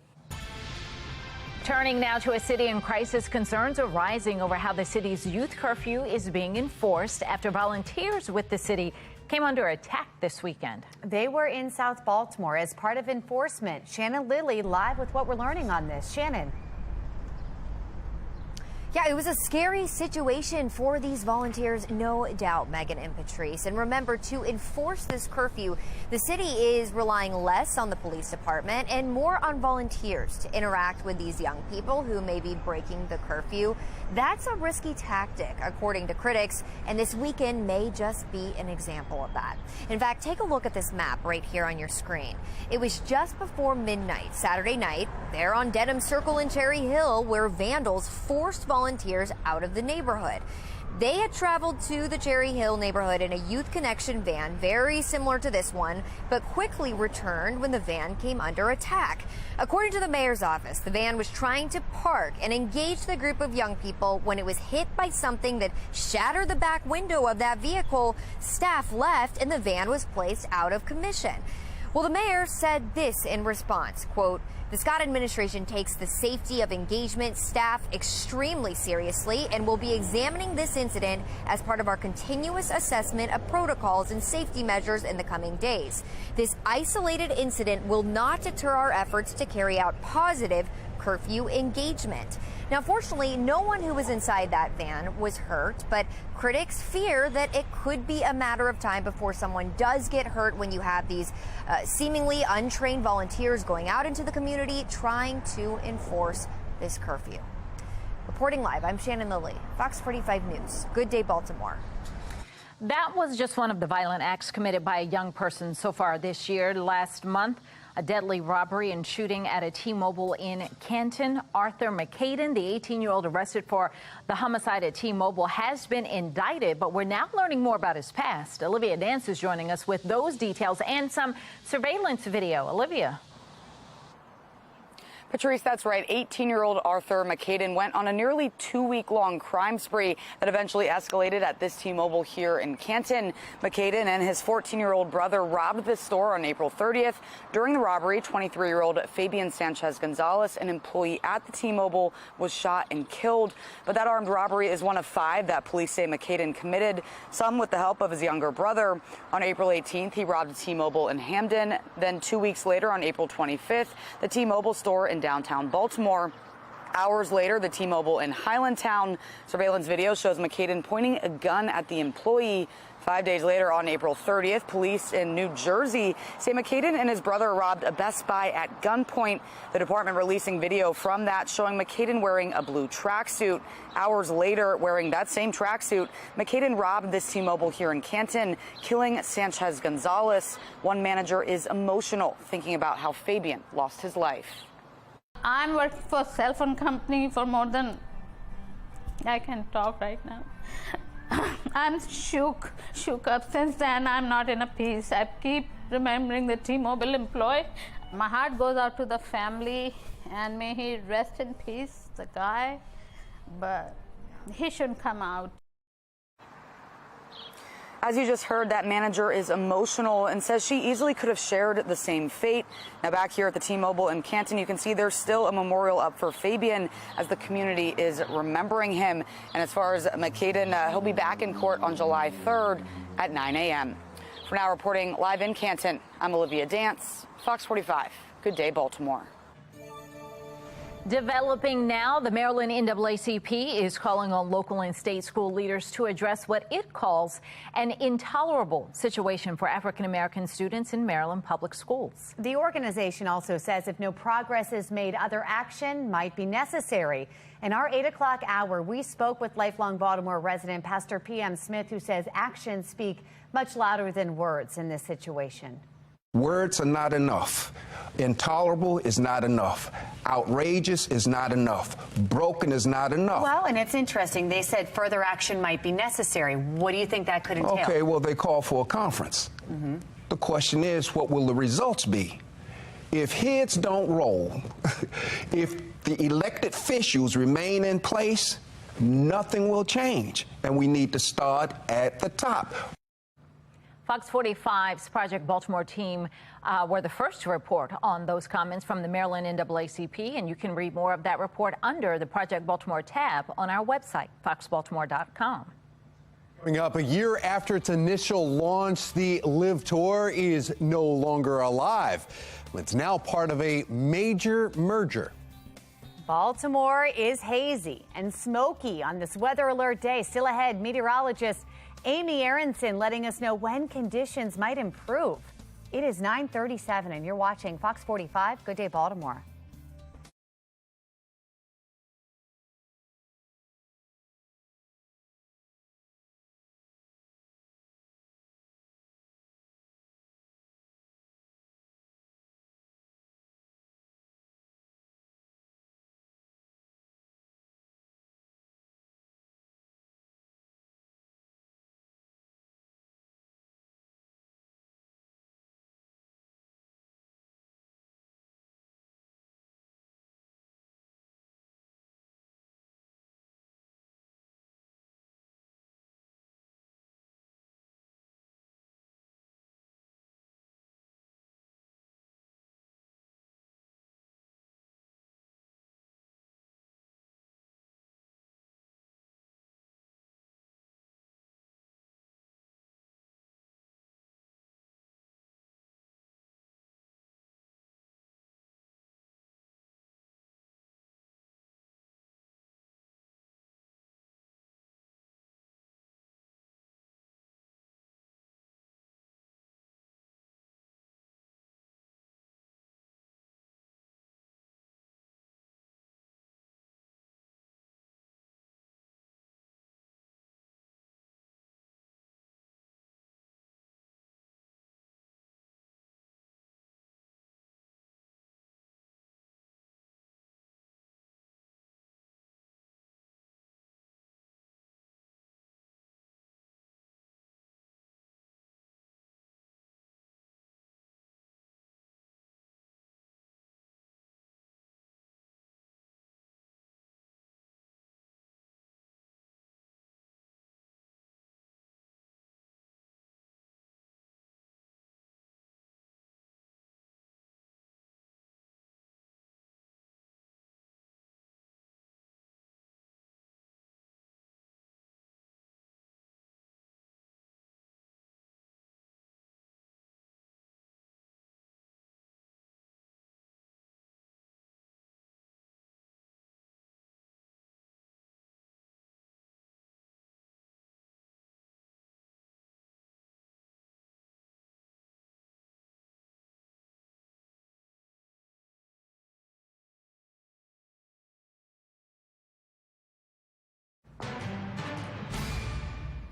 Turning now to a city in crisis, concerns are rising over how the city's youth curfew is being enforced after volunteers with the city came under attack this weekend. They were in South Baltimore as part of enforcement. Shannon Lilly live with what we're learning on this. Shannon. Yeah, it was a scary situation for these volunteers, no doubt, Megan and Patrice. And remember, to enforce this curfew, the city is relying less on the police department and more on volunteers to interact with these young people who may be breaking the curfew. That's a risky tactic, according to critics, and this weekend may just be an example of that. In fact, take a look at this map right here on your screen. It was just before midnight Saturday night, there on Dedham Circle in Cherry Hill, where vandals forced volunteers out of the neighborhood. They had traveled to the Cherry Hill neighborhood in a Youth Connection van, very similar to this one, but quickly returned when the van came under attack. According to the mayor's office, the van was trying to park and engage the group of young people when it was hit by something that shattered the back window of that vehicle. Staff left and the van was placed out of commission. Well, the mayor said this in response, quote, "The Scott administration takes the safety of engagement staff extremely seriously and will be examining this incident as part of our continuous assessment of protocols and safety measures in the coming days. This isolated incident will not deter our efforts to carry out positive curfew engagement." Now, fortunately, no one who was inside that van was hurt, but critics fear that it could be a matter of time before someone does get hurt when you have these seemingly untrained volunteers going out into the community trying to enforce this curfew. Reporting live, I'm Shannon Lilly, Fox 45 News. Good day, Baltimore. That was just one of the violent acts committed by a young person so far this year. Last month, a deadly robbery and shooting at a T-Mobile in Canton. Arthur McCaden, the 18-year-old arrested for the homicide at T-Mobile, has been indicted, but we're now learning more about his past. Olivia Dance is joining us with those details and some surveillance video. Olivia. Patrice, that's right. 18-year-old Arthur McCaden went on a nearly 2-week-long crime spree that eventually escalated at this T-Mobile here in Canton. McCaden and his 14-year-old brother robbed the store on April 30th. During the robbery, 23-year-old Fabian Sanchez Gonzalez, an employee at the T-Mobile, was shot and killed. But that armed robbery is one of 5 that police say McCaden committed, some with the help of his younger brother. On April 18th, he robbed a T-Mobile in Hamden. Then 2 weeks later, on April 25th, the T-Mobile store in downtown Baltimore. Hours later, the T-Mobile in Highlandtown. Surveillance video shows McCaden pointing a gun at the employee. 5 days later, on April 30th, police in New Jersey say McCaden and his brother robbed a Best Buy at gunpoint. The department releasing video from that showing McCaden wearing a blue tracksuit. Hours later, wearing that same tracksuit, McCaden robbed this T-Mobile here in Canton, killing Sanchez Gonzalez. One manager is emotional thinking about how Fabian lost his life. I'm working for a cell phone company for more than, I can talk right now. I'm shook up. Since then, I'm not in a peace. I keep remembering the T-Mobile employee. My heart goes out to the family, and may he rest in peace, the guy, but he shouldn't come out. As you just heard, that manager is emotional and says she easily could have shared the same fate. Now back here at the T-Mobile in Canton, you can see there's still a memorial up for Fabian as the community is remembering him. And as far as McCaden, he'll be back in court on July 3rd at 9 a.m. For now, reporting live in Canton, I'm Olivia Dance, Fox 45. Good day, Baltimore. Developing now, the Maryland NAACP is calling on local and state school leaders to address what it calls an intolerable situation for African-American students in Maryland public schools. The organization also says if no progress is made, other action might be necessary. In our 8 o'clock hour, we spoke with lifelong Baltimore resident Pastor P.M. Smith, who says actions speak much louder than words in this situation. Words are not enough. Intolerable is not enough. Outrageous is not enough. Broken is not enough. Well, and it's interesting. They said further action might be necessary. What do you think that could entail? Okay, well, they called for a conference. The question is, what will the results be? If heads don't roll, if the elected officials remain in place, nothing will change. And we need to start at the top. Fox 45's Project Baltimore team were the first to report on those comments from the Maryland NAACP, and you can read more of that report under the Project Baltimore tab on our website, foxbaltimore.com. Coming up, a year after its initial launch, the Live Tour is no longer alive. It's now part of a major merger. Baltimore is hazy and smoky on this weather alert day. Still ahead, meteorologist Amy Aronson letting us know when conditions might improve. It is 9:37 and you're watching Fox 45. Good day, Baltimore.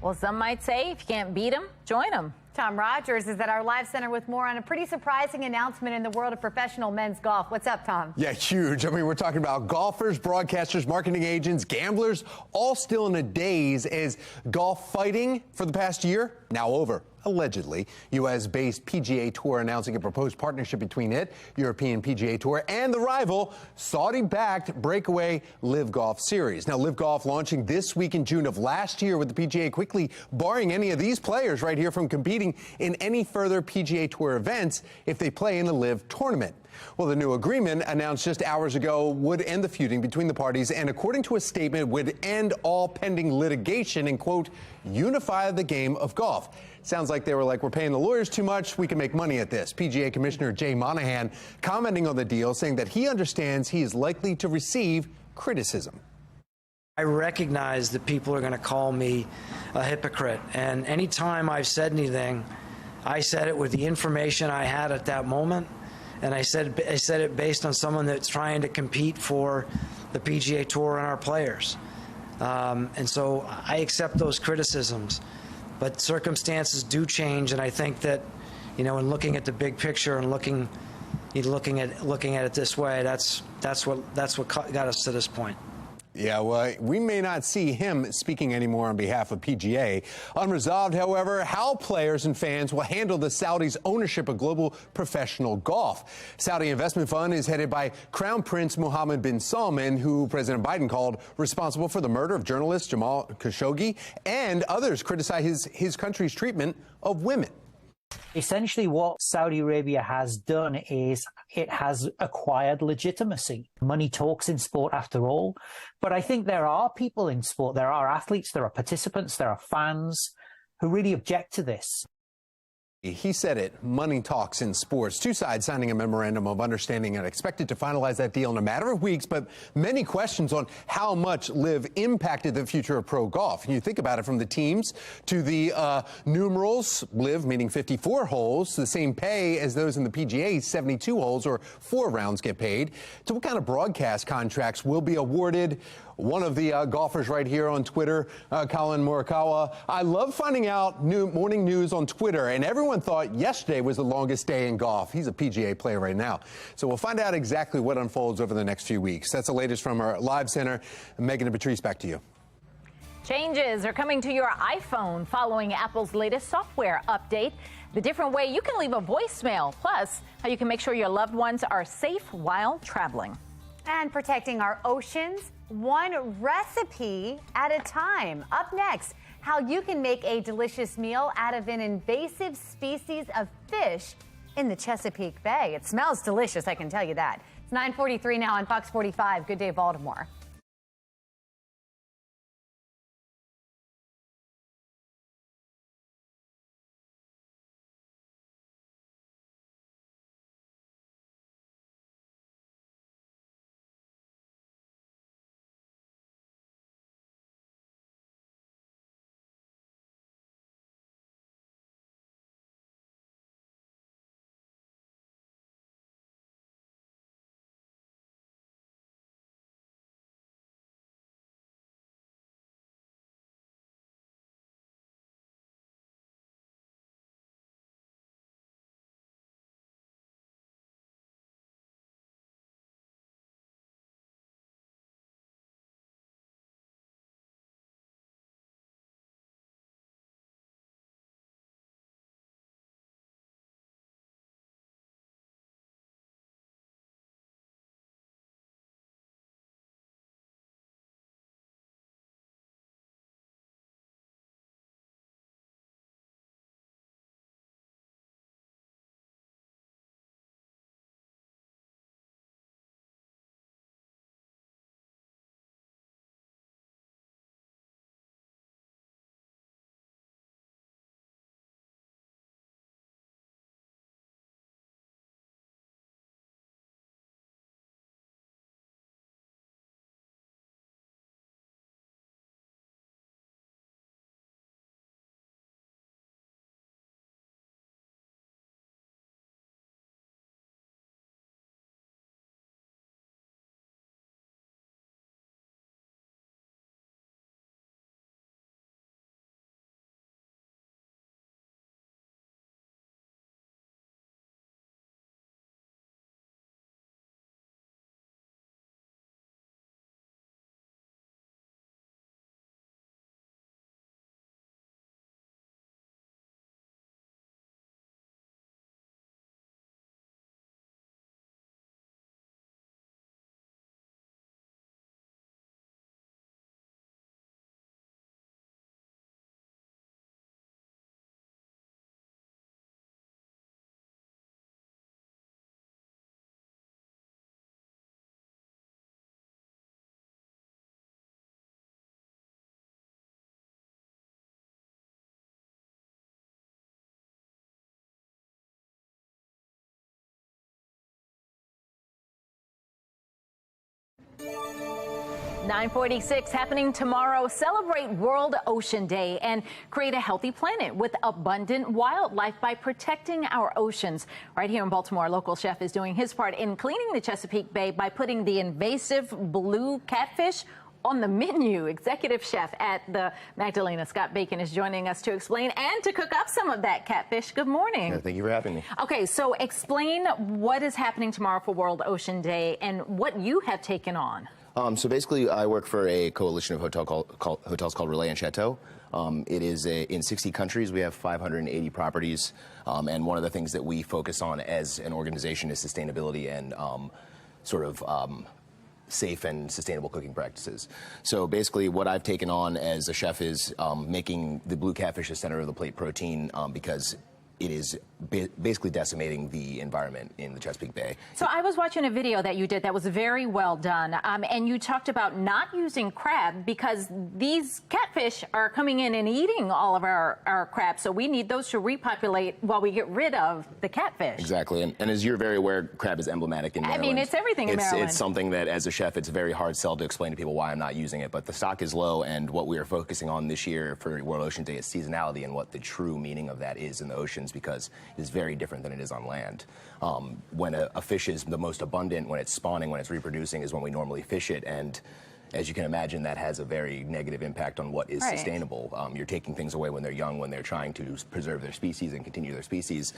Well, some might say if you can't beat them, join them. Tom Rogers is at our live center with more on a pretty surprising announcement in the world of professional men's golf. What's up, Tom? Yeah, huge. I mean, we're talking about golfers, broadcasters, marketing agents, gamblers, all still in a daze as golf fighting for the past year now over. Allegedly, U.S.-based PGA Tour announcing a proposed partnership between it, European PGA Tour, and the rival, Saudi-backed breakaway LIV Golf Series. Now, LIV Golf launching this week in June of last year, with the PGA quickly barring any of these players right here from competing in any further PGA Tour events if they play in the LIV tournament. Well, the new agreement announced just hours ago would end the feuding between the parties and, according to a statement, would end all pending litigation and, quote, unify the game of golf. Sounds like they were like, we're paying the lawyers too much. We can make money at this. PGA Commissioner Jay Monahan commenting on the deal, saying that he understands he is likely to receive criticism. I recognize that people are going to call me a hypocrite. And anytime I've said anything, I said it with the information I had at that moment. And I said it based on someone that's trying to compete for the PGA Tour and our players. And so I accept those criticisms. But circumstances do change, and I think that, in looking at the big picture and looking at it this way, that's what got us to this point. Yeah, well, we may not see him speaking anymore on behalf of PGA. Unresolved, however, how players and fans will handle the Saudis' ownership of global professional golf. Saudi investment fund is headed by Crown Prince Mohammed bin Salman, who President Biden called responsible for the murder of journalist Jamal Khashoggi, and others criticize his country's treatment of women. Essentially, what Saudi Arabia has done is it has acquired legitimacy. Money talks in sport, after all. But I think there are people in sport, there are athletes, there are participants, there are fans who really object to this. He said it, money talks in sports. Two sides signing a memorandum of understanding and expected to finalize that deal in a matter of weeks, but many questions on how much LIV impacted the future of pro golf. You think about it, from the teams to the numerals, LIV meaning 54 holes, the same pay as those in the PGA, 72 holes or 4 rounds get paid, to what kind of broadcast contracts will be awarded. One of the golfers right here on Twitter, Colin Morikawa, I love finding out morning news on Twitter, and everyone thought yesterday was the longest day in golf. He's a PGA player right now. So we'll find out exactly what unfolds over the next few weeks. That's the latest from our live center. Megan and Patrice, back to you. Changes are coming to your iPhone following Apple's latest software update. The different way you can leave a voicemail, plus how you can make sure your loved ones are safe while traveling. And protecting our oceans, one recipe at a time. Up next, how you can make a delicious meal out of an invasive species of fish in the Chesapeake Bay. It smells delicious, I can tell you that. It's 9:43 now on Fox 45. Good day, Baltimore. 9:46 happening tomorrow. Celebrate World Ocean Day and create a healthy planet with abundant wildlife by protecting our oceans. Right here in Baltimore, local chef is doing his part in cleaning the Chesapeake Bay by putting the invasive blue catfish on the menu. Executive chef at the Magdalena, Scott Bacon, is joining us to explain and to cook up some of that catfish. Good morning. Yeah, thank you for having me. Okay, so explain what is happening tomorrow for World Ocean Day and what you have taken on. So basically, I work for a coalition of hotels called Relais and Chateau. It is in 60 countries. We have 580 properties. And one of the things that we focus on as an organization is sustainability and safe and sustainable cooking practices. So basically what I've taken on as a chef is making the blue catfish the center of the plate protein because it is basically decimating the environment in the Chesapeake Bay. So I was watching a video that you did that was very well done, and you talked about not using crab because these catfish are coming in and eating all of our crab, so we need those to repopulate while we get rid of the catfish. Exactly, and as you're very aware, crab is emblematic in Maryland. I mean, it's everything in Maryland. It's something that, as a chef, it's a very hard sell to explain to people why I'm not using it, but the stock is low, and what we are focusing on this year for World Ocean Day is seasonality and what the true meaning of that is in the oceans, because it is very different than it is on land. When a fish is the most abundant, when it's spawning, when it's reproducing, is when we normally fish it, and as you can imagine, that has a very negative impact on what is sustainable. You're taking things away when they're young, when they're trying to preserve their species and continue their species.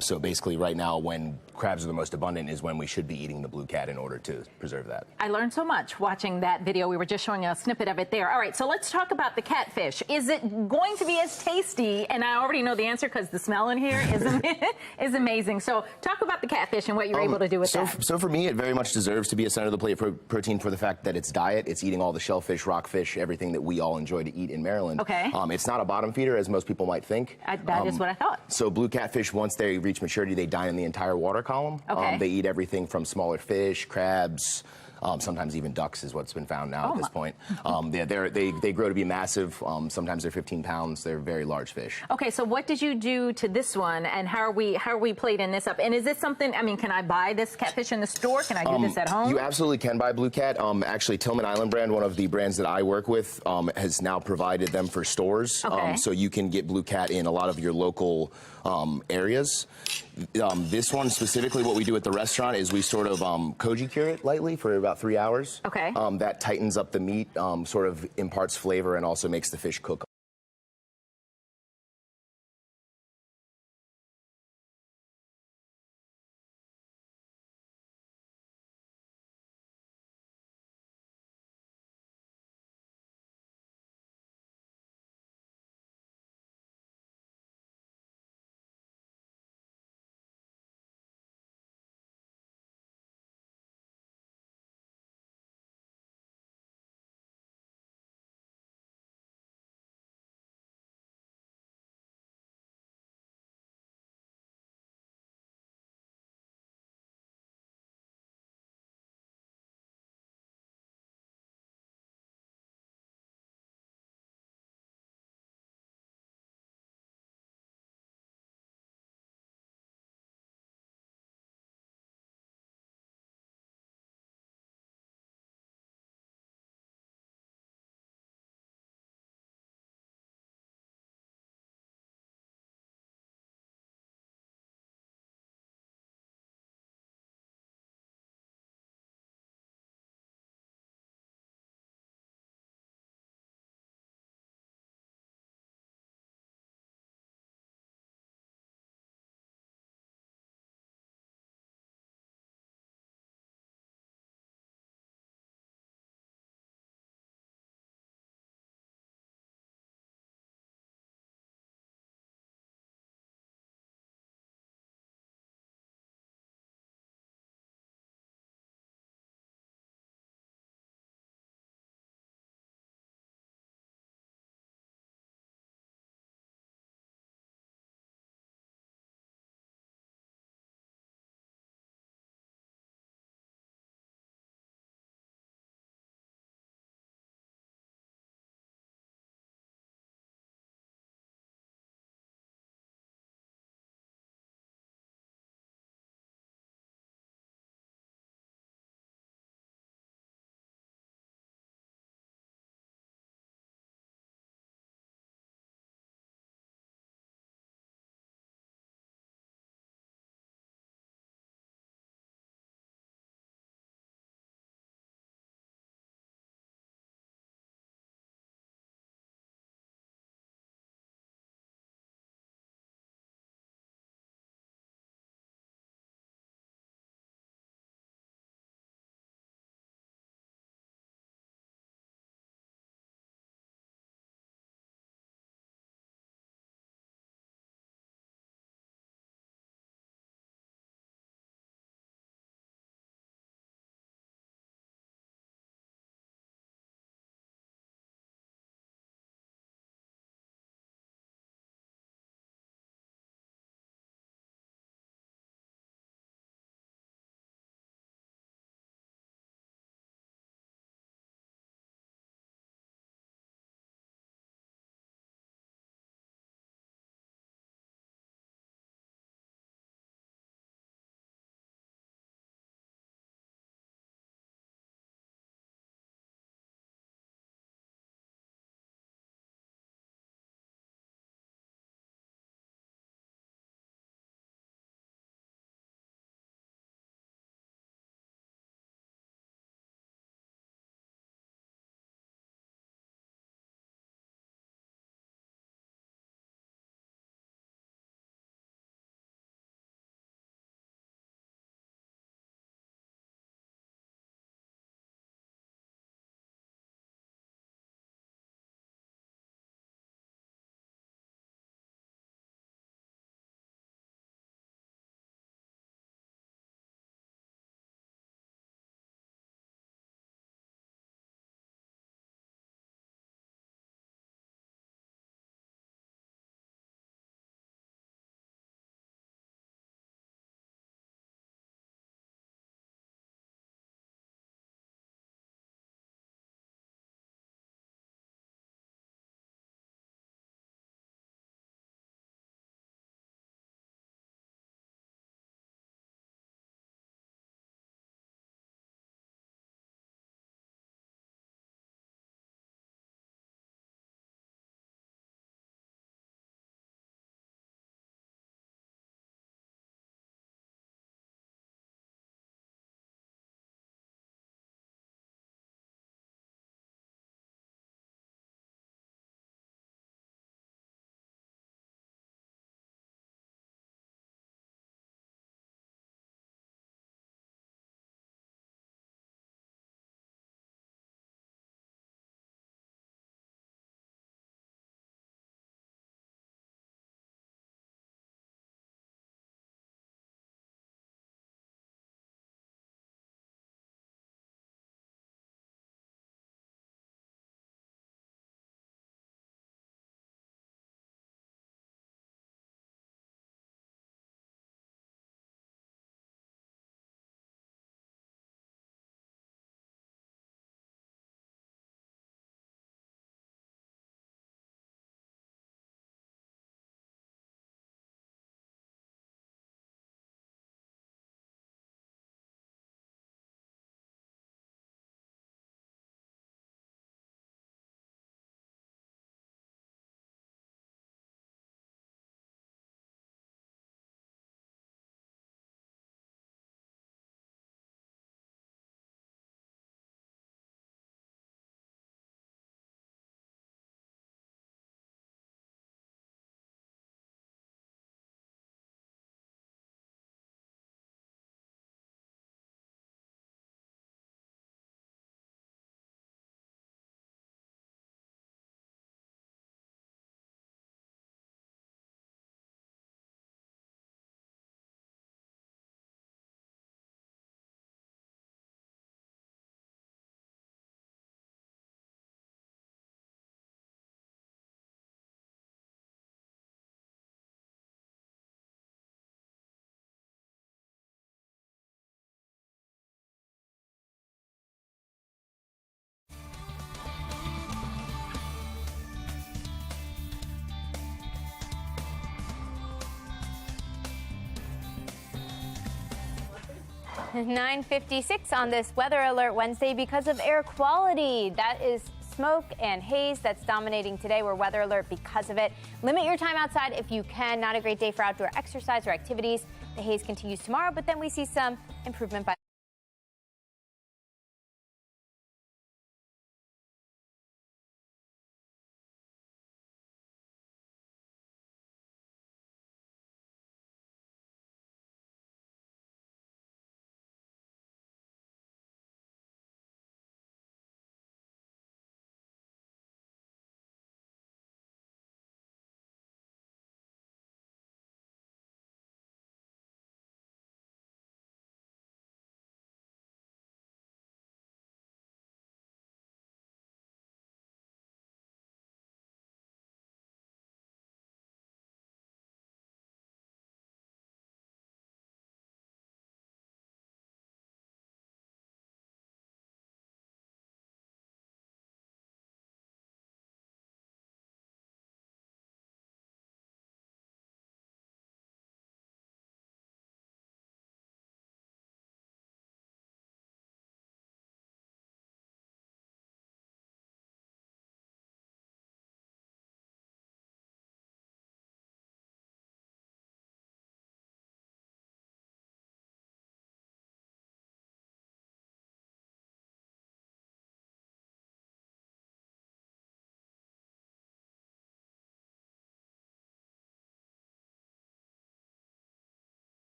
So basically right now, when crabs are the most abundant is when we should be eating the blue cat in order to preserve that. I learned so much watching that video. We were just showing a snippet of it there. All right, so let's talk about the catfish. Is it going to be as tasty? And I already know the answer because the smell in here is amazing. So talk about the catfish and what you're able to do with that. So for me, it very much deserves to be a center of the plate protein for the fact that its diet, it's eating all the shellfish, rockfish, everything that we all enjoy to eat in Maryland. Okay. It's not a bottom feeder, as most people might think. That is what I thought. So blue catfish, once they reach maturity, they dine in the entire water column. Okay. They eat everything from smaller fish, crabs, sometimes even ducks is what's been found now at this point. They grow to be massive. Sometimes they're 15 pounds. They're very large fish. Okay, so what did you do to this one, and how are we plating this up? And is this something? I mean, can I buy this catfish in the store? Can I do this at home? You absolutely can buy blue cat. Actually, Tillman Island brand, one of the brands that I work with, has now provided them for stores. Okay. So you can get blue cat in a lot of your local areas. This one specifically, what we do at the restaurant is we sort of koji cure it lightly for about 3 hours. Okay. That tightens up the meat, sort of imparts flavor, and also makes the fish cook 9:56 on this Weather Alert Wednesday because of air quality. That is smoke and haze that's dominating today. We're weather alert because of it. Limit your time outside if you can. Not a great day for outdoor exercise or activities. The haze continues tomorrow, but then we see some improvement by